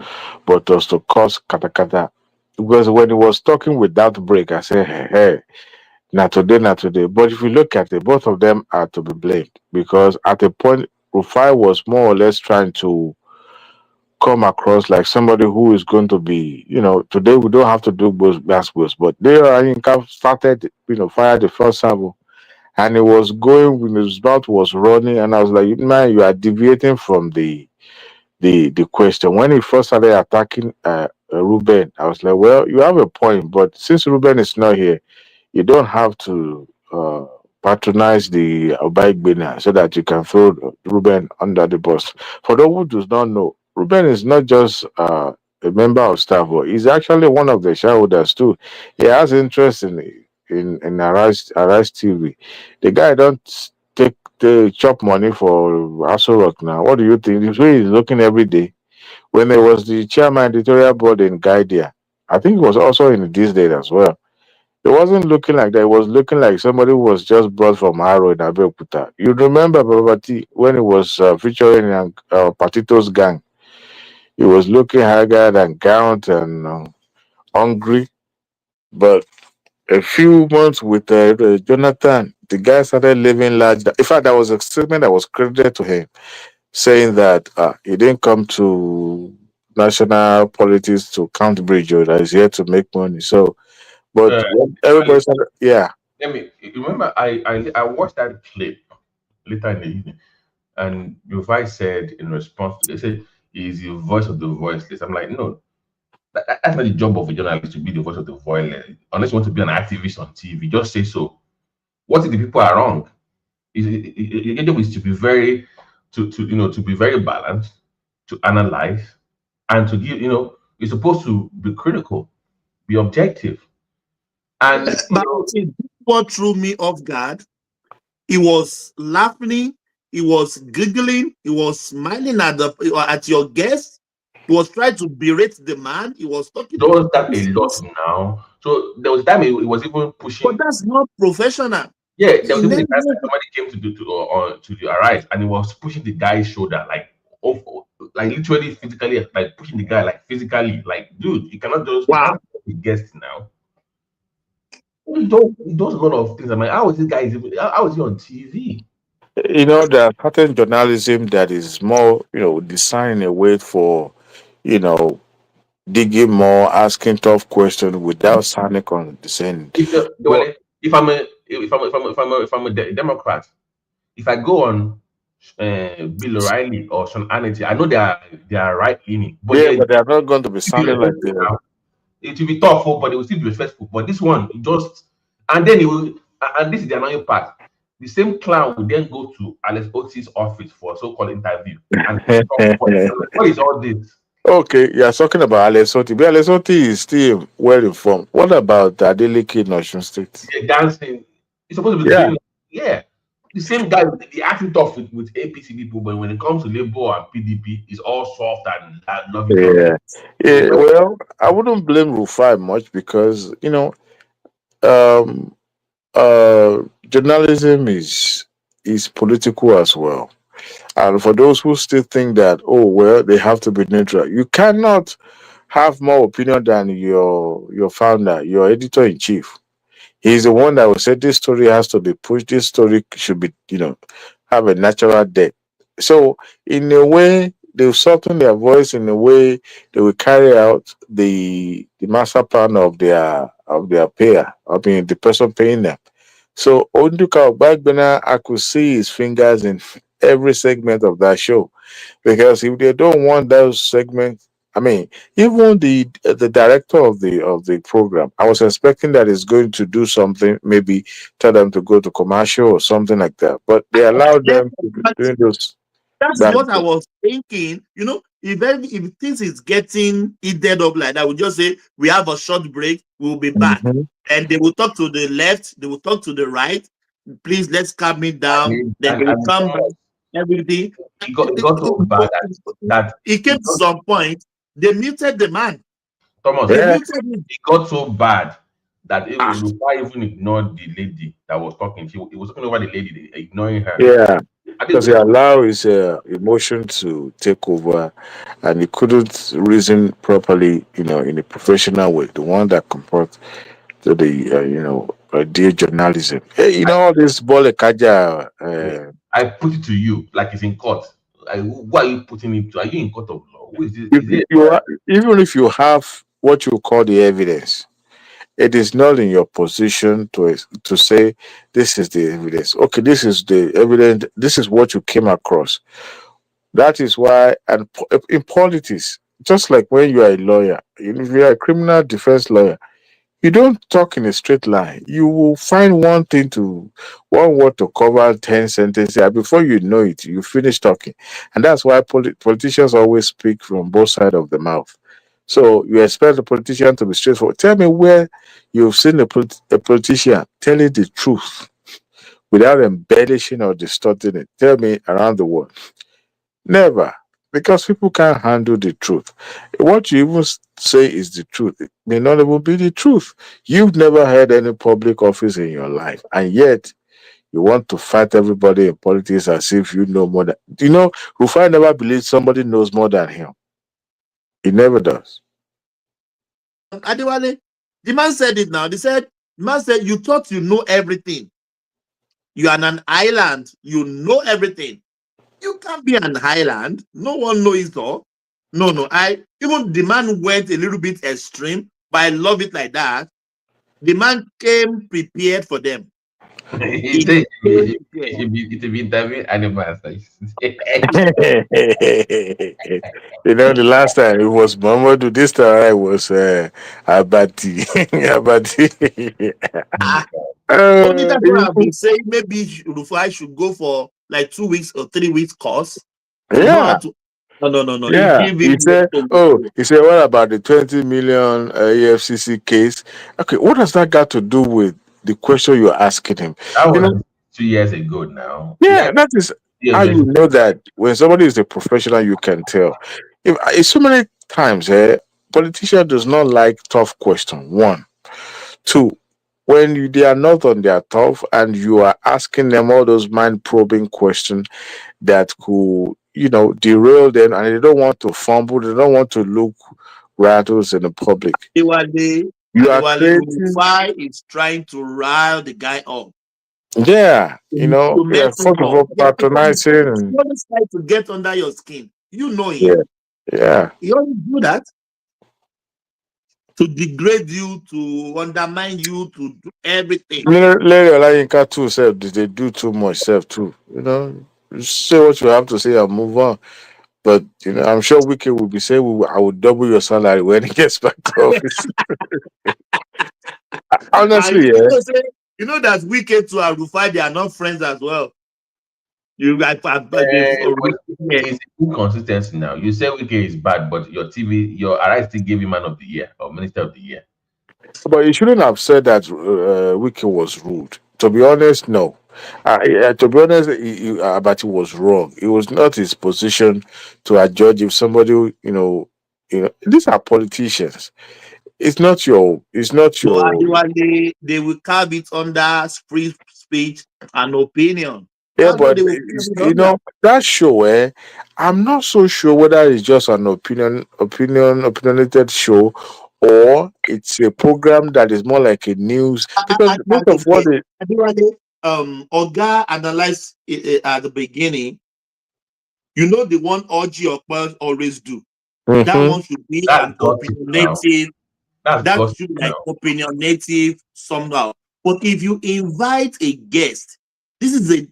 but also to cause katakata. Because when he was talking with that break, I said, hey, not today, not today. But if you look at it, both of them are to be blamed because at a point, Rufai was more or less trying to come across like somebody who is going to be, today we don't have to do both basketballs, but Lere Olayinka started, fired the first salvo and it was going when his mouth was running, and I was like, man, you are deviating from the question. When he first started attacking Reuben, I was like, well, you have a point, but since Reuben is not here, you don't have to patronize the Obayigbena so that you can throw Reuben under the bus. For those who do not know, Reuben is not just a member of staff, but he's actually one of the shareholders too. He has interest in Arise TV. The guy don't take the chop money for Aso Rock now. What do you think? This way he's looking every day. When he was the chairman editorial board in Guidea, I think he was also in this day as well. It wasn't looking like that. It was looking like somebody who was just brought from Harrow in Abeokuta. You remember Babati when he was featuring Patito's gang? He was looking haggard and gaunt and hungry. But a few months with Jonathan, the guy started living large. In fact, there was a statement that was credited to him saying that he didn't come to national politics to count bridge, or that he's here to make money. So, but when everybody started, yeah. Let me remember. I watched that clip later in the evening, and Rufai said in response to it, said, "Is the voice of the voiceless." I'm like, no, that's not the job of a journalist to be the voice of the voiceless. Unless you want to be an activist on TV, just say so. What if the people are wrong? Your job is to be very, to be very balanced, to analyze, and to give. You're supposed to be critical, be objective, and But what threw me off guard, he was laughing, he was giggling, he was smiling at your guest. He was trying to berate the man. He was talking. Does that a lot now? So there was a time it was even pushing. But that's not professional. Yeah, there was even a time that somebody came to the Arise and he was pushing the guy's shoulder, like literally physically, like pushing the guy, like physically, like dude, you cannot just be guest now. He does a lot of things. I'm like, how is this guy? How is he on TV? There are certain journalism that is more, designed a way for, digging more, asking tough questions without sounding condescending. If I'm a Democrat, if I go on Bill O'Reilly or Sean Hannity, I know they are right leaning, but they are not going to be sounding like that. It will be tough, but they will still be respectful. But this one, and then this is the annoying part. The same clown will then go to Alex Otti's office for a so-called interview. And what is all this? Okay, you're talking about Alex Otti. But Alex Otti is still well informed. What about Adeleke in Osun State? Yeah, dancing. It's supposed to be doing, yeah. the same guy, the acting tough with APC people, but when it comes to Labour and PDP, it's all soft and lovey dovey. Yeah. Yeah. Well, I wouldn't blame Rufai much because um, journalism is political as well. And for those who still think that, oh well, they have to be neutral, you cannot have more opinion than your founder, your editor in chief. He's the one that will say this story has to be pushed. This story should be, have a natural death. So in a way, they'll soften their voice. In a way, they will carry out the master plan of their payer. I mean, the person paying them. So Onduka Bagbena, I could see his fingers in every segment of that show, because if they don't want those segments, I mean, even the director of the program, I was expecting that he's going to do something, maybe tell them to go to commercial or something like that, but they allowed them to be doing those. That's what I was thinking. If things is getting heated up like that, we just say we have a short break, we'll be back. Mhm. And they will talk to the left, they will talk to the right. Please, let's calm it down. Then they will come back, everything. It got so bad that It came to some point, they muted the man. Thomas, They Yeah. muted him. it got so bad that Rufai even ignored the lady that was talking. He was talking over the lady, ignoring her. Yeah, I because he allowed his emotion to take over, and he couldn't reason properly, in a professional way, the one that compared to the, dear journalism. Hey, all this Bole Kaja. I put it to you like it's in court. Why are you putting it to? Are you in court of law? Who is this? Is it? Even if you have what you call the evidence, it is not in your position to say this is the evidence. Okay, this is the evidence. This is what you came across. That is why, and in politics, just like when you are a lawyer, if you are a criminal defense lawyer, you don't talk in a straight line. You will find one word to cover 10 sentences, and before you know it, you finish talking. And that's why politicians always speak from both sides of the mouth. So you expect the politician to be straightforward. Tell me where you've seen a politician telling the truth without embellishing or distorting it. Tell me around the world. Never. Because people can't handle the truth. What you even say is the truth. It may not even be the truth. You've never had any public office in your life, and yet you want to fight everybody in politics as if you know more than. Rufai never believes somebody knows more than him. He never does. Adewale, the man said it now. The man said, you thought you know everything. You are on an island. You know everything. You can't be an island. No one knows it all. No. Even the man went a little bit extreme, but I love it like that. The man came prepared for them. It should be interviewing animals. The last time it was Mamadou. This time it was Abati. Abati. Only that's what I've been saying. Maybe Rufai should go for like 2 weeks or 3 weeks course. Yeah. No. Yeah. He said, what about the 20 million EFCC case? Okay, what has that got to do with the question you're asking him? That was 2 years ago now. Yeah, that is how you know that when somebody is a professional, you can tell. If so many times, politician does not like tough question. 1, 2, when they are not on their tough and you are asking them all those mind-probing questions that could, derail them, and they don't want to fumble, they don't want to look rattles in the public. Rufai is trying to rile the guy up. Yeah, first of all, patronizing. He always tries to get under your skin. You know him. Yeah. He always do that to degrade you, to undermine you, to do everything. Lere Olayinka too said they do too much self too. Say what you have to say and move on. But I'm sure Wiki will be saying, I will double your salary when he gets back to office. Honestly, you know that Wiki to Rufai, they are not friends as well. It's inconsistency now. You say Wiki is bad, but your Arise still gave you Man of the Year or Minister of the Year. But you shouldn't have said that Wiki was rude. To be honest, no. To be honest, Abati was wrong. It was not his position to adjudge if somebody, these are politicians. It's not your. It's not So your. they will carve it under free speech and opinion. Yeah, That's what but they will carve it under. that show, I'm not so sure whether it's just an opinionated show, or it's a program that is more like a news. Because most of what they. Oga analyzed at the beginning. You know the one Orgy or always do. That Mhm. one should be That's an gossip now. opinionative. That's That gossip should be like now. opinionative somehow. But if you invite a guest,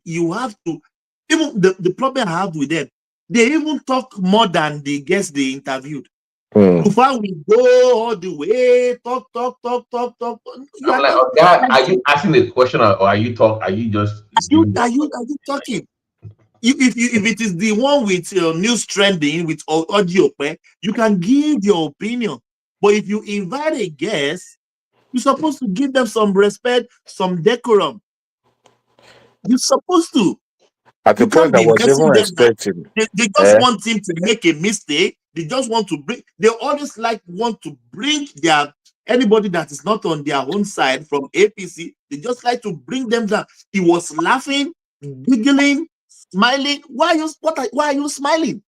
you have to, even the problem I have with them, they even talk more than the guest they interviewed. Before we go all the way, talk. You I'm are like, not. oh God, are you asking a question or are you talk? Are you just giving Are you talking? If it is the one with news trending with audio, you can give your opinion. But if you invite a guest, you're supposed to give them some respect, some decorum. You're supposed to. At the You can't point, I be was even messing them that expecting. they just want him to make a mistake. They just want to bring. They always want to bring anybody that is not on their own side from APC. They just like to bring them down. He was laughing, giggling, smiling. Why are you smiling?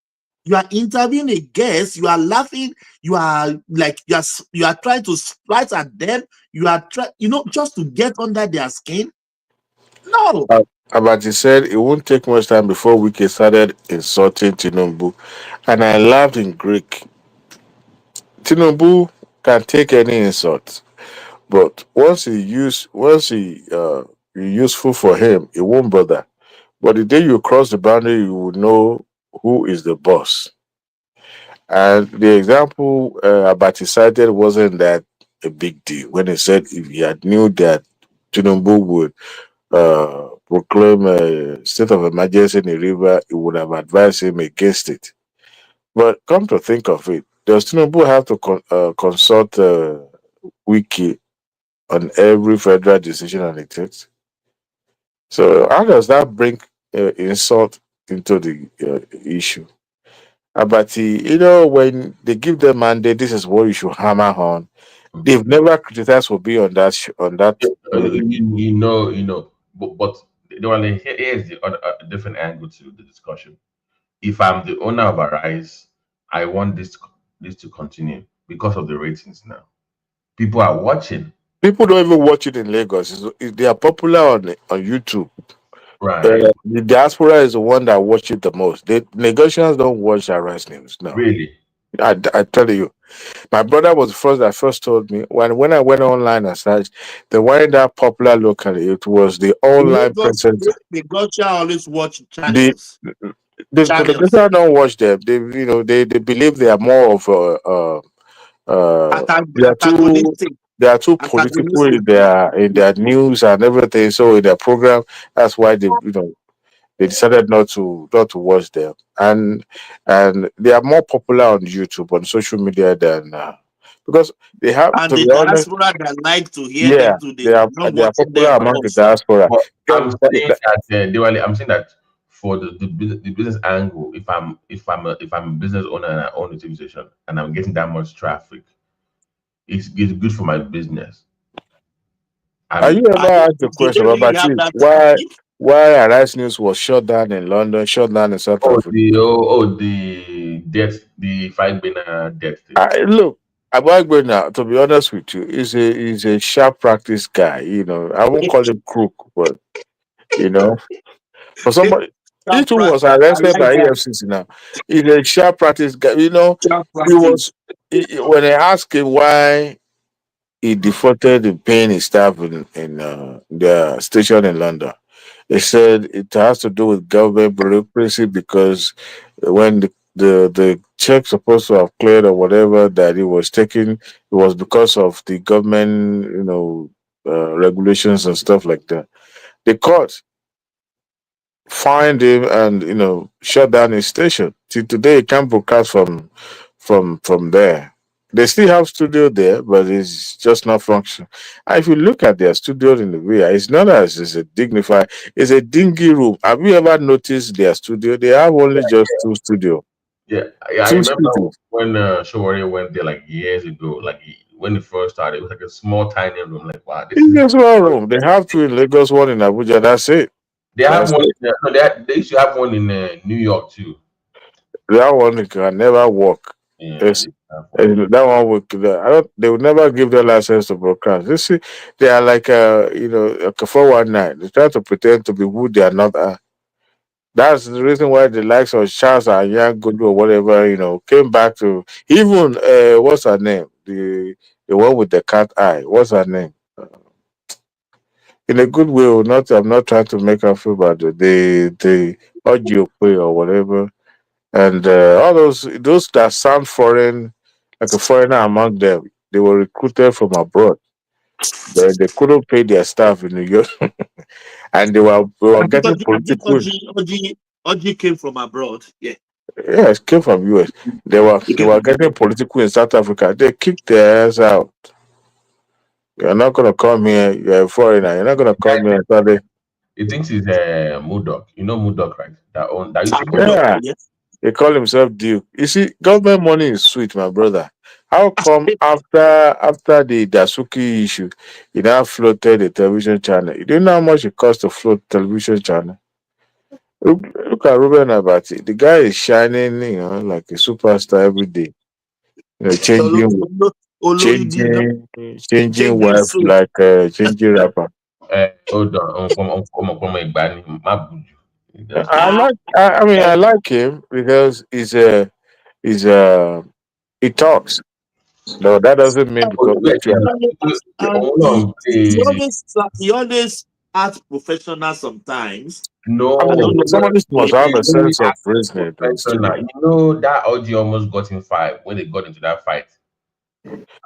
You are interviewing a guest. You are laughing. You are you are trying to spite at them. You are trying, just to get under their skin. No. Abati said it won't take much time before Wiki started insulting Tinubu, and I laughed in Greek. Tinubu can take any insult, but once you're useful for him, it won't bother. But the day you cross the boundary, you will know who is the boss. And the example Abati cited wasn't that a big deal when he said if he had knew that Tinubu would proclaim a state of emergency in the river, he would have advised him against it. But come to think of it, does Tinubu have to consult Wiki on every federal decision that he takes? So how does that bring insult into the issue? Abati, when they give them mandate, this is what you should hammer on. They've never criticized for being on that on that. But here's the other different angle to the discussion. If I'm the owner of Arise, I want this to continue because of the ratings now. People are watching. People don't even watch it in Lagos. They are popular on YouTube. Right. The diaspora is the one that watch it the most. The Lagosians don't watch Arise News. No, Really? I tell you, my brother was the first that first told me when I went online and searched the one that popular locally. It was the online presence. The Gotcha always watch The channels. the Lagosians don't watch them. They believe they are more of they are too Antagonistic. political in their news and everything. So in their program, that's why they decided not to watch them, and they are more popular on YouTube on social media than because they have And to the be honest. diaspora that like to hear Yeah, them too, they are not they are watching popular them among the also. diaspora. But Because I'm saying that Diwali, I'm saying that for the business angle, if I'm a business owner and I own a TV station and I'm getting that much traffic, it's good for my business. Are you ever asked the They question don't really about have that why traffic. Arise News was shut down in London, shut down in South Oh, Africa? the five banner death thing. Look, Abagbena, to be honest with you, is a sharp practice guy. I won't call him crook, but you know, for somebody, he too was I arrested like by that. EFCC now. He's a sharp practice guy. Sharp He was practice. when they asked him why he defaulted in paying his staff in the station in London. They said it has to do with government bureaucracy because when the check supposed to have cleared or whatever that it was taken, it was because of the government, regulations and stuff like that. The court fined him and shut down his station. Till today, he can't broadcast from there. They still have studio there, but it's just not functional. And if you look at their studio in the rear, it's not as it's a dignified, it's a dingy room. Have you ever noticed their studio? They have only just two studio. Yeah, I Two remember studios. when Showore went there like years ago, like when it first started, it was like a small tiny room. Like, wow, this It's is. just one room. They have two in Lagos, one in Abuja. That's it. They have That's one. it. No, they used to have one in New York too. That one can never work. Yeah, Yes. they have one. That one would. I don't. They would never give their license to broadcast. You see, they are like like a 419. They try to pretend to be who they are not. That's the reason why the likes of Charles and Young Good or whatever came back to even what's her name, the one with the cat eye. What's her name? In a good way, or not. I'm not trying to make her feel bad. The audio play or whatever. And all those that sound foreign, like a foreigner among them, they were recruited from abroad. They couldn't pay their staff in New York, and they were getting I think political. Oji came from abroad. Yeah. Yeah, it came from US. They were He they came were from getting political in South Africa. They kicked their ass out. You're not gonna come here. You're a foreigner. You're not gonna The guy come here and start. he thinks he's Mudok. You know Mudok, right? That used to own. Murdoch, Yeah, yes. they call himself Duke. You see, government money is sweet, my brother. How come after the Dasuki issue, you now floated a television channel? You do know how much it costs to float television channel? Look at Reuben Abati. The guy is shining, like a superstar every day. Changing, Olori changing changing wife suit. like changing rapper. Hold on. I like. I mean, I like him because he talks. No, that doesn't mean because what you are. And he always acts professional sometimes. I I don't mean, No, know what somebody must he, have a he sense of acts reasoning to professional. still. You know that audio almost got him fired when they got into that fight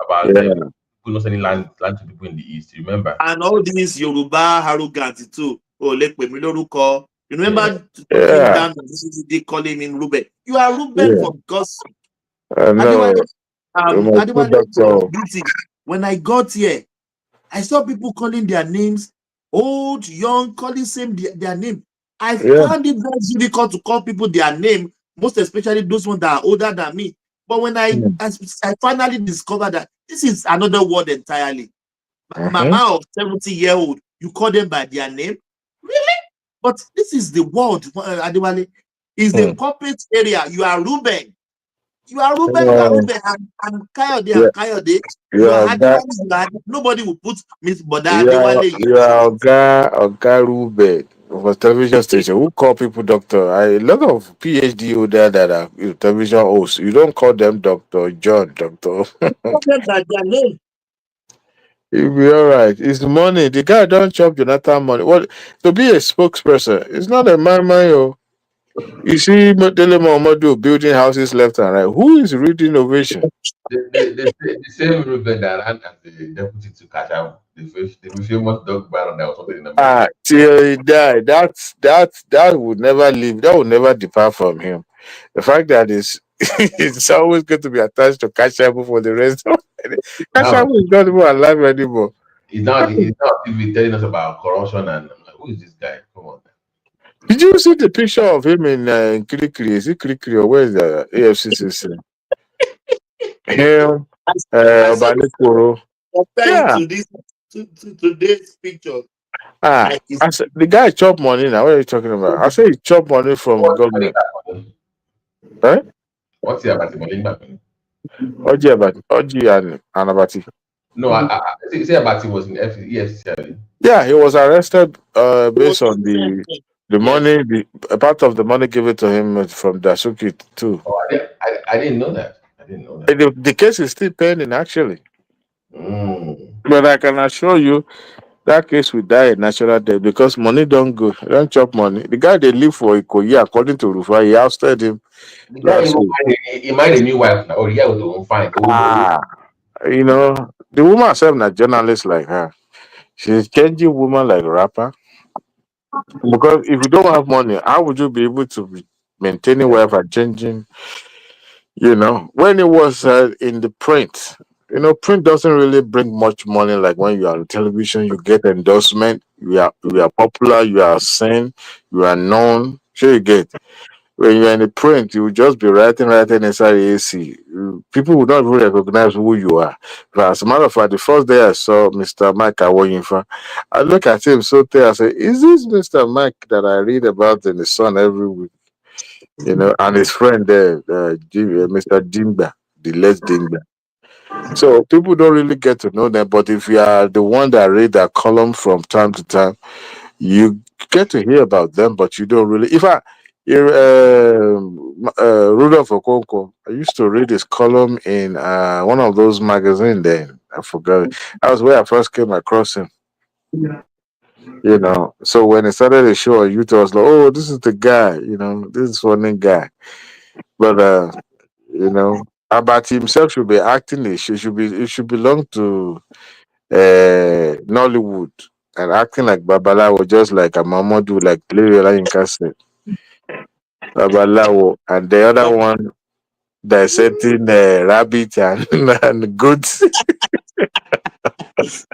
about Yeah, people not sending land to people in the east. You remember? And all these Yoruba arrogant too. Oh, Lekpe Miloruko. You Yeah. remember putting him yeah, down and they calling him Ruben. You are Ruben yeah. for God's sake. I know. My good Adewale doctor. beauty. When I got here, I saw people calling their names, old, young, calling same their name. I Yeah. found it very difficult to call people their name, most especially those ones that are older than me. But when I finally discovered that this is another word entirely. Mama of 70-year-old, you call them by their name? Really? But this is the world, Adewale. Is the corporate area. You are Ruben. You are Ruben, and Kayode Yeah, and Kayode. You are yeah, Adewale, nobody will put Miss Boda yeah, Adewale. yeah. Oga Rube for television station. Who call people doctor? A lot of PhD holder that are television hosts. You don't call them Doctor John, Doctor. Call them by their name. You'll be all right. It's money. The guy don't chop Jonathan money. What to be a spokesperson? It's not a man, oh. You see Dele Momodu building houses left and right. Who is reading innovation? The same Ruben that ran as the deputy to Kasham, the famous dog baron that was something in America. Till he died. That would never leave. That would never depart from him. The fact that it's always going to be attached to Kashabu for the rest of it. Now Kashabu is not even alive anymore. he's now TV telling us about corruption and I'm like, who is this guy? Come on. Did you see the picture of him in Kirikiri? Is it Kirikiri or where is the AFCCC? Him, I saw this Obanikoro. comparing Yeah. to this to today's picture. The guy chop money now. What are you talking about? I say he chop money from government. Right? What's he about the Oji and Anabati. No, I say about he was in EFCC. Yeah, he was arrested based on the money, a part of the money given to him from Dasuki too. Oh, I didn't know that. I didn't know that. The case is still pending actually. Mm. But I can assure you that case will die a natural death because money don't go. Don't chop money. The guy they live for Ikoyi, according to Rufa, he ousted him. The guy he married a new wife now. Oh, yeah, with the fine. The woman herself not journalist like her. She's changing woman like a rapper. Because if you don't have money, how would you be able to be maintaining wealth and changing You know, when it was in the print, you know, print doesn't really bring much money like when you are on television. You get endorsement, you are popular, you are seen, you are known. Sure, you get. When you're in the print, you will just be writing inside the AC. People will not even recognize who you are. But as a matter of fact, the first day I saw Mr. Mike Awoyinfa, I look at him so there, I say, is this Mr. Mike that I read about in the Sun every week? You know, and his friend there, Mr. Dimba, the less Dimba. So people don't really get to know them, but if you are the one that read that column from time to time, you get to hear about them, but you don't really. If I, Rudolph Okonkwo, I used to read his column in one of those magazines. Then I forgot. That was where I first came across him. You know, so when he started the show, you was like, "Oh, this is the guy." You know, this is funny guy. But you know, Abati himself should be acting. It should belong to Nollywood and acting like Babalawo, just like Amamodu, like Lere Olayinka said. Babalawo, and the other one dissecting rabbit and, and goats. That's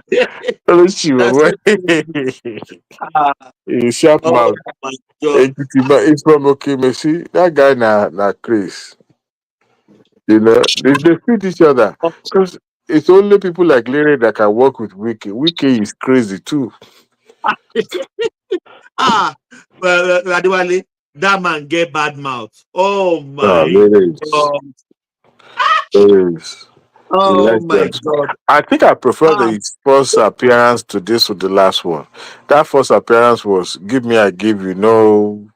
His sharp oh mouth. my God. It's from Okemesi. That guy na Chris. You know, they fit each other. Because it's only people like Larry that can work with Wiki. Wiki is crazy too. Well, Adewale, that man get bad mouth. Oh my Larry God. is. Oh Yes, my yes. God. I think I prefer his first appearance to this with the last one. That first appearance was give me, I give you. No,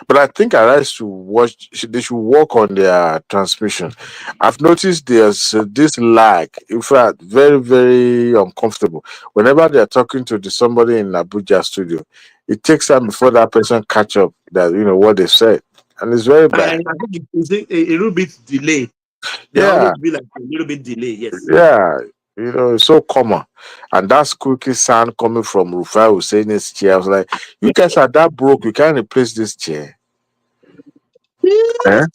but I think I like to watch. They should work on their transmission. I've noticed there's this lag. In fact, very very uncomfortable. Whenever they're talking to somebody in Abuja studio, it takes time before that person catch up that you know what they said, and it's very bad. I think it's a little bit delay. There Yeah. always be like a little bit delay. Yes. Yeah, you know, it's so common. And that squeaky sound coming from Rufai Hussaini's chair. I was like, you guys are that broke, you can't replace this chair. Eh?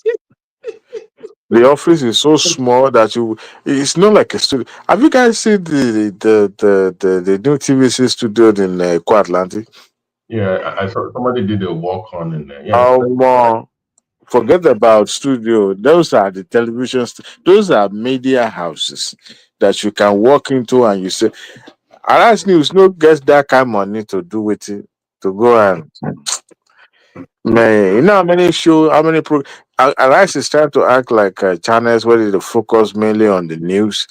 The office is so small that it's not like a studio. Have you guys seen the new TVC studio in Kwa Atlantic? Yeah, I saw somebody did a walk on in there. Yeah, Forget about studio. Those are the televisions. Those are media houses that you can walk into and you say, Arise News no get that kind of money to do with it, to go and man, you know how many show, how many Arise is trying to act like channels where they focus mainly on the news,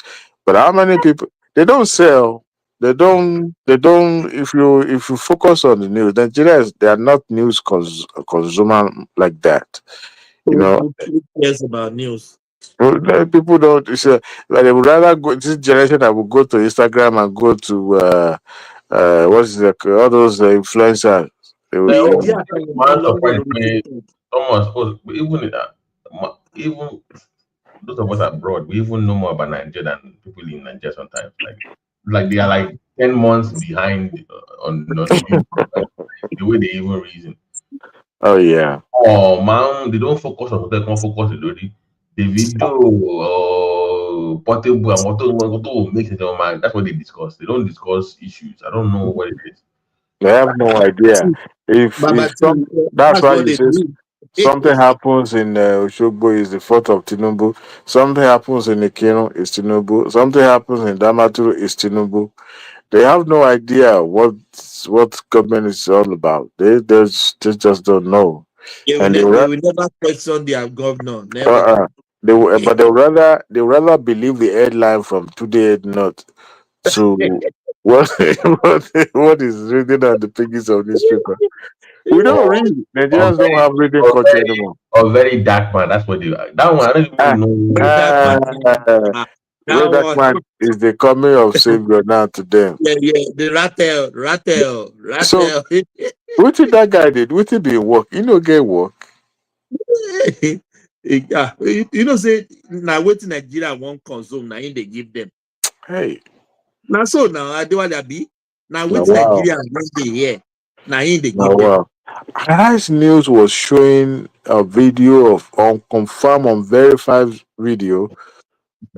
but how many people they don't sell, they don't. If you focus on the news, Nigerians they are not news consumer like that, you know. Who cares about news? People don't. Like they would rather go. This generation that will go to Instagram and go to what's the all those influencers. Man surprised me almost even those of us abroad, we even know more about Nigeria than people in Nigeria sometimes. Like they are like 10 months behind on YouTube, the way they even reason. Oh yeah. Oh man, they don't focus on what they can focus on the video portable and what will make it on mind. That's what they discuss. They don't discuss issues. I don't know what it is. They have no idea. Baba, That's that's why what you they say do. something happens in Oshogbo is the fault of Tinubu. Something happens in Ikeno is Tinubu. Something happens in Damaturu is Tinubu. They have no idea what government is all about. They just don't know. And They will never question their governor. Never. but they rather believe the headline from Today Not to what what is written on the pages of newspaper. We don't read. Nigerians don't have reading culture anymore. Very dark man. That's what they are. That one I don't even know. Where that man is the coming of Savior now to them. Yeah, the rattle. So what did that guy did? What did he work? You know, get work. You know, say now waiting Nigeria won't consume. Now they give them. Hey. Now so now I do what I be. Now Now, waiting wow. Nigeria when they here. Now they Now, give them. wow. Arise News was showing a video of unconfirmed, unverified video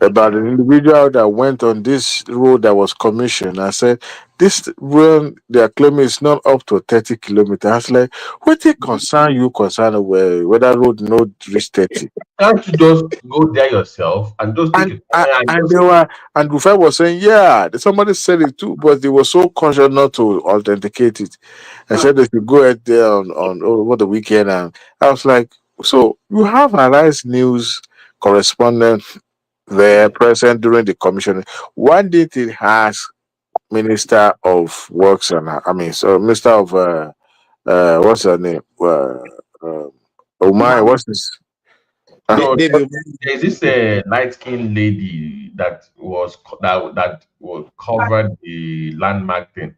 about an individual that went on this road that was commissioned. I said, this road they are claiming is not up to 30 kilometers. I was like, what it concern you concern whether road no reach 30? Can't you just go there yourself and just take a corner and And just they were, and Rufai was saying, yeah, somebody said it too, but they were so conscious not to authenticate it. I said they should go out there on over the weekend. And I was like, so you have a Arise News correspondent there present during the commission. Why did it ask Minister of Works and so Minister of what's her name? Omai, what's this? no, there's this light-skinned lady that was covered the landmark thing.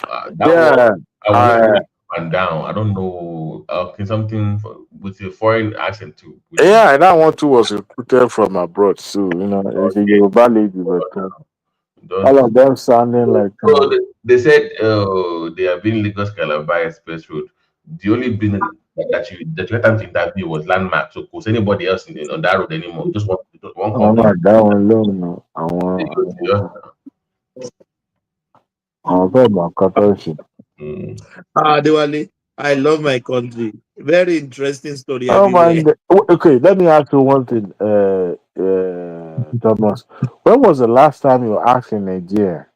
That Yeah, was I was just up and down. I don't know, something with a foreign accent too. yeah, and that one too was recruited from abroad too. It's a Yoruba lady, but all of them sounding like. So they said they are being Lagos Calabar Express Road. The only business that you had time to interview was landmark. So was anybody else on that road anymore? Just one Oh company. my, that one alone, no. I want. I'll go back. Adewale, I love my country. Very interesting story Oh everywhere. my. Okay, let me ask you one thing, Thomas. When was the last time you asked in Nigeria,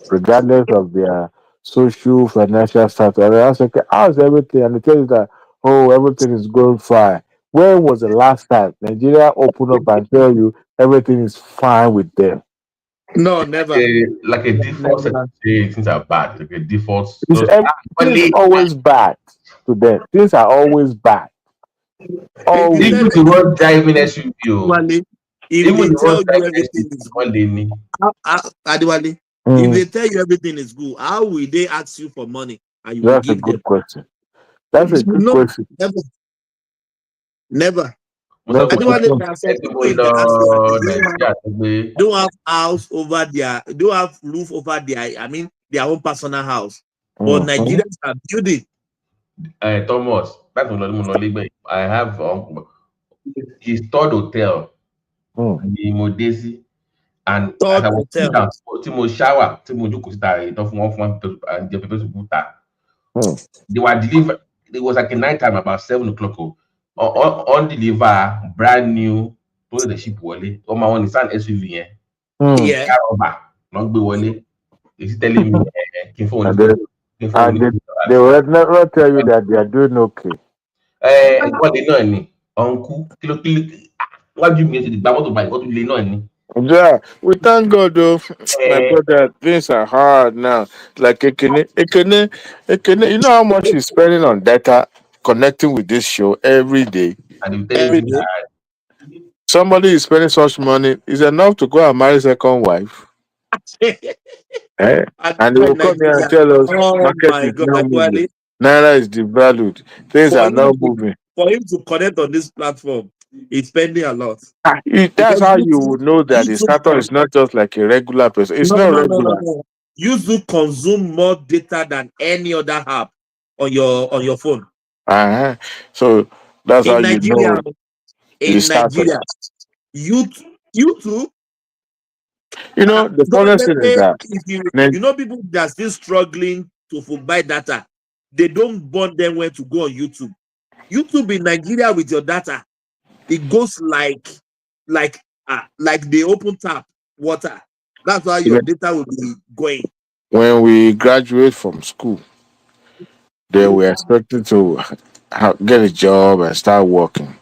regardless of their social, financial status? And I ask, okay, how's everything? And they tell you that, oh, everything is going fine. When was the last time Nigeria opened up and tell you everything is fine with them? No, never. Like a default set to say things are bad. Like a default. It's, things always bad to them. Things are always bad. Always. Even the road driving SUV. Adewale, if Even they the tell road you driving everything SUV is one good, lane. Adewale, if they tell you everything is good, how will they ask you for money and you will That's a give them? good question. That's a good No, question. never. Most of Adewale, there are some people in diaspora, they don't have house over their, don't have roof over their, their own personal house. But Nigerians are building. Thomas, that's I have his third hotel in Modesi, and as Third I was sitting hotel. down, Timo shower, Timo jókòó síta, ìtọ́ fún wọn and the people to they were delivered. It was like a night time, about 7 o'clock. On deliver brand new toilet the ship wọlé. On my one Nissan SUV Yeah. Not be wọlé. Is telling me And they will never tell you that they are doing okay. What they know ni uncle what do you mean to the to buy what do you know? Yeah, we thank God though. My brother, things are hard now. Like Ekene, you know how much he's spending on data connecting with this show every day. And Every day. Somebody is spending such money is enough to go and marry second wife. And they will come here and tell us market is not moving. Naira is devalued. Things are not moving. For him to connect on this platform, he's spending a lot. That's how you would know that the starter is not just like a regular person. It's not regular. No. YouTube consume more data than any other app on your phone. So that's in how Nigeria, you know. In Nigeria, YouTube. You know, the funniest thing is that if you know people that are still struggling to buy data, they don't burn them when to go on YouTube. YouTube in Nigeria with your data, it goes like the open tap water. That's why your data will be going. When we graduate from school, then we're expected to get a job and start working.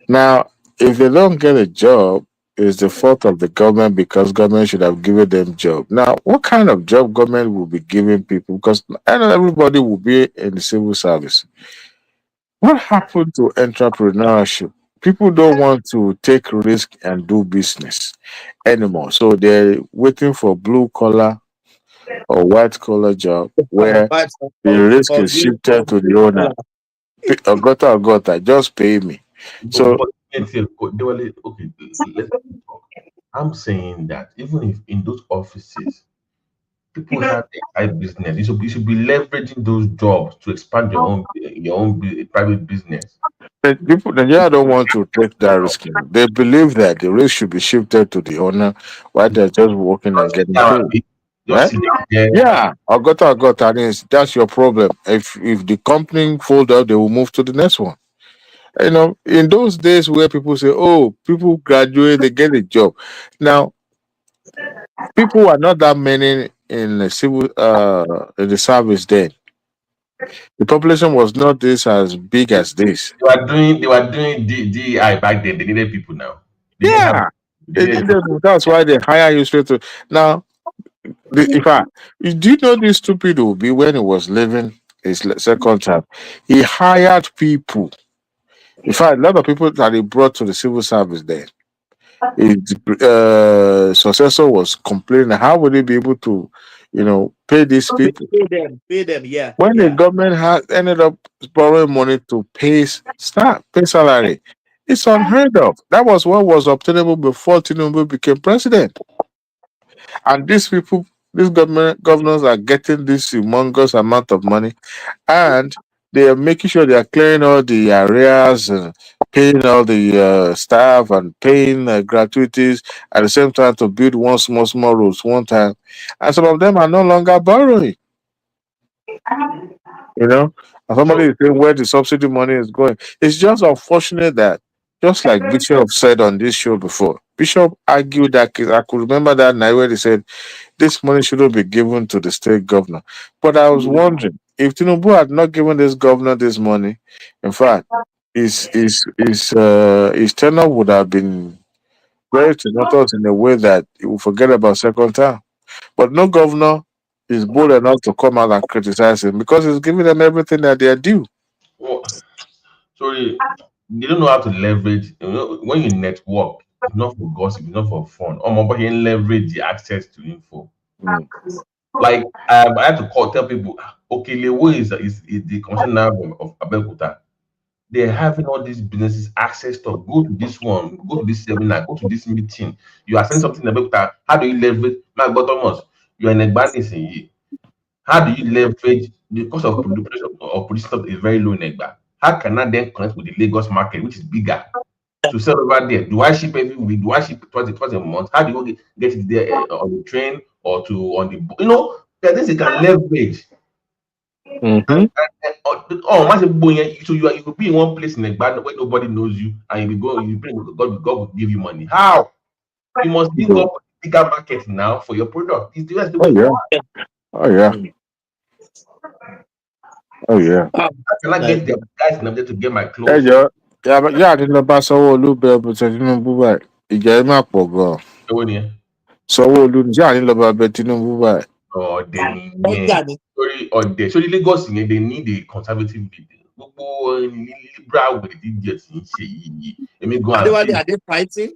Now, if they don't get a job, it's the fault of the government because government should have given them job. Now, what kind of job government will be giving people? Because not everybody will be in the civil service. What happened to entrepreneurship? People don't want to take risk and do business anymore. So they're waiting for blue collar or white collar job where the risk is shifted to the owner. Ogota, just pay me. So okay, let's talk. I'm saying that even if in those offices People have a business. You should be leveraging those jobs to expand your own private business. But people, Nigeria don't want to take that risk. You know. They believe that the risk should be shifted to the owner while they're just working and getting paid. Just Right? sit down there. Yeah, I got. And that's your problem. If the company fold up, they will move to the next one. You know, in those days where people say, "Oh, people graduate, they get a job." Now, people are not that many in the civil in the service then. The population was not this as big as this. They were doing DEI back then. They needed people now. They didn't have. Yeah. They needed people. That's why they hire you straight to now. In fact, do you know this stupid Obi when he was living his second term? He hired people. In fact, a lot of people that he brought to the civil service then. His successor was complaining, how would they be able to, pay these people? Pay them, yeah. When the government had ended up borrowing money to pay staff, pay salary, it's unheard of. That was what was obtainable before Tinubu became president. And these people, these governors are getting this humongous amount of money, and they are making sure they are clearing all the arrears and paying all the staff and paying gratuities at the same time to build one small roads one time. And some of them are no longer borrowing. And somebody is saying where the subsidy money is going. It's just unfortunate that, just like Bishop said on this show before, Bishop argued that case. I could remember that night where he said this money shouldn't be given to the state governor. But I was wondering if Tinubu had not given this governor this money, in fact, his tenure would have been very tumultuous in a way that he will forget about second term. But no governor is bold enough to come out and criticize him because he's giving them everything that they are due. Oh, sorry, they don't know how to leverage. When you network, it's not for gossip, it's not for fun. But you leverage the access to info. Like I had to tell people, okay, Lewo is the commissioner of Abeokuta. They're having all these businesses access to go to this one, go to this seminar, go to this meeting. You are saying something about that. How do you leverage? My Thomas, you're in a bandit. How do you leverage the cost of the price of producing stuff is very low in Egba? How can I then connect with the Lagos market, which is bigger, to sell over there? Do I ship every week? Do I ship twice a month? How do you get it there on the train or on the there are things you can leverage. So you could be in one place in Egba where nobody knows you, and you bring God will give you money. How? You must link up bigger market now for your product. It's the way. Oh yeah. Oh yeah. How can I get the guys in there to get my clothes? Yeah, I didn't know Sanwó-Olú bẹ̀rẹ̀ bó ṣe Tinubu báyìí. Ìjà ẹ̀ máa pọ̀ gan-an. Owó ni ẹ. Sanwó-Olú ní sáà nílò bá bẹ Tinubu báyìí. Ọ̀dẹ̀ nìyẹn. Sórí Lagos yẹn, they need a conservative leader. Gbogbo liberal way díje tí ń ṣe yìí. Èmi gan Adewale, are they fighting?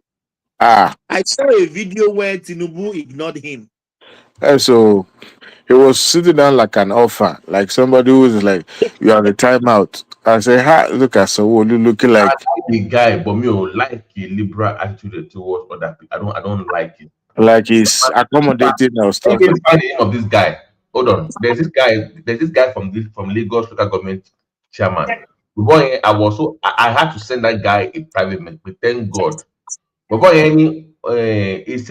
I saw a video where Tinubu ignored him. So he was sitting down like an orphan, like somebody who is like, you are the timeout. I say, hi, look at Sanwó-Olú looking like. I like the guy, but me don't like a liberal attitude towards other people. I don't like it. Like he's accommodating or stuff. Let me find the name of this guy. Hold on. There's this guy from Lagos local government chairman. Boy, I had to send that guy a private message. Thank God. But boy, it's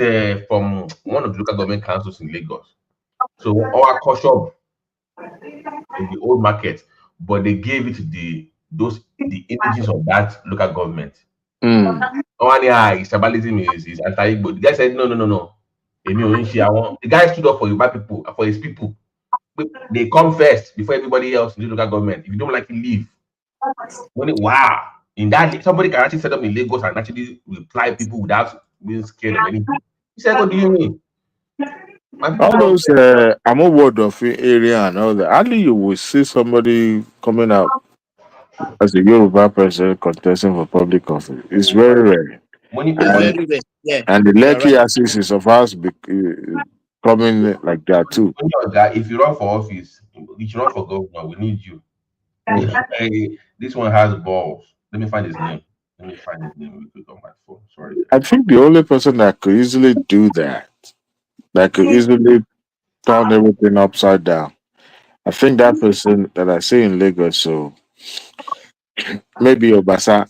from one of the local government councils in Lagos. So our shop in the old market, but they gave it to the images of that local government. Tribalism is anti-Igbo. The guy said, no. The guy stood up for Yoruba people, for his people. They come first before everybody else in the local government. If you don't like it, leave. Wow. In that, somebody can actually set up in Lagos and actually reply people without being scared of anything. He said, what do you mean? All those I'm a word of area and all that. Hardly you will see somebody coming out as a Yoruba person contesting for public office. It's very rare. And the Lekki axis is of us coming like that too. If you run for office, if you run for governor, we need you. This one has balls. Let me find his name. Let me find his name on my phone. Sorry. I think the only person that could easily do that, that could easily turn everything upside down. I think that person that I see in Lagos, so maybe Obasa,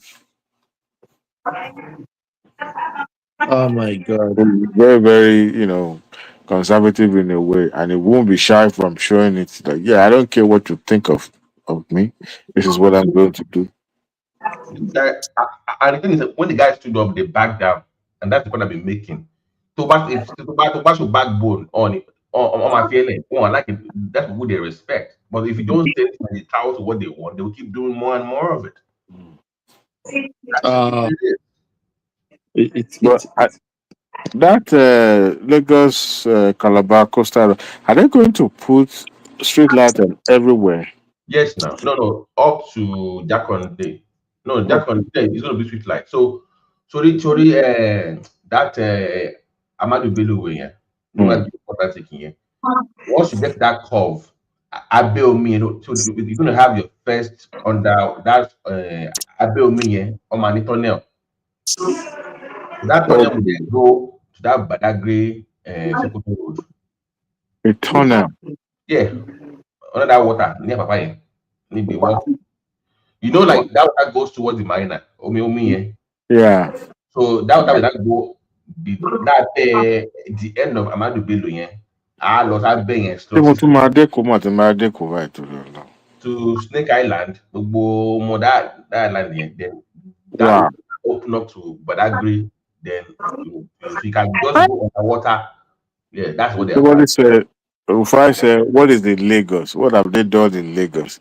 Oh my God. very, very, conservative in a way, and he won't be shy from showing it. Like, yeah, I don't care what you think of me. This is what I'm going to do. And the thing is, that when the guy stood up, they backed down, and that's the point I've been making. To back show backbone on my feeling, like it, that's who they respect. But if you don't say it and they travel to what they want, they will keep doing more and more of it. That Lagos Calabar Coastal, are they going to put street light everywhere? Yes, now no, up to Jakonde. No, Jakonde is going to be street light. So sorry, that Amadu Bello way, yeah. That taking here. Once you get that curve, Abeomi, so you're going to have your first under that Abeomi on my tunnel. So that tunnel will go to that Badagry Sokoto Road. A tunnel. Yeah, under that water near Papa. Need be walk. Like that water goes towards the marina. Omi. Yeah. So that water will go the end of Amadu Bello. Yeah. I lost that being to Snake Island, that island here, then that will open up to Badagry, then so you can just go underwater. Yeah, that's what they are. Somebody said, Rufai said, what is the Lagos? What have they done in Lagos?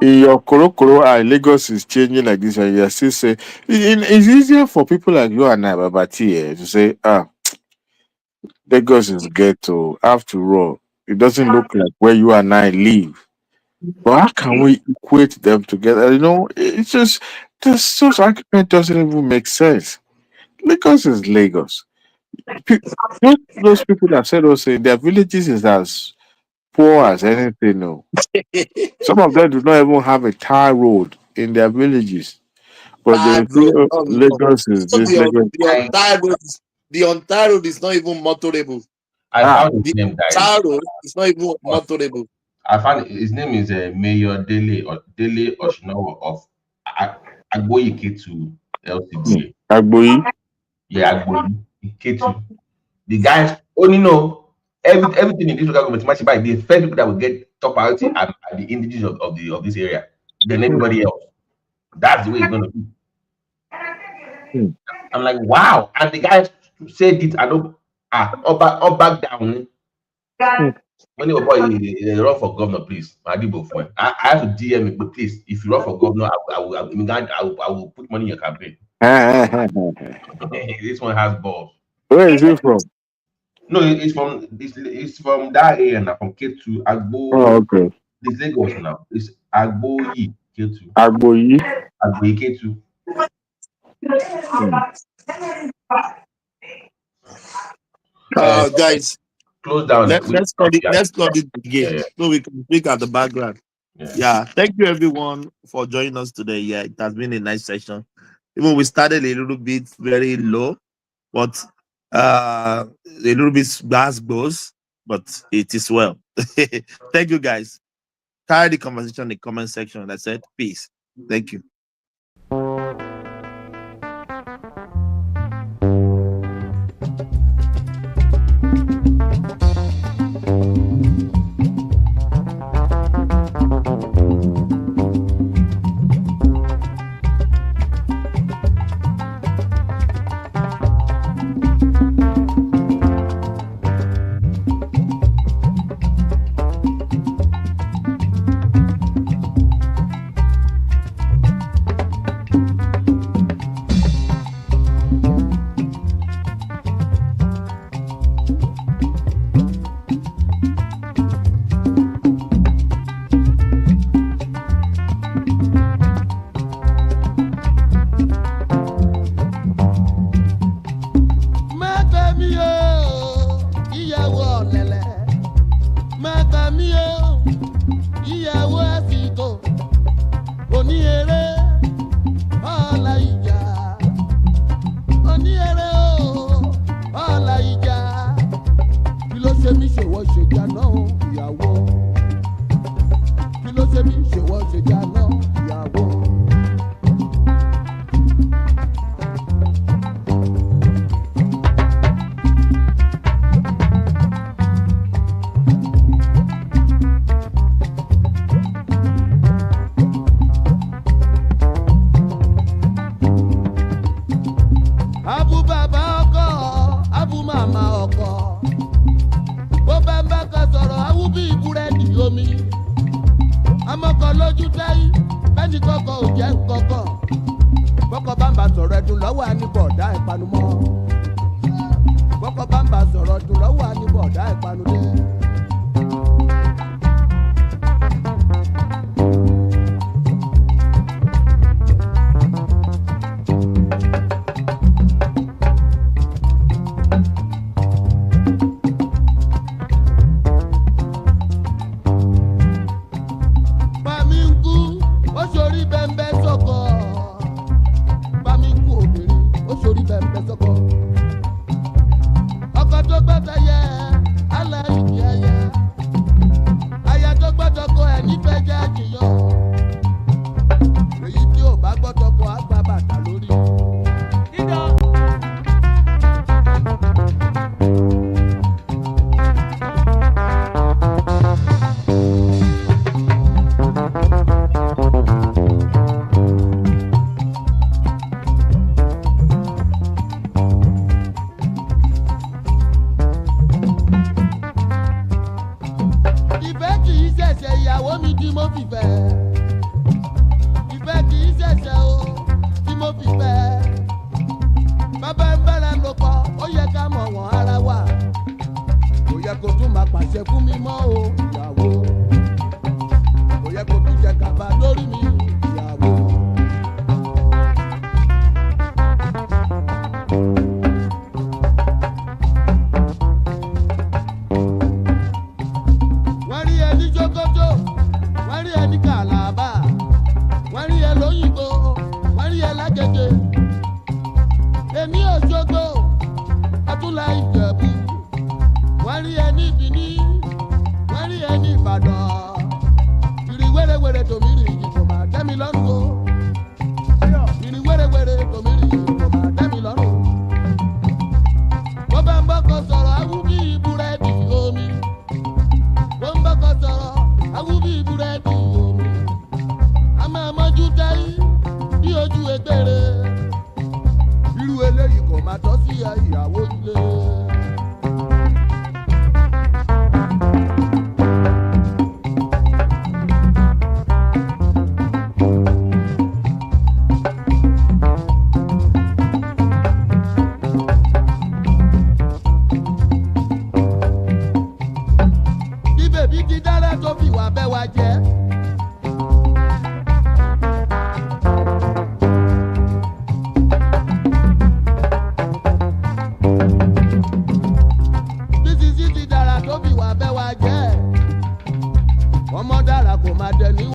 In your Korokoro, Lagos is changing like this, and you are still saying it's easier for people like you and I, Abati, to say, Lagos is ghetto. After all, it doesn't look like where you and I live. But how can we equate them together? It's just this argument doesn't even make sense. Lagos is Lagos. Those people that said also their villages is as poor as anything. No, some of them do not even have a tar road in their villages. But Lagos is this. The entire road is not even motorable. I found his name. The entire road is not even motorable. I found his name is Mayor Dele Oshinowo of Agboyi Ketu LCDA. Agboyi? Yeah, Agboyi Ketu. The guys only know everything in this local government by the first people that will get top priority are the indigenous of this area. Then everybody else. That's the way it's gonna be. I'm like, wow. And the guys said it, I don't all back down. When your boy run for governor, please. I have to DM me, but please, if you run for governor, I will put money in your campaign. This one has balls. Where is he from? No, it's from that area now, from K2 Agbo. Oh, okay. It's Lagos now. It's Agboyi K2. Agboyi K2. Guys, close down. Let's call it again so we can speak at the background. Yeah. Thank you everyone for joining us today. Yeah, it has been a nice session. Even we started a little bit very low, but a little bit goes, but it is well. Thank you guys. Carry the conversation in the comment section. I said peace. Thank you. Ṣe mí ṣòwò ṣèjà náà. kì í ṣẹ̀ṣẹ̀ ìyàwó mi tí mo fi fẹ́. Ìfẹ́ kì í ṣẹ̀ṣẹ̀ o tí mo fi fẹ́. Bàbá ń bẹ̀rẹ̀ ló pọ̀, ó yẹ ká mọ̀ wọ́n ara wa. Kò yẹ kó tún máa pàṣẹ fún mi mọ́ o, ìyàwó. Kò yẹ kó tún jẹ gàba lórí mi, ìyàwó. Wọ́n rí ẹni Jókòtò, wọ́n rí ẹni Kàlàbà, wọ́n rí ẹ lóyìnbó, wọ́n rí ẹ lágége. Èmi Òṣogbo, Ọ̀túnla Ìjẹ̀bú, wọ́n rí ẹ ní Bìní, wọ́n rí ẹ ní Ìbàdàn. Ìrì wérewère tòmí rì yìí kò máa tẹ́ mi lọ́rùn o. Ìrì wérewère tòmí rì yìí kò máa tẹ́ mi lọ́rùn. Bó bá ń bọ́kọ sọ̀rọ̀ awú bí búrẹ́dì omi. Bó ń bọ́kọ sọ̀rọ̀ awú bí búrẹ́dì omi. A máa mọ́jú táyé bí ojú egbére. Irú eléyìí kò máa tọ́ sí ìyàwó ilé. Bí bèbí ti dára tó fi wà bẹ́ wa jẹ́.